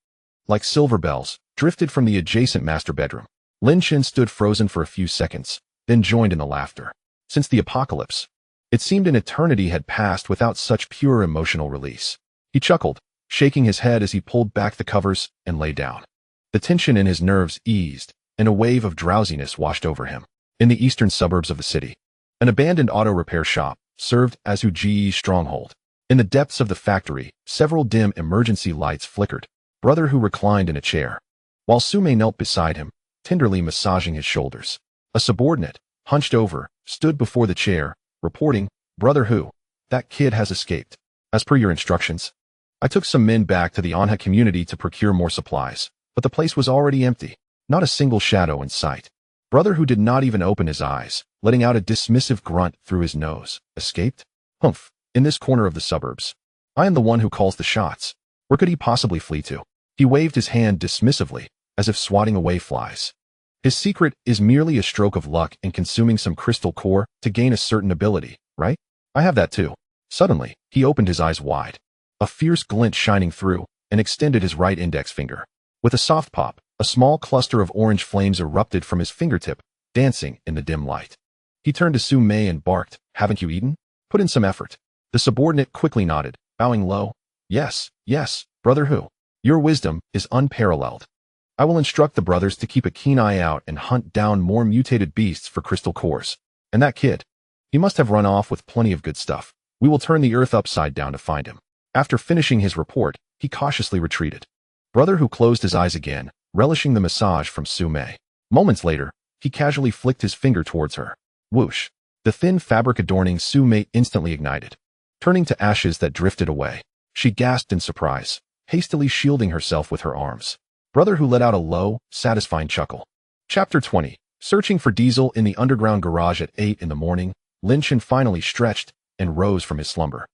like silver bells, drifted from the adjacent master bedroom. Lin Chen stood frozen for a few seconds, then joined in the laughter. Since the apocalypse, it seemed an eternity had passed without such pure emotional release. He chuckled, shaking his head as he pulled back the covers and lay down. The tension in his nerves eased, and a wave of drowsiness washed over him. In the eastern suburbs of the city, an abandoned auto repair shop served as Huji's stronghold. In the depths of the factory, several dim emergency lights flickered. Brother Hu reclined in a chair, while Sume knelt beside him, tenderly massaging his shoulders. A subordinate, hunched over, stood before the chair, reporting, "Brother Hu, that kid has escaped. As per your instructions, I took some men back to the Anha community to procure more supplies, but the place was already empty, not a single shadow in sight." Brother Hu did not even open his eyes, letting out a dismissive grunt through his nose. "Escaped? Humph, in this corner of the suburbs. I am the one who calls the shots. Where could he possibly flee to?" He waved his hand dismissively, as if swatting away flies. "His secret is merely a stroke of luck in consuming some crystal core to gain a certain ability, right? I have that too." Suddenly, he opened his eyes wide, a fierce glint shining through, and extended his right index finger. With a soft pop, a small cluster of orange flames erupted from his fingertip, dancing in the dim light. He turned to Su Mei and barked, "Haven't you eaten? Put in some effort." The subordinate quickly nodded, bowing low. Yes, Brother Hu. Your wisdom is unparalleled. I will instruct the brothers to keep a keen eye out and hunt down more mutated beasts for crystal cores. And that kid, he must have run off with plenty of good stuff. We will turn the earth upside down to find him." After finishing his report, he cautiously retreated. Brother Hu closed his eyes again, relishing the massage from Su Mei. Moments later, he casually flicked his finger towards her. Whoosh! The thin fabric adorning Su Mei instantly ignited, turning to ashes that drifted away. She gasped in surprise, hastily shielding herself with her arms. Brother Hu let out a low, satisfying chuckle. Chapter 20. Searching for Diesel in the underground garage at 8 in the morning, Lin Chen finally stretched and rose from his slumber.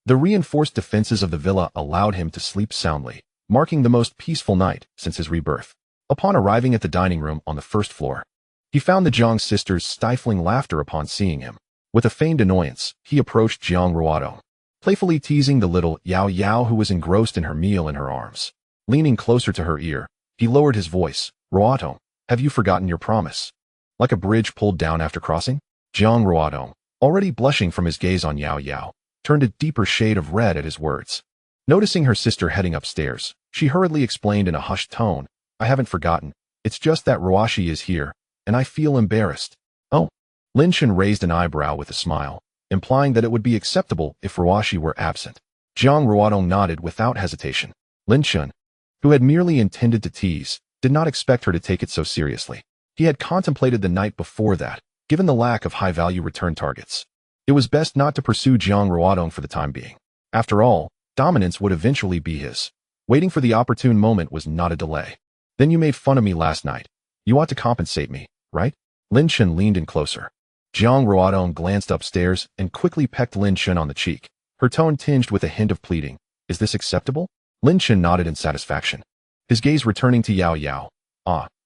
The reinforced defenses of the villa allowed him to sleep soundly, marking the most peaceful night since his rebirth. Upon arriving at the dining room on the first floor, he found the Jiang sisters stifling laughter upon seeing him. With a feigned annoyance, he approached Jiang Ruodong, playfully teasing the little Yao Yao who was engrossed in her meal in her arms. Leaning closer to her ear, he lowered his voice. Ruodong, have you forgotten your promise? Like a bridge pulled down after crossing? Jiang Ruodong, already blushing from his gaze on Yao Yao, turned a deeper shade of red at his words. Noticing her sister heading upstairs, she hurriedly explained in a hushed tone, I haven't forgotten. It's just that Ruashi is here, and I feel embarrassed. Oh. Lin Chen raised an eyebrow with a smile, implying that it would be acceptable if Ruashi were absent. Jiang Ruodong nodded without hesitation. Lin Chen, who had merely intended to tease, did not expect her to take it so seriously. He had contemplated the night before that, given the lack of high-value return targets. It was best not to pursue Jiang Ruodong for the time being. After all, dominance would eventually be his. Waiting for the opportune moment was not a delay. Then you made fun of me last night. You ought to compensate me, right? Lin Chen leaned in closer. Jiang Ruodong glanced upstairs and quickly pecked Lin Chen on the cheek, her tone tinged with a hint of pleading. Is this acceptable? Lin Chen nodded in satisfaction, his gaze returning to Yao Yao.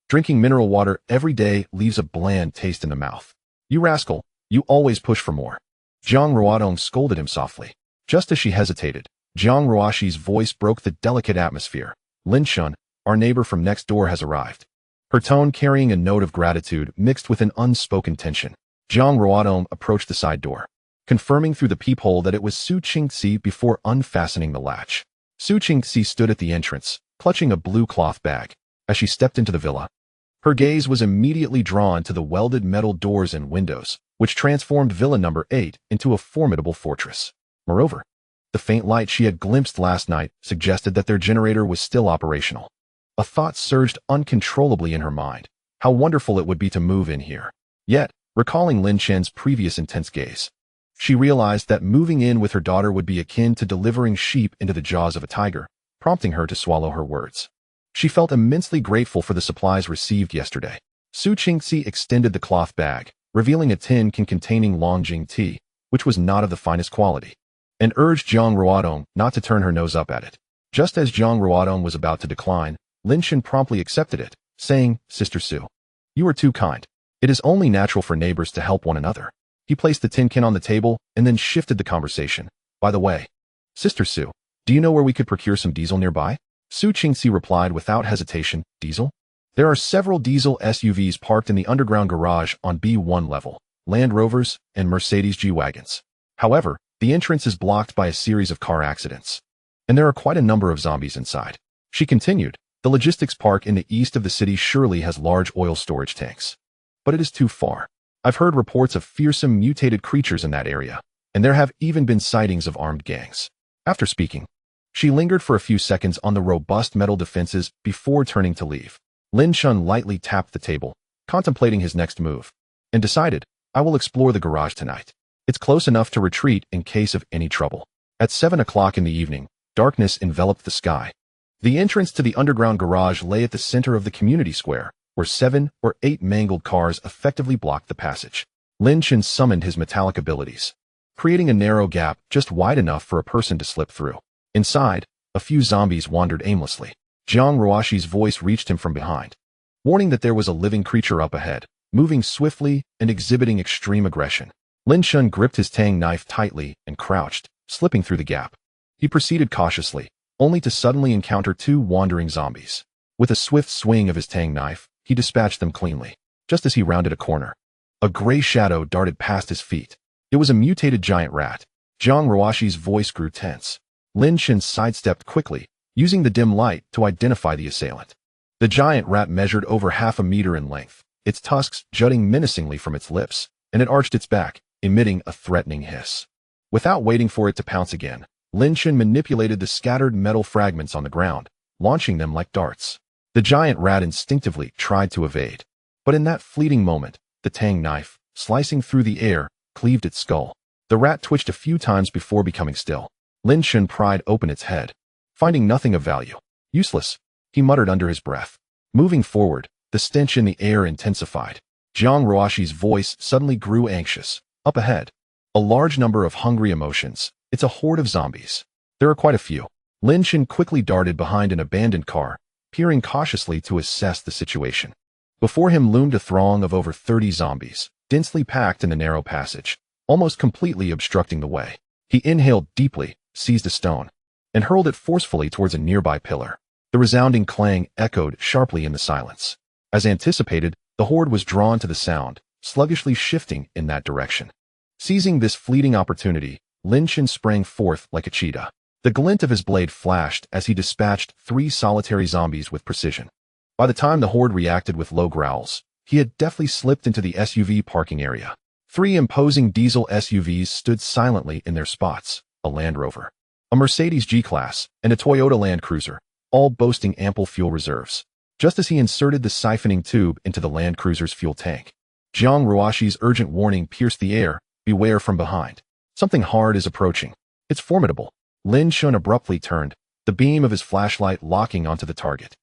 Drinking mineral water every day leaves a bland taste in the mouth. You rascal, you always push for more. Jiang Ruodong scolded him softly. Just as she hesitated, Jiang Ruashi's voice broke the delicate atmosphere. Lin Chen, our neighbor from next door has arrived. Her tone carrying a note of gratitude mixed with an unspoken tension. Jiang Ruodong approached the side door, confirming through the peephole that it was Su Qingxi before unfastening the latch. Su Qingxi stood at the entrance, clutching a blue cloth bag. As she stepped into the villa, her gaze was immediately drawn to the welded metal doors and windows, which transformed Villa Number 8 into a formidable fortress. Moreover, the faint light she had glimpsed last night suggested that their generator was still operational. A thought surged uncontrollably in her mind. How wonderful it would be to move in here. Yet, recalling Lin Chen's previous intense gaze, she realized that moving in with her daughter would be akin to delivering sheep into the jaws of a tiger, prompting her to swallow her words. She felt immensely grateful for the supplies received yesterday. Su Qingxi extended the cloth bag, revealing a tin can containing Longjing tea, which was not of the finest quality, and urged Jiang Ruodong not to turn her nose up at it. Just as Jiang Ruodong was about to decline, Lin Chen promptly accepted it, saying, Sister Su, you are too kind. It is only natural for neighbors to help one another. He placed the tin can on the table and then shifted the conversation. By the way, Sister Su, do you know where we could procure some diesel nearby? Su Qingxi replied without hesitation, Diesel? There are several diesel SUVs parked in the underground garage on B1 level, Land Rovers and Mercedes G-Wagons. However, the entrance is blocked by a series of car accidents, and there are quite a number of zombies inside. She continued, the logistics park in the east of the city surely has large oil storage tanks. But it is too far. I've heard reports of fearsome mutated creatures in that area, and there have even been sightings of armed gangs. After speaking, she lingered for a few seconds on the robust metal defenses before turning to leave. Lin Chen lightly tapped the table, contemplating his next move, and decided, I will explore the garage tonight. It's close enough to retreat in case of any trouble. At 7 o'clock in the evening, darkness enveloped the sky. The entrance to the underground garage lay at the center of the community square, where 7 or 8 mangled cars effectively blocked the passage. Lin Chen summoned his metallic abilities, creating a narrow gap just wide enough for a person to slip through. Inside, a few zombies wandered aimlessly. Jiang Ruashi's voice reached him from behind, warning that there was a living creature up ahead, moving swiftly and exhibiting extreme aggression. Lin Chen gripped his tang knife tightly and crouched, slipping through the gap. He proceeded cautiously, only to suddenly encounter 2 wandering zombies. With a swift swing of his tang knife, he dispatched them cleanly. Just as he rounded a corner, a gray shadow darted past his feet. It was a mutated giant rat. Jiang Ruashi's voice grew tense. Lin Chen sidestepped quickly, using the dim light to identify the assailant. The giant rat measured over half a meter in length, its tusks jutting menacingly from its lips, and it arched its back, emitting a threatening hiss. Without waiting for it to pounce again, Lin Chen manipulated the scattered metal fragments on the ground, launching them like darts. The giant rat instinctively tried to evade. But in that fleeting moment, the tang knife, slicing through the air, cleaved its skull. The rat twitched a few times before becoming still. Lin Chen pried open its head. Finding nothing of value. Useless, he muttered under his breath. Moving forward, the stench in the air intensified. Jiang Ruoxi's voice suddenly grew anxious. Up ahead. A large number of hungry emotions. It's a horde of zombies. There are quite a few. Lin Chen quickly darted behind an abandoned car, peering cautiously to assess the situation. Before him loomed a throng of over 30 zombies, densely packed in the narrow passage, almost completely obstructing the way. He inhaled deeply, seized a stone, and hurled it forcefully towards a nearby pillar. The resounding clang echoed sharply in the silence. As anticipated, the horde was drawn to the sound, sluggishly shifting in that direction. Seizing this fleeting opportunity, Lin Chen sprang forth like a cheetah. The glint of his blade flashed as he dispatched 3 solitary zombies with precision. By the time the horde reacted with low growls, he had deftly slipped into the SUV parking area. 3 imposing diesel SUVs stood silently in their spots, a Land Rover, a Mercedes G-Class, and a Toyota Land Cruiser, all boasting ample fuel reserves. Just as he inserted the siphoning tube into the Land Cruiser's fuel tank, Jiang Ruoxi's urgent warning pierced the air, beware from behind. Something hard is approaching. It's formidable. Lin Chen abruptly turned, the beam of his flashlight locking onto the target.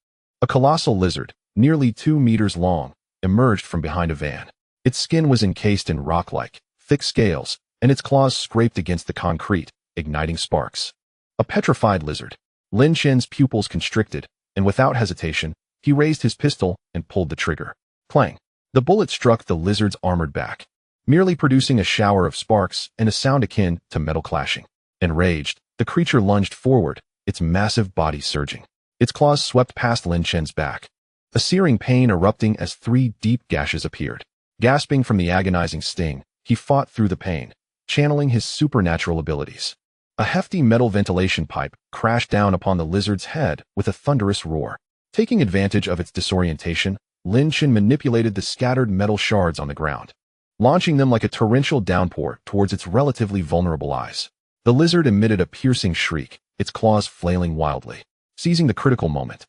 A colossal lizard, nearly 2 meters long, emerged from behind a van. Its skin was encased in rock-like, thick scales, and its claws scraped against the concrete, igniting sparks. A petrified lizard. Lin Chen's pupils constricted, and without hesitation, he raised his pistol and pulled the trigger. Clang. The bullet struck the lizard's armored back, merely producing a shower of sparks and a sound akin to metal clashing. Enraged, the creature lunged forward, its massive body surging. Its claws swept past Lin Chen's back, a searing pain erupting as 3 deep gashes appeared. Gasping from the agonizing sting, he fought through the pain, channeling his supernatural abilities. A hefty metal ventilation pipe crashed down upon the lizard's head with a thunderous roar. Taking advantage of its disorientation, Lin Chen manipulated the scattered metal shards on the ground, launching them like a torrential downpour towards its relatively vulnerable eyes. The lizard emitted a piercing shriek, its claws flailing wildly. Seizing the critical moment,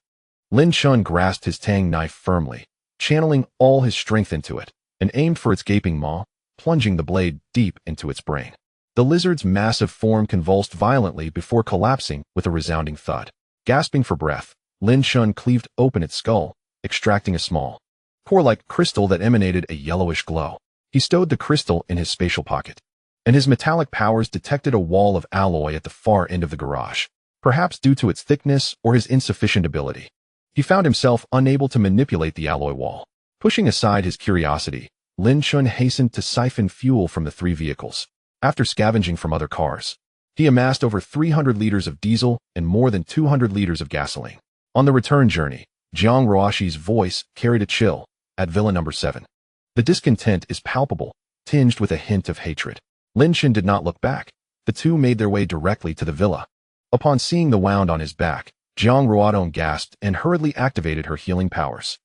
Lin Chen grasped his tang knife firmly, channeling all his strength into it, and aimed for its gaping maw, plunging the blade deep into its brain. The lizard's massive form convulsed violently before collapsing with a resounding thud. Gasping for breath, Lin Chen cleaved open its skull, extracting a small, core-like crystal that emanated a yellowish glow. He stowed the crystal in his spatial pocket, and his metallic powers detected a wall of alloy at the far end of the garage, perhaps due to its thickness or his insufficient ability. He found himself unable to manipulate the alloy wall. Pushing aside his curiosity, Lin Chen hastened to siphon fuel from the 3 vehicles. After scavenging from other cars, he amassed over 300 liters of diesel and more than 200 liters of gasoline. On the return journey, Jiang Ruoxi's voice carried a chill. At Villa Number 7. The discontent is palpable, tinged with a hint of hatred. Lin Chen did not look back. The 2 made their way directly to the villa. Upon seeing the wound on his back, Jiang Ruodong gasped and hurriedly activated her healing powers.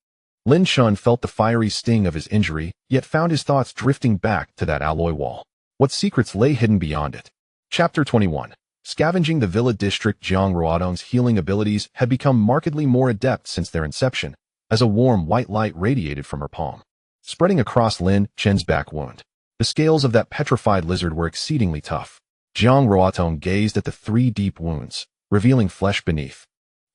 Lin Chen felt the fiery sting of his injury, yet found his thoughts drifting back to that alloy wall. What secrets lay hidden beyond it? Chapter 21. Scavenging the Villa District. Jiang Ruodong's healing abilities had become markedly more adept since their inception, as a warm white light radiated from her palm, spreading across Lin Chen's back wound. The scales of that petrified lizard were exceedingly tough. Jiang Ruodong gazed at the 3 deep wounds, revealing flesh beneath.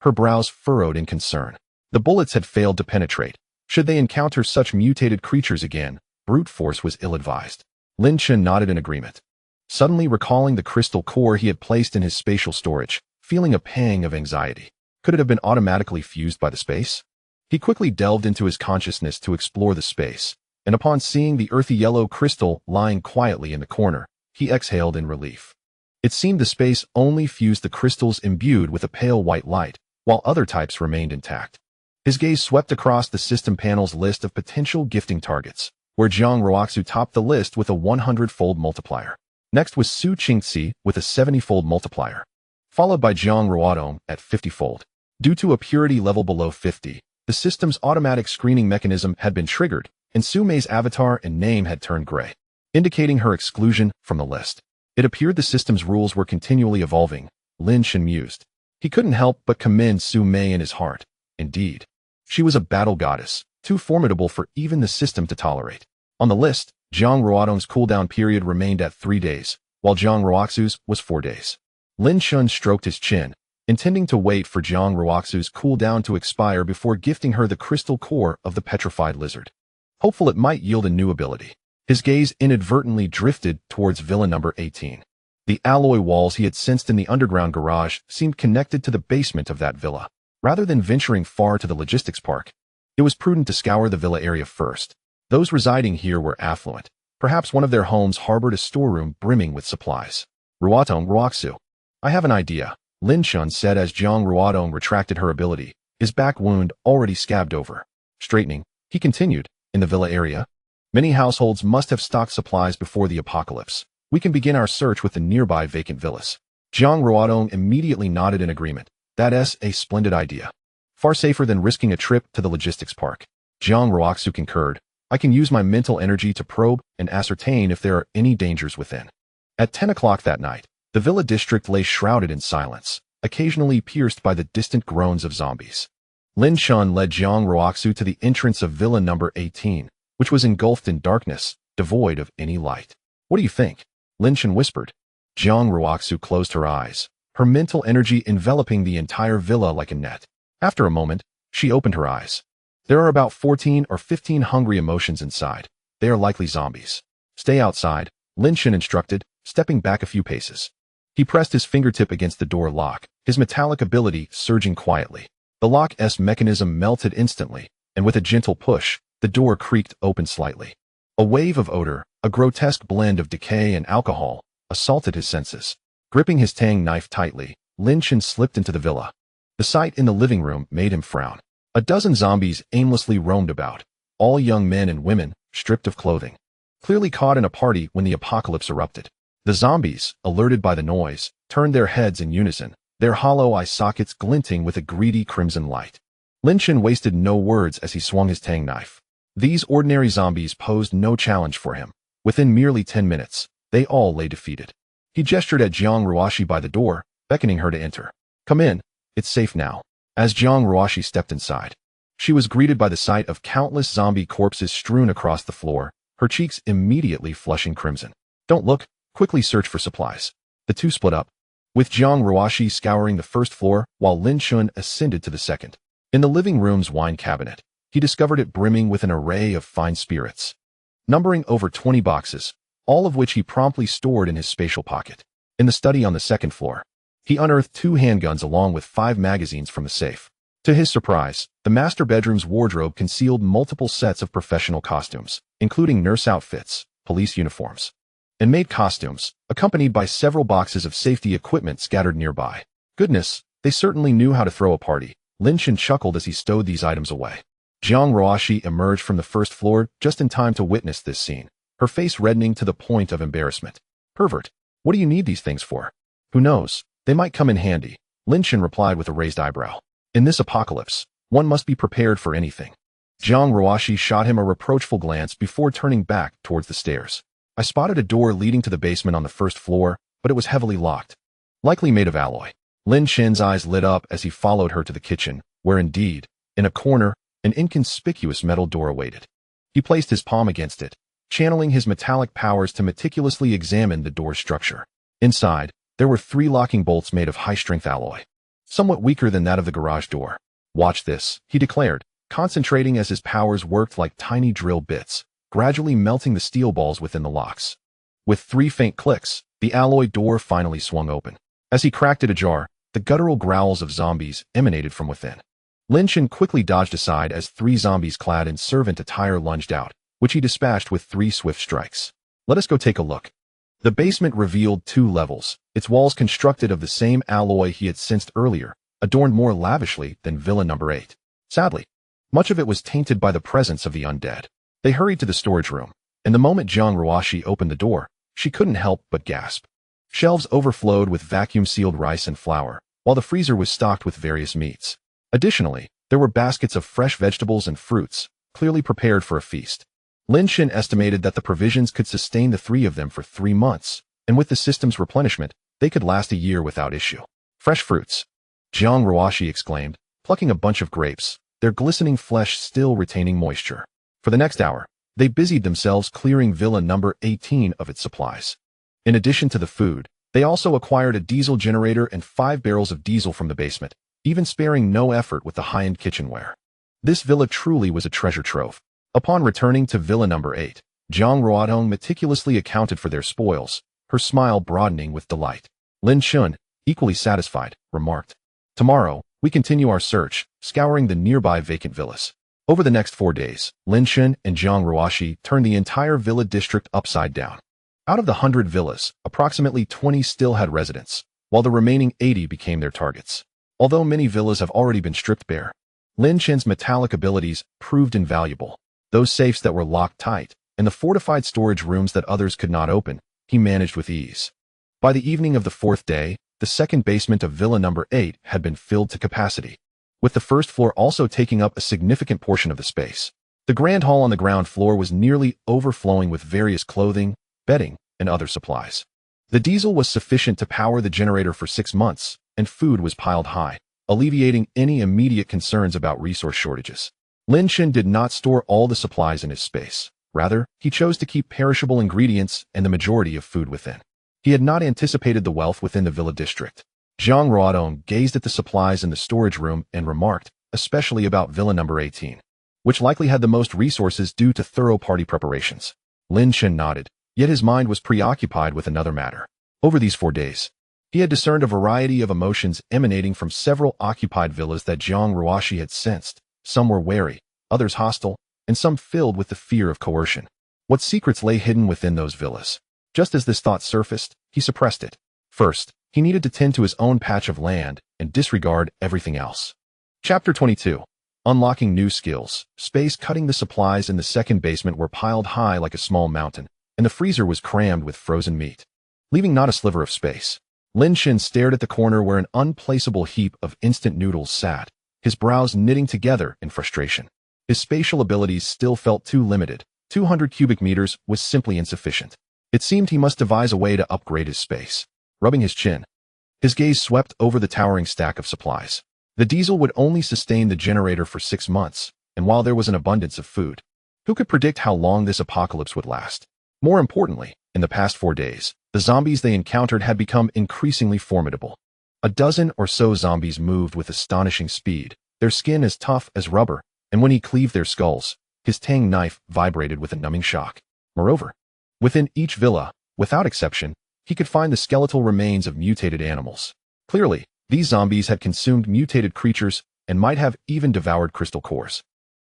Her brows furrowed in concern. The bullets had failed to penetrate. Should they encounter such mutated creatures again, brute force was ill-advised. Lin Chen nodded in agreement, suddenly recalling the crystal core he had placed in his spatial storage, feeling a pang of anxiety. Could it have been automatically fused by the space? He quickly delved into his consciousness to explore the space, and upon seeing the earthy yellow crystal lying quietly in the corner, he exhaled in relief. It seemed the space only fused the crystals imbued with a pale white light, while other types remained intact. His gaze swept across the system panel's list of potential gifting targets, where Jiang Ruoxu topped the list with a 100-fold multiplier. Next was Su Qingxi with a 70-fold multiplier, followed by Jiang Ruodong at 50-fold. Due to a purity level below 50, the system's automatic screening mechanism had been triggered, and Su Mei's avatar and name had turned gray, indicating her exclusion from the list. It appeared the system's rules were continually evolving. Lin Chen mused. He couldn't help but commend Su Mei in his heart. Indeed, She was a battle goddess, too formidable for even the system to tolerate. On the list, Jiang Ruodong's cooldown period remained at 3 days, while Jiang Ruoxu's was 4 days. Lin Chen stroked his chin, intending to wait for Jiang Ruoxu's cooldown to expire before gifting her the crystal core of the petrified lizard. Hopeful it might yield a new ability. His gaze inadvertently drifted towards Villa number 18. The alloy walls he had sensed in the underground garage seemed connected to the basement of that villa. Rather than venturing far to the logistics park, it was prudent to scour the villa area first. Those residing here were affluent. Perhaps one of their homes harbored a storeroom brimming with supplies. Ruodong Ruoxu. I have an idea, Lin Chen said as Jiang Ruodong retracted her ability, his back wound already scabbed over. Straightening, he continued, in the villa area, many households must have stocked supplies before the apocalypse. We can begin our search with the nearby vacant villas. Jiang Ruodong immediately nodded in agreement. That's a splendid idea. Far safer than risking a trip to the logistics park. Jiang Ruoxu concurred. I can use my mental energy to probe and ascertain if there are any dangers within. At 10 o'clock that night, the villa district lay shrouded in silence, occasionally pierced by the distant groans of zombies. Lin Chen led Jiang Ruoxu to the entrance of villa number 18, which was engulfed in darkness, devoid of any light. What do you think? Lin Chen whispered. Jiang Ruoxu closed her eyes, her mental energy enveloping the entire villa like a net. After a moment, she opened her eyes. There are about 14 or 15 hungry emotions inside. They are likely zombies. Stay outside, Lin Chen instructed, stepping back a few paces. He pressed his fingertip against the door lock, his metallic ability surging quietly. The lock's mechanism melted instantly, and with a gentle push, the door creaked open slightly. A wave of odor, a grotesque blend of decay and alcohol, assaulted his senses. Gripping his tang knife tightly, Lin Chen slipped into the villa. The sight in the living room made him frown. A dozen zombies aimlessly roamed about, all young men and women, stripped of clothing. Clearly caught in a party when the apocalypse erupted. The zombies, alerted by the noise, turned their heads in unison, their hollow eye sockets glinting with a greedy crimson light. Lin Chen wasted no words as he swung his tang knife. These ordinary zombies posed no challenge for him. Within merely 10 minutes, they all lay defeated. He gestured at Jiang Ruoxu by the door, beckoning her to enter. Come in, it's safe now. As Jiang Ruoxu stepped inside, she was greeted by the sight of countless zombie corpses strewn across the floor, her cheeks immediately flushing crimson. Don't look, quickly search for supplies. The two split up, with Jiang Ruoxu scouring the first floor while Lin Chen ascended to the second. In the living room's wine cabinet, he discovered it brimming with an array of fine spirits, numbering over 20 boxes, all of which he promptly stored in his spatial pocket. In the study on the second floor, he unearthed 2 handguns along with 5 magazines from the safe. To his surprise, the master bedroom's wardrobe concealed multiple sets of professional costumes, including nurse outfits, police uniforms, and maid costumes, accompanied by several boxes of safety equipment scattered nearby. Goodness, they certainly knew how to throw a party. Lin Chen chuckled as he stowed these items away. Jiang Ruoxu emerged from the first floor just in time to witness this scene, her face reddening to the point of embarrassment. Pervert, what do you need these things for? Who knows, they might come in handy, Lin Chen replied with a raised eyebrow. In this apocalypse, one must be prepared for anything. Jiang Ruoxu shot him a reproachful glance before turning back towards the stairs. I spotted a door leading to the basement on the first floor, but it was heavily locked. Likely made of alloy. Lin Chen's eyes lit up as he followed her to the kitchen, where indeed, in a corner, an inconspicuous metal door awaited. He placed his palm against it, channeling his metallic powers to meticulously examine the door's structure. Inside, there were 3 locking bolts made of high-strength alloy, somewhat weaker than that of the garage door. Watch this, he declared, concentrating as his powers worked like tiny drill bits, gradually melting the steel balls within the locks. With 3 faint clicks, the alloy door finally swung open. As he cracked it ajar, the guttural growls of zombies emanated from within. Lin Chen quickly dodged aside as 3 zombies clad in servant attire lunged out, which he dispatched with 3 swift strikes. Let us go take a look. The basement revealed 2 levels, its walls constructed of the same alloy he had sensed earlier, adorned more lavishly than Villa number 8. Sadly, much of it was tainted by the presence of the undead. They hurried to the storage room, and the moment Jiang Ruoxu opened the door, she couldn't help but gasp. Shelves overflowed with vacuum-sealed rice and flour, while the freezer was stocked with various meats. Additionally, there were baskets of fresh vegetables and fruits, clearly prepared for a feast. Lin Chen estimated that the provisions could sustain the 3 of them for 3 months, and with the system's replenishment, they could last a year without issue. Fresh fruits. Jiang Ruoxu exclaimed, plucking a bunch of grapes, their glistening flesh still retaining moisture. For the next hour, they busied themselves clearing Villa number 18 of its supplies. In addition to the food, they also acquired a diesel generator and 5 barrels of diesel from the basement, even sparing no effort with the high-end kitchenware. This villa truly was a treasure trove. Upon returning to Villa number 8, Jiang Ruodong meticulously accounted for their spoils, her smile broadening with delight. Lin Chen, equally satisfied, remarked, "Tomorrow, we continue our search, scouring the nearby vacant villas." Over the next 4 days, Lin Chen and Jiang Ruoxi turned the entire villa district upside down. Out of the 100 villas, approximately 20 still had residents, while the remaining 80 became their targets. Although many villas have already been stripped bare, Lin Chen's metallic abilities proved invaluable. Those safes that were locked tight, and the fortified storage rooms that others could not open, he managed with ease. By the evening of the 4th day, the second basement of Villa number 8 had been filled to capacity, with the first floor also taking up a significant portion of the space. The grand hall on the ground floor was nearly overflowing with various clothing, bedding, and other supplies. The diesel was sufficient to power the generator for 6 months, and food was piled high, alleviating any immediate concerns about resource shortages. Lin Chen did not store all the supplies in his space. Rather, he chose to keep perishable ingredients and the majority of food within. He had not anticipated the wealth within the villa district. Jiang Ruodong gazed at the supplies in the storage room and remarked, especially about Villa number 18, which likely had the most resources due to thorough party preparations. Lin Chen nodded, yet his mind was preoccupied with another matter. Over these 4 days, he had discerned a variety of emotions emanating from several occupied villas that Jiang Ruoxi had sensed. Some were wary, others hostile, and some filled with the fear of coercion. What secrets lay hidden within those villas? Just as this thought surfaced, he suppressed it. First, he needed to tend to his own patch of land and disregard everything else. Chapter 22. Unlocking new skills. Space cutting. The supplies in the second basement were piled high like a small mountain, and the freezer was crammed with frozen meat, leaving not a sliver of space. Lin Chen stared at the corner where an unplaceable heap of instant noodles sat, his brows knitting together in frustration. His spatial abilities still felt too limited. 200 cubic meters was simply insufficient. It seemed he must devise a way to upgrade his space. Rubbing his chin, his gaze swept over the towering stack of supplies. The diesel would only sustain the generator for 6 months, and while there was an abundance of food, who could predict how long this apocalypse would last? More importantly, in the past 4 days, the zombies they encountered had become increasingly formidable. A dozen or so zombies moved with astonishing speed, their skin as tough as rubber, and when he cleaved their skulls, his tang knife vibrated with a numbing shock. Moreover, within each villa, without exception, he could find the skeletal remains of mutated animals. Clearly, these zombies had consumed mutated creatures and might have even devoured crystal cores.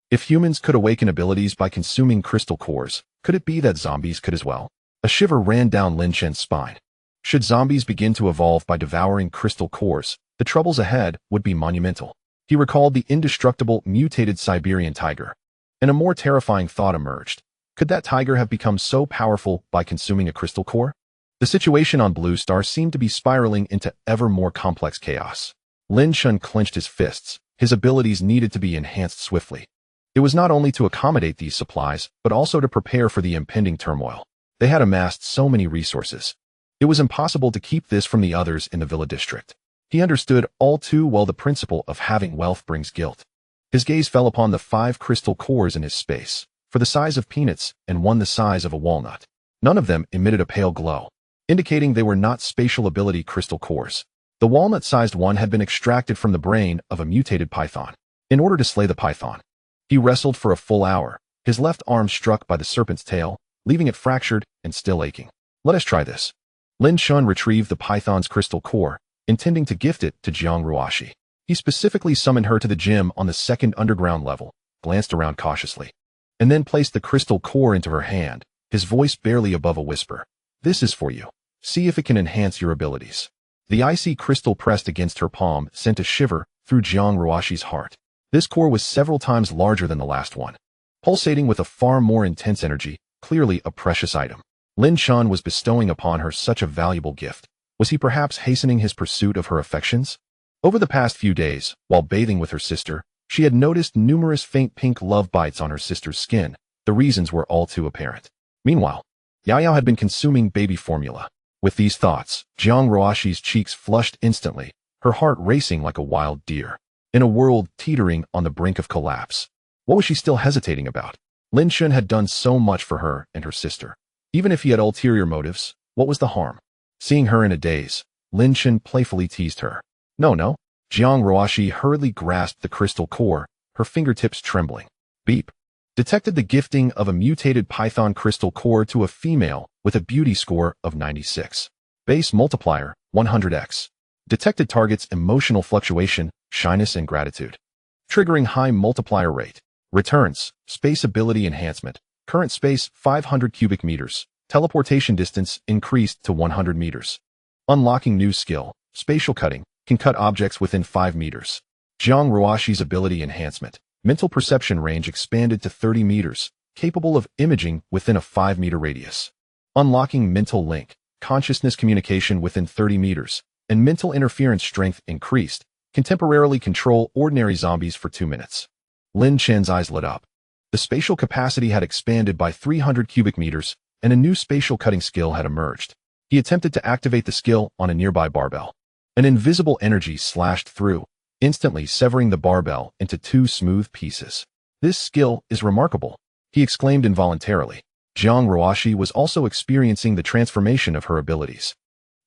If humans could awaken abilities by consuming crystal cores, could it be that zombies could as well? A shiver ran down Lin Chen's spine. Should zombies begin to evolve by devouring crystal cores, the troubles ahead would be monumental. He recalled the indestructible mutated Siberian tiger, and a more terrifying thought emerged. Could that tiger have become so powerful by consuming a crystal core? The situation on Blue Star seemed to be spiraling into ever more complex chaos. Lin Chen clenched his fists. His abilities needed to be enhanced swiftly. It was not only to accommodate these supplies, but also to prepare for the impending turmoil. They had amassed so many resources. It was impossible to keep this from the others in the villa district. He understood all too well the principle of having wealth brings guilt. His gaze fell upon the 5 crystal cores in his space, for the size of peanuts and one the size of a walnut. None of them emitted a pale glow, indicating they were not spatial ability crystal cores. The walnut-sized one had been extracted from the brain of a mutated python. In order to slay the python, he wrestled for a full hour, his left arm struck by the serpent's tail, leaving it fractured and still aching. Let us try this. Lin Chen retrieved the python's crystal core, intending to gift it to Jiang Ruoxi. He specifically summoned her to the gym on the second underground level, glanced around cautiously, and then placed the crystal core into her hand, his voice barely above a whisper. "This is for you. See if it can enhance your abilities." The icy crystal pressed against her palm sent a shiver through Jiang Ruoxi's heart. This core was several times larger than the last one, pulsating with a far more intense energy, clearly a precious item. Lin Chen was bestowing upon her such a valuable gift. Was he perhaps hastening his pursuit of her affections? Over the past few days, while bathing with her sister, she had noticed numerous faint pink love bites on her sister's skin. The reasons were all too apparent. Meanwhile, Yao had been consuming baby formula. With these thoughts, Jiang Ruoxi's cheeks flushed instantly, her heart racing like a wild deer. in a world teetering on the brink of collapse. What was she still hesitating about? Lin Chen had done so much for her and her sister. Even if he had ulterior motives, what was the harm? Seeing her in a daze, Lin Chen playfully teased her. No. Jiang Ruoxi hurriedly grasped the crystal core, her fingertips trembling. Beep. Detected the gifting of a mutated python crystal core to a female with a beauty score of 96. Base multiplier, 100x. Detected target's emotional fluctuation, shyness and gratitude. Triggering high multiplier rate. Returns, space ability enhancement. Current space, 500 cubic meters. Teleportation distance increased to 100 meters. Unlocking new skill, spatial cutting, can cut objects within 5 meters. Jiang Ruoxi's ability enhancement. Mental perception range expanded to 30 meters, capable of imaging within a 5-meter radius. Unlocking mental link, consciousness communication within 30 meters, and mental interference strength increased, can temporarily control ordinary zombies for 2 minutes. Lin Chen's eyes lit up. The spatial capacity had expanded by 300 cubic meters, and a new spatial cutting skill had emerged. He attempted to activate the skill on a nearby barbell. An invisible energy slashed through, instantly severing the barbell into 2 smooth pieces. This skill is remarkable, he exclaimed involuntarily. Jiang Ruoxi was also experiencing the transformation of her abilities.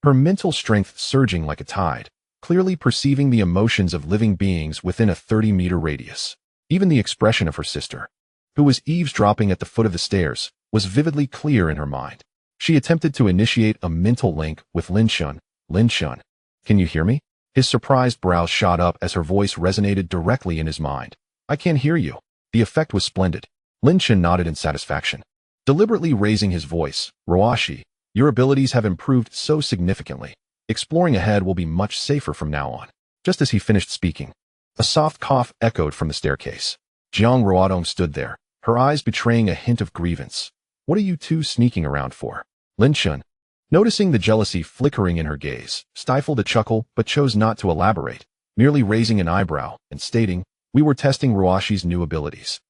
Her mental strength surging like a tide, clearly perceiving the emotions of living beings within a 30-meter radius. Even the expression of her sister, who was eavesdropping at the foot of the stairs, was vividly clear in her mind. She attempted to initiate a mental link with Lin Chen. Lin Chen, can you hear me? His surprised brows shot up as her voice resonated directly in his mind. I can't hear you. The effect was splendid. Lin Chen nodded in satisfaction. Deliberately raising his voice, Ruoxi, your abilities have improved so significantly. Exploring ahead will be much safer from now on. Just as he finished speaking, a soft cough echoed from the staircase. Jiang Ruodong stood there, her eyes betraying a hint of grievance. What are you two sneaking around for? Lin Chen, noticing the jealousy flickering in her gaze, stifled a chuckle but chose not to elaborate, merely raising an eyebrow and stating, we were testing Ruoxi's new abilities.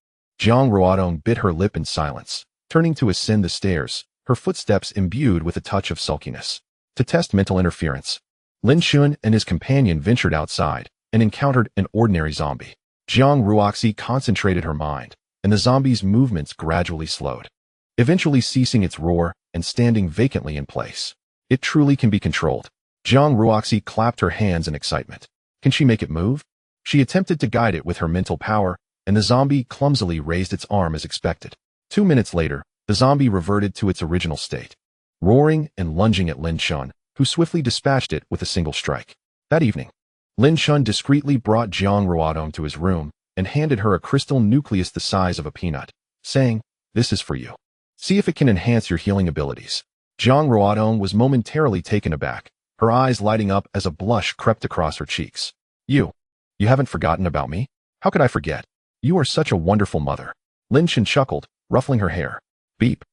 Jiang Ruodong bit her lip in silence, turning to ascend the stairs, her footsteps imbued with a touch of sulkiness. To test mental interference, Lin Chen and his companion ventured outside and encountered an ordinary zombie. Jiang Ruoxi concentrated her mind, and the zombie's movements gradually slowed, eventually ceasing its roar and standing vacantly in place. It truly can be controlled. Jiang Ruoxi clapped her hands in excitement. Can she make it move? She attempted to guide it with her mental power, and the zombie clumsily raised its arm as expected. 2 minutes later, the zombie reverted to its original state, roaring and lunging at Lin Chen, who swiftly dispatched it with a single strike. That evening, Lin Chen discreetly brought Jiang Ruodong to his room and handed her a crystal nucleus the size of a peanut, saying, this is for you. See if it can enhance your healing abilities. Jiang Ruodong was momentarily taken aback, her eyes lighting up as a blush crept across her cheeks. You haven't forgotten about me? How could I forget? You are such a wonderful mother. Lin Chen chuckled, ruffling her hair. Beep.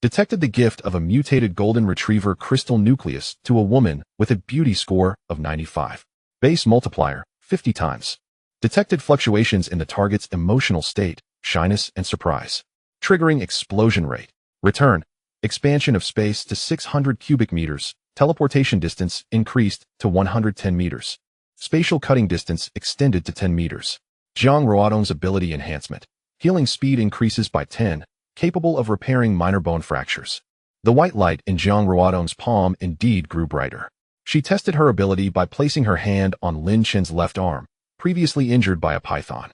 Detected the gift of a mutated golden retriever crystal nucleus to a woman with a beauty score of 95. Base multiplier, 50 times. Detected fluctuations in the target's emotional state, shyness and surprise. Triggering explosion rate. Return. Expansion of space to 600 cubic meters. Teleportation distance increased to 110 meters. Spatial cutting distance extended to 10 meters. Jiang Ruodong's ability enhancement. Healing speed increases by 10, capable of repairing minor bone fractures. The white light in Jiang Ruodong's palm indeed grew brighter. She tested her ability by placing her hand on Lin Chen's left arm, previously injured by a python.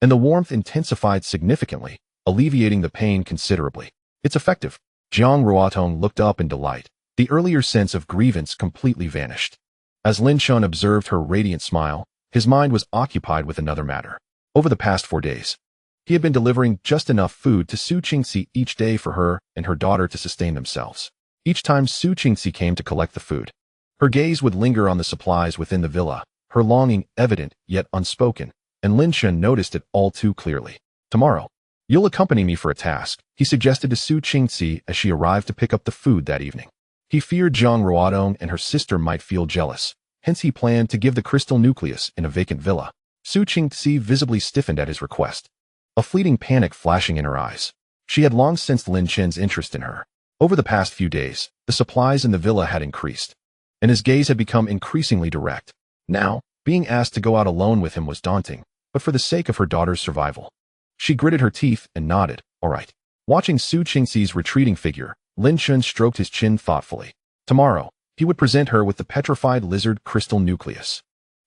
And the warmth intensified significantly, alleviating the pain considerably. It's effective. Jiang Ruodong looked up in delight. The earlier sense of grievance completely vanished. As Lin Chen observed her radiant smile, his mind was occupied with another matter. Over the past 4 days, he had been delivering just enough food to Su Qingxi each day for her and her daughter to sustain themselves. Each time Su Qingxi came to collect the food, her gaze would linger on the supplies within the villa, her longing evident yet unspoken, and Lin Chen noticed it all too clearly. Tomorrow, you'll accompany me for a task, he suggested to Su Qingxi as she arrived to pick up the food that evening. He feared Jiang Ruodong and her sister might feel jealous, hence he planned to give the crystal nucleus in a vacant villa. Su Qingxi visibly stiffened at his request, a fleeting panic flashing in her eyes. She had long sensed Lin Chen's interest in her. Over the past few days, the supplies in the villa had increased, and his gaze had become increasingly direct. Now, Being asked to go out alone with him was daunting, but for the sake of her daughter's survival. She gritted her teeth and nodded, all right. Watching Su Qingxi's retreating figure, Lin Chen stroked his chin thoughtfully. Tomorrow, he would present her with the petrified lizard crystal nucleus,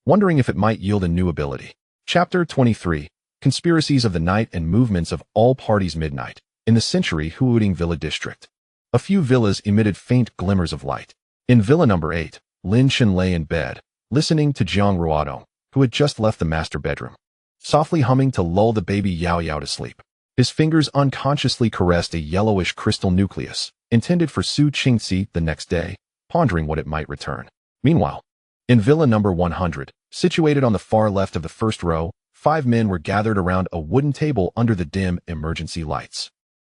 wondering if it might yield a new ability. Chapter 23. Conspiracies of the Night and Movements of All Parties. Midnight. In the Century Huuding Villa District. A few villas emitted faint glimmers of light. In Villa Number 8, Lin Chen lay in bed, listening to Jiang Ruodong, who had just left the master bedroom, softly humming to lull the baby Yao Yao to sleep. His fingers unconsciously caressed a yellowish crystal nucleus, intended for Su Qingxi the next day, pondering what it might return. Meanwhile, in Villa Number 100, situated on the far left of the first row, 5 men were gathered around a wooden table under the dim emergency lights.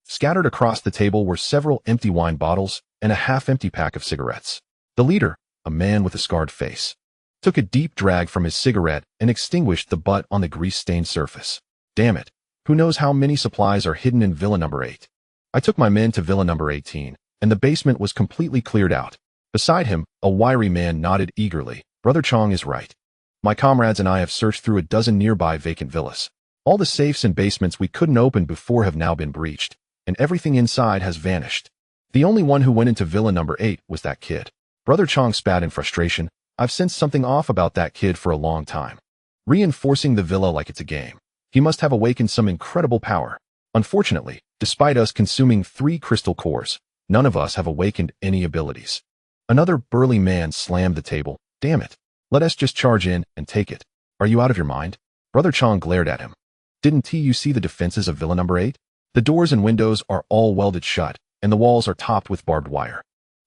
Scattered across the table were several empty wine bottles and a half-empty pack of cigarettes. The leader, a man with a scarred face, took a deep drag from his cigarette and extinguished the butt on the grease-stained surface. Damn it, who knows how many supplies are hidden in Villa Number 8. I took my men to Villa Number 18, and the basement was completely cleared out. Beside him, a wiry man nodded eagerly. Brother Chong is right. My comrades and I have searched through a dozen nearby vacant villas. All the safes and basements we couldn't open before have now been breached, and everything inside has vanished. The only one who went into Villa Number 8 was that kid. Brother Chong spat in frustration. I've sensed something off about that kid for a long time. Reinforcing the villa like it's a game. He must have awakened some incredible power. Unfortunately, despite us consuming 3 crystal cores, none of us have awakened any abilities. Another burly man slammed the table. Damn it. Let us just charge in and take it. Are you out of your mind? Brother Chong glared at him. Didn't you see the defenses of Villa Number 8? The doors and windows are all welded shut, and the walls are topped with barbed wire.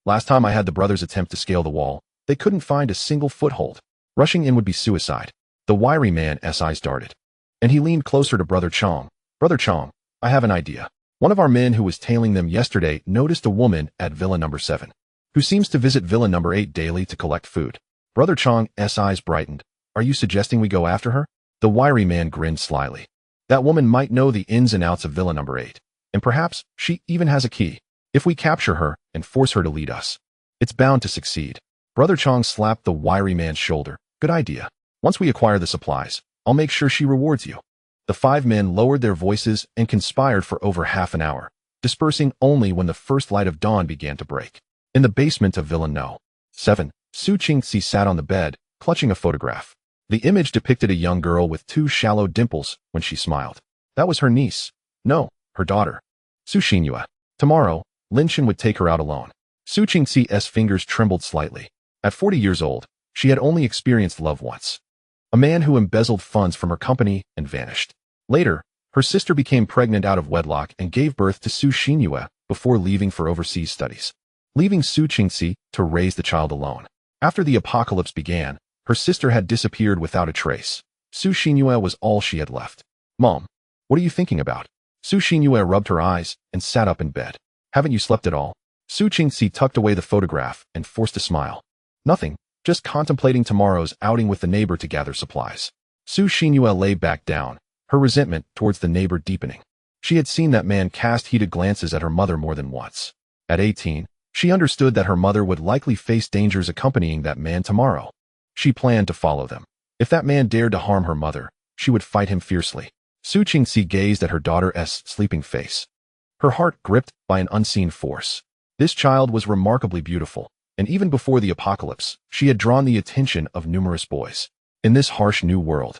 Last time I had the brothers attempt to scale the wall, they couldn't find a single foothold. Rushing in would be suicide. The wiry man's eyes darted, and he leaned closer to Brother Chong. Brother Chong, I have an idea. One of our men who was tailing them yesterday noticed a woman at Villa Number 7, who seems to visit Villa Number 8 daily to collect food. Brother Chong's eyes brightened. Are you suggesting we go after her? The wiry man grinned slyly. That woman might know the ins and outs of Villa Number 8, and perhaps she even has a key. If we capture her and force her to lead us, it's bound to succeed. Brother Chong slapped the wiry man's shoulder. Good idea. Once we acquire the supplies, I'll make sure she rewards you. The 5 men lowered their voices and conspired for over half an hour, dispersing only when the first light of dawn began to break. In the basement of Villa No. 7, Su Qingxi sat on the bed, clutching a photograph. The image depicted a young girl with 2 shallow dimples when she smiled. That was her niece. No, her daughter. Su Xinyue. Tomorrow, Lin Chen would take her out alone. Su Qingxi's fingers trembled slightly. At 40 years old, she had only experienced love once. A man who embezzled funds from her company and vanished. Later, her sister became pregnant out of wedlock and gave birth to Su Xinyue before leaving for overseas studies, leaving Su Qingxi to raise the child alone. After the apocalypse began, her sister had disappeared without a trace. Su Xinyue was all she had left. Mom, what are you thinking about? Su Xinyue rubbed her eyes and sat up in bed. Haven't you slept at all? Su Qingxi tucked away the photograph and forced a smile. Nothing, just contemplating tomorrow's outing with the neighbor to gather supplies. Su Xinyue lay back down, her resentment towards the neighbor deepening. She had seen that man cast heated glances at her mother more than once. At 18, she understood that her mother would likely face dangers accompanying that man tomorrow. She planned to follow them. If that man dared to harm her mother, she would fight him fiercely. Su Qingxi gazed at her daughter's sleeping face, her heart gripped by an unseen force. This child was remarkably beautiful, and even before the apocalypse, she had drawn the attention of numerous boys. In this harsh new world,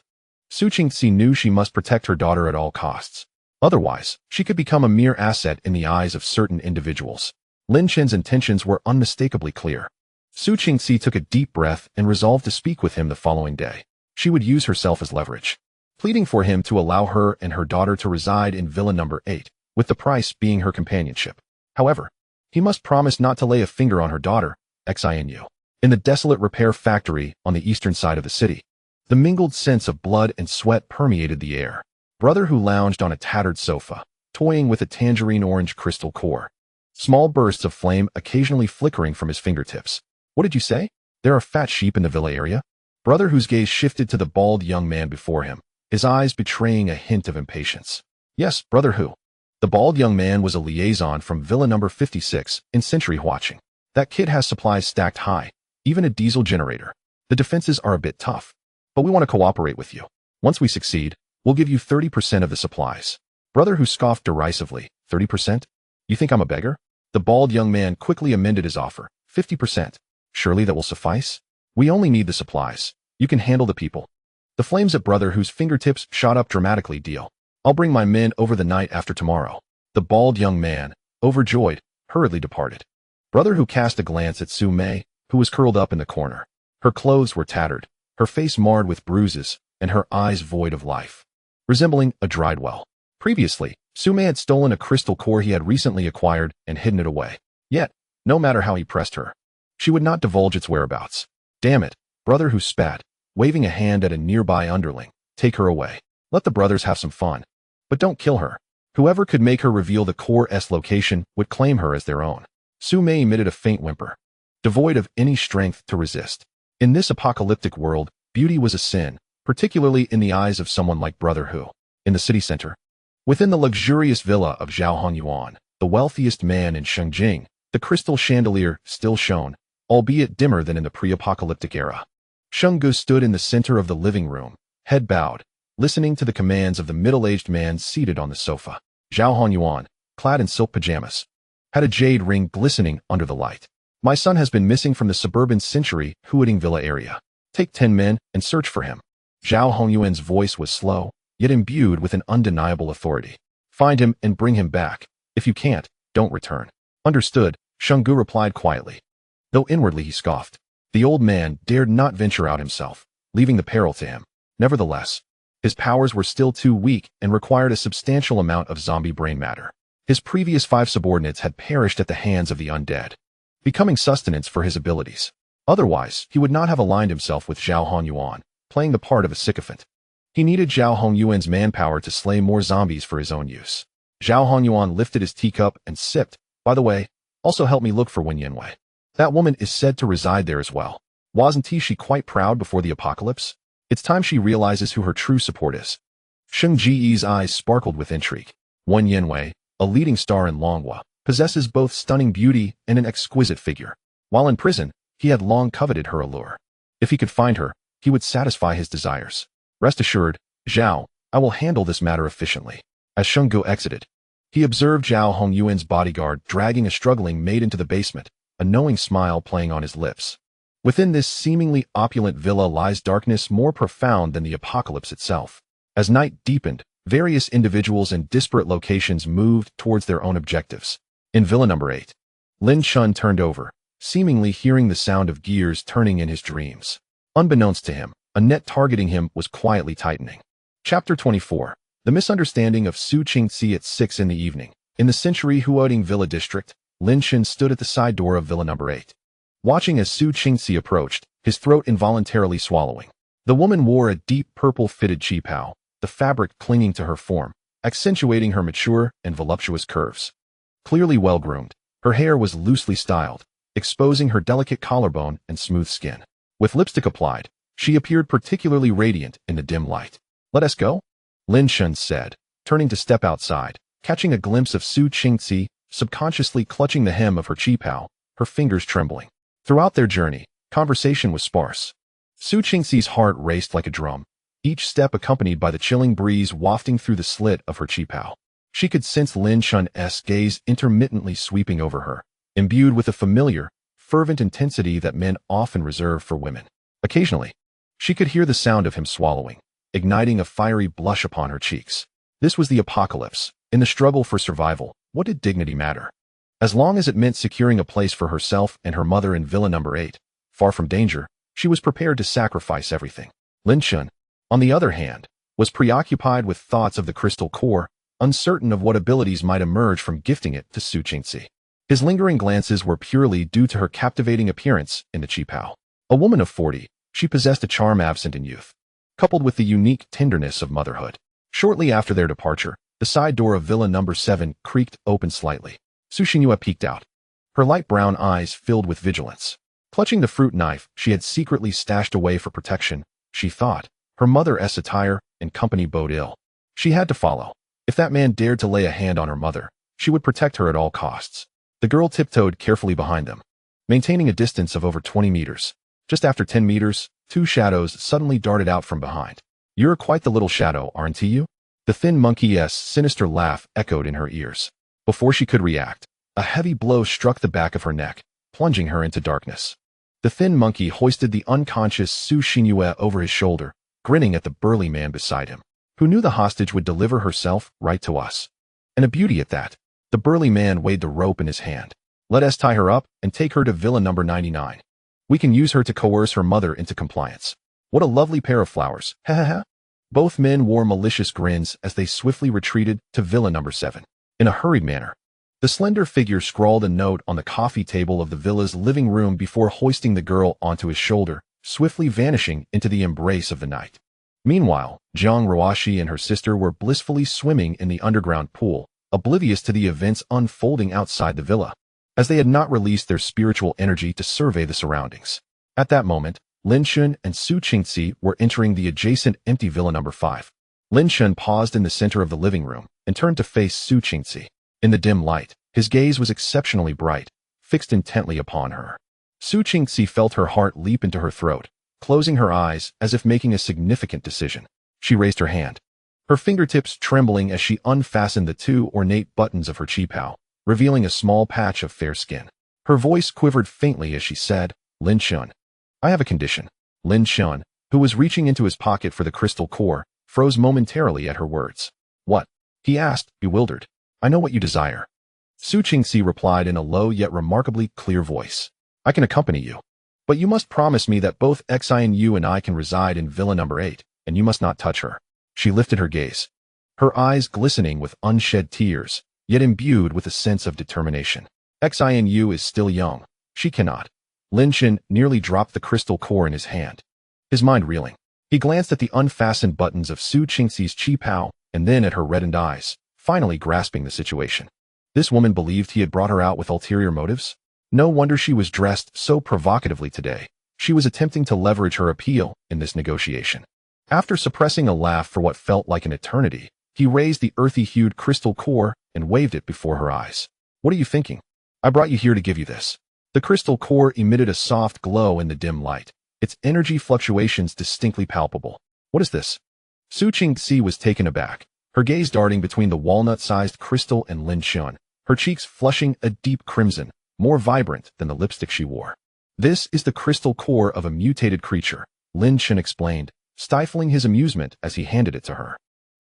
Su Qingxi knew she must protect her daughter at all costs. Otherwise, she could become a mere asset in the eyes of certain individuals. Lin Chen's intentions were unmistakably clear. Su Qingxi took a deep breath and resolved to speak with him the following day. She would use herself as leverage, pleading for him to allow her and her daughter to reside in Villa Number 8, with the price being her companionship. However, he must promise not to lay a finger on her daughter, Xinu. In the desolate repair factory on the eastern side of the city, the mingled sense of blood and sweat permeated the air. Brother who lounged on a tattered sofa, toying with a tangerine orange crystal core. Small bursts of flame occasionally flickering from his fingertips. What did you say? There are fat sheep in the villa area? Brother whose gaze shifted to the bald young man before him, his eyes betraying a hint of impatience. Yes, brother who? The bald young man was a liaison from Villa Number 56 in Century Watching. That kid has supplies stacked high, even a diesel generator. The defenses are a bit tough. but we want to cooperate with you. Once we succeed, we'll give you 30% of the supplies. Brother who scoffed derisively, 30%? You think I'm a beggar? The bald young man quickly amended his offer, 50%. Surely that will suffice? We only need the supplies. You can handle the people. The flames at Brother whose fingertips shot up dramatically. Deal. I'll bring my men over the night after tomorrow. The bald young man, overjoyed, hurriedly departed. Brother who cast a glance at Su Mei, who was curled up in the corner. Her clothes were tattered, her face marred with bruises, and her eyes void of life, resembling a dried well. Previously, Su Mei had stolen a crystal core he had recently acquired and hidden it away. Yet, no matter how he pressed her, she would not divulge its whereabouts. Damn it, Brother who spat, waving a hand at a nearby underling. Take her away. Let the brothers have some fun. But don't kill her. Whoever could make her reveal the core's location would claim her as their own. Su Mei emitted a faint whimper, devoid of any strength to resist. In this apocalyptic world, beauty was a sin, particularly in the eyes of someone like Brother Hu. In the city center, within the luxurious villa of Zhao Hongyuan, the wealthiest man in Shengjing, the crystal chandelier still shone, albeit dimmer than in the pre-apocalyptic era. Sheng Gu stood in the center of the living room, head bowed, listening to the commands of the middle-aged man seated on the sofa. Zhao Hongyuan, clad in silk pajamas, had a jade ring glistening under the light. My son has been missing from the suburban Century Huading Villa area. Take 10 men and search for him. Zhao Hongyuan's voice was slow, yet imbued with an undeniable authority. Find him and bring him back. If you can't, don't return. Understood, Sheng Gu replied quietly. Though inwardly he scoffed. The old man dared not venture out himself, leaving the peril to him. Nevertheless, his powers were still too weak and required a substantial amount of zombie brain matter. His previous 5 subordinates had perished at the hands of the undead, becoming sustenance for his abilities. Otherwise, he would not have aligned himself with Zhao Hongyuan, playing the part of a sycophant. He needed Zhao Hongyuan's manpower to slay more zombies for his own use. Zhao Hongyuan lifted his teacup and sipped. By the way, also help me look for Wen Yanwei. That woman is said to reside there as well. Wasn't she quite proud before the apocalypse? It's time she realizes who her true support is. Sheng Ji's eyes sparkled with intrigue. Wen Yanwei, a leading star in Longhua, possesses both stunning beauty and an exquisite figure. While in prison, he had long coveted her allure. If he could find her, he would satisfy his desires. Rest assured, Zhao, I will handle this matter efficiently. As Sheng Gu exited, he observed Zhao Hongyuan's bodyguard dragging a struggling maid into the basement, a knowing smile playing on his lips. Within this seemingly opulent villa lies darkness more profound than the apocalypse itself. As night deepened, various individuals in disparate locations moved towards their own objectives. In Villa Number 8, Lin Chen turned over, seemingly hearing the sound of gears turning in his dreams. Unbeknownst to him, a net targeting him was quietly tightening. Chapter 24. The misunderstanding of Su Qingxi at 6 in the evening. In the Century Huading Villa district, Lin Chen stood at the side door of Villa Number 8. Watching as Su Qingxi approached, his throat involuntarily swallowing. The woman wore a deep purple-fitted qipao, the fabric clinging to her form, accentuating her mature and voluptuous curves. Clearly well-groomed, her hair was loosely styled, exposing her delicate collarbone and smooth skin. With lipstick applied, she appeared particularly radiant in the dim light. Let us go? Lin Chen said, turning to step outside, catching a glimpse of Su Qingxi, subconsciously clutching the hem of her qipao, her fingers trembling. Throughout their journey, conversation was sparse. Su Qingxi's heart raced like a drum, each step accompanied by the chilling breeze wafting through the slit of her qipao. She could sense Lin Chen's gaze intermittently sweeping over her, imbued with a familiar, fervent intensity that men often reserve for women. Occasionally, she could hear the sound of him swallowing, igniting a fiery blush upon her cheeks. This was the apocalypse. In the struggle for survival, what did dignity matter? As long as it meant securing a place for herself and her mother in Villa Number 8, far from danger, she was prepared to sacrifice everything. Lin Chen, on the other hand, was preoccupied with thoughts of the crystal core, uncertain of what abilities might emerge from gifting it to Su Qingxi. His lingering glances were purely due to her captivating appearance in the qipao. A woman of 40, she possessed a charm absent in youth, coupled with the unique tenderness of motherhood. Shortly after their departure, the side door of Villa Number 7 creaked open slightly. Su Xinhua peeked out, her light brown eyes filled with vigilance. Clutching the fruit knife she had secretly stashed away for protection, she thought, her mother's attire and company bode ill. She had to follow. If that man dared to lay a hand on her mother, she would protect her at all costs. The girl tiptoed carefully behind them, maintaining a distance of over 20 meters. Just after 10 meters, Two shadows suddenly darted out from behind. "You're quite the little shadow, aren't you?" The thin monkey's sinister laugh echoed in her ears. Before she could react, a heavy blow struck the back of her neck, plunging her into darkness. The thin monkey hoisted the unconscious Su Xingyue over his shoulder, grinning at the burly man beside him. "Who knew the hostage would deliver herself right to us? And a beauty at that." The burly man weighed the rope in his hand. "Let us tie her up and take her to Villa number 99. We can use her to coerce her mother into compliance. What a lovely pair of flowers, ha ha ha." Both men wore malicious grins as they swiftly retreated to Villa number 7. In a hurried manner, the slender figure scrawled a note on the coffee table of the villa's living room before hoisting the girl onto his shoulder, swiftly vanishing into the embrace of the night. Meanwhile, Jiang Ruoshi and her sister were blissfully swimming in the underground pool, oblivious to the events unfolding outside the villa, as they had not released their spiritual energy to survey the surroundings. At that moment, Lin Chen and Su Qingxi were entering the adjacent empty Villa number 5. Lin Chen paused in the center of the living room and turned to face Su Qingxi. In the dim light, his gaze was exceptionally bright, fixed intently upon her. Su Qingxi felt her heart leap into her throat, closing her eyes as if making a significant decision. She raised her hand, her fingertips trembling as she unfastened the two ornate buttons of her qipao, revealing a small patch of fair skin. Her voice quivered faintly as she said, "Lin Chen, I have a condition." Lin Chen, who was reaching into his pocket for the crystal core, froze momentarily at her words. "What?" he asked, bewildered. "I know what you desire." Su Qingxi replied in a low yet remarkably clear voice. "I can accompany you. But you must promise me that both Xian and I can reside in Villa number 8, and you must not touch her." She lifted her gaze, her eyes glistening with unshed tears, yet imbued with a sense of determination. "Xian is still young. She cannot." Lin Chen nearly dropped the crystal core in his hand, his mind reeling. He glanced at the unfastened buttons of Su Qingxi's qipao and then at her reddened eyes, finally grasping the situation. This woman believed he had brought her out with ulterior motives? No wonder she was dressed so provocatively today. She was attempting to leverage her appeal in this negotiation. After suppressing a laugh for what felt like an eternity, he raised the earthy-hued crystal core and waved it before her eyes. "What are you thinking? I brought you here to give you this." The crystal core emitted a soft glow in the dim light, its energy fluctuations distinctly palpable. "What is this?" Su Qingxi was taken aback, her gaze darting between the walnut-sized crystal and Lin Chen, her cheeks flushing a deep crimson, more vibrant than the lipstick she wore. "This is the crystal core of a mutated creature," Lin Chen explained, stifling his amusement as he handed it to her.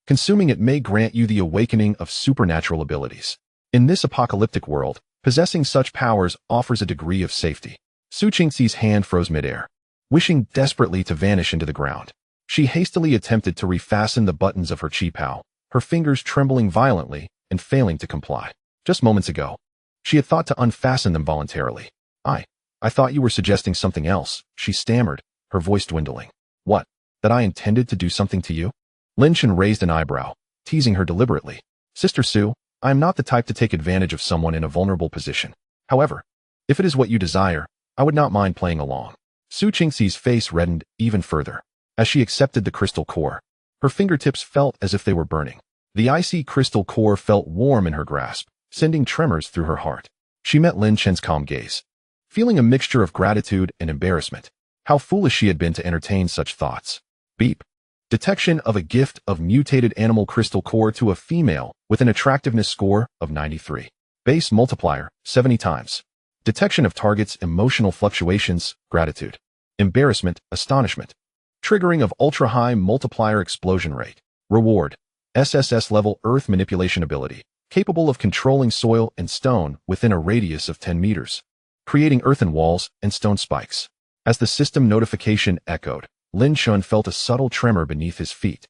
"Consuming it may grant you the awakening of supernatural abilities. In this apocalyptic world, possessing such powers offers a degree of safety." Su Qingxi's hand froze midair, wishing desperately to vanish into the ground. She hastily attempted to refasten the buttons of her qipao, her fingers trembling violently and failing to comply. Just moments ago, she had thought to unfasten them voluntarily. I thought you were suggesting something else," she stammered, her voice dwindling. "What? That I intended to do something to you?" Lin Chen raised an eyebrow, teasing her deliberately. "Sister Su, I am not the type to take advantage of someone in a vulnerable position. However, if it is what you desire, I would not mind playing along." Su Qingxi's face reddened even further. As she accepted the crystal core, her fingertips felt as if they were burning. The icy crystal core felt warm in her grasp, sending tremors through her heart. She met Lin Chen's calm gaze, feeling a mixture of gratitude and embarrassment. How foolish she had been to entertain such thoughts. Beep. Detection of a gift of mutated animal crystal core to a female with an attractiveness score of 93. Base multiplier, 70 times. Detection of target's emotional fluctuations, gratitude. Embarrassment, astonishment. Triggering of ultra-high multiplier explosion rate. Reward. SSS level Earth manipulation ability, capable of controlling soil and stone within a radius of 10 meters. Creating earthen walls and stone spikes. As the system notification echoed, Lin Chen felt a subtle tremor beneath his feet,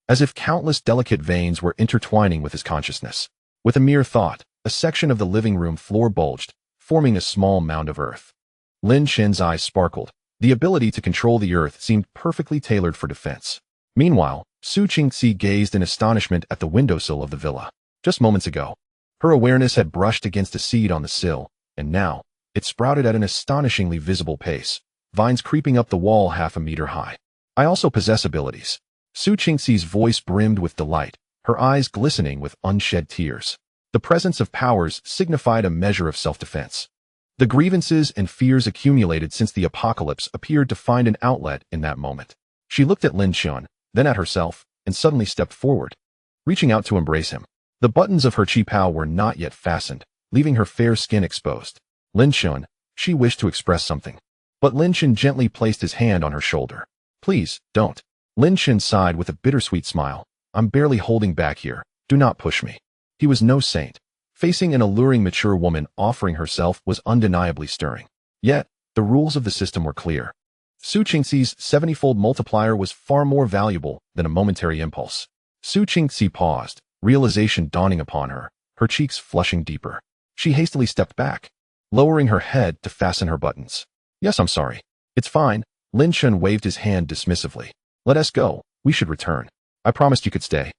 as if countless delicate veins were intertwining with his consciousness. With a mere thought, a section of the living room floor bulged, forming a small mound of earth. Lin Chen's eyes sparkled. The ability to control the earth seemed perfectly tailored for defense. Meanwhile, Su Qingxi gazed in astonishment at the windowsill of the villa. Just moments ago, her awareness had brushed against a seed on the sill, and now, it sprouted at an astonishingly visible pace, vines creeping up the wall half a meter high. "I also possess abilities." Su Qingxi's voice brimmed with delight, her eyes glistening with unshed tears. The presence of powers signified a measure of self-defense. The grievances and fears accumulated since the apocalypse appeared to find an outlet in that moment. She looked at Lin Chen, then at herself, and suddenly stepped forward, reaching out to embrace him. The buttons of her qipao were not yet fastened, leaving her fair skin exposed. Lin Chen, she wished to express something. But Lin Chen gently placed his hand on her shoulder. Please, don't. Lin Chen sighed with a bittersweet smile. I'm barely holding back here. Do not push me. He was no saint. Facing an alluring mature woman offering herself was undeniably stirring. Yet, the rules of the system were clear. Su Qingxi's 70-fold multiplier was far more valuable than a momentary impulse. Su Qingxi paused, realization dawning upon her, her cheeks flushing deeper. She hastily stepped back, lowering her head to fasten her buttons. Yes, I'm sorry. It's fine. Lin Chen waved his hand dismissively. Let us go. We should return. I promised you could stay.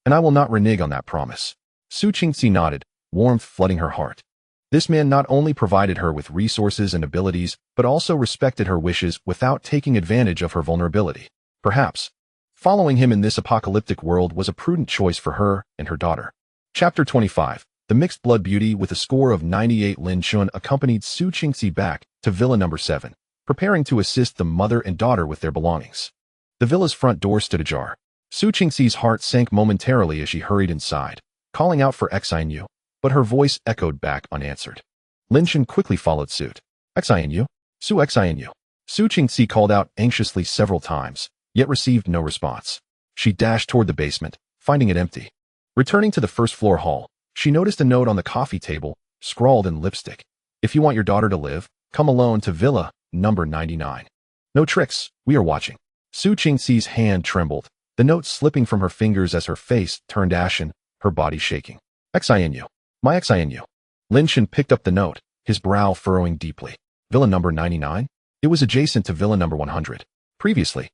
And I will not renege on that promise. Su Qingxi nodded, warmth flooding her heart. This man not only provided her with resources and abilities, but also respected her wishes without taking advantage of her vulnerability. Perhaps, following him in this apocalyptic world was a prudent choice for her and her daughter. Chapter 25. The mixed blood beauty with a score of 98. Lin Chen accompanied Su Qingxi back to Villa number 7, preparing to assist the mother and daughter with their belongings. The villa's front door stood ajar. Su Qingxi's heart sank momentarily as she hurried inside, calling out for Xianyu, but her voice echoed back unanswered. Lin Chen quickly followed suit. Xianyu? Su Xianyu. Su Qingxi called out anxiously several times, yet received no response. She dashed toward the basement, finding it empty. Returning to the first-floor hall, she noticed a note on the coffee table, scrawled in lipstick. If you want your daughter to live, come alone to Villa number 99. No tricks, we are watching. Su Qingxi's hand trembled, the note slipping from her fingers as her face turned ashen, her body shaking. Xianyu. My Xianyu. Lin Chen picked up the note, his brow furrowing deeply. Villa number 99? It was adjacent to Villa number 100. Previously,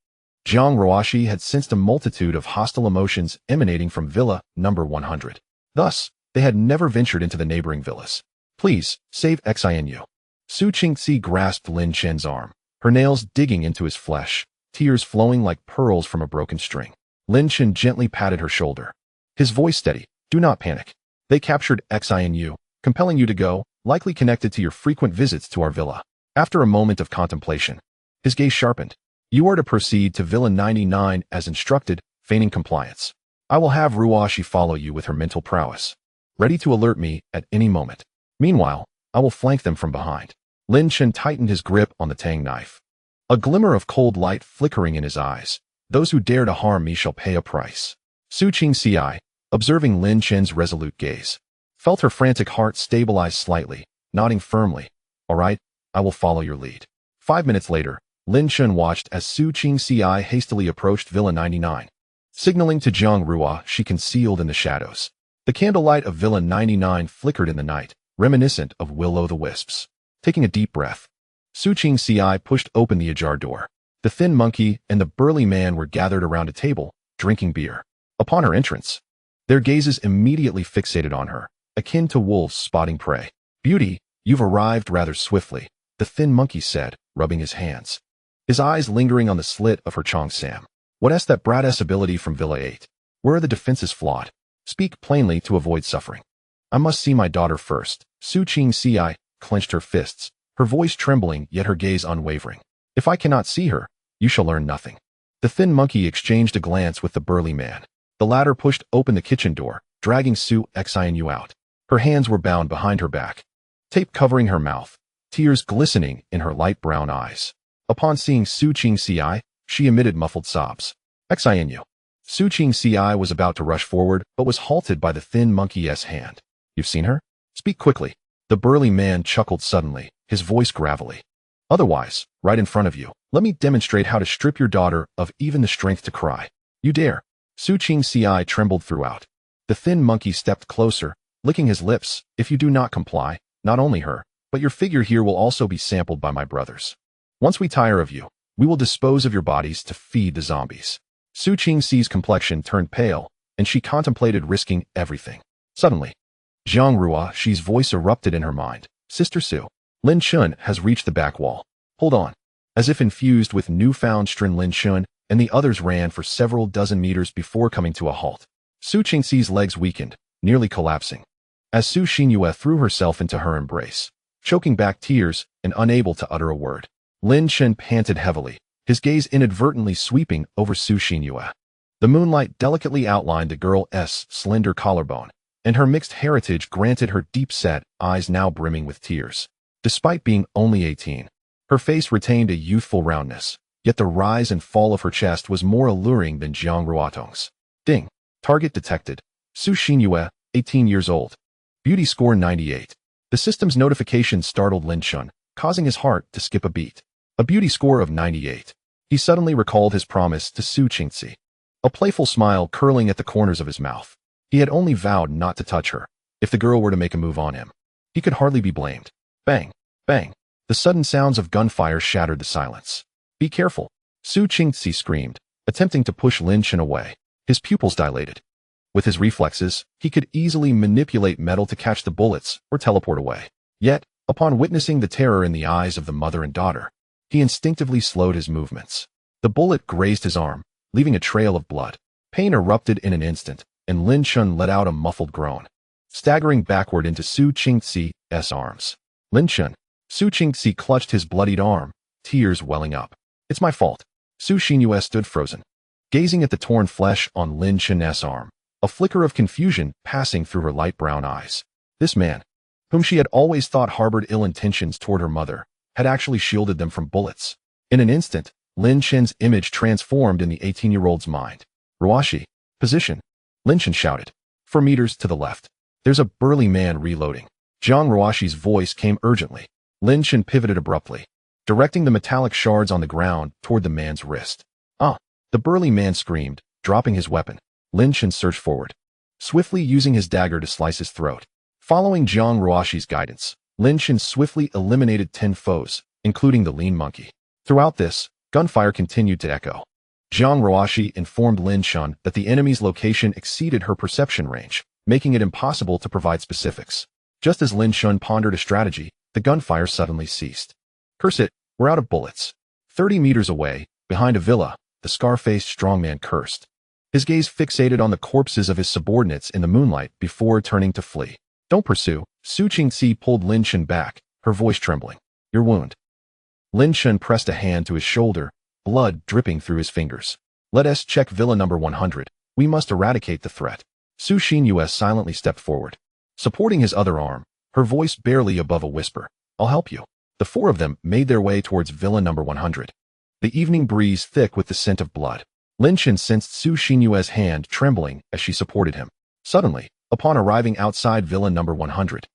Jiang Ruoshi had sensed a multitude of hostile emotions emanating from Villa number 100. Thus, they had never ventured into the neighboring villas. Please, save Xianyu. Su Qingxi grasped Lin Chen's arm, her nails digging into his flesh, tears flowing like pearls from a broken string. Lin Chen gently patted her shoulder. His voice steady. Do not panic. They captured Xianyu, compelling you to go, likely connected to your frequent visits to our villa. After a moment of contemplation, his gaze sharpened. You are to proceed to Villa 99 as instructed, feigning compliance. I will have Ruoshi follow you with her mental prowess, ready to alert me at any moment. Meanwhile, I will flank them from behind. Lin Chen tightened his grip on the tang knife. A glimmer of cold light flickering in his eyes. Those who dare to harm me shall pay a price. Su Qingxi, observing Lin Chen's resolute gaze, felt her frantic heart stabilize slightly, nodding firmly. All right, I will follow your lead. 5 minutes later, Lin Chen watched as Su Qingxi hastily approached Villa 99. Signaling to Jiang Ruo, she concealed in the shadows. The candlelight of Villa 99 flickered in the night, reminiscent of Will-o'-the-Wisps. Taking a deep breath, Su Qingxi pushed open the ajar door. The thin monkey and the burly man were gathered around a table, drinking beer. Upon her entrance, their gazes immediately fixated on her, akin to wolves spotting prey. Beauty, you've arrived rather swiftly, the thin monkey said, rubbing his hands, his eyes lingering on the slit of her cheongsam. What's that brat-ass ability from Villa 8? Where are the defenses flawed? Speak plainly to avoid suffering. I must see my daughter first. Su Qingxi clenched her fists, her voice trembling yet her gaze unwavering. If I cannot see her, you shall learn nothing. The thin monkey exchanged a glance with the burly man. The latter pushed open the kitchen door, dragging Su Xianyu out. Her hands were bound behind her back, tape covering her mouth, tears glistening in her light brown eyes. Upon seeing Su Qingxi, she emitted muffled sobs. Xianyu. Su Qingxi was about to rush forward, but was halted by the thin monkey's hand. You've seen her? Speak quickly. The burly man chuckled suddenly, his voice gravelly. Otherwise, right in front of you, let me demonstrate how to strip your daughter of even the strength to cry. You dare. Su Qingxi trembled throughout. The thin monkey stepped closer, licking his lips. If you do not comply, not only her, but your figure here will also be sampled by my brothers. Once we tire of you, we will dispose of your bodies to feed the zombies. Su Qingxi's complexion turned pale, and she contemplated risking everything. Suddenly, Jiang Ruoxi's voice erupted in her mind. Sister Su, Lin Chen has reached the back wall. Hold on. As if infused with newfound strength, Lin Chen and the others ran for several dozen meters before coming to a halt. Su Qingxi's legs weakened, nearly collapsing. As Su Xinyue threw herself into her embrace, choking back tears and unable to utter a word. Lin Chen panted heavily, his gaze inadvertently sweeping over Su Xinyue. The moonlight delicately outlined the girl's slender collarbone, and her mixed heritage granted her deep-set eyes now brimming with tears. Despite being only 18, her face retained a youthful roundness, yet the rise and fall of her chest was more alluring than Jiang Ruotong's. Ding. Target detected. Su Xinyue, 18 years old. Beauty score 98. The system's notification startled Lin Chen, causing his heart to skip a beat. A beauty score of 98. He suddenly recalled his promise to Su Qingzi. A playful smile curling at the corners of his mouth. He had only vowed not to touch her. If the girl were to make a move on him, he could hardly be blamed. Bang! Bang! The sudden sounds of gunfire shattered the silence. Be careful! Su Qingzi screamed, attempting to push Lin Chen away. His pupils dilated. With his reflexes, he could easily manipulate metal to catch the bullets or teleport away. Yet, upon witnessing the terror in the eyes of the mother and daughter, he instinctively slowed his movements. The bullet grazed his arm, leaving a trail of blood. Pain erupted in an instant, and Lin Chen let out a muffled groan, staggering backward into Su Qingzi's arms. Lin Chen. Su Qingzi clutched his bloodied arm, tears welling up. It's my fault. Su Xinyue stood frozen, gazing at the torn flesh on Lin Chen's arm, a flicker of confusion passing through her light brown eyes. This man, whom she had always thought harbored ill intentions toward her mother, had actually shielded them from bullets. In an instant, Lin Chen's image transformed in the 18-year-old's mind. Ruoshi. Position. Lin Chen shouted. 4 meters to the left. There's a burly man reloading. Zhang Ruoshi's voice came urgently. Lin Chen pivoted abruptly, directing the metallic shards on the ground toward the man's wrist. Ah! The burly man screamed, dropping his weapon. Lin Chen surged forward, swiftly using his dagger to slice his throat. Following Zhang Ruoshi's guidance, Lin Chen swiftly eliminated 10 foes, including the lean monkey. Throughout this, gunfire continued to echo. Zhang Ruoshi informed Lin Chen that the enemy's location exceeded her perception range, making it impossible to provide specifics. Just as Lin Chen pondered a strategy, the gunfire suddenly ceased. Curse it, we're out of bullets. 30 meters away, behind a villa, the scar-faced strongman cursed, his gaze fixated on the corpses of his subordinates in the moonlight before turning to flee. Don't pursue. Su Qingzi pulled Lin Chen back, her voice trembling. Your wound. Lin Chen pressed a hand to his shoulder, blood dripping through his fingers. Let us check villa number 100. We must eradicate the threat. Su Xinyue silently stepped forward, supporting his other arm, her voice barely above a whisper. I'll help you. The 4 of them made their way towards villa number 100. The evening breeze thick with the scent of blood. Lin Chen sensed Su Xinyue's hand trembling as she supported him. Suddenly, upon arriving outside villa number 100,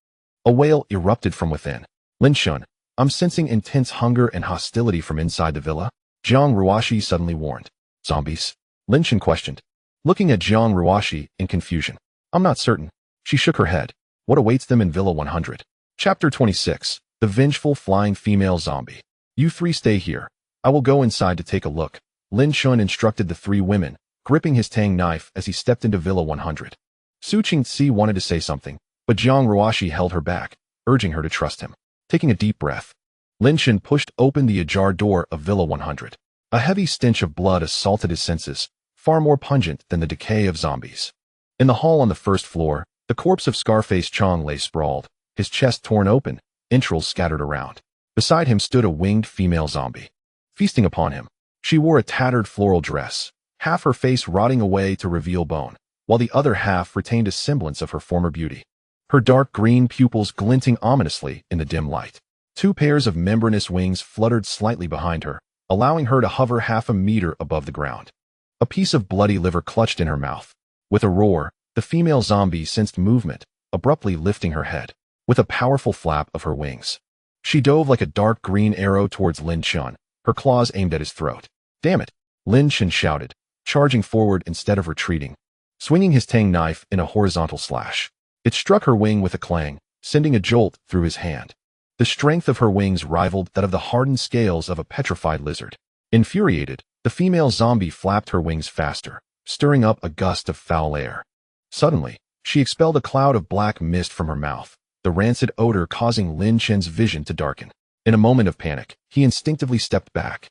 a wail erupted from within. Lin Chen, I'm sensing intense hunger and hostility from inside the villa. Zhang Ruoshi suddenly warned. Zombies? Lin Chen questioned, looking at Zhang Ruoshi in confusion. I'm not certain. She shook her head. What awaits them in villa 100? Chapter 26. The Vengeful Flying Female Zombie. You 3 stay here. I will go inside to take a look. Lin Chen instructed the 3 women, gripping his tang knife as he stepped into villa 100. Su Qingzi wanted to say something, but Zhang Ruoshi held her back, urging her to trust him. Taking a deep breath, Lin Chen pushed open the ajar door of villa 100. A heavy stench of blood assaulted his senses, far more pungent than the decay of zombies. In the hall on the first floor, the corpse of Scarface Chong lay sprawled, his chest torn open, entrails scattered around. Beside him stood a winged female zombie, feasting upon him. She wore a tattered floral dress, half her face rotting away to reveal bone, while the other half retained a semblance of her former beauty. Her dark green pupils glinting ominously in the dim light. 2 pairs of membranous wings fluttered slightly behind her, allowing her to hover half a meter above the ground. A piece of bloody liver clutched in her mouth. With a roar, the female zombie sensed movement, abruptly lifting her head. With a powerful flap of her wings, she dove like a dark green arrow towards Lin Chen, her claws aimed at his throat. Damn it! Lin Chen shouted, charging forward instead of retreating, swinging his tang knife in a horizontal slash. It struck her wing with a clang, sending a jolt through his hand. The strength of her wings rivaled that of the hardened scales of a petrified lizard. Infuriated, the female zombie flapped her wings faster, stirring up a gust of foul air. Suddenly, she expelled a cloud of black mist from her mouth, the rancid odor causing Lin Chen's vision to darken. In a moment of panic, he instinctively stepped back,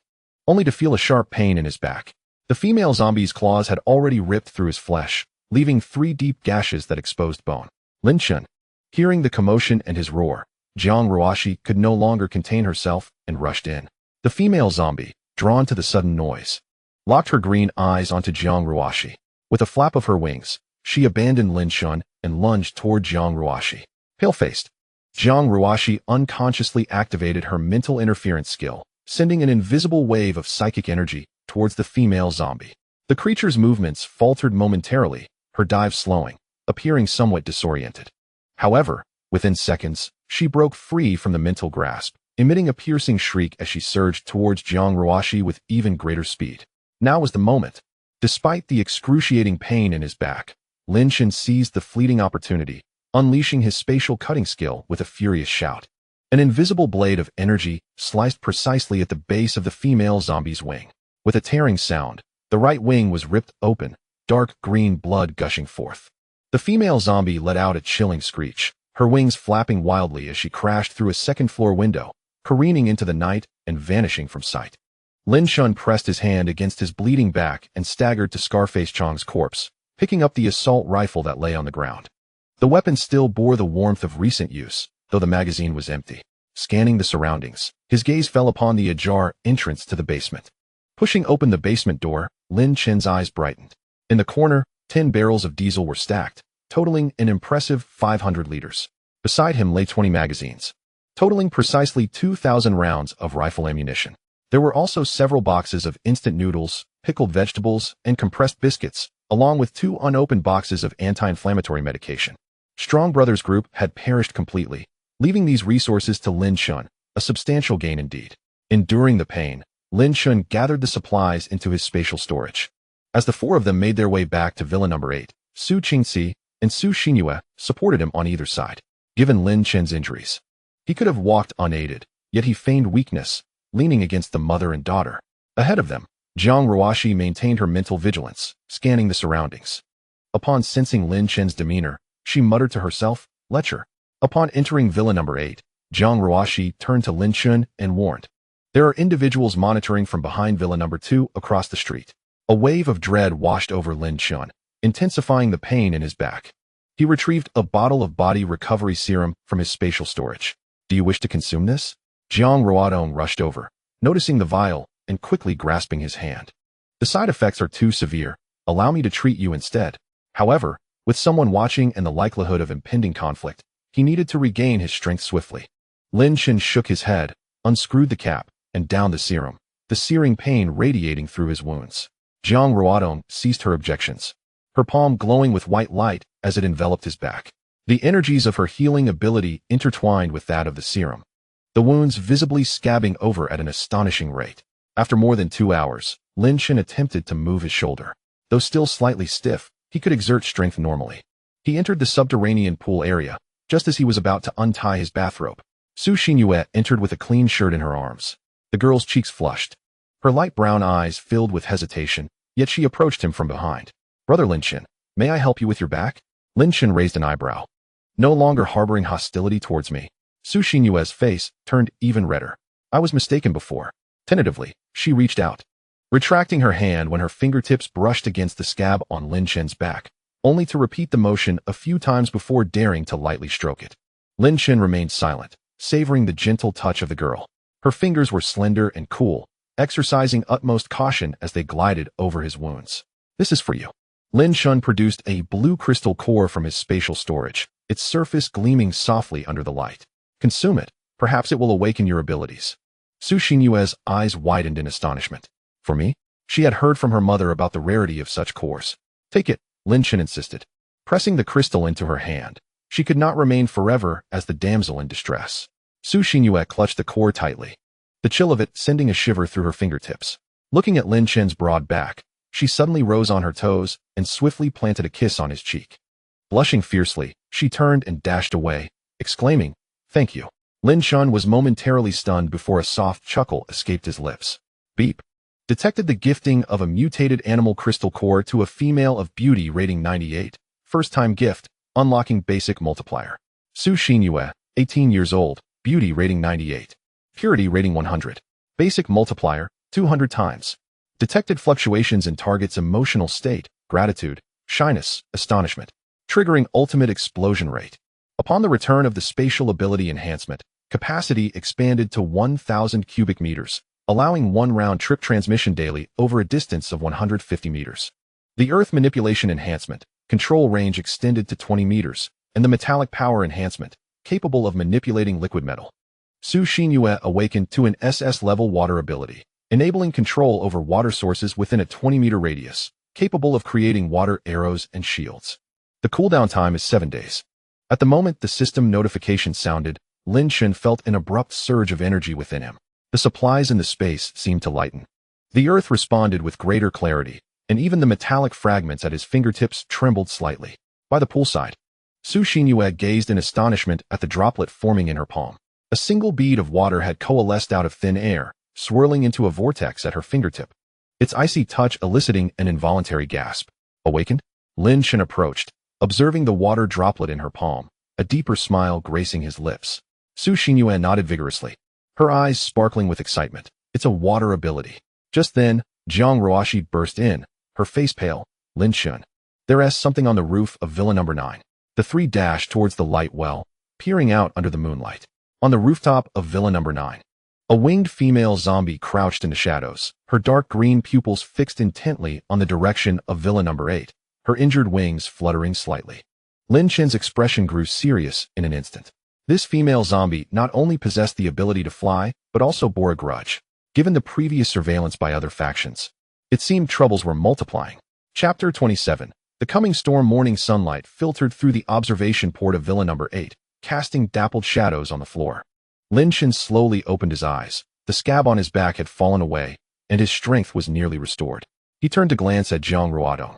only to feel a sharp pain in his back. The female zombie's claws had already ripped through his flesh, leaving 3 deep gashes that exposed bone. Lin Chen, hearing the commotion and his roar, Jiang Ruoshi could no longer contain herself and rushed in. The female zombie, drawn to the sudden noise, locked her green eyes onto Jiang Ruoshi. With a flap of her wings, she abandoned Lin Chen and lunged toward Jiang Ruoshi. Pale-faced, Jiang Ruoshi unconsciously activated her mental interference skill, sending an invisible wave of psychic energy towards the female zombie. The creature's movements faltered momentarily, her dive slowing, appearing somewhat disoriented. However, within seconds, she broke free from the mental grasp, emitting a piercing shriek as she surged towards Jiang Ruoshi with even greater speed. Now was the moment. Despite the excruciating pain in his back, Lin Chen seized the fleeting opportunity, unleashing his spatial cutting skill with a furious shout. An invisible blade of energy sliced precisely at the base of the female zombie's wing. With a tearing sound, the right wing was ripped open, dark green blood gushing forth. The female zombie let out a chilling screech, her wings flapping wildly as she crashed through a second-floor window, careening into the night and vanishing from sight. Lin Chen pressed his hand against his bleeding back and staggered to Scarface Chong's corpse, picking up the assault rifle that lay on the ground. The weapon still bore the warmth of recent use, though the magazine was empty. Scanning the surroundings, his gaze fell upon the ajar entrance to the basement. Pushing open the basement door, Lin Chen's eyes brightened. In the corner, 10 barrels of diesel were stacked, totaling an impressive 500 liters. Beside him lay 20 magazines, totaling precisely 2,000 rounds of rifle ammunition. There were also several boxes of instant noodles, pickled vegetables, and compressed biscuits, along with 2 unopened boxes of anti-inflammatory medication. Strong Brothers Group had perished completely, leaving these resources to Lin Chen, a substantial gain indeed. Enduring the pain, Lin Chen gathered the supplies into his spatial storage. As the 4 of them made their way back to Villa Number 8, Su Qingxi and Su Xinyue supported him on either side. Given Lin Chen's injuries, he could have walked unaided, yet he feigned weakness, leaning against the mother and daughter. Ahead of them, Jiang Ruoshi maintained her mental vigilance, scanning the surroundings. Upon sensing Lin Chen's demeanor, she muttered to herself, "Lecher." Upon entering Villa Number 8, Jiang Ruoshi turned to Lin Chen and warned, "There are individuals monitoring from behind Villa Number 2 across the street." A wave of dread washed over Lin Chen, intensifying the pain in his back. He retrieved a bottle of body recovery serum from his spatial storage. "Do you wish to consume this?" Jiang Ruodong rushed over, noticing the vial and quickly grasping his hand. "The side effects are too severe. Allow me to treat you instead." However, with someone watching and the likelihood of impending conflict, he needed to regain his strength swiftly. Lin Chen shook his head, unscrewed the cap, and downed the serum, the searing pain radiating through his wounds. Jiang Ruodong ceased her objections, her palm glowing with white light as it enveloped his back. The energies of her healing ability intertwined with that of the serum, the wounds visibly scabbing over at an astonishing rate. After more than 2 hours, Lin Chen attempted to move his shoulder. Though still slightly stiff, he could exert strength normally. He entered the subterranean pool area, just as he was about to untie his bathrobe. Su Xinyue entered with a clean shirt in her arms. The girl's cheeks flushed, her light brown eyes filled with hesitation, yet she approached him from behind. "Brother Lin Chen, may I help you with your back?" Lin Chen raised an eyebrow. No longer harboring hostility towards me, Su Xinyue's face turned even redder. "I was mistaken before." Tentatively, she reached out, retracting her hand when her fingertips brushed against the scab on Lin Chen's back, only to repeat the motion a few times before daring to lightly stroke it. Lin Chen remained silent, savoring the gentle touch of the girl. Her fingers were slender and cool, exercising utmost caution as they glided over his wounds. "This is for you." Lin Chen produced a blue crystal core from his spatial storage, its surface gleaming softly under the light. "Consume it. Perhaps it will awaken your abilities." Su Xinyue's eyes widened in astonishment. "For me?" She had heard from her mother about the rarity of such cores. "Take it," Lin Chen insisted, pressing the crystal into her hand. She could not remain forever as the damsel in distress. Su Xinyue clutched the core tightly, the chill of it sending a shiver through her fingertips. Looking at Lin Chen's broad back, she suddenly rose on her toes and swiftly planted a kiss on his cheek. Blushing fiercely, she turned and dashed away, exclaiming, "Thank you." Lin Chen was momentarily stunned before a soft chuckle escaped his lips. Beep. Detected the gifting of a mutated animal crystal core to a female of beauty rating 98. First-time gift, unlocking basic multiplier. Su Xinyue, 18 years old, beauty rating 98. Purity rating 100. Basic multiplier, 200 times. Detected fluctuations in target's emotional state, gratitude, shyness, astonishment. Triggering ultimate explosion rate. Upon the return of the spatial ability enhancement, capacity expanded to 1,000 cubic meters, allowing one round-trip transmission daily over a distance of 150 meters. The Earth manipulation enhancement, control range extended to 20 meters, and the metallic power enhancement, capable of manipulating liquid metal. Su Xinyue awakened to an SS-level water ability, enabling control over water sources within a 20-meter radius, capable of creating water arrows and shields. The cooldown time is 7 days. At the moment the system notification sounded, Lin Chen felt an abrupt surge of energy within him. The supplies in the space seemed to lighten. The Earth responded with greater clarity, and even the metallic fragments at his fingertips trembled slightly. By the poolside, Su Xinyue gazed in astonishment at the droplet forming in her palm. A single bead of water had coalesced out of thin air, swirling into a vortex at her fingertip. Its icy touch eliciting an involuntary gasp. Awakened, Lin Chen approached, observing the water droplet in her palm, a deeper smile gracing his lips. Su Xinyue nodded vigorously, her eyes sparkling with excitement. It's a water ability. Just then, Jiang Ruoshi burst in, her face pale. Lin Chen. There's something on the roof of Villa Number 9. The three dashed towards the light well, peering out under the moonlight. On the rooftop of Villa Number 9, a winged female zombie crouched in the shadows, her dark green pupils fixed intently on the direction of Villa Number 8, her injured wings fluttering slightly. Lin Chen's expression grew serious in an instant. This female zombie not only possessed the ability to fly, but also bore a grudge. Given the previous surveillance by other factions, it seemed troubles were multiplying. Chapter 27. The coming storm. Morning sunlight filtered through the observation port of Villa Number 8, casting dappled shadows on the floor. Lin Chen slowly opened his eyes. The scab on his back had fallen away, and his strength was nearly restored. He turned to glance at Jiang Ruodong,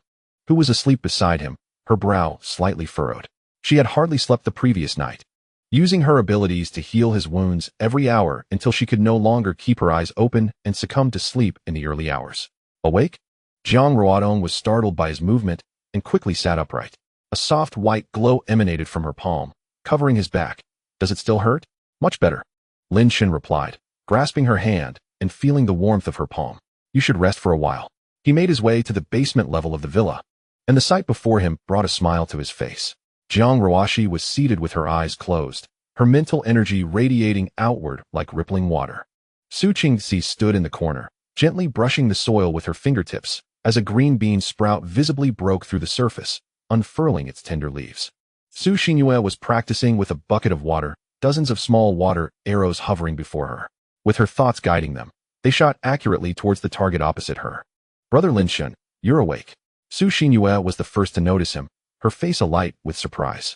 who was asleep beside him, her brow slightly furrowed. She had hardly slept the previous night, using her abilities to heal his wounds every hour until she could no longer keep her eyes open and succumbed to sleep in the early hours. Awake? Jiang Ruodong was startled by his movement and quickly sat upright. A soft white glow emanated from her palm, covering his back. Does it still hurt? Much better, Lin Chen replied, grasping her hand and feeling the warmth of her palm. You should rest for a while. He made his way to the basement level of the villa, and the sight before him brought a smile to his face. Jiang Ruoshi was seated with her eyes closed, her mental energy radiating outward like rippling water. Su Qingxi stood in the corner, gently brushing the soil with her fingertips, as a green bean sprout visibly broke through the surface, unfurling its tender leaves. Su Xinyue was practicing with a bucket of water, dozens of small water arrows hovering before her. With her thoughts guiding them, they shot accurately towards the target opposite her. Brother Lin Chen, you're awake. Su Xinyue was the first to notice him, her face alight with surprise.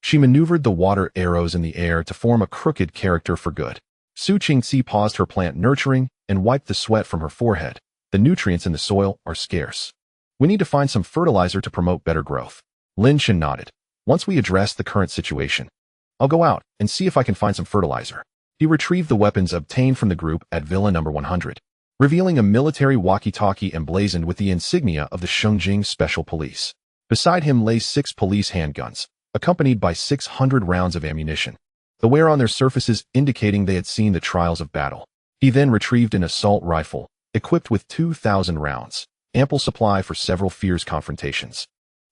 She maneuvered the water arrows in the air to form a crooked character for good. Su Qingxi paused her plant nurturing and wiped the sweat from her forehead. The nutrients in the soil are scarce. We need to find some fertilizer to promote better growth. Lin Chen nodded. Once we address the current situation, I'll go out and see if I can find some fertilizer. He retrieved the weapons obtained from the group at Villa Number 100, revealing a military walkie-talkie emblazoned with the insignia of the Shengjing Special Police. Beside him lay 6 police handguns, accompanied by 600 rounds of ammunition, the wear on their surfaces indicating they had seen the trials of battle. He then retrieved an assault rifle, equipped with 2,000 rounds, ample supply for several fierce confrontations.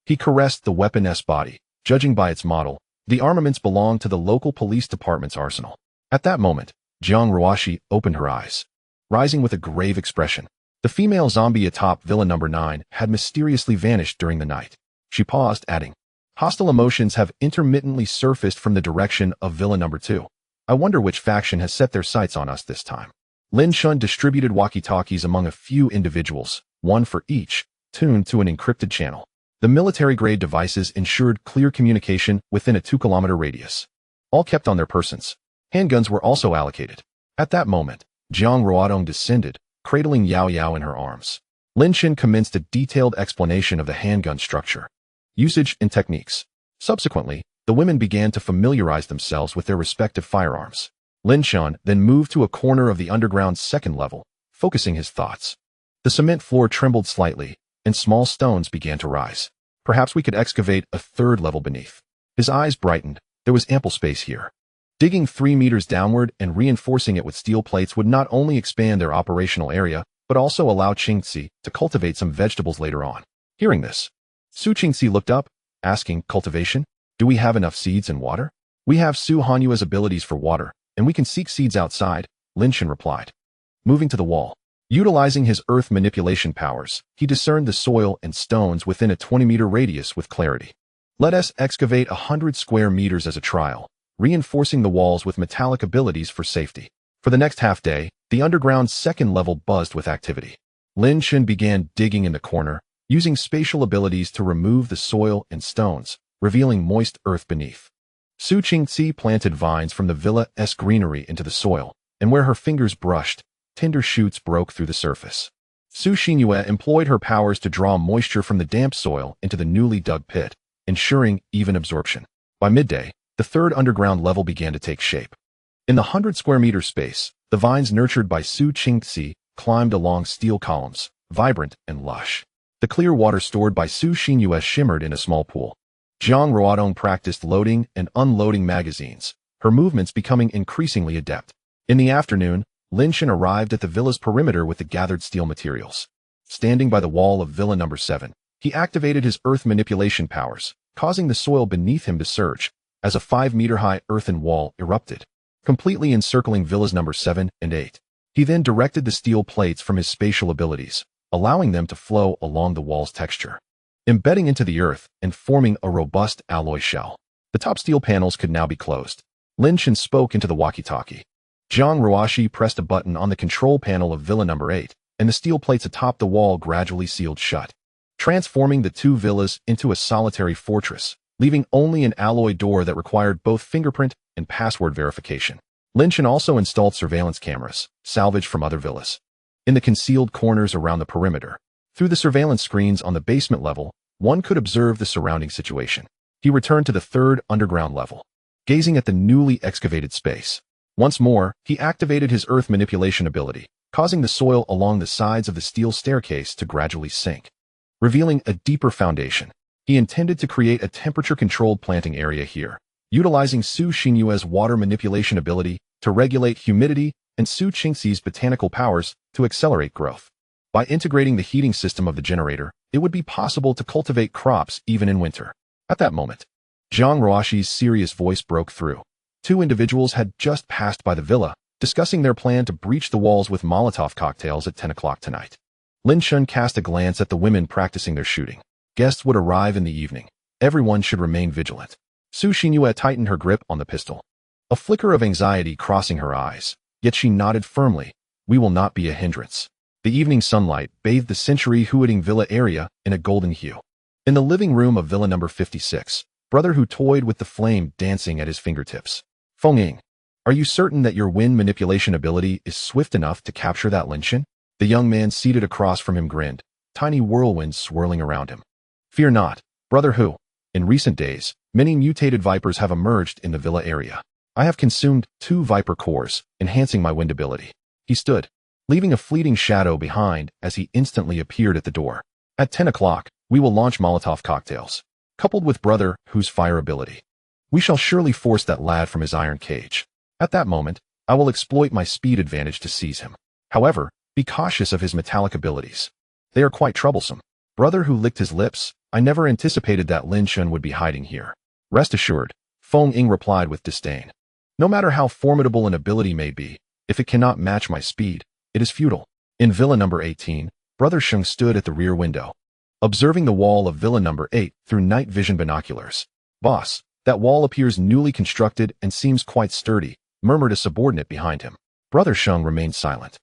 He caressed the weapon's body. Judging by its model, the armaments belonged to the local police department's arsenal. At that moment, Jiang Ruoshi opened her eyes, rising with a grave expression. The female zombie atop Villa Number 9 had mysteriously vanished during the night. She paused, adding, hostile emotions have intermittently surfaced from the direction of Villa Number 2. I wonder which faction has set their sights on us this time. Lin Chen distributed walkie-talkies among a few individuals, one for each, tuned to an encrypted channel. The military-grade devices ensured clear communication within a 2-kilometer radius. All kept on their persons. Handguns were also allocated. At that moment, Jiang Ruodong descended, cradling Yao Yao in her arms. Lin Chen commenced a detailed explanation of the handgun structure, usage, and techniques. Subsequently, the women began to familiarize themselves with their respective firearms. Lin Chen then moved to a corner of the underground's second level, focusing his thoughts. The cement floor trembled slightly, and small stones began to rise. Perhaps we could excavate a 3rd level beneath. His eyes brightened. There was ample space here. Digging 3 meters downward and reinforcing it with steel plates would not only expand their operational area, but also allow Qingxi to cultivate some vegetables later on. Hearing this, Su Qingxi looked up, asking, cultivation? Do we have enough seeds and water? We have Su Hanyua's abilities for water, and we can seek seeds outside, Lin Chen replied. Moving to the wall. Utilizing his earth manipulation powers, he discerned the soil and stones within a 20-meter radius with clarity. Let us excavate 100 square meters as a trial, reinforcing the walls with metallic abilities for safety. For the next half day, the underground's second level buzzed with activity. Lin Chen began digging in the corner, using spatial abilities to remove the soil and stones, revealing moist earth beneath. Su Qingzi planted vines from the villa's greenery into the soil, and where her fingers brushed, tender shoots broke through the surface. Su Xinyue employed her powers to draw moisture from the damp soil into the newly dug pit, ensuring even absorption. By midday, the third underground level began to take shape. In the 100-square-meter space, the vines nurtured by Su Qingzi climbed along steel columns, vibrant and lush. The clear water stored by Su Xinyue shimmered in a small pool. Jiang Ruodong practiced loading and unloading magazines, her movements becoming increasingly adept. In the afternoon, Lin Chen arrived at the villa's perimeter with the gathered steel materials. Standing by the wall of Villa Number 7, he activated his earth manipulation powers, causing the soil beneath him to surge, as a 5-meter-high earthen wall erupted, completely encircling Villas Number 7 and 8. He then directed the steel plates from his spatial abilities, allowing them to flow along the wall's texture, embedding into the earth and forming a robust alloy shell. The top steel panels could now be closed. Lin Chen spoke into the walkie-talkie. Zhang Ruoshi pressed a button on the control panel of Villa Number 8, and the steel plates atop the wall gradually sealed shut, transforming the two villas into a solitary fortress, leaving only an alloy door that required both fingerprint and password verification. Lin Chen also installed surveillance cameras, salvaged from other villas, in the concealed corners around the perimeter. Through the surveillance screens on the basement level, one could observe the surrounding situation. He returned to the third underground level, gazing at the newly excavated space. Once more, he activated his earth manipulation ability, causing the soil along the sides of the steel staircase to gradually sink, revealing a deeper foundation. He intended to create a temperature-controlled planting area here, utilizing Su Xinyue's water manipulation ability to regulate humidity and Su Qingzi's botanical powers to accelerate growth. By integrating the heating system of the generator, it would be possible to cultivate crops even in winter. At that moment, Zhang Ruoshi's serious voice broke through. Two individuals had just passed by the villa, discussing their plan to breach the walls with Molotov cocktails at 10 o'clock tonight. Lin Chen cast a glance at the women practicing their shooting. Guests would arrive in the evening. Everyone should remain vigilant. Su Xinyue tightened her grip on the pistol, a flicker of anxiety crossing her eyes, yet she nodded firmly. We will not be a hindrance. The evening sunlight bathed the century-hooting villa area in a golden hue. In the living room of Villa Number 56, brother who toyed with the flame dancing at his fingertips. Feng Ying, are you certain that your wind manipulation ability is swift enough to capture that Lin Chen? The young man seated across from him grinned, tiny whirlwinds swirling around him. Fear not, brother Hu. In recent days, many mutated vipers have emerged in the villa area. I have consumed 2 viper cores, enhancing my wind ability. He stood, leaving a fleeting shadow behind as he instantly appeared at the door. At 10 o'clock, we will launch Molotov cocktails, coupled with brother Hu's fire ability. We shall surely force that lad from his iron cage. At that moment, I will exploit my speed advantage to seize him. However, be cautious of his metallic abilities. They are quite troublesome. Brother Hu licked his lips. I never anticipated that Lin Chen would be hiding here. Rest assured, Feng Ying replied with disdain. No matter how formidable an ability may be, if it cannot match my speed, it is futile. In Villa Number 18, Brother Sheng stood at the rear window, observing the wall of Villa Number 8 through night vision binoculars. Boss, that wall appears newly constructed and seems quite sturdy, murmured a subordinate behind him. Brother Sheng remained silent,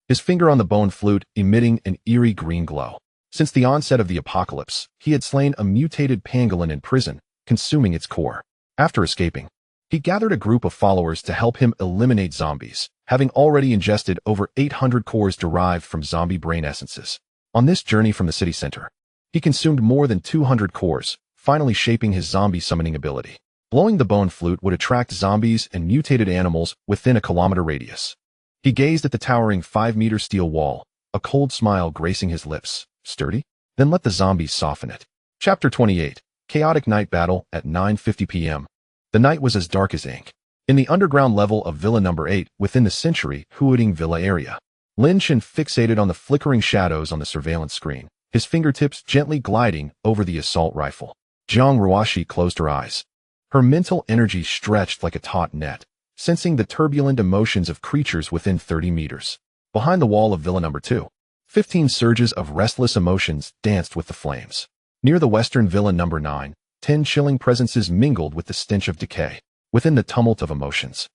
his finger on the bone flute emitting an eerie green glow. Since the onset of the apocalypse, he had slain a mutated pangolin in prison, consuming its core. After escaping, he gathered a group of followers to help him eliminate zombies, having already ingested over 800 cores derived from zombie brain essences. On this journey from the city center, he consumed more than 200 cores, finally shaping his zombie summoning ability. Blowing the bone flute would attract zombies and mutated animals within a kilometer radius. He gazed at the towering 5-meter steel wall, a cold smile gracing his lips. Sturdy? Then let the zombies soften it. Chapter 28. Chaotic Night Battle at 9:50 p.m. The night was as dark as ink. In the underground level of Villa Number 8, within the century-hooting villa area, Lin Chen fixated on the flickering shadows on the surveillance screen, his fingertips gently gliding over the assault rifle. Zhang Ruoshi closed her eyes, Her mental energy stretched like a taut net, sensing the turbulent emotions of creatures within 30 meters. Behind the wall of Villa Number 2, 15 surges of restless emotions danced with the flames. Near the western Villa Number 9, 10 chilling presences mingled with the stench of decay. Within the tumult of emotions,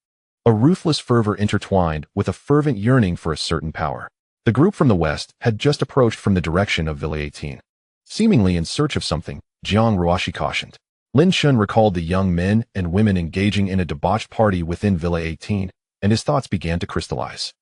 a ruthless fervor intertwined with a fervent yearning for a certain power. The group from the west had just approached from the direction of Villa 18. Seemingly in search of something, Jiang Ruoshi cautioned. Lin Chen recalled the young men and women engaging in a debauched party within Villa 18, and his thoughts began to crystallize.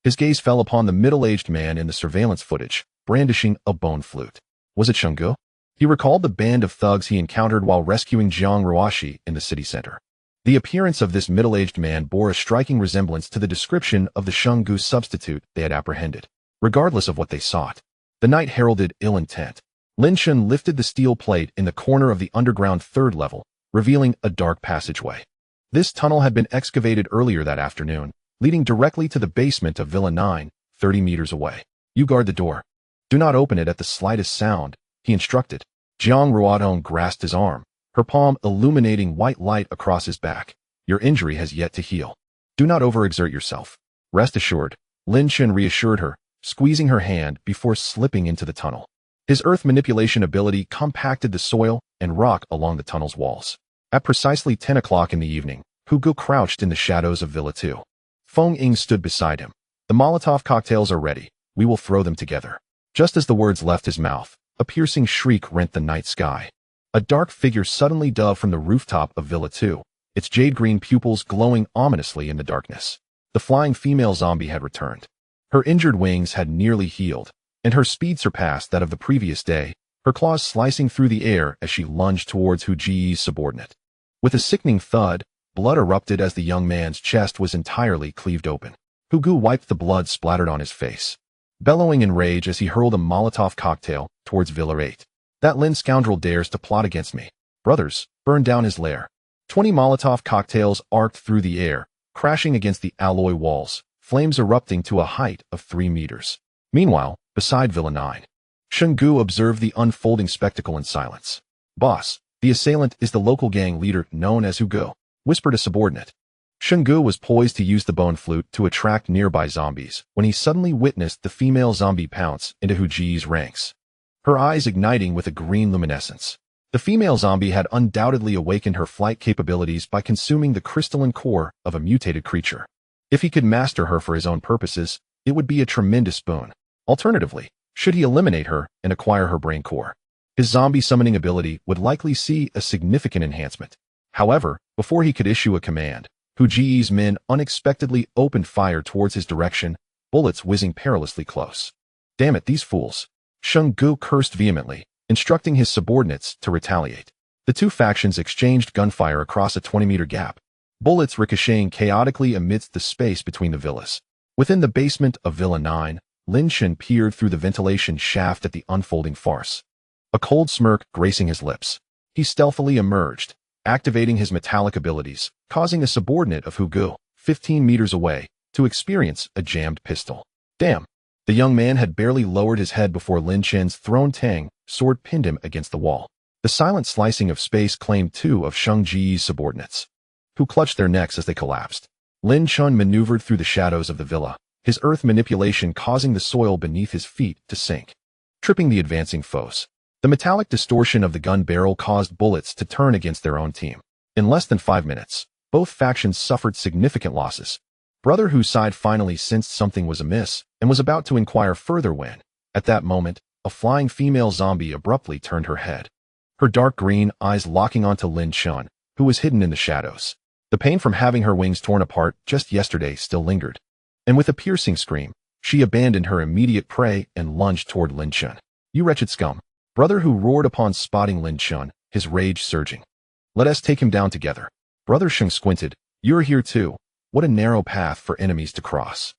His gaze fell upon the middle-aged man in the surveillance footage, brandishing a bone flute. Was it Shenggu? He recalled the band of thugs he encountered while rescuing Jiang Ruoshi in the city center. The appearance of this middle-aged man bore a striking resemblance to the description of the Shenggu substitute they had apprehended. Regardless of what they sought, the night heralded ill intent. Lin Chen lifted the steel plate in the corner of the underground third level, revealing a dark passageway. This tunnel had been excavated earlier that afternoon, leading directly to the basement of Villa 9, 30 meters away. You guard the door. Do not open it at the slightest sound, he instructed. Jiang Ruodong grasped his arm, her palm illuminating white light across his back. Your injury has yet to heal. Do not overexert yourself. Rest assured, Lin Chen reassured her, squeezing her hand before slipping into the tunnel. His earth manipulation ability compacted the soil and rock along the tunnel's walls. At precisely 10 o'clock in the evening, Hu Gu crouched in the shadows of Villa 2. Feng Ying stood beside him. The Molotov cocktails are ready. We will throw them together. Just as the words left his mouth, a piercing shriek rent the night sky. A dark figure suddenly dove from the rooftop of Villa 2, its jade-green pupils glowing ominously in the darkness. The flying female zombie had returned. Her injured wings had nearly healed, and her speed surpassed that of the previous day, her claws slicing through the air as she lunged towards Hu Ji's subordinate. With a sickening thud, blood erupted as the young man's chest was entirely cleaved open. Hu Gu wiped the blood splattered on his face, bellowing in rage as he hurled a Molotov cocktail towards Villa 8. That Lin scoundrel dares to plot against me. Brothers, burn down his lair. 20 Molotov cocktails arced through the air, crashing against the alloy walls, flames erupting to a height of 3 meters. Meanwhile, beside Villa 9, Shenggu observed the unfolding spectacle in silence. Boss, the assailant is the local gang leader known as Hu Gu, whispered a subordinate. Shenggu was poised to use the bone flute to attract nearby zombies when he suddenly witnessed the female zombie pounce into Hu Ji's ranks, her eyes igniting with a green luminescence. The female zombie had undoubtedly awakened her flight capabilities by consuming the crystalline core of a mutated creature. If he could master her for his own purposes, it would be a tremendous boon. Alternatively, should he eliminate her and acquire her brain core, his zombie summoning ability would likely see a significant enhancement. However, before he could issue a command, Hu Ji's men unexpectedly opened fire towards his direction, bullets whizzing perilously close. Damn it, these fools! Shenggu cursed vehemently, instructing his subordinates to retaliate. The two factions exchanged gunfire across a 20-meter gap, bullets ricocheting chaotically amidst the space between the villas. Within the basement of Villa 9, Lin Chen peered through the ventilation shaft at the unfolding farce. A cold smirk gracing his lips, he stealthily emerged, activating his metallic abilities, causing a subordinate of Hu Gu, 15 meters away, to experience a jammed pistol. Damn! The young man had barely lowered his head before Lin Chen's thrown tang sword pinned him against the wall. The silent slicing of space claimed 2 of Sheng Ji's subordinates, who clutched their necks as they collapsed. Lin Chen maneuvered through the shadows of the villa, his earth manipulation causing the soil beneath his feet to sink, tripping the advancing foes. The metallic distortion of the gun barrel caused bullets to turn against their own team. In less than 5 minutes, both factions suffered significant losses. Brother Hu's side finally sensed something was amiss and was about to inquire further when, at that moment, a flying female zombie abruptly turned her head, her dark green eyes locking onto Lin Chen, who was hidden in the shadows. The pain from having her wings torn apart just yesterday still lingered, and with a piercing scream, she abandoned her immediate prey and lunged toward Lin Chen. You wretched scum! Brother Hu roared upon spotting Lin Chen, his rage surging. Let us take him down together. Brother Sheng squinted. You're here too. What a narrow path for enemies to cross.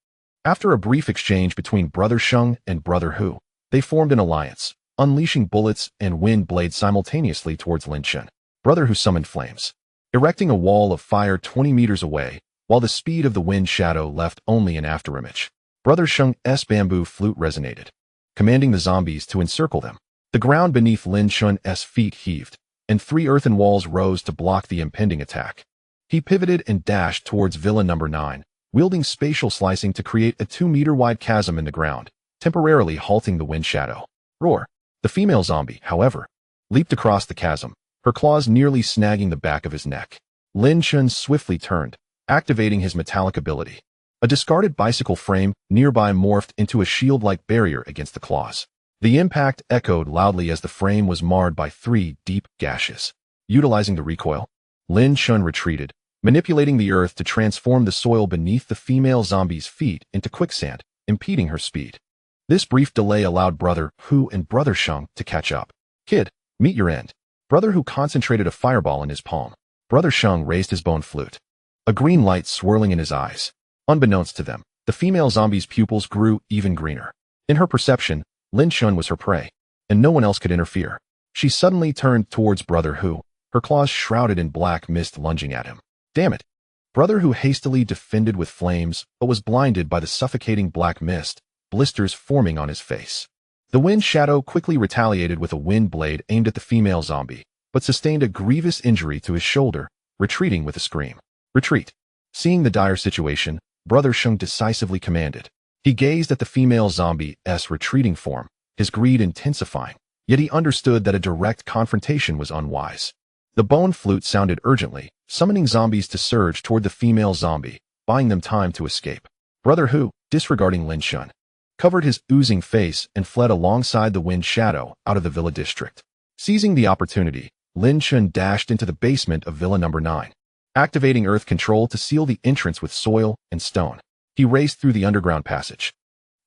After a brief exchange between Brother Sheng and Brother Hu, they formed an alliance, unleashing bullets and wind blades simultaneously towards Lin Chen. Brother Hu summoned flames, erecting a wall of fire 20 meters away, while the speed of the wind shadow left only an afterimage. Brother Sheng's bamboo flute resonated, commanding the zombies to encircle them. The ground beneath Lin Chen's feet heaved, and 3 earthen walls rose to block the impending attack. He pivoted and dashed towards Villa Number 9, wielding spatial slicing to create a 2-meter-wide chasm in the ground, temporarily halting the wind shadow. Roar! The female zombie, however, leaped across the chasm, her claws nearly snagging the back of his neck. Lin Chen swiftly turned, activating his metallic ability. A discarded bicycle frame nearby morphed into a shield-like barrier against the claws. The impact echoed loudly as the frame was marred by 3 deep gashes. Utilizing the recoil, Lin Chen retreated, manipulating the earth to transform the soil beneath the female zombie's feet into quicksand, impeding her speed. This brief delay allowed Brother Hu and Brother Sheng to catch up. Kid, meet your end. Brother Hu concentrated a fireball in his palm. Brother Sheng raised his bone flute, a green light swirling in his eyes. Unbeknownst to them, the female zombie's pupils grew even greener. In her perception, Lin Chen was her prey, and no one else could interfere. She suddenly turned towards Brother Hu, her claws shrouded in black mist lunging at him. Damn it! Brother Hu hastily defended with flames, but was blinded by the suffocating black mist, blisters forming on his face. The wind shadow quickly retaliated with a wind blade aimed at the female zombie, but sustained a grievous injury to his shoulder, retreating with a scream. Retreat! Seeing the dire situation, Brother Sheng decisively commanded. He gazed at the female zombie's retreating form, his greed intensifying, yet he understood that a direct confrontation was unwise. The bone flute sounded urgently, summoning zombies to surge toward the female zombie, buying them time to escape. Brother Hu, disregarding Lin Chen, covered his oozing face and fled alongside the wind shadow out of the villa district. Seizing the opportunity, Lin Chen dashed into the basement of Villa Number 9, activating earth control to seal the entrance with soil and stone. He raced through the underground passage,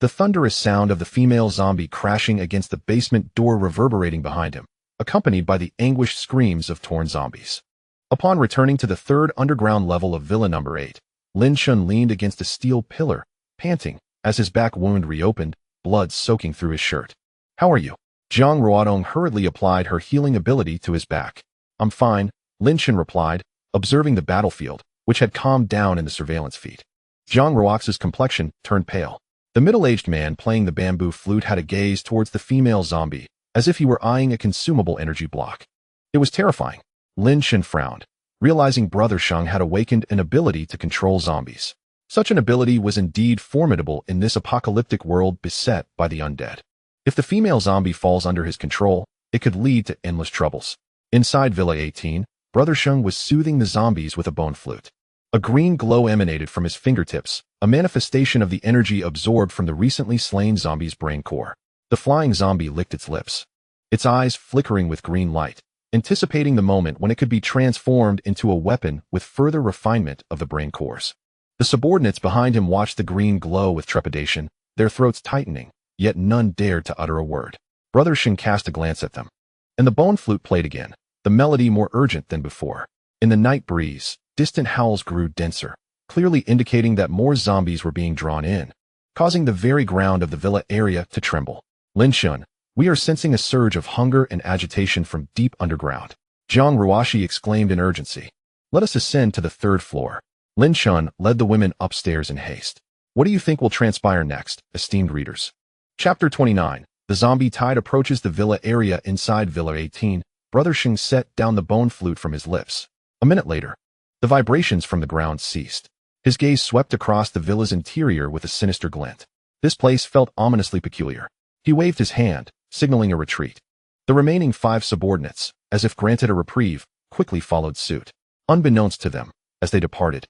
the thunderous sound of the female zombie crashing against the basement door reverberating behind him, accompanied by the anguished screams of torn zombies. Upon returning to the 3rd underground level of Villa Number 8, Lin Chen leaned against a steel pillar, panting, as his back wound reopened, blood soaking through his shirt. How are you? Zhang Ruodong hurriedly applied her healing ability to his back. I'm fine, Lin Chen replied, observing the battlefield, which had calmed down in the surveillance feed. Zhang Ruox's complexion turned pale. The middle-aged man playing the bamboo flute had a gaze towards the female zombie, as if he were eyeing a consumable energy block. It was terrifying. Lin Chen frowned, realizing Brother Sheng had awakened an ability to control zombies. Such an ability was indeed formidable in this apocalyptic world beset by the undead. If the female zombie falls under his control, it could lead to endless troubles. Inside Villa 18, Brother Sheng was soothing the zombies with a bone flute. A green glow emanated from his fingertips, a manifestation of the energy absorbed from the recently slain zombie's brain core. The flying zombie licked its lips, its eyes flickering with green light, anticipating the moment when it could be transformed into a weapon with further refinement of the brain cores. The subordinates behind him watched the green glow with trepidation, their throats tightening, yet none dared to utter a word. Brother Sheng cast a glance at them, and the bone flute played again, the melody more urgent than before. In the night breeze, distant howls grew denser, clearly indicating that more zombies were being drawn in, causing the very ground of the villa area to tremble. Lin Chen, we are sensing a surge of hunger and agitation from deep underground. Zhang Ruoxi exclaimed in urgency. Let us ascend to the 3rd floor. Lin Chen led the women upstairs in haste. What do you think will transpire next, esteemed readers? Chapter 29. The zombie tide approaches the villa area inside Villa 18. Brother Sheng set down the bone flute from his lips. A minute later, the vibrations from the ground ceased. His gaze swept across the villa's interior with a sinister glint. This place felt ominously peculiar. He waved his hand, signaling a retreat. The remaining 5 subordinates, as if granted a reprieve, quickly followed suit. Unbeknownst to them, as they departed,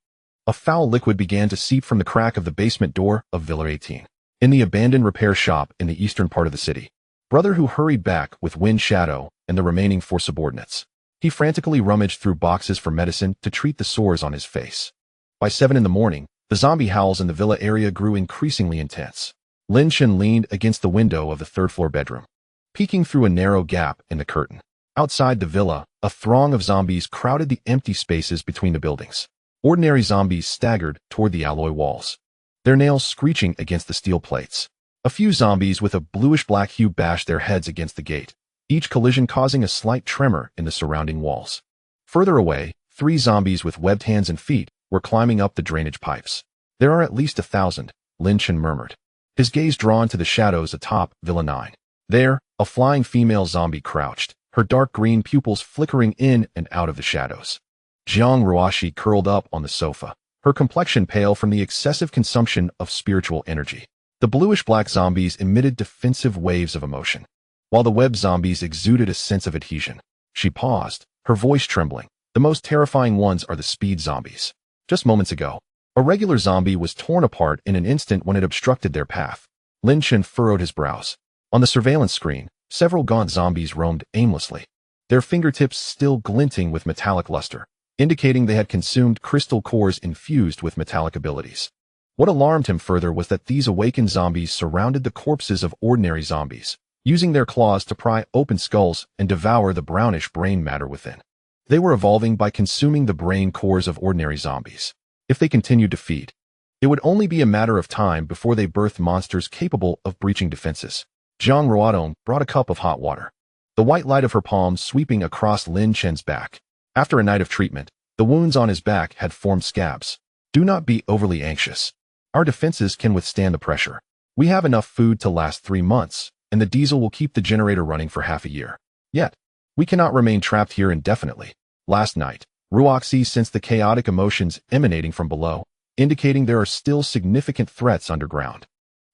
a foul liquid began to seep from the crack of the basement door of Villa 18. In the abandoned repair shop in the eastern part of the city, Brother Hu hurried back with Wind Shadow and the remaining 4 subordinates. He frantically rummaged through boxes for medicine to treat the sores on his face. By 7 in the morning, the zombie howls in the villa area grew increasingly intense. Lin Chen leaned against the window of the 3rd-floor bedroom, peeking through a narrow gap in the curtain. Outside the villa, a throng of zombies crowded the empty spaces between the buildings. Ordinary zombies staggered toward the alloy walls, their nails screeching against the steel plates. A few zombies with a bluish-black hue bashed their heads against the gate, each collision causing a slight tremor in the surrounding walls. Further away, 3 zombies with webbed hands and feet were climbing up the drainage pipes. There are at least 1,000, Lin Chen murmured, his gaze drawn to the shadows atop Villa 9. There, a flying female zombie crouched, her dark green pupils flickering in and out of the shadows. Jiang Ruoxi curled up on the sofa, her complexion pale from the excessive consumption of spiritual energy. The bluish-black zombies emitted defensive waves of emotion, while the web zombies exuded a sense of adhesion. She paused, her voice trembling. The most terrifying ones are the speed zombies. Just moments ago, a regular zombie was torn apart in an instant when it obstructed their path. Lin Chen furrowed his brows. On the surveillance screen, several gaunt zombies roamed aimlessly, their fingertips still glinting with metallic luster, indicating they had consumed crystal cores infused with metallic abilities. What alarmed him further was that these awakened zombies surrounded the corpses of ordinary zombies, using their claws to pry open skulls and devour the brownish brain matter within. They were evolving by consuming the brain cores of ordinary zombies. If they continued to feed, it would only be a matter of time before they birthed monsters capable of breaching defenses. Jiang Ruodong brought a cup of hot water, the white light of her palm sweeping across Lin Chen's back. After a night of treatment, the wounds on his back had formed scabs. Do not be overly anxious. Our defenses can withstand the pressure. We have enough food to last 3 months, and the diesel will keep the generator running for half a year. Yet, we cannot remain trapped here indefinitely. Last night, Ruoxi sensed the chaotic emotions emanating from below, indicating there are still significant threats underground.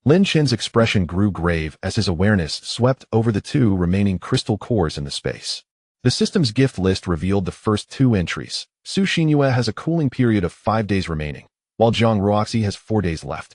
Lin Chen's expression grew grave as his awareness swept over the 2 remaining crystal cores in the space. The system's gift list revealed the first 2 entries. Su Xinyue has a cooling period of 5 days remaining, while Jiang Ruoxi has 4 days left.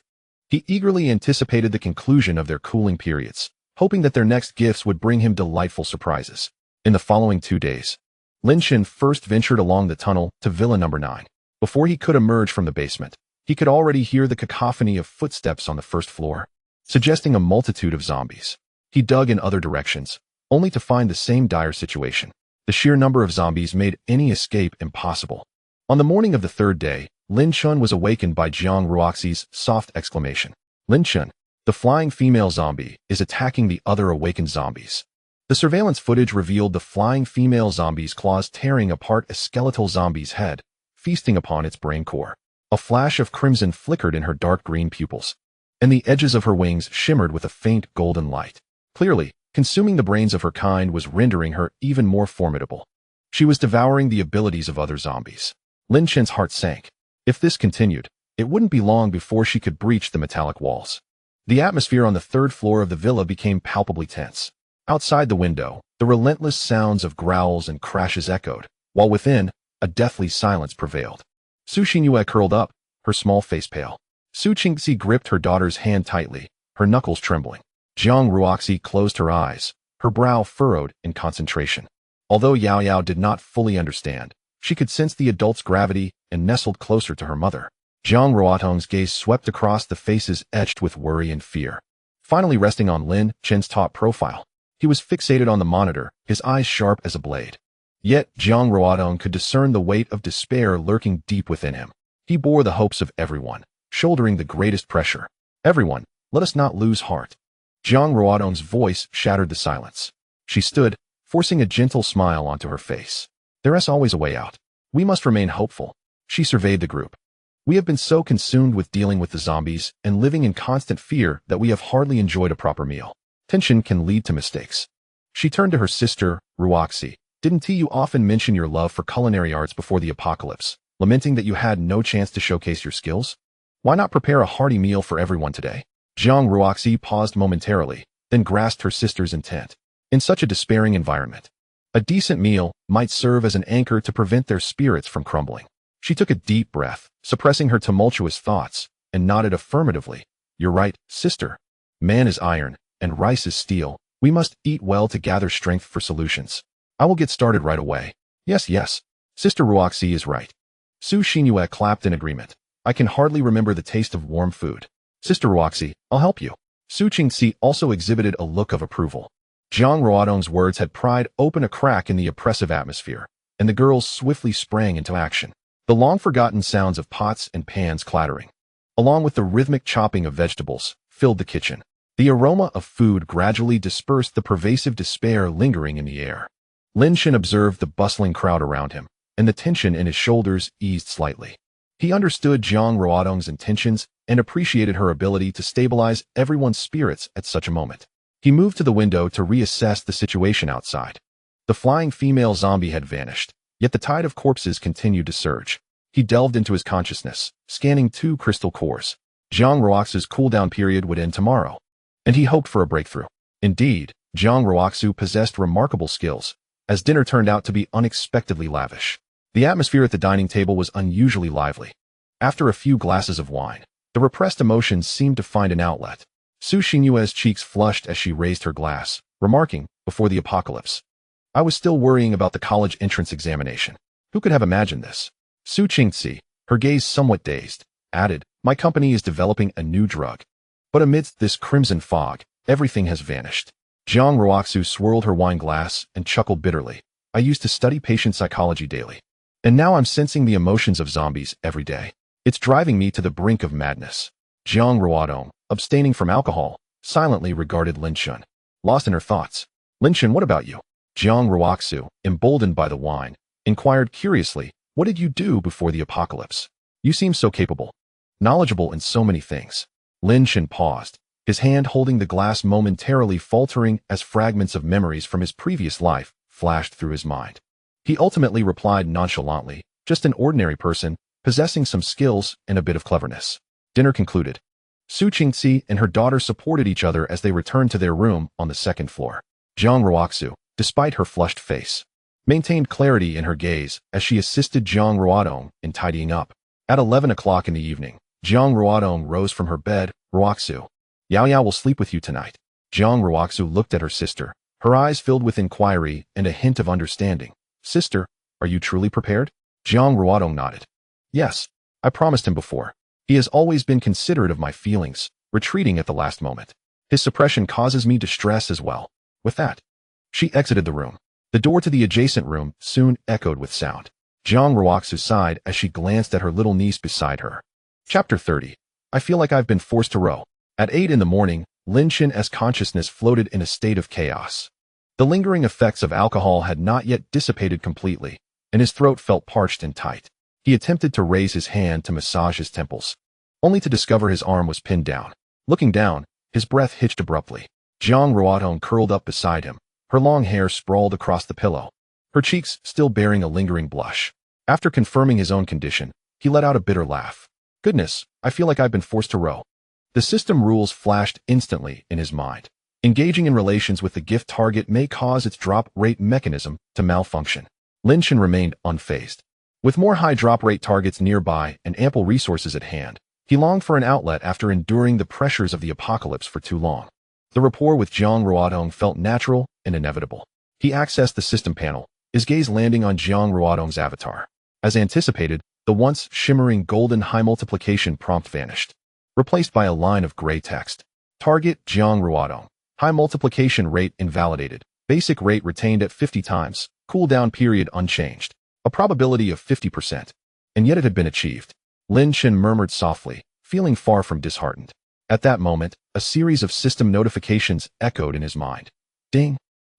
He eagerly anticipated the conclusion of their cooling periods, hoping that their next gifts would bring him delightful surprises. In the following 2 days, Lin Chen first ventured along the tunnel to Villa Number 9. Before he could emerge from the basement, he could already hear the cacophony of footsteps on the first floor, suggesting a multitude of zombies. He dug in other directions, only to find the same dire situation. The sheer number of zombies made any escape impossible. On the morning of the 3rd day, Lin Chen was awakened by Jiang Ruoxi's soft exclamation. Lin Chen, the flying female zombie, is attacking the other awakened zombies. The surveillance footage revealed the flying female zombie's claws tearing apart a skeletal zombie's head, feasting upon its brain core. A flash of crimson flickered in her dark green pupils, and the edges of her wings shimmered with a faint golden light. Clearly, consuming the brains of her kind was rendering her even more formidable. She was devouring the abilities of other zombies. Lin Chen's heart sank. If this continued, it wouldn't be long before she could breach the metallic walls. The atmosphere on the 3rd floor of the villa became palpably tense. Outside the window, the relentless sounds of growls and crashes echoed, while within, a deathly silence prevailed. Su Xinyue curled up, her small face pale. Su Qingxi gripped her daughter's hand tightly, her knuckles trembling. Jiang Ruoxi closed her eyes, her brow furrowed in concentration. Although Yao Yao did not fully understand, she could sense the adult's gravity and nestled closer to her mother. Jiang Ruodong's gaze swept across the faces etched with worry and fear, finally resting on Lin Chen's taut profile. He was fixated on the monitor, his eyes sharp as a blade. Yet Jiang Ruodong could discern the weight of despair lurking deep within him. He bore the hopes of everyone, shouldering the greatest pressure. Everyone, let us not lose heart. Jiang Ruodong's voice shattered the silence. She stood, forcing a gentle smile onto her face. There is always a way out. We must remain hopeful. She surveyed the group. We have been so consumed with dealing with the zombies and living in constant fear that we have hardly enjoyed a proper meal. Tension can lead to mistakes. She turned to her sister, Ruoxi. Didn't you often mention your love for culinary arts before the apocalypse, lamenting that you had no chance to showcase your skills? Why not prepare a hearty meal for everyone today? Jiang Ruoxi paused momentarily, then grasped her sister's intent. In such a despairing environment, a decent meal might serve as an anchor to prevent their spirits from crumbling. She took a deep breath, suppressing her tumultuous thoughts, and nodded affirmatively. You're right, sister. Man is iron, and rice is steel. We must eat well to gather strength for solutions. I will get started right away. Yes. Sister Ruoxi is right. Su Xinyue clapped in agreement. I can hardly remember the taste of warm food. Sister Ruoxi, I'll help you. Su Qingxi also exhibited a look of approval. Jiang Ruodong's words had pried open a crack in the oppressive atmosphere, and the girls swiftly sprang into action. The long-forgotten sounds of pots and pans clattering, along with the rhythmic chopping of vegetables, filled the kitchen. The aroma of food gradually dispersed the pervasive despair lingering in the air. Lin Chen observed the bustling crowd around him, and the tension in his shoulders eased slightly. He understood Jiang Ruodong's intentions and appreciated her ability to stabilize everyone's spirits at such a moment. He moved to the window to reassess the situation outside. The flying female zombie had vanished, yet the tide of corpses continued to surge. He delved into his consciousness, scanning 2 crystal cores. Jiang Ruoxu's cooldown period would end tomorrow, and he hoped for a breakthrough. Indeed, Jiang Ruoxu possessed remarkable skills, as dinner turned out to be unexpectedly lavish. The atmosphere at the dining table was unusually lively. After a few glasses of wine, the repressed emotions seemed to find an outlet. Su Xinyue's cheeks flushed as she raised her glass, remarking, before the apocalypse, "I was still worrying about the college entrance examination. Who could have imagined this?" Su Qingzi, her gaze somewhat dazed, added, "My company is developing a new drug. But amidst this crimson fog, everything has vanished." Jiang Ruoxu swirled her wine glass and chuckled bitterly. "I used to study patient psychology daily, and now I'm sensing the emotions of zombies every day. It's driving me to the brink of madness." Jiang Ruodong, abstaining from alcohol, silently regarded Lin Chen, lost in her thoughts. "Lin Chen, what about you?" Jiang Ruoxu, emboldened by the wine, inquired curiously, "What did you do before the apocalypse? You seem so capable, knowledgeable in so many things." Lin Chen paused, his hand holding the glass momentarily faltering as fragments of memories from his previous life flashed through his mind. He ultimately replied nonchalantly, "Just an ordinary person, possessing some skills and a bit of cleverness." Dinner concluded. Su Qingzi and her daughter supported each other as they returned to their room on the 2nd floor. Jiang Ruoxu, despite her flushed face, maintained clarity in her gaze as she assisted Jiang Ruodong in tidying up. At 11 o'clock in the evening, Jiang Ruodong rose from her bed. "Ruoxu, Yao Yao will sleep with you tonight." Jiang Ruoxu looked at her sister, her eyes filled with inquiry and a hint of understanding. "Sister, are you truly prepared?" Jiang Ruodong nodded. "Yes, I promised him before. He has always been considerate of my feelings, retreating at the last moment. His suppression causes me distress as well." With that, she exited the room. The door to the adjacent room soon echoed with sound. Jiang Ruoxu sighed as she glanced at her little niece beside her. Chapter 30. I feel like I've been forced to row. At 8 in the morning, Lin Chen's consciousness floated in a state of chaos. The lingering effects of alcohol had not yet dissipated completely, and his throat felt parched and tight. He attempted to raise his hand to massage his temples, only to discover his arm was pinned down. Looking down, his breath hitched abruptly. Jiang Ruodong curled up beside him, her long hair sprawled across the pillow, her cheeks still bearing a lingering blush. After confirming his own condition, he let out a bitter laugh. "Goodness, I feel like I've been forced to row." The system rules flashed instantly in his mind. Engaging in relations with the gift target may cause its drop rate mechanism to malfunction. Lin Chen remained unfazed. With more high drop rate targets nearby and ample resources at hand, he longed for an outlet after enduring the pressures of the apocalypse for too long. The rapport with Jiang Ruodong felt natural and inevitable. He accessed the system panel, his gaze landing on Jiang Ruodong's avatar. As anticipated, the once shimmering golden high multiplication prompt vanished, replaced by a line of gray text. Target Jiang Ruodong. High multiplication rate invalidated. Basic rate retained at 50 times. Cooldown period unchanged. A probability of 50%. And yet it had been achieved. Lin Chen murmured softly, feeling far from disheartened. At that moment, a series of system notifications echoed in his mind. Ding.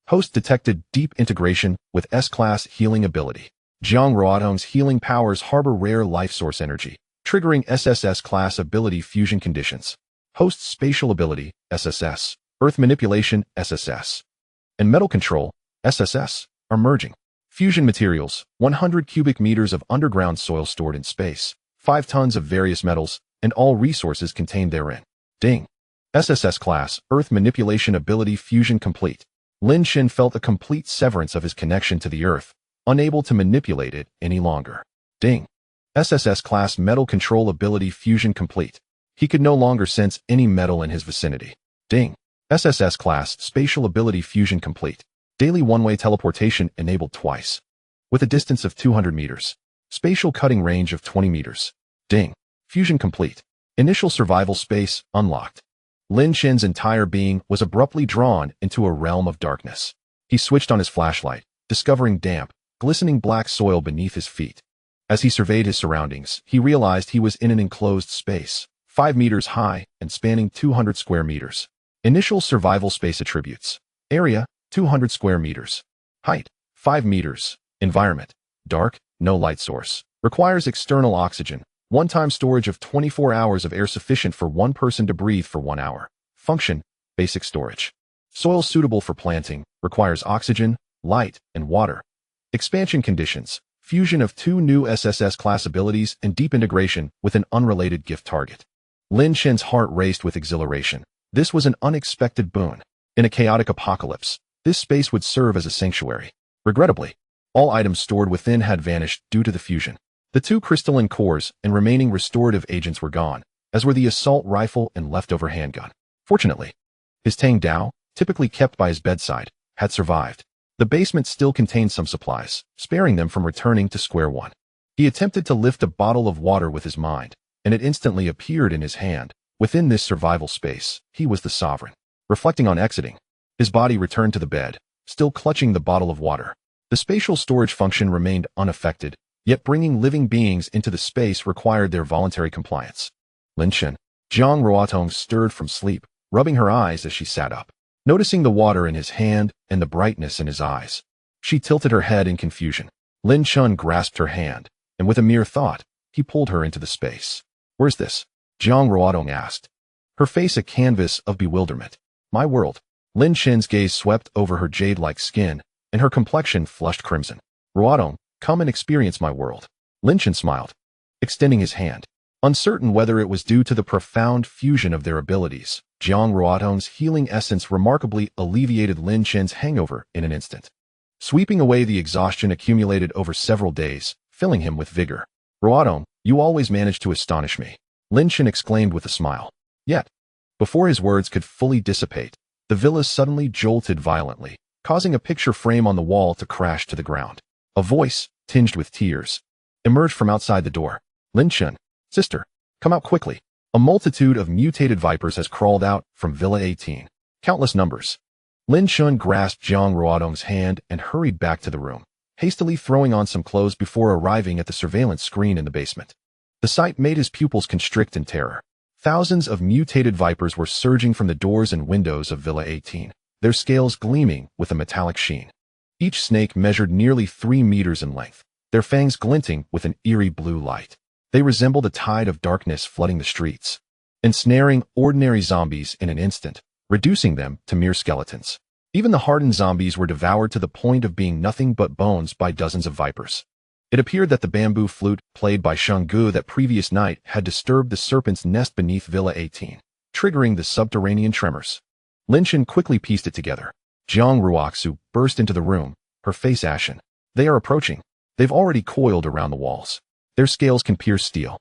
Host detected deep integration with S-class healing ability. Jiang Ruodong's healing powers harbor rare life source energy, triggering SSS-class ability fusion conditions. Host's spatial ability, SSS, Earth manipulation, SSS, and metal control, SSS, are merging. Fusion materials, 100 cubic meters of underground soil stored in space, 5 tons of various metals, and all resources contained therein. Ding. SSS class, Earth manipulation ability fusion complete. Lin Chen felt a complete severance of his connection to the Earth, unable to manipulate it any longer. Ding. SSS class metal control ability fusion complete. He could no longer sense any metal in his vicinity. Ding. SSS class spatial ability fusion complete. Daily one-way teleportation enabled twice. With a distance of 200 meters. Spatial cutting range of 20 meters. Ding. Fusion complete. Initial survival space unlocked. Lin Chen's entire being was abruptly drawn into a realm of darkness. He switched on his flashlight, discovering damp, glistening black soil beneath his feet. As he surveyed his surroundings, he realized he was in an enclosed space, 5 meters high and spanning 200 square meters. Initial survival space attributes. Area, 200 square meters. Height, 5 meters. Environment, dark, no light source. Requires external oxygen. One-time storage of 24 hours of air sufficient for one person to breathe for 1 hour. Function, basic storage. Soil suitable for planting, requires oxygen, light, and water. Expansion conditions, fusion of 2 new SSS class abilities and deep integration with an unrelated gift target. Lin Chen's heart raced with exhilaration. This was an unexpected boon. In a chaotic apocalypse, this space would serve as a sanctuary. Regrettably, all items stored within had vanished due to the fusion. The 2 crystalline cores and remaining restorative agents were gone, as were the assault rifle and leftover handgun. Fortunately, his Tang Dao, typically kept by his bedside, had survived. The basement still contained some supplies, sparing them from returning to square one. He attempted to lift a bottle of water with his mind, and it instantly appeared in his hand. Within this survival space, he was the sovereign. Reflecting on exiting, his body returned to the bed, still clutching the bottle of water. The spatial storage function remained unaffected, yet bringing living beings into the space required their voluntary compliance. Lin Chen, Jiang Ruotong stirred from sleep, rubbing her eyes as she sat up. Noticing the water in his hand and the brightness in his eyes, she tilted her head in confusion. Lin Chen grasped her hand, and with a mere thought, he pulled her into the space. "Where's this?" Jiang Ruotong asked, her face a canvas of bewilderment. "My world." Lin Chen's gaze swept over her jade-like skin, and her complexion flushed crimson. "Ruotong, come and experience my world." Lin Chen smiled, extending his hand. Uncertain whether it was due to the profound fusion of their abilities, Jiang Ruotong's healing essence remarkably alleviated Lin Chen's hangover in an instant, sweeping away the exhaustion accumulated over several days, filling him with vigor. "Ruotong, you always manage to astonish me," Lin Chen exclaimed with a smile. Yet, before his words could fully dissipate, the villa suddenly jolted violently, causing a picture frame on the wall to crash to the ground. A voice, tinged with tears, emerged from outside the door. "Lin Chen, sister, come out quickly. A multitude of mutated vipers has crawled out from Villa 18. Countless numbers." Lin Chen grasped Jiang Ruotong's hand and hurried back to the room, hastily throwing on some clothes before arriving at the surveillance screen in the basement. The sight made his pupils constrict in terror. Thousands of mutated vipers were surging from the doors and windows of Villa 18, their scales gleaming with a metallic sheen. Each snake measured nearly 3 meters in length, their fangs glinting with an eerie blue light. They resembled a tide of darkness flooding the streets, ensnaring ordinary zombies in an instant, reducing them to mere skeletons. Even the hardened zombies were devoured to the point of being nothing but bones by dozens of vipers. It appeared that the bamboo flute played by Shanggu that previous night had disturbed the serpent's nest beneath Villa 18, triggering the subterranean tremors. Lin Chen quickly pieced it together. Jiang Ruoxu burst into the room, her face ashen. "They are approaching. They've already coiled around the walls. Their scales can pierce steel."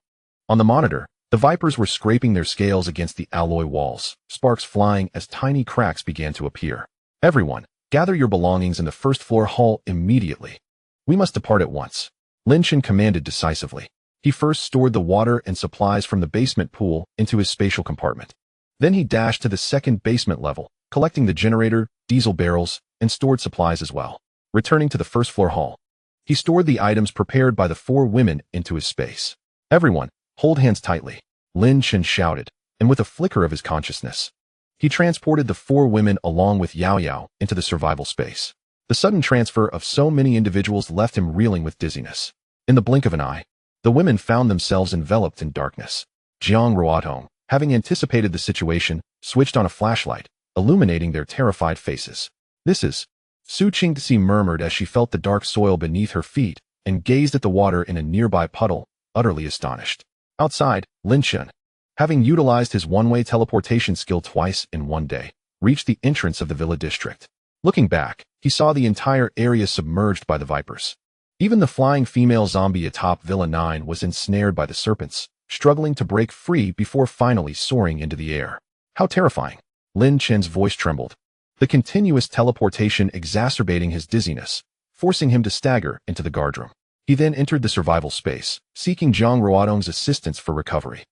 On the monitor, the vipers were scraping their scales against the alloy walls, sparks flying as tiny cracks began to appear. "Everyone, gather your belongings in the first-floor hall immediately. We must depart at once," Lin Chen commanded decisively. He first stored the water and supplies from the basement pool into his spatial compartment. Then he dashed to the second basement level, collecting the generator, diesel barrels, and stored supplies as well. Returning to the first-floor hall, he stored the items prepared by the 4 women into his space. "Everyone, hold hands tightly," Lin Chen shouted, and with a flicker of his consciousness, he transported the 4 women along with Yao Yao into the survival space. The sudden transfer of so many individuals left him reeling with dizziness. In the blink of an eye, the women found themselves enveloped in darkness. Jiang Ruotong, having anticipated the situation, switched on a flashlight, illuminating their terrified faces. "This is..." Su Qingxi murmured as she felt the dark soil beneath her feet and gazed at the water in a nearby puddle, utterly astonished. Outside, Lin Chen, having utilized his one-way teleportation skill twice in one day, reached the entrance of the villa district. Looking back, he saw the entire area submerged by the vipers. Even the flying female zombie atop Villa 9 was ensnared by the serpents, struggling to break free before finally soaring into the air. How terrifying! Lin Chen's voice trembled, the continuous teleportation exacerbating his dizziness, forcing him to stagger into the guardroom. He then entered the survival space, seeking Jiang Ruotong's assistance for recovery.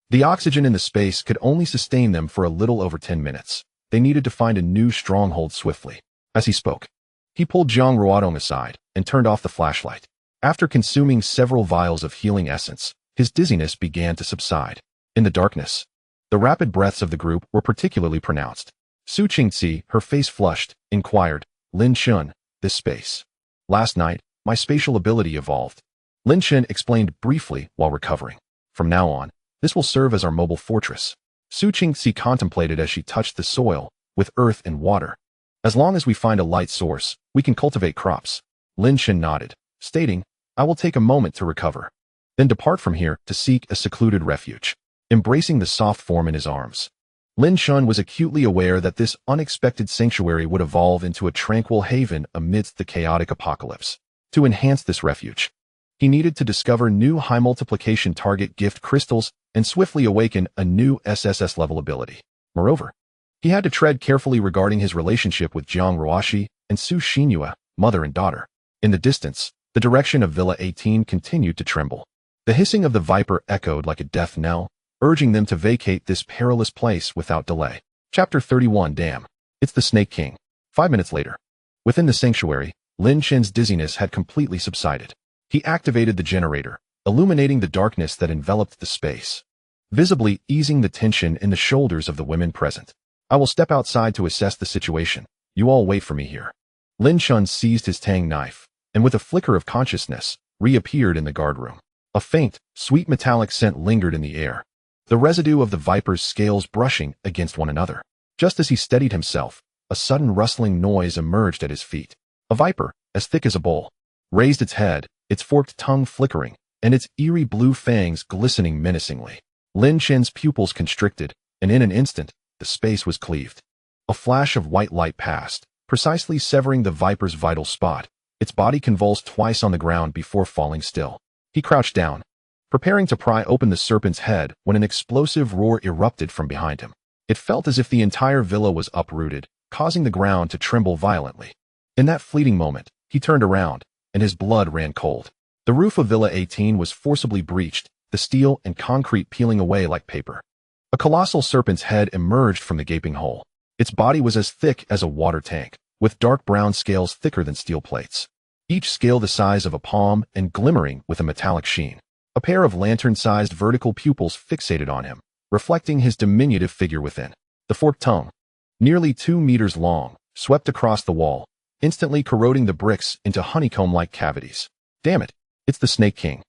The oxygen in the space could only sustain them for a little over 10 minutes. They needed to find a new stronghold swiftly. As he spoke, he pulled Jiang Ruotong aside and turned off the flashlight. After consuming several vials of healing essence, his dizziness began to subside. In the darkness, the rapid breaths of the group were particularly pronounced. Su Qingxi, her face flushed, inquired, "Lin Chen, this space. Last night, my spatial ability evolved." Lin Chen explained briefly while recovering. "From now on, this will serve as our mobile fortress." Su Qingxi contemplated as she touched the soil, with earth and water. As long as we find a light source, we can cultivate crops. Lin Chen nodded, stating, I will take a moment to recover, then depart from here to seek a secluded refuge. Embracing the soft form in his arms, Lin Chen was acutely aware that this unexpected sanctuary would evolve into a tranquil haven amidst the chaotic apocalypse. To enhance this refuge, he needed to discover new high-multiplication target gift crystals and swiftly awaken a new SSS-level ability. Moreover, he had to tread carefully regarding his relationship with Jiang Ruoxi and Su Xinyue, mother and daughter. In the distance, the direction of Villa 18 continued to tremble. The hissing of the viper echoed like a death knell, urging them to vacate this perilous place without delay. Chapter 31 Damn. It's the Snake King. 5 minutes later. Within the sanctuary, Lin Chen's dizziness had completely subsided. He activated the generator, illuminating the darkness that enveloped the space, visibly easing the tension in the shoulders of the women present. I will step outside to assess the situation. You all wait for me here. Lin Chen seized his tang knife, and with a flicker of consciousness, reappeared in the guardroom. A faint, sweet metallic scent lingered in the air, the residue of the viper's scales brushing against one another. Just as he steadied himself, a sudden rustling noise emerged at his feet. A viper, as thick as a bowl, raised its head, its forked tongue flickering, and its eerie blue fangs glistening menacingly. Lin Chen's pupils constricted, and in an instant, the space was cleaved. A flash of white light passed, precisely severing the viper's vital spot. Its body convulsed twice on the ground before falling still. He crouched down, preparing to pry open the serpent's head when an explosive roar erupted from behind him. It felt as if the entire villa was uprooted, causing the ground to tremble violently. In that fleeting moment, he turned around, and his blood ran cold. The roof of Villa 18 was forcibly breached, the steel and concrete peeling away like paper. A colossal serpent's head emerged from the gaping hole. Its body was as thick as a water tank, with dark brown scales thicker than steel plates, each scale the size of a palm and glimmering with a metallic sheen. A pair of lantern-sized vertical pupils fixated on him, reflecting his diminutive figure within. The forked tongue, nearly 2 meters long, swept across the wall, instantly corroding the bricks into honeycomb-like cavities. Damn it, it's the Snake King.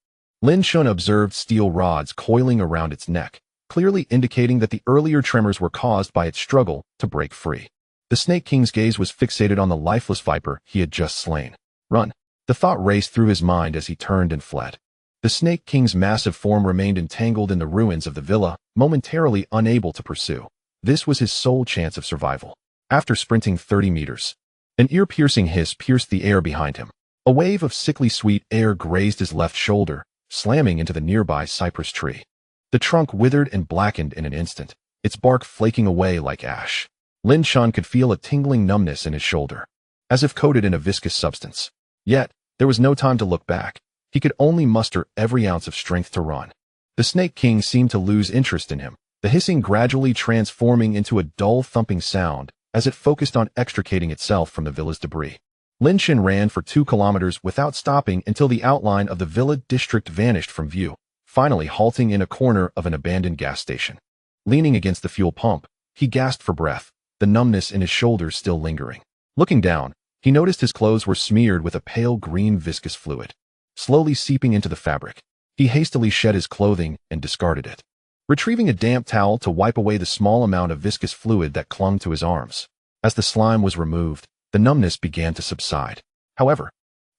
Lin Chen observed steel rods coiling around its neck, clearly indicating that the earlier tremors were caused by its struggle to break free. The Snake King's gaze was fixated on the lifeless viper he had just slain. Run! The thought raced through his mind as he turned and fled. The Snake King's massive form remained entangled in the ruins of the villa, momentarily unable to pursue. This was his sole chance of survival. After sprinting 30 meters, an ear-piercing hiss pierced the air behind him. A wave of sickly sweet air grazed his left shoulder, slamming into the nearby cypress tree. The trunk withered and blackened in an instant, its bark flaking away like ash. Lin Chen could feel a tingling numbness in his shoulder, as if coated in a viscous substance. Yet, there was no time to look back. He could only muster every ounce of strength to run. The Snake King seemed to lose interest in him, the hissing gradually transforming into a dull thumping sound as it focused on extricating itself from the villa's debris. Lin Chen ran for 2 kilometers without stopping until the outline of the villa district vanished from view, finally halting in a corner of an abandoned gas station. Leaning against the fuel pump, he gasped for breath, the numbness in his shoulders still lingering. Looking down, he noticed his clothes were smeared with a pale green viscous fluid, slowly seeping into the fabric. He hastily shed his clothing and discarded it, retrieving a damp towel to wipe away the small amount of viscous fluid that clung to his arms. As the slime was removed, the numbness began to subside. However,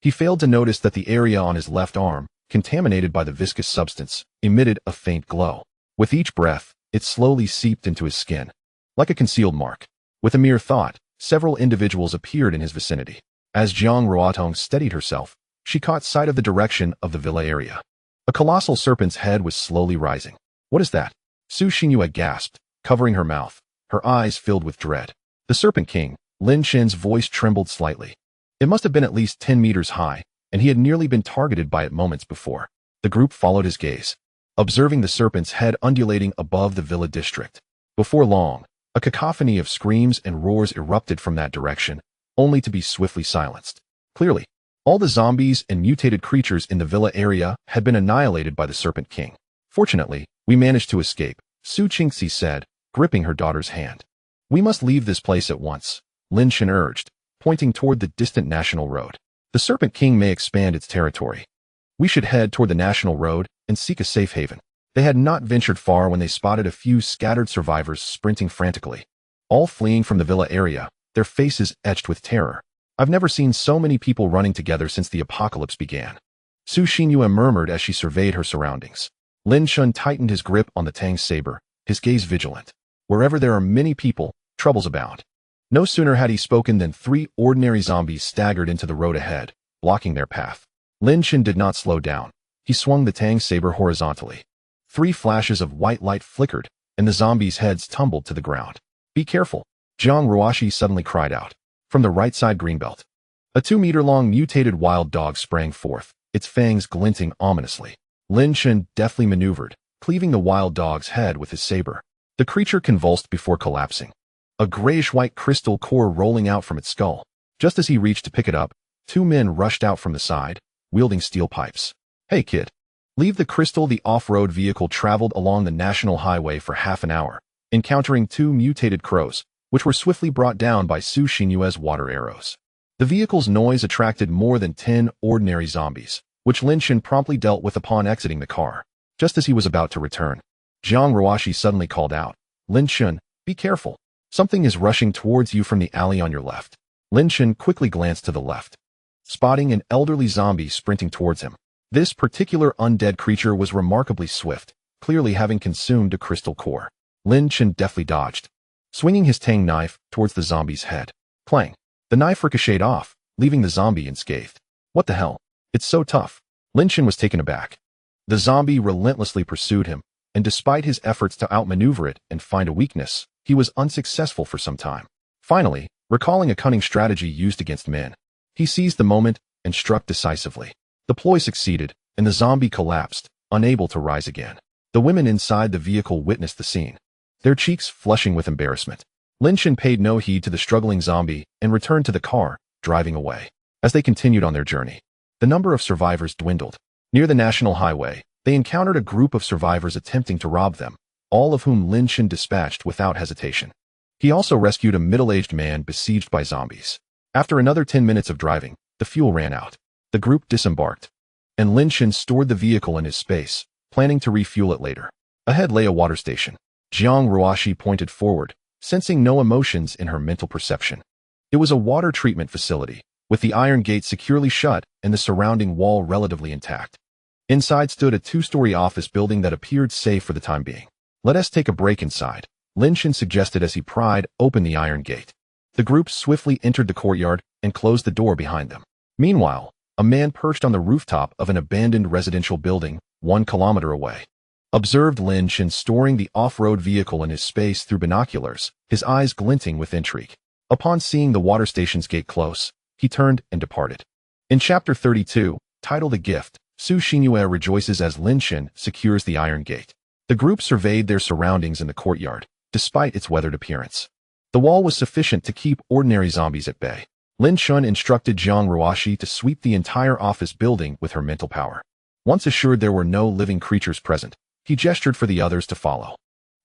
he failed to notice that the area on his left arm, contaminated by the viscous substance, emitted a faint glow. With each breath, it slowly seeped into his skin, like a concealed mark. With a mere thought, several individuals appeared in his vicinity. As Jiang Ruotong steadied herself, she caught sight of the direction of the villa area. A colossal serpent's head was slowly rising. What is that? Su Xinyue gasped, covering her mouth, her eyes filled with dread. The Serpent King. Lin Chen's voice trembled slightly. It must have been at least 10 meters high, and he had nearly been targeted by it moments before. The group followed his gaze, observing the serpent's head undulating above the villa district. Before long, a cacophony of screams and roars erupted from that direction, only to be swiftly silenced. Clearly, all the zombies and mutated creatures in the villa area had been annihilated by the Serpent King. Fortunately, we managed to escape, Su Qingxi said, gripping her daughter's hand. We must leave this place at once, Lin Chen urged, pointing toward the distant national road. The Serpent King may expand its territory. We should head toward the national road and seek a safe haven. They had not ventured far when they spotted a few scattered survivors sprinting frantically, all fleeing from the villa area, their faces etched with terror. I've never seen so many people running together since the apocalypse began. Su Xinyue murmured as she surveyed her surroundings. Lin Chen tightened his grip on the Tang's saber, his gaze vigilant. Wherever there are many people, troubles abound. No sooner had he spoken than 3 ordinary zombies staggered into the road ahead, blocking their path. Lin Chen did not slow down. He swung the Tang saber horizontally. 3 flashes of white light flickered, and the zombies' heads tumbled to the ground. "Be careful," Jiang Ruashi suddenly cried out. From the right side greenbelt, a 2-meter-long mutated wild dog sprang forth, its fangs glinting ominously. Lin Chen deftly maneuvered, cleaving the wild dog's head with his saber. The creature convulsed before collapsing, a grayish-white crystal core rolling out from its skull. Just as he reached to pick it up, 2 men rushed out from the side, wielding steel pipes. "Hey, kid. Leave the crystal." The off-road vehicle traveled along the national highway for half an hour, encountering 2 mutated crows, which were swiftly brought down by Su Xinyue's water arrows. The vehicle's noise attracted more than 10 ordinary zombies, which Lin Chen promptly dealt with upon exiting the car. Just as he was about to return, Jiang Ruashi suddenly called out, "Lin Chen, be careful. Something is rushing towards you from the alley on your left." Lin Chen quickly glanced to the left, spotting an elderly zombie sprinting towards him. This particular undead creature was remarkably swift, clearly having consumed a crystal core. Lin Chen deftly dodged, swinging his Tang knife towards the zombie's head. Clang! The knife ricocheted off, leaving the zombie unscathed. "What the hell? It's so tough." Lin Chen was taken aback. The zombie relentlessly pursued him, and despite his efforts to outmaneuver it and find a weakness, he was unsuccessful for some time. Finally, recalling a cunning strategy used against men, he seized the moment and struck decisively. The ploy succeeded, and the zombie collapsed, unable to rise again. The women inside the vehicle witnessed the scene, their cheeks flushing with embarrassment. Lin Chen paid no heed to the struggling zombie and returned to the car, driving away. As they continued on their journey, the number of survivors dwindled. Near the national highway, they encountered a group of survivors attempting to rob them, all of whom Lin Chen dispatched without hesitation. He also rescued a middle-aged man besieged by zombies. After another 10 minutes of driving, the fuel ran out. The group disembarked, and Lin Chen stored the vehicle in his space, planning to refuel it later. Ahead lay a water station. Jiang Ruashi pointed forward, sensing no emotions in her mental perception. It was a water treatment facility, with the iron gate securely shut and the surrounding wall relatively intact. Inside stood a 2-story office building that appeared safe for the time being. "Let us take a break inside," Lin Chen suggested as he pried open the iron gate. The group swiftly entered the courtyard and closed the door behind them. Meanwhile, a man perched on the rooftop of an abandoned residential building 1 kilometer away observed Lin Chen storing the off-road vehicle in his space through binoculars, his eyes glinting with intrigue. Upon seeing the water station's gate close, he turned and departed. In Chapter 32, titled A Gift, Su Xinyue rejoices as Lin Chen secures the iron gate. The group surveyed their surroundings in the courtyard, despite its weathered appearance. The wall was sufficient to keep ordinary zombies at bay. Lin Chen instructed Jiang Ruashi to sweep the entire office building with her mental power. Once assured there were no living creatures present, he gestured for the others to follow.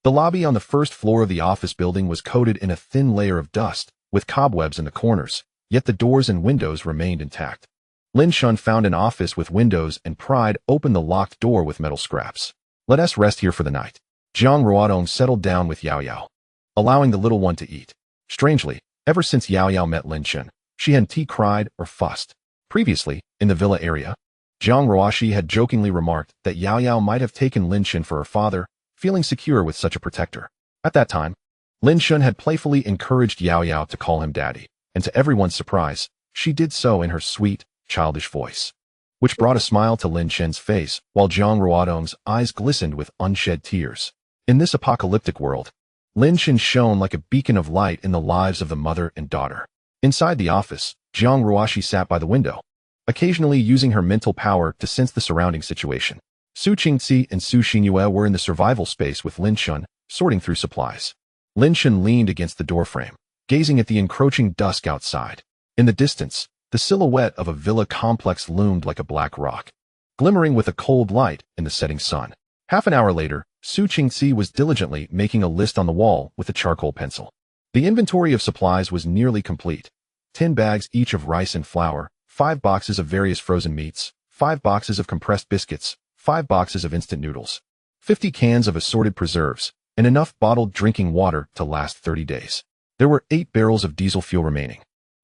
The lobby on the first floor of the office building was coated in a thin layer of dust, with cobwebs in the corners, yet the doors and windows remained intact. Lin Chen found an office with windows and pried open the locked door with metal scraps. "Let us rest here for the night." Jiang Ruodong settled down with Yao Yao, allowing the little one to eat. Strangely, ever since Yao Yao met Lin Chen, she hadn't cried or fussed. Previously, in the villa area, Jiang Ruashi had jokingly remarked that Yao Yao might have taken Lin Chen for her father, feeling secure with such a protector. At that time, Lin Chen had playfully encouraged Yao Yao to call him daddy, and to everyone's surprise, she did so in her sweet, childish voice, which brought a smile to Lin Chen's face, while Jiang Ruodong's eyes glistened with unshed tears. In this apocalyptic world, Lin Chen shone like a beacon of light in the lives of the mother and daughter. Inside the office, Jiang Ruashi sat by the window, occasionally using her mental power to sense the surrounding situation. Su Qingzi and Su Xinyue were in the survival space with Lin Chen, sorting through supplies. Lin Chen leaned against the doorframe, gazing at the encroaching dusk outside. In the distance, the silhouette of a villa complex loomed like a black rock, glimmering with a cold light in the setting sun. Half an hour later, Su Qingzi was diligently making a list on the wall with a charcoal pencil. The inventory of supplies was nearly complete. 10 bags each of rice and flour, 5 boxes of various frozen meats, 5 boxes of compressed biscuits, 5 boxes of instant noodles, 50 cans of assorted preserves, and enough bottled drinking water to last 30 days. There were 8 barrels of diesel fuel remaining,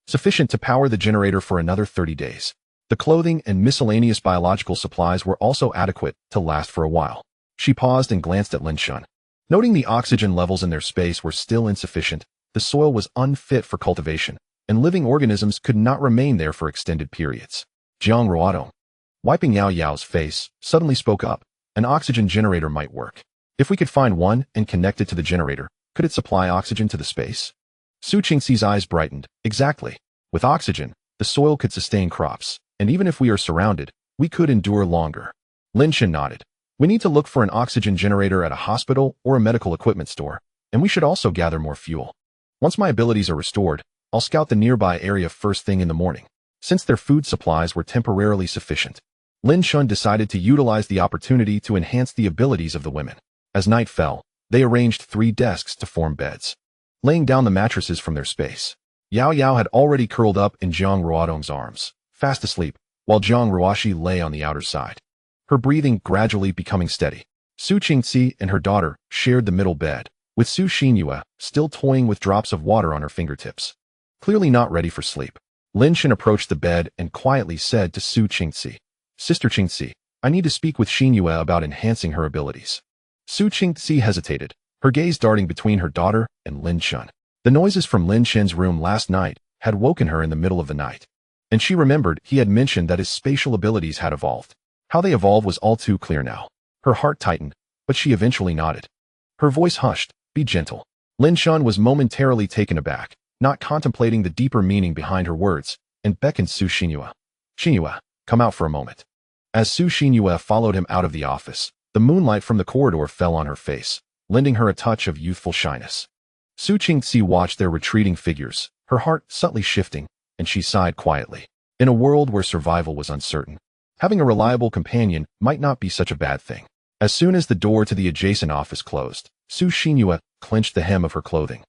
sufficient to power the generator for another 30 days. The clothing and miscellaneous biological supplies were also adequate to last for a while. She paused and glanced at Lin Chen. Noting the oxygen levels in their space were still insufficient, the soil was unfit for cultivation, and living organisms could not remain there for extended periods. Jiang Ruodong, wiping Yao Yao's face, suddenly spoke up. An oxygen generator might work. If we could find one and connect it to the generator, could it supply oxygen to the space? Su Qingxi's eyes brightened. Exactly. With oxygen, the soil could sustain crops, and even if we are surrounded, we could endure longer. Lin Chen nodded. We need to look for an oxygen generator at a hospital or a medical equipment store, and we should also gather more fuel. Once my abilities are restored, I'll scout the nearby area first thing in the morning. Since their food supplies were temporarily sufficient, Lin Chen decided to utilize the opportunity to enhance the abilities of the women. As night fell, they arranged 3 desks to form beds, laying down the mattresses from their space. Yao Yao had already curled up in Jiang Ruodong's arms, fast asleep, while Jiang Ruoxi lay on the outer side, her breathing gradually becoming steady. Su Qingxi and her daughter shared the middle bed, with Su Xinyue still toying with drops of water on her fingertips. Clearly not ready for sleep, Lin Chen approached the bed and quietly said to Su Qingxi, Sister Qingxi, I need to speak with Xinyue about enhancing her abilities. Su Qingxi hesitated, her gaze darting between her daughter and Lin Chen. The noises from Lin Chen's room last night had woken her in the middle of the night, and she remembered he had mentioned that his spatial abilities had evolved. How they evolved was all too clear now. Her heart tightened, but she eventually nodded. Her voice hushed. Be gentle. Lin Chen was momentarily taken aback, not contemplating the deeper meaning behind her words, and beckoned Su Xinyue. Xinyue, come out for a moment. As Su Xinyue followed him out of the office, the moonlight from the corridor fell on her face, lending her a touch of youthful shyness. Su Qingxi watched their retreating figures, her heart subtly shifting, and she sighed quietly. In a world where survival was uncertain, having a reliable companion might not be such a bad thing. As soon as the door to the adjacent office closed, Su Xinyue clenched the hem of her clothing,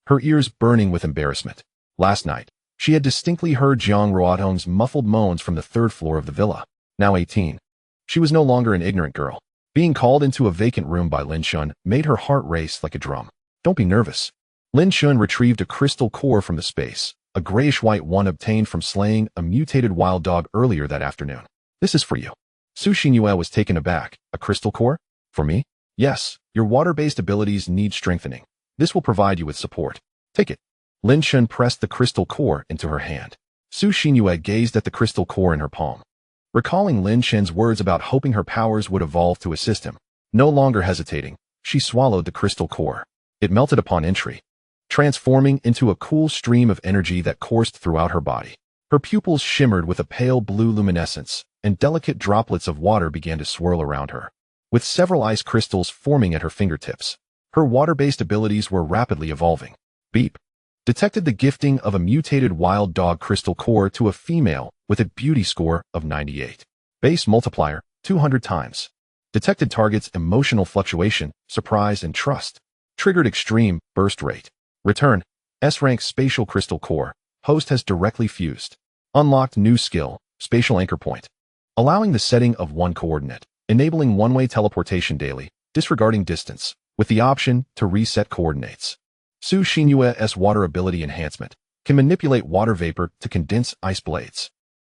her ears burning with embarrassment. Last night, she had distinctly heard Jiang Ruodong's muffled moans from the 3rd floor of the villa. Now 18. She was no longer an ignorant girl. Being called into a vacant room by Lin Chen made her heart race like a drum. Don't be nervous. Lin Chen retrieved a crystal core from the space, a grayish-white one obtained from slaying a mutated wild dog earlier that afternoon. This is for you. Su Xinyue was taken aback. A crystal core? For me? Yes, your water-based abilities need strengthening. This will provide you with support. Take it. Lin Chen pressed the crystal core into her hand. Su Xinyue gazed at the crystal core in her palm, recalling Lin Chen's words about hoping her powers would evolve to assist him. No longer hesitating, she swallowed the crystal core. It melted upon entry, transforming into a cool stream of energy that coursed throughout her body. Her pupils shimmered with a pale blue luminescence, and delicate droplets of water began to swirl around her, with several ice crystals forming at her fingertips. Her water-based abilities were rapidly evolving. Beep. Detected the gifting of a mutated wild dog crystal core to a female with a beauty score of 98. Base multiplier, 200 times. Detected target's emotional fluctuation, surprise, and trust. Triggered extreme burst rate. Return. S-rank spatial crystal core. Host has directly fused. Unlocked new skill, spatial anchor point. Allowing the setting of one coordinate, enabling one-way teleportation daily, disregarding distance, with the option to reset coordinates. Su Xinyue's water ability enhancement can manipulate water vapor to condense ice blades.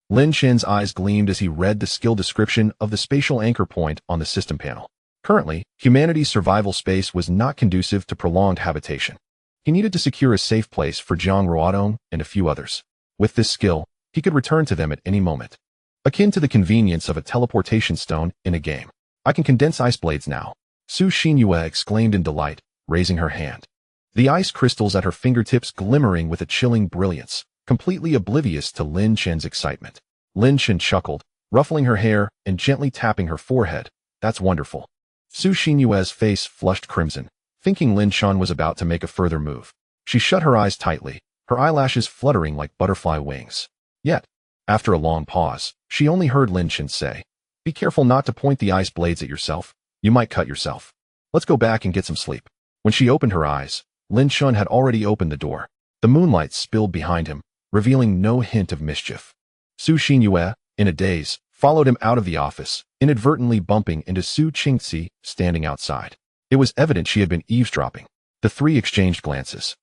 Lin Chen's eyes gleamed as he read the skill description of the spatial anchor point on the system panel. Currently, humanity's survival space was not conducive to prolonged habitation. He needed to secure a safe place for Jiang Ruodong and a few others. With this skill, he could return to them at any moment, akin to the convenience of a teleportation stone in a game. I can condense ice blades now, Su Xinyue exclaimed in delight, raising her hand. The ice crystals at her fingertips glimmering with a chilling brilliance, completely oblivious to Lin Chen's excitement. Lin Chen chuckled, ruffling her hair and gently tapping her forehead. That's wonderful. Su Xinyue's face flushed crimson, thinking Lin Chen was about to make a further move. She shut her eyes tightly, her eyelashes fluttering like butterfly wings. Yet, after a long pause, she only heard Lin Chen say, "Be careful not to point the ice blades at yourself. You might cut yourself. Let's go back and get some sleep." When she opened her eyes, Lin Chen had already opened the door. The moonlight spilled behind him, revealing no hint of mischief. Su Xinyue, in a daze, followed him out of the office, inadvertently bumping into Su Qingxi standing outside. It was evident she had been eavesdropping. The 3 exchanged glances.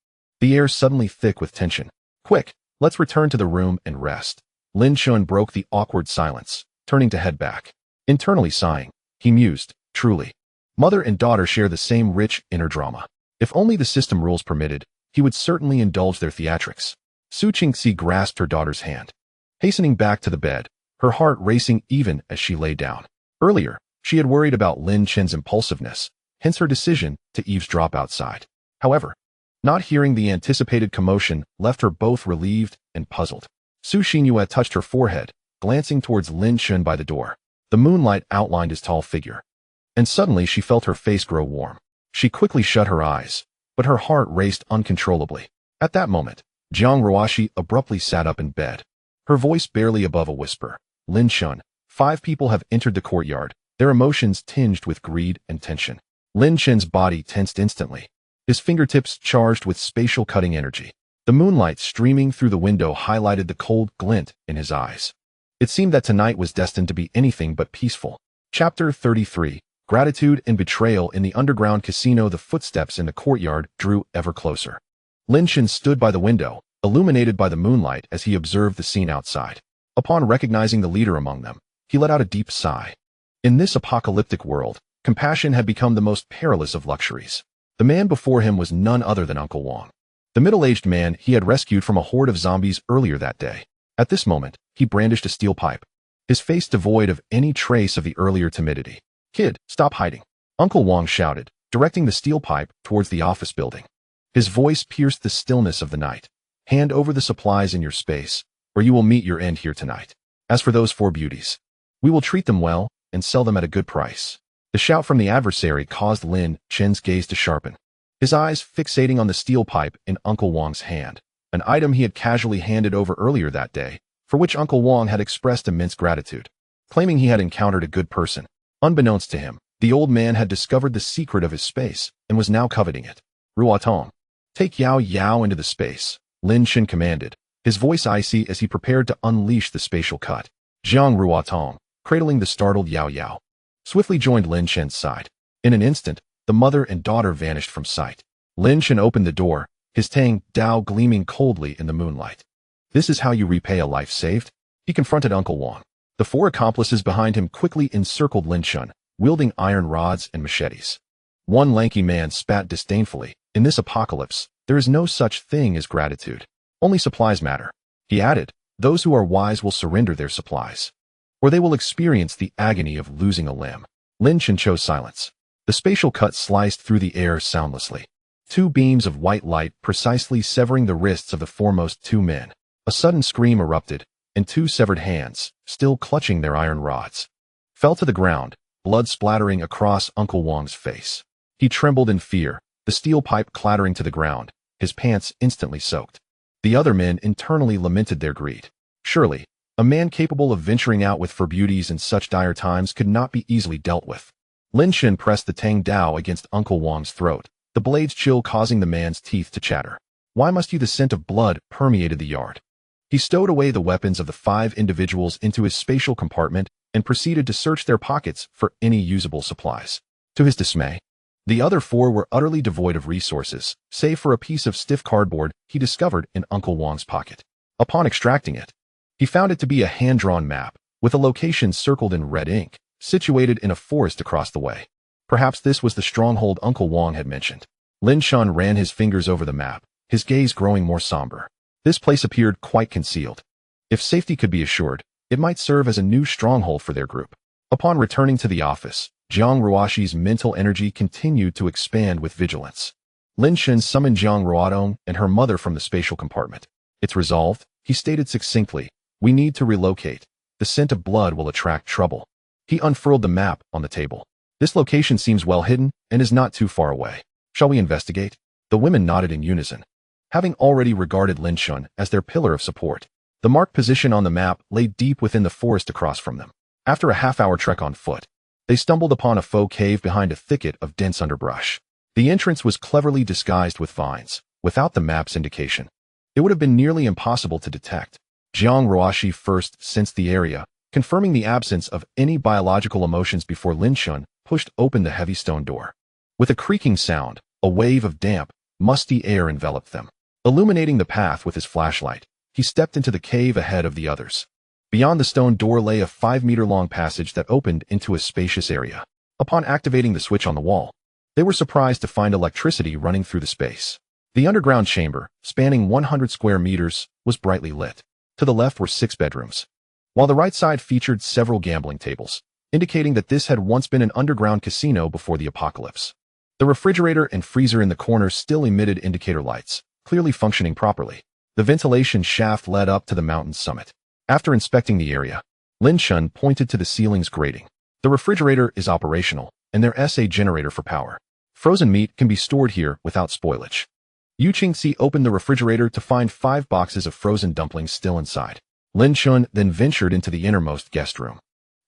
the air suddenly thick with tension. Quick, let's return to the room and rest. Lin Chen broke the awkward silence, turning to head back. Internally sighing, he mused, truly. Mother and daughter share the same rich inner drama. If only the system rules permitted, he would certainly indulge their theatrics. Su Qingxi grasped her daughter's hand, hastening back to the bed, her heart racing even as she lay down. Earlier, she had worried about Lin Chen's impulsiveness, hence her decision to eavesdrop outside. However, not hearing the anticipated commotion left her both relieved and puzzled. Su Xinyue touched her forehead, glancing towards Lin Chen by the door. The moonlight outlined his tall figure, and suddenly she felt her face grow warm. She quickly shut her eyes, but her heart raced uncontrollably. At that moment, Jiang Ruoxi abruptly sat up in bed, her voice barely above a whisper. Lin Chen, 5 people have entered the courtyard, their emotions tinged with greed and tension. Lin Chen's body tensed instantly, his fingertips charged with spatial cutting energy. The moonlight streaming through the window highlighted the cold glint in his eyes. It seemed that tonight was destined to be anything but peaceful. Chapter 33. Gratitude and Betrayal. In the underground casino, the footsteps in the courtyard drew ever closer. Lin Chen stood by the window, illuminated by the moonlight as he observed the scene outside. Upon recognizing the leader among them, he let out a deep sigh. In this apocalyptic world, compassion had become the most perilous of luxuries. The man before him was none other than Uncle Wang, the middle-aged man he had rescued from a horde of zombies earlier that day. At this moment, he brandished a steel pipe, his face devoid of any trace of the earlier timidity. "Kid, stop hiding," Uncle Wang shouted, directing the steel pipe towards the office building. His voice pierced the stillness of the night. "Hand over the supplies in your space, or you will meet your end here tonight. As for those 4 beauties, we will treat them well and sell them at a good price." The shout from the adversary caused Lin Chen's gaze to sharpen, his eyes fixating on the steel pipe in Uncle Wang's hand, an item he had casually handed over earlier that day, for which Uncle Wang had expressed immense gratitude, claiming he had encountered a good person. Unbeknownst to him, the old man had discovered the secret of his space and was now coveting it. "Ruotong, take Yao Yao into the space," Lin Chen commanded, his voice icy as he prepared to unleash the spatial cut. Jiang Ruotong, cradling the startled Yao Yao, swiftly joined Lin Chen's side. In an instant, the mother and daughter vanished from sight. Lin Chen opened the door, his Tang Dao gleaming coldly in the moonlight. "This is how you repay a life saved?" He confronted Uncle Wang. The 4 accomplices behind him quickly encircled Lin Chen, wielding iron rods and machetes. One lanky man spat disdainfully. "In this apocalypse, there is no such thing as gratitude. Only supplies matter." He added, "Those who are wise will surrender their supplies, or they will experience the agony of losing a limb." Lin Chen chose silence. The spatial cut sliced through the air soundlessly, 2 beams of white light precisely severing the wrists of the foremost 2 men. A sudden scream erupted, and 2 severed hands, still clutching their iron rods, fell to the ground, blood splattering across Uncle Wang's face. He trembled in fear, the steel pipe clattering to the ground, his pants instantly soaked. The other men internally lamented their greed. Surely, a man capable of venturing out with 4 beauties in such dire times could not be easily dealt with. Lin Chen pressed the Tang Dao against Uncle Wang's throat, the blade's chill causing the man's teeth to chatter. "Why must you?" The scent of blood permeated the yard. He stowed away the weapons of the 5 individuals into his spatial compartment and proceeded to search their pockets for any usable supplies. To his dismay, the other 4 were utterly devoid of resources, save for a piece of stiff cardboard he discovered in Uncle Wang's pocket. Upon extracting it, he found it to be a hand-drawn map, with a location circled in red ink, situated in a forest across the way. Perhaps this was the stronghold Uncle Wang had mentioned. Lin Chen ran his fingers over the map, his gaze growing more somber. This place appeared quite concealed. If safety could be assured, it might serve as a new stronghold for their group. Upon returning to the office, Jiang Ruoxi's mental energy continued to expand with vigilance. Lin Chen summoned Jiang Ruodong and her mother from the spatial compartment. "It's resolved," he stated succinctly. "We need to relocate. The scent of blood will attract trouble." He unfurled the map on the table. "This location seems well hidden and is not too far away. Shall we investigate?" The women nodded in unison, having already regarded Lin Chen as their pillar of support. The marked position on the map lay deep within the forest across from them. After a half-hour trek on foot, they stumbled upon a faux cave behind a thicket of dense underbrush. The entrance was cleverly disguised with vines. Without the map's indication, it would have been nearly impossible to detect. Jiang Ruoxi first sensed the area, confirming the absence of any biological emotions before Lin Chen pushed open the heavy stone door. With a creaking sound, a wave of damp, musty air enveloped them. Illuminating the path with his flashlight, he stepped into the cave ahead of the others. Beyond the stone door lay a 5-meter-long passage that opened into a spacious area. Upon activating the switch on the wall, they were surprised to find electricity running through the space. The underground chamber, spanning 100 square meters, was brightly lit. To the left were 6 bedrooms, while the right side featured several gambling tables, indicating that this had once been an underground casino before the apocalypse. The refrigerator and freezer in the corner still emitted indicator lights, clearly functioning properly. The ventilation shaft led up to the mountain's summit. After inspecting the area, Lin Chen pointed to the ceiling's grating. The refrigerator is operational, and there's a generator for power. Frozen meat can be stored here without spoilage. Yu Qingxi opened the refrigerator to find 5 boxes of frozen dumplings still inside. Lin Chen then ventured into the innermost guest room,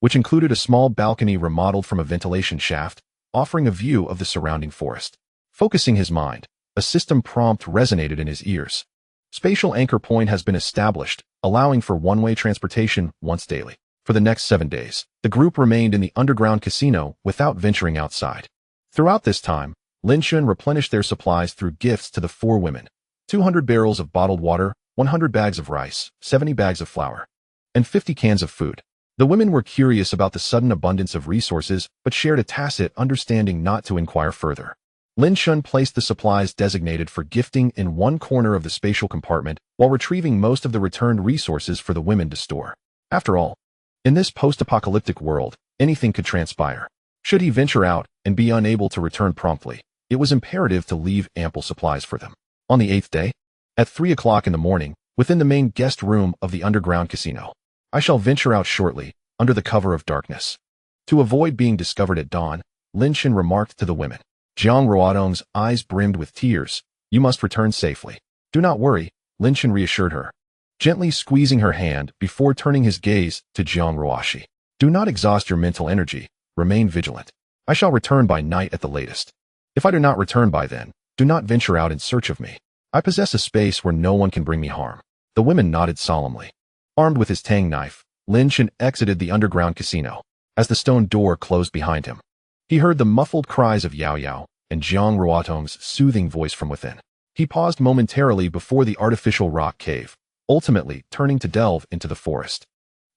which included a small balcony remodeled from a ventilation shaft, offering a view of the surrounding forest. Focusing his mind, a system prompt resonated in his ears. Spatial anchor point has been established, allowing for one-way transportation once daily. For the next 7 days, the group remained in the underground casino without venturing outside. Throughout this time, Lin Chen replenished their supplies through gifts to the 4 women: 200 barrels of bottled water, 100 bags of rice, 70 bags of flour, and 50 cans of food. The women were curious about the sudden abundance of resources, but shared a tacit understanding not to inquire further. Lin Chen placed the supplies designated for gifting in one corner of the spatial compartment while retrieving most of the returned resources for the women to store. After all, in this post-apocalyptic world, anything could transpire. Should he venture out and be unable to return promptly, it was imperative to leave ample supplies for them. On the 8th day, at 3 o'clock in the morning, within the main guest room of the underground casino, I shall venture out shortly, under the cover of darkness. To avoid being discovered at dawn, Lin Chen remarked to the women. Jiang Ruodong's eyes brimmed with tears. You must return safely. Do not worry, Lin Chen reassured her, gently squeezing her hand before turning his gaze to Jiang Ruoxi. Do not exhaust your mental energy. Remain vigilant. I shall return by night at the latest. If I do not return by then, do not venture out in search of me. I possess a space where no one can bring me harm. The women nodded solemnly. Armed with his tang knife, Lin Chen exited the underground casino. As the stone door closed behind him, he heard the muffled cries of Yao Yao and Jiang Ruotong's soothing voice from within. He paused momentarily before the artificial rock cave, ultimately turning to delve into the forest.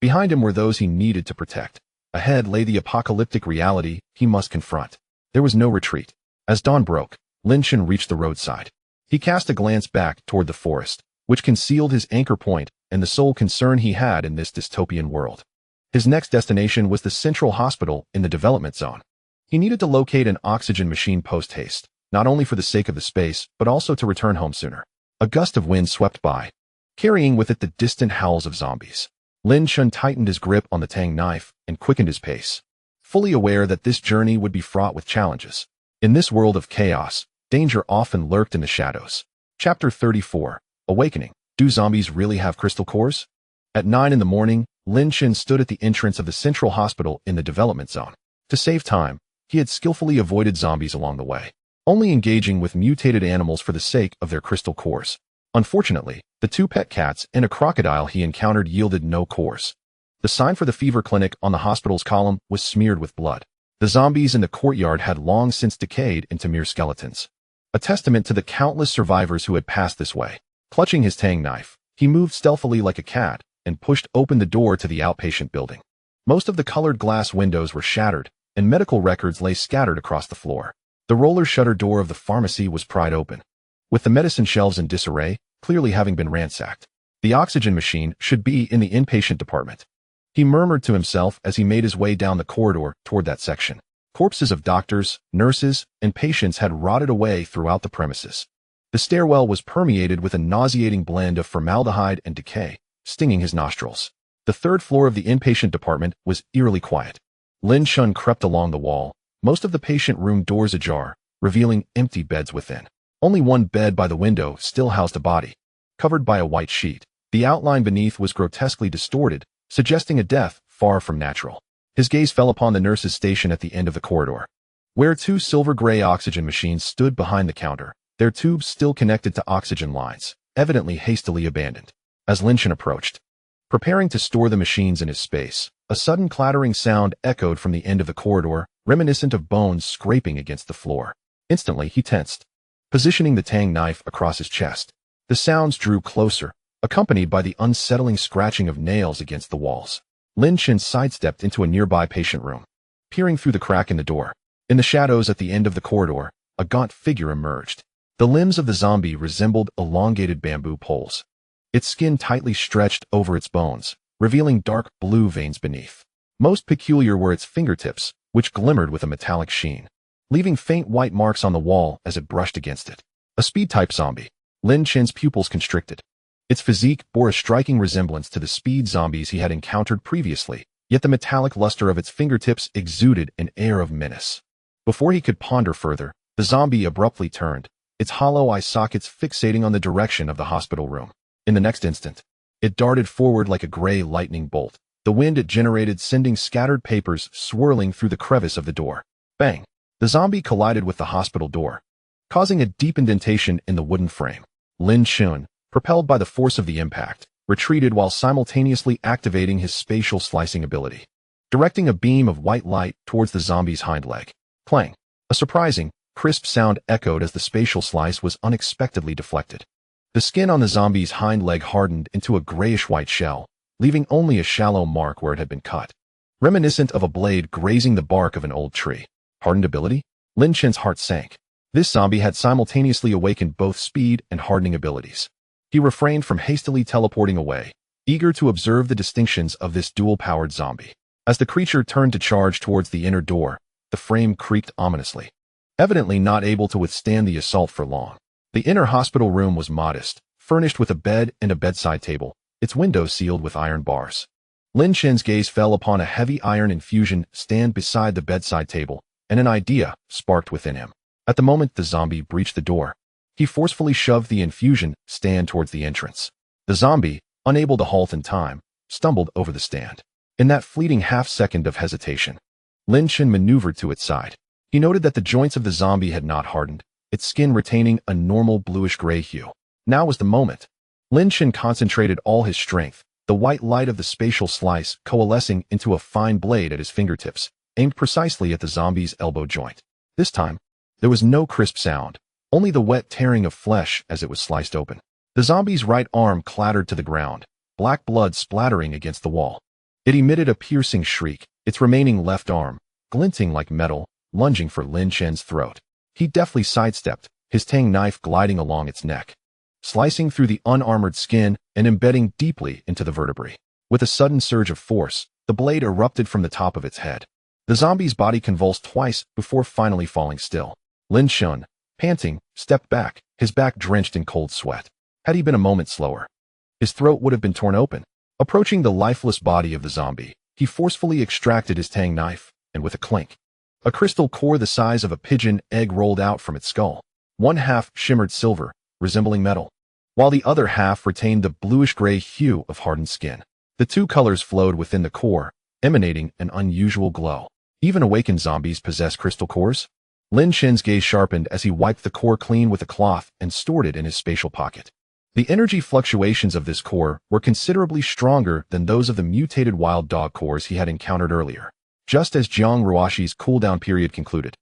Behind him were those he needed to protect. Ahead lay the apocalyptic reality he must confront. There was no retreat. As dawn broke, Lin Chen reached the roadside. He cast a glance back toward the forest, which concealed his anchor point and the sole concern he had in this dystopian world. His next destination was the central hospital in the development zone. He needed to locate an oxygen machine post-haste, not only for the sake of the space, but also to return home sooner. A gust of wind swept by, carrying with it the distant howls of zombies. Lin Chen tightened his grip on the tang knife and quickened his pace, fully aware that this journey would be fraught with challenges. In this world of chaos, danger often lurked in the shadows. Chapter 34. Awakening. Do zombies really have crystal cores? At 9 in the morning, Lin Chen stood at the entrance of the central hospital in the development zone. To save time, he had skillfully avoided zombies along the way, only engaging with mutated animals for the sake of their crystal cores. Unfortunately, the 2 pet cats and a crocodile he encountered yielded no cores. The sign for the fever clinic on the hospital's column was smeared with blood. The zombies in the courtyard had long since decayed into mere skeletons, a testament to the countless survivors who had passed this way. Clutching his tang knife, he moved stealthily like a cat and pushed open the door to the outpatient building. Most of the colored glass windows were shattered, and medical records lay scattered across the floor. The roller shutter door of the pharmacy was pried open, with the medicine shelves in disarray, clearly having been ransacked. The oxygen machine should be in the inpatient department. He murmured to himself as he made his way down the corridor toward that section. Corpses of doctors, nurses, and patients had rotted away throughout the premises. The stairwell was permeated with a nauseating blend of formaldehyde and decay, stinging his nostrils. The 3rd floor of the inpatient department was eerily quiet. Lin Chen crept along the wall, most of the patient room doors ajar, revealing empty beds within. Only one bed by the window still housed a body, covered by a white sheet. The outline beneath was grotesquely distorted, suggesting a death far from natural. His gaze fell upon the nurse's station at the end of the corridor, where 2 silver-gray oxygen machines stood behind the counter, their tubes still connected to oxygen lines, evidently hastily abandoned. As Lin Chen approached, preparing to store the machines in his space, a sudden clattering sound echoed from the end of the corridor, reminiscent of bones scraping against the floor. Instantly, he tensed, positioning the tang knife across his chest. The sounds drew closer, accompanied by the unsettling scratching of nails against the walls. Lin Chen sidestepped into a nearby patient room, peering through the crack in the door. In the shadows at the end of the corridor, a gaunt figure emerged. The limbs of the zombie resembled elongated bamboo poles. Its skin tightly stretched over its bones, revealing dark blue veins beneath. Most peculiar were its fingertips, which glimmered with a metallic sheen, leaving faint white marks on the wall as it brushed against it. A speed-type zombie. Lin Chen's pupils constricted. Its physique bore a striking resemblance to the speed zombies he had encountered previously, yet the metallic luster of its fingertips exuded an air of menace. Before he could ponder further, the zombie abruptly turned, its hollow eye sockets fixating on the direction of the hospital room. In the next instant, it darted forward like a gray lightning bolt, the wind it generated sending scattered papers swirling through the crevice of the door. Bang! The zombie collided with the hospital door, causing a deep indentation in the wooden frame. Lin Chen, propelled by the force of the impact, retreated while simultaneously activating his spatial slicing ability, directing a beam of white light towards the zombie's hind leg. Clang! A surprising, crisp sound echoed as the spatial slice was unexpectedly deflected. The skin on the zombie's hind leg hardened into a grayish-white shell, leaving only a shallow mark where it had been cut, reminiscent of a blade grazing the bark of an old tree. Hardened ability? Lin Chen's heart sank. This zombie had simultaneously awakened both speed and hardening abilities. He refrained from hastily teleporting away, eager to observe the distinctions of this dual-powered zombie. As the creature turned to charge towards the inner door, the frame creaked ominously, evidently not able to withstand the assault for long. The inner hospital room was modest, furnished with a bed and a bedside table, its windows sealed with iron bars. Lin Chen's gaze fell upon a heavy iron infusion stand beside the bedside table, and an idea sparked within him. At the moment the zombie breached the door, he forcefully shoved the infusion stand towards the entrance. The zombie, unable to halt in time, stumbled over the stand. In that fleeting half-second of hesitation, Lin Chen maneuvered to its side. He noted that the joints of the zombie had not hardened, its skin retaining a normal bluish-gray hue. Now was the moment. Lin Chen concentrated all his strength, the white light of the spatial slice coalescing into a fine blade at his fingertips, aimed precisely at the zombie's elbow joint. This time, there was no crisp sound, only the wet tearing of flesh as it was sliced open. The zombie's right arm clattered to the ground, black blood splattering against the wall. It emitted a piercing shriek, its remaining left arm, glinting like metal, lunging for Lin Chen's throat. He deftly sidestepped, his tang knife gliding along its neck, slicing through the unarmored skin and embedding deeply into the vertebrae. With a sudden surge of force, the blade erupted from the top of its head. The zombie's body convulsed twice before finally falling still. Lin Chen, panting, stepped back, his back drenched in cold sweat. Had he been a moment slower, his throat would have been torn open. Approaching the lifeless body of the zombie, he forcefully extracted his tang knife, and with a clink, a crystal core the size of a pigeon egg rolled out from its skull. One half shimmered silver, resembling metal, while the other half retained the bluish-gray hue of hardened skin. The two colors flowed within the core, emanating an unusual glow. Even awakened zombies possess crystal cores? Lin Chen's gaze sharpened as he wiped the core clean with a cloth and stored it in his spatial pocket. The energy fluctuations of this core were considerably stronger than those of the mutated wild dog cores he had encountered earlier. Just as Jiang Ruoshi's cooldown period concluded,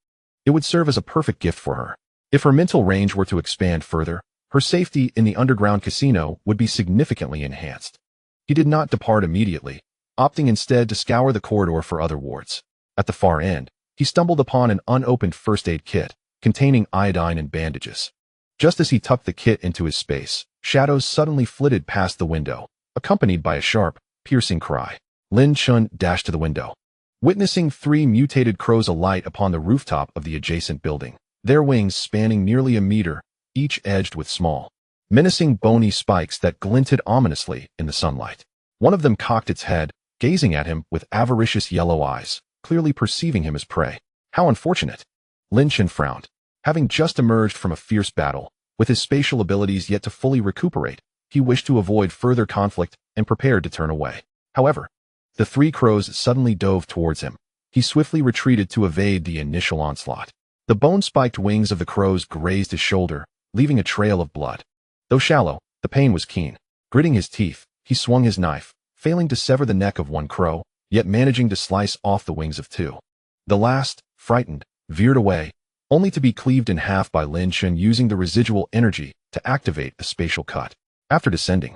it would serve as a perfect gift for her. If her mental range were to expand further, her safety in the underground casino would be significantly enhanced. He did not depart immediately, opting instead to scour the corridor for other wards. At the far end, he stumbled upon an unopened first aid kit, containing iodine and bandages. Just as he tucked the kit into his space, shadows suddenly flitted past the window, accompanied by a sharp, piercing cry. Lin Chen dashed to the window, witnessing three mutated crows alight upon the rooftop of the adjacent building, their wings spanning nearly a meter, each edged with small, menacing bony spikes that glinted ominously in the sunlight. One of them cocked its head, gazing at him with avaricious yellow eyes, clearly perceiving him as prey. How unfortunate! Lin Chen frowned. Having just emerged from a fierce battle, with his spatial abilities yet to fully recuperate, he wished to avoid further conflict and prepared to turn away. However, the three crows suddenly dove towards him. He swiftly retreated to evade the initial onslaught. The bone-spiked wings of the crows grazed his shoulder, leaving a trail of blood. Though shallow, the pain was keen. Gritting his teeth, he swung his knife, failing to sever the neck of one crow, yet managing to slice off the wings of two. The last, frightened, veered away, only to be cleaved in half by Lin Chen using the residual energy to activate a spatial cut. After descending,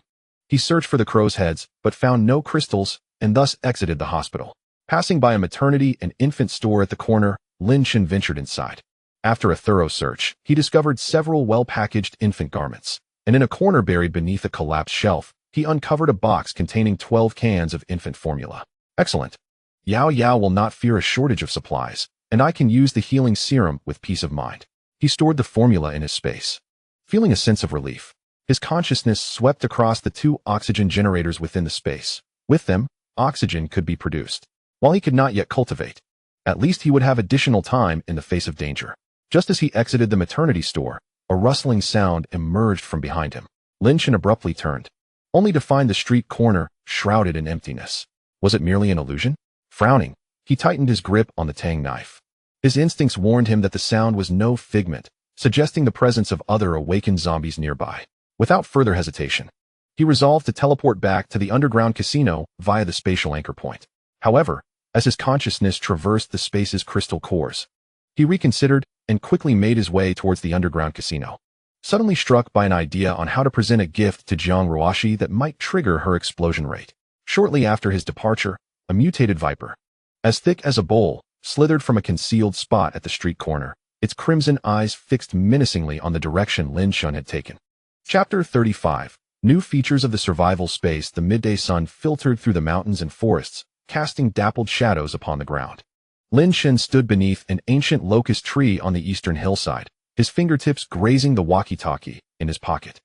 he searched for the crow's heads, but found no crystals and thus exited the hospital. Passing by a maternity and infant store at the corner, Lin Chen ventured inside. After a thorough search, he discovered several well-packaged infant garments, and in a corner buried beneath a collapsed shelf, he uncovered a box containing 12 cans of infant formula. Excellent. Yao Yao will not fear a shortage of supplies, and I can use the healing serum with peace of mind. He stored the formula in his space. Feeling a sense of relief, his consciousness swept across the 2 oxygen generators within the space. With them, oxygen could be produced. While he could not yet cultivate, at least he would have additional time in the face of danger. Just as he exited the maternity store, a rustling sound emerged from behind him. Lin Chen abruptly turned, only to find the street corner shrouded in emptiness. Was it merely an illusion? Frowning, he tightened his grip on the tang knife. His instincts warned him that the sound was no figment, suggesting the presence of other awakened zombies nearby. Without further hesitation, he resolved to teleport back to the underground casino via the spatial anchor point. However, as his consciousness traversed the space's crystal cores, he reconsidered and quickly made his way towards the underground casino. Suddenly struck by an idea on how to present a gift to Jiang Ruoxi that might trigger her explosion rate. Shortly after his departure, a mutated viper, as thick as a bowl, slithered from a concealed spot at the street corner, its crimson eyes fixed menacingly on the direction Lin Chen had taken. Chapter 35. New features of the survival space. The midday sun filtered through the mountains and forests, casting dappled shadows upon the ground. Lin Chen stood beneath an ancient locust tree on the eastern hillside, his fingertips grazing the walkie-talkie in his pocket.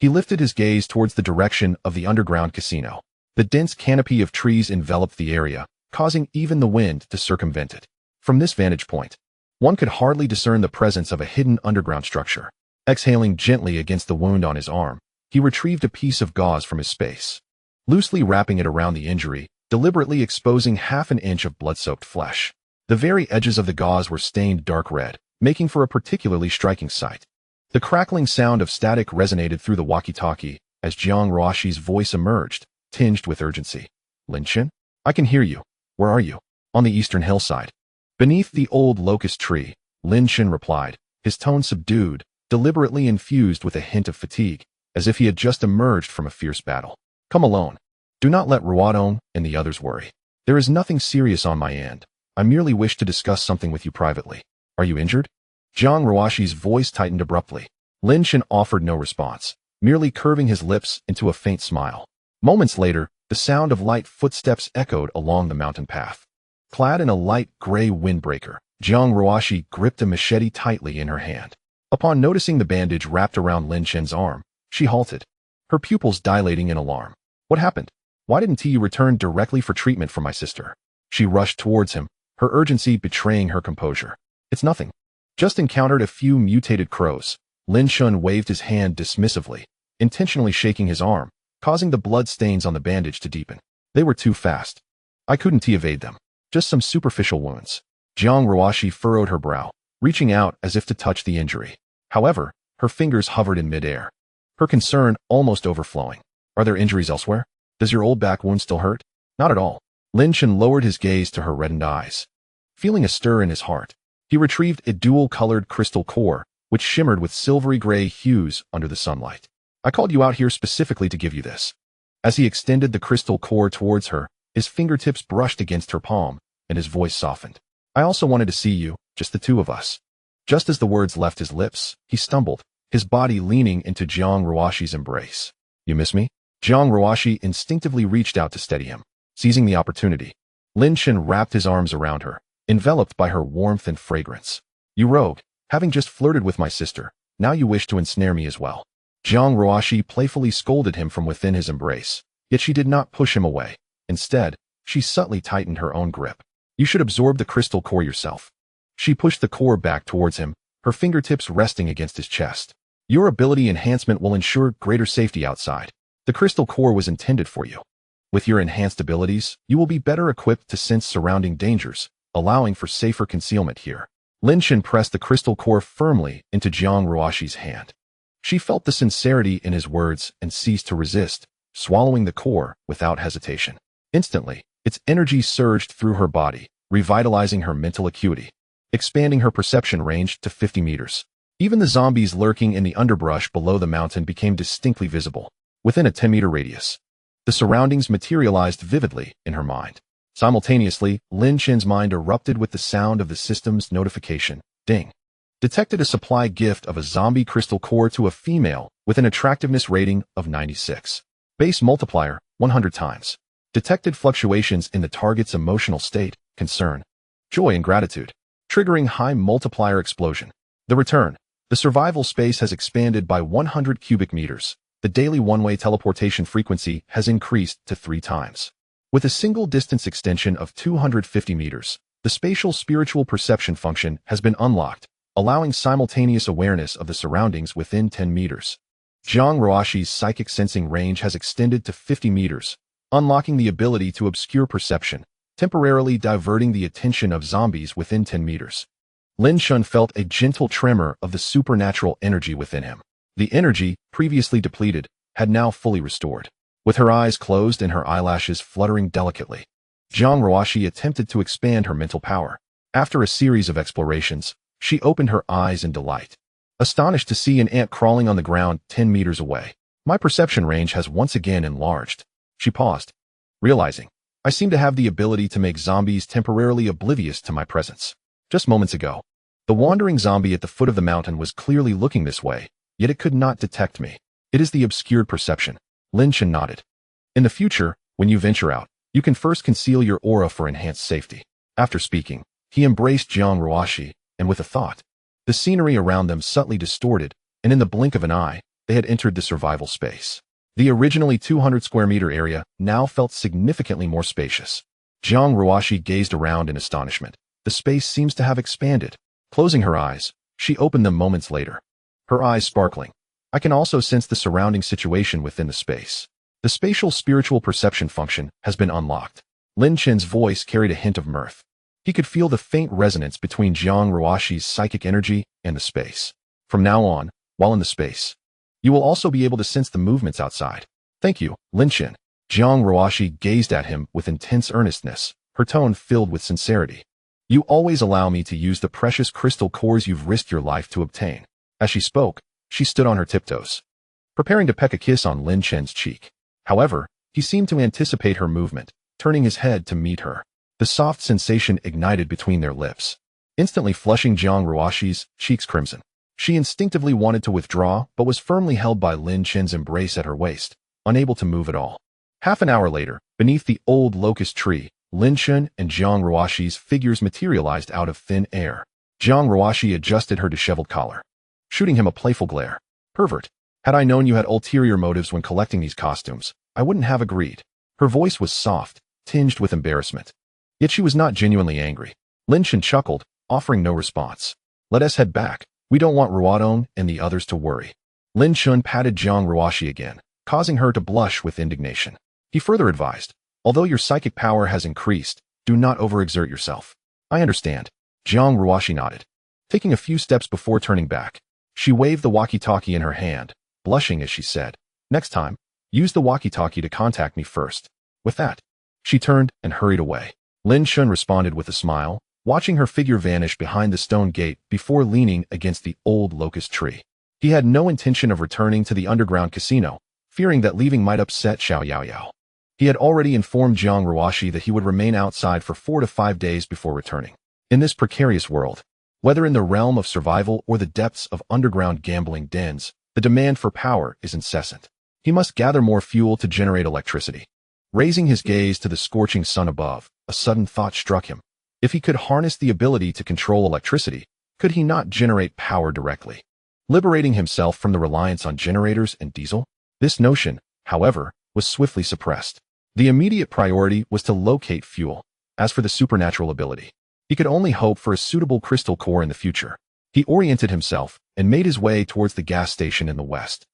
He lifted his gaze towards the direction of the underground casino. The dense canopy of trees enveloped the area, causing even the wind to circumvent it. From this vantage point, one could hardly discern the presence of a hidden underground structure. Exhaling gently against the wound on his arm, he retrieved a piece of gauze from his space. Loosely wrapping it around the injury, deliberately exposing half an inch of blood-soaked flesh. The very edges of the gauze were stained dark red, making for a particularly striking sight. The crackling sound of static resonated through the walkie-talkie as Jiang Ruoxi's voice emerged, tinged with urgency. Lin Chen? I can hear you. Where are you? On the eastern hillside. Beneath the old locust tree, Lin Chen replied, his tone subdued, deliberately infused with a hint of fatigue, as if he had just emerged from a fierce battle. Come alone. Do not let Ruodong and the others worry. There is nothing serious on my end. I merely wish to discuss something with you privately. Are you injured? Jiang Ruoxi's voice tightened abruptly. Lin Chen offered no response, merely curving his lips into a faint smile. Moments later, the sound of light footsteps echoed along the mountain path. Clad in a light gray windbreaker, Jiang Ruoxi gripped a machete tightly in her hand. Upon noticing the bandage wrapped around Lin Chen's arm, she halted, her pupils dilating in alarm. What happened? Why didn't you return directly for treatment for my sister? She rushed towards him, her urgency betraying her composure. It's nothing. Just encountered a few mutated crows. Lin Chen waved his hand dismissively, intentionally shaking his arm, causing the blood stains on the bandage to deepen. They were too fast. I couldn't evade them. Just some superficial wounds. Jiang Ruoxi furrowed her brow, reaching out as if to touch the injury. However, her fingers hovered in midair, her concern almost overflowing. Are there injuries elsewhere? Does your old back wound still hurt? Not at all. Lin Chen lowered his gaze to her reddened eyes. Feeling a stir in his heart, he retrieved a dual-colored crystal core, which shimmered with silvery gray hues under the sunlight. I called you out here specifically to give you this. As he extended the crystal core towards her, his fingertips brushed against her palm, and his voice softened. I also wanted to see you, just the two of us. Just as the words left his lips, he stumbled, his body leaning into Jiang Ruoxi's embrace. You miss me? Jiang Ruoxi instinctively reached out to steady him. Seizing the opportunity, Lin Chen wrapped his arms around her, enveloped by her warmth and fragrance. You rogue, having just flirted with my sister, now you wish to ensnare me as well. Jiang Ruoxi playfully scolded him from within his embrace, yet she did not push him away. Instead, she subtly tightened her own grip. You should absorb the crystal core yourself. She pushed the core back towards him, her fingertips resting against his chest. Your ability enhancement will ensure greater safety outside. The crystal core was intended for you. With your enhanced abilities, you will be better equipped to sense surrounding dangers, allowing for safer concealment here. Lin Chen pressed the crystal core firmly into Jiang Ruoxi's hand. She felt the sincerity in his words and ceased to resist, swallowing the core without hesitation. Instantly, its energy surged through her body, revitalizing her mental acuity, expanding her perception range to 50 meters. Even the zombies lurking in the underbrush below the mountain became distinctly visible, within a 10-meter radius. The surroundings materialized vividly in her mind. Simultaneously, Lin Chen's mind erupted with the sound of the system's notification. Ding. Detected a supply gift of a zombie crystal core to a female with an attractiveness rating of 96. Base multiplier, 100 times. Detected fluctuations in the target's emotional state, concern, joy and gratitude, triggering high multiplier explosion. The return. The survival space has expanded by 100 cubic meters. The daily one-way teleportation frequency has increased to 3 times. With a single distance extension of 250 meters, the spatial spiritual perception function has been unlocked, allowing simultaneous awareness of the surroundings within 10 meters. Zhang Ruoxi's psychic sensing range has extended to 50 meters, unlocking the ability to obscure perception, temporarily diverting the attention of zombies within 10 meters. Lin Chen felt a gentle tremor of the supernatural energy within him. The energy, previously depleted, had now fully restored. With her eyes closed and her eyelashes fluttering delicately, Zhang Ruoxi attempted to expand her mental power. After a series of explorations, she opened her eyes in delight, astonished to see an ant crawling on the ground 10 meters away. My perception range has once again enlarged. She paused, realizing, I seem to have the ability to make zombies temporarily oblivious to my presence. Just moments ago, the wandering zombie at the foot of the mountain was clearly looking this way, yet it could not detect me. It is the obscured perception. Lin Chen nodded. In the future, when you venture out, you can first conceal your aura for enhanced safety. After speaking, he embraced Zhang Ruoxi, and with a thought, the scenery around them subtly distorted, and in the blink of an eye, they had entered the survival space. The originally 200 square meter area now felt significantly more spacious. Zhang Ruoxi gazed around in astonishment. The space seems to have expanded. Closing her eyes, she opened them moments later, her eyes sparkling. I can also sense the surrounding situation within the space. The spatial spiritual perception function has been unlocked. Lin Chen's voice carried a hint of mirth. He could feel the faint resonance between Zhang Ruoxi's psychic energy and the space. From now on, while in the space, you will also be able to sense the movements outside. Thank you, Lin Chen. Zhang Ruoxi gazed at him with intense earnestness, her tone filled with sincerity. You always allow me to use the precious crystal cores you've risked your life to obtain. As she spoke, she stood on her tiptoes, preparing to peck a kiss on Lin Chen's cheek. However, he seemed to anticipate her movement, turning his head to meet her. The soft sensation ignited between their lips, instantly flushing Zhang Ruoxi's cheeks crimson. She instinctively wanted to withdraw, but was firmly held by Lin Chen's embrace at her waist, unable to move at all. Half an hour later, beneath the old locust tree, Lin Chen and Zhang Ruoxi's figures materialized out of thin air. Zhang Ruoxi adjusted her disheveled collar, shooting him a playful glare. Pervert. Had I known you had ulterior motives when collecting these costumes, I wouldn't have agreed. Her voice was soft, tinged with embarrassment. Yet she was not genuinely angry. Lin Chen chuckled, offering no response. Let us head back. We don't want Ruodong and the others to worry. Lin Chen patted Zhang Ruoxi again, causing her to blush with indignation. He further advised, although your psychic power has increased, do not overexert yourself. I understand. Zhang Ruoxi nodded, taking a few steps before turning back. She waved the walkie-talkie in her hand, blushing as she said, next time, use the walkie-talkie to contact me first. With that, she turned and hurried away. Lin Chen responded with a smile, watching her figure vanish behind the stone gate before leaning against the old locust tree. He had no intention of returning to the underground casino, fearing that leaving might upset Xiao Yaoyao. He had already informed Zhang Ruoxi that he would remain outside for 4 to 5 days before returning. In this precarious world, whether in the realm of survival or the depths of underground gambling dens, the demand for power is incessant. He must gather more fuel to generate electricity. Raising his gaze to the scorching sun above, a sudden thought struck him. If he could harness the ability to control electricity, could he not generate power directly, liberating himself from the reliance on generators and diesel? This notion, however, was swiftly suppressed. The immediate priority was to locate fuel. As for the supernatural ability, he could only hope for a suitable crystal core in the future. He oriented himself and made his way towards the gas station in the west.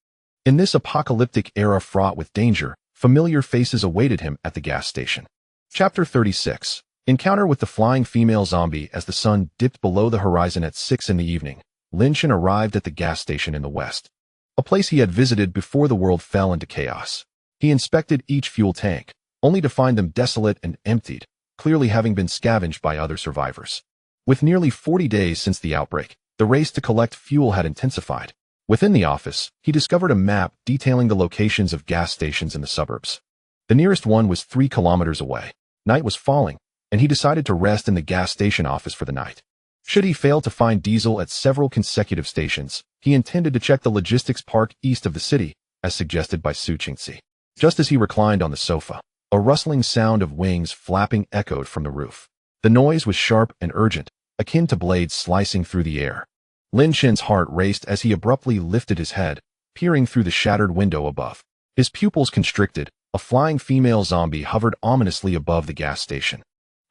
In this apocalyptic era fraught with danger, familiar faces awaited him at the gas station. Chapter 36. Encounter with the flying female zombie. As the sun dipped below the horizon at 6 in the evening, Lin Chen arrived at the gas station in the west, a place he had visited before the world fell into chaos. He inspected each fuel tank, only to find them desolate and emptied, clearly having been scavenged by other survivors. With nearly 40 days since the outbreak, The race to collect fuel had intensified. Within the office, he discovered a map detailing the locations of gas stations in the suburbs. The nearest one was 3 kilometers away. Night was falling, and he decided to rest in the gas station office for the night. Should he fail to find diesel at several consecutive stations, he intended to check the logistics park east of the city, as suggested by Su Qingxi. Just as he reclined on the sofa, a rustling sound of wings flapping echoed from the roof. The noise was sharp and urgent, akin to blades slicing through the air. Lin Chen's heart raced as he abruptly lifted his head, peering through the shattered window above. His pupils constricted. A flying female zombie hovered ominously above the gas station.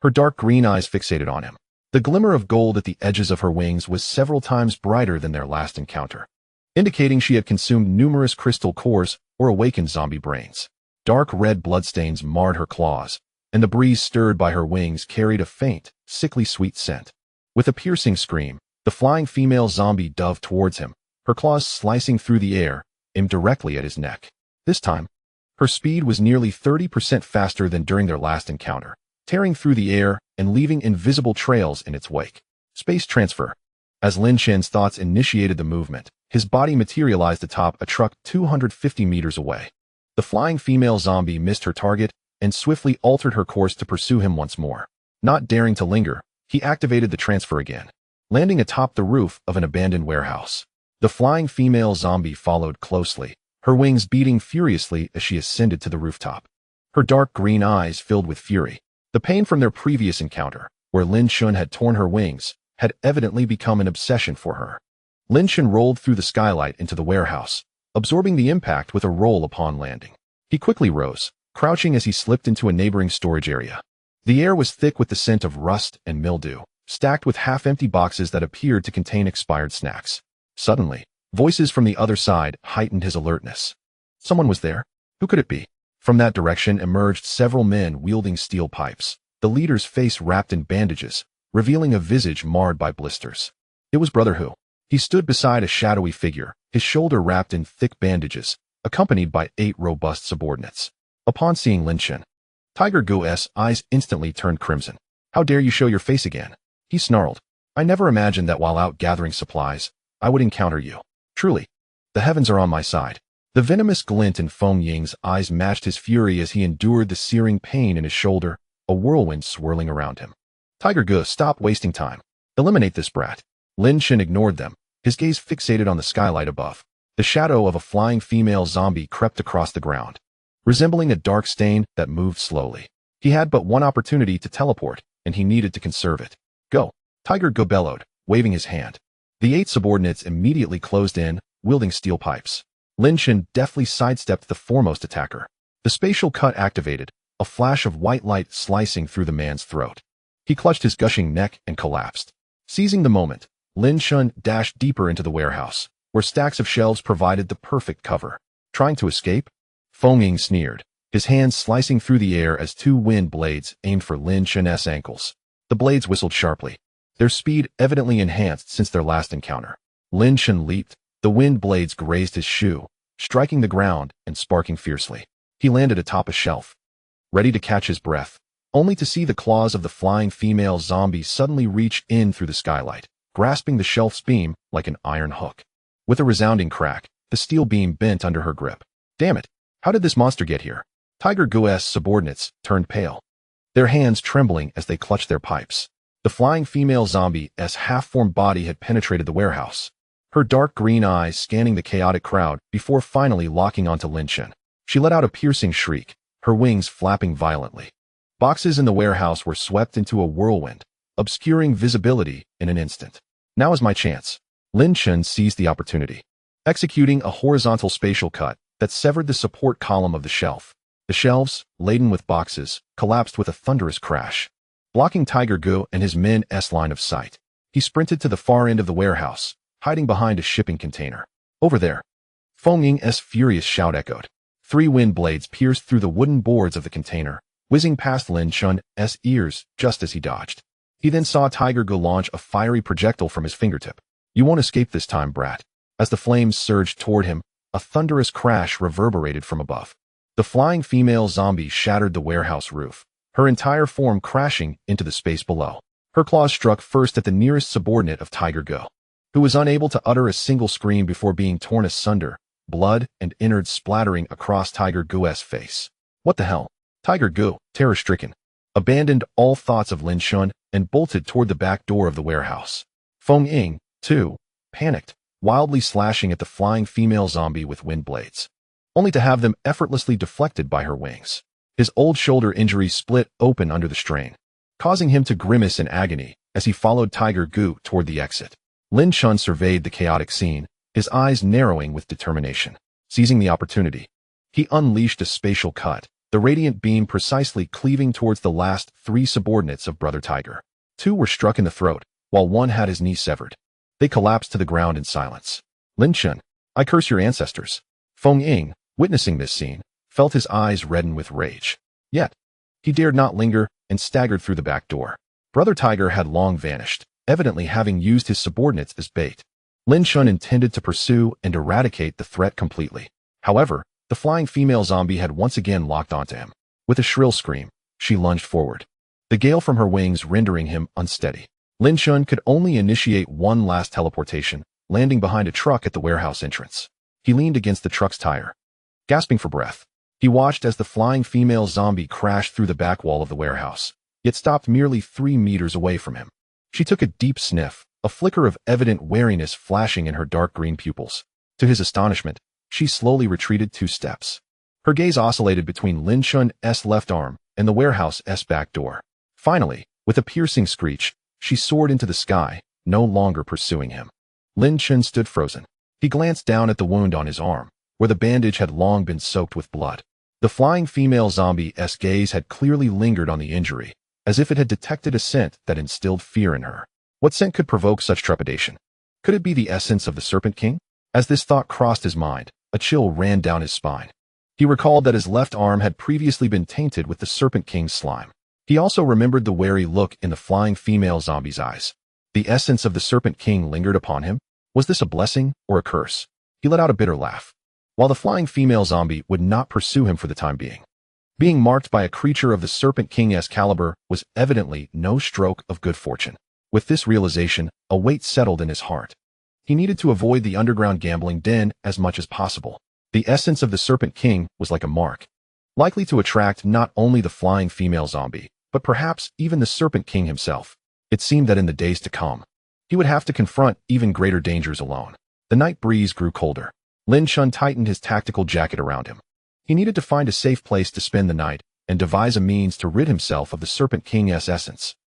Her dark green eyes fixated on him. The glimmer of gold at the edges of her wings was several times brighter than their last encounter, indicating she had consumed numerous crystal cores or awakened zombie brains. Dark red bloodstains marred her claws, and the breeze stirred by her wings carried a faint, sickly sweet scent. With a piercing scream, the flying female zombie dove towards him, her claws slicing through the air, aimed directly at his neck. This time, her speed was nearly 30% faster than during their last encounter, tearing through the air and leaving invisible trails in its wake. Space transfer. As Lin Chen's thoughts initiated the movement, his body materialized atop a truck 250 meters away. The flying female zombie missed her target and swiftly altered her course to pursue him once more. Not daring to linger, he activated the transfer again, landing atop the roof of an abandoned warehouse. The flying female zombie followed closely, her wings beating furiously as she ascended to the rooftop. Her dark green eyes filled with fury. The pain from their previous encounter, where Lin Chen had torn her wings, had evidently become an obsession for her. Lin Chen rolled through the skylight into the warehouse, absorbing the impact with a roll upon landing. He quickly rose, crouching as he slipped into a neighboring storage area. The air was thick with the scent of rust and mildew, stacked with half-empty boxes that appeared to contain expired snacks. Suddenly, voices from the other side heightened his alertness. Someone was there. Who could it be? From that direction emerged several men wielding steel pipes, the leader's face wrapped in bandages, revealing a visage marred by blisters. It was Brother Hu. He stood beside a shadowy figure, his shoulder wrapped in thick bandages, accompanied by 8 robust subordinates. Upon seeing Lin Chen, Tiger Gu's eyes instantly turned crimson. How dare you show your face again? He snarled. I never imagined that while out gathering supplies, I would encounter you. Truly, the heavens are on my side. The venomous glint in Feng Ying's eyes matched his fury as he endured the searing pain in his shoulder, a whirlwind swirling around him. Tiger Gu, stop wasting time. Eliminate this brat. Lin Chen ignored them, his gaze fixated on the skylight above. The shadow of a flying female zombie crept across the ground, resembling a dark stain that moved slowly. He had but one opportunity to teleport, and he needed to conserve it. Go. Tiger Gu bellowed, waving his hand. The 8 subordinates immediately closed in, wielding steel pipes. Lin Chen deftly sidestepped the foremost attacker. The spatial cut activated, a flash of white light slicing through the man's throat. He clutched his gushing neck and collapsed. Seizing the moment, Lin Chen dashed deeper into the warehouse, where stacks of shelves provided the perfect cover. Trying to escape? Feng Ying sneered, his hands slicing through the air as 2 wind blades aimed for Lin Chen's ankles. The blades whistled sharply, their speed evidently enhanced since their last encounter. Lin Chen leaped, the wind blades grazed his shoe, striking the ground and sparking fiercely. He landed atop a shelf, ready to catch his breath, only to see the claws of the flying female zombie suddenly reach in through the skylight, grasping the shelf's beam like an iron hook. With a resounding crack, the steel beam bent under her grip. Damn it! How did this monster get here? Tiger Gu's subordinates turned pale, their hands trembling as they clutched their pipes. The flying female zombie's half-formed body had penetrated the warehouse, her dark green eyes scanning the chaotic crowd before finally locking onto Lin Chen. She let out a piercing shriek, her wings flapping violently. Boxes in the warehouse were swept into a whirlwind, obscuring visibility in an instant. Now is my chance. Lin Chen seized the opportunity, executing a horizontal spatial cut that severed the support column of the shelf. The shelves, laden with boxes, collapsed with a thunderous crash, blocking Tiger Gu and his men's line of sight. He sprinted to the far end of the warehouse, hiding behind a shipping container. Over there! Feng Ying's furious shout echoed. 3 wind blades pierced through the wooden boards of the container, whizzing past Lin Chen's ears just as he dodged. He then saw Tiger Gu launch a fiery projectile from his fingertip. You won't escape this time, brat. As the flames surged toward him, a thunderous crash reverberated from above. The flying female zombie shattered the warehouse roof, her entire form crashing into the space below. Her claws struck first at the nearest subordinate of Tiger Gu, who was unable to utter a single scream before being torn asunder, blood and innards splattering across Tiger Gu's face. What the hell? Tiger Gu, terror-stricken, abandoned all thoughts of Lin Chen and bolted toward the back door of the warehouse. Feng Ying, too, panicked, wildly slashing at the flying female zombie with wind blades, only to have them effortlessly deflected by her wings. His old shoulder injury split open under the strain, causing him to grimace in agony as he followed Tiger Gu toward the exit. Lin Chen surveyed the chaotic scene, his eyes narrowing with determination. Seizing the opportunity, he unleashed a spatial cut, the radiant beam precisely cleaving towards the last 3 subordinates of Brother Tiger. 2 were struck in the throat, while 1 had his knee severed. They collapsed to the ground in silence. Lin Chen, I curse your ancestors. Feng Ying, witnessing this scene, felt his eyes redden with rage. Yet, he dared not linger and staggered through the back door. Brother Tiger had long vanished, evidently having used his subordinates as bait. Lin Chen intended to pursue and eradicate the threat completely. However, the flying female zombie had once again locked onto him. With a shrill scream, she lunged forward, the gale from her wings rendering him unsteady. Lin Chen could only initiate one last teleportation, landing behind a truck at the warehouse entrance. He leaned against the truck's tire, gasping for breath. He watched as the flying female zombie crashed through the back wall of the warehouse, yet stopped merely 3 meters away from him. She took a deep sniff, a flicker of evident wariness flashing in her dark green pupils. To his astonishment, she slowly retreated 2 steps. Her gaze oscillated between Lin Chen's left arm and the warehouse's back door. Finally, with a piercing screech, she soared into the sky, no longer pursuing him. Lin Chen stood frozen. He glanced down at the wound on his arm, where the bandage had long been soaked with blood. The flying female zombie's gaze had clearly lingered on the injury, as if it had detected a scent that instilled fear in her. What scent could provoke such trepidation? Could it be the essence of the Serpent King? As this thought crossed his mind, a chill ran down his spine. He recalled that his left arm had previously been tainted with the Serpent King's slime. He also remembered the wary look in the flying female zombie's eyes. The essence of the Serpent King lingered upon him. Was this a blessing or a curse? He let out a bitter laugh. While the flying female zombie would not pursue him for the time being, being marked by a creature of the Serpent King's caliber was evidently no stroke of good fortune. With this realization, a weight settled in his heart. He needed to avoid the underground gambling den as much as possible. The essence of the Serpent King was like a mark, likely to attract not only the flying female zombie, but perhaps even the Serpent King himself. It seemed that in the days to come, he would have to confront even greater dangers alone. The night breeze grew colder. Lin Chen tightened his tactical jacket around him. He needed to find a safe place to spend the night and devise a means to rid himself of the Serpent King's essence.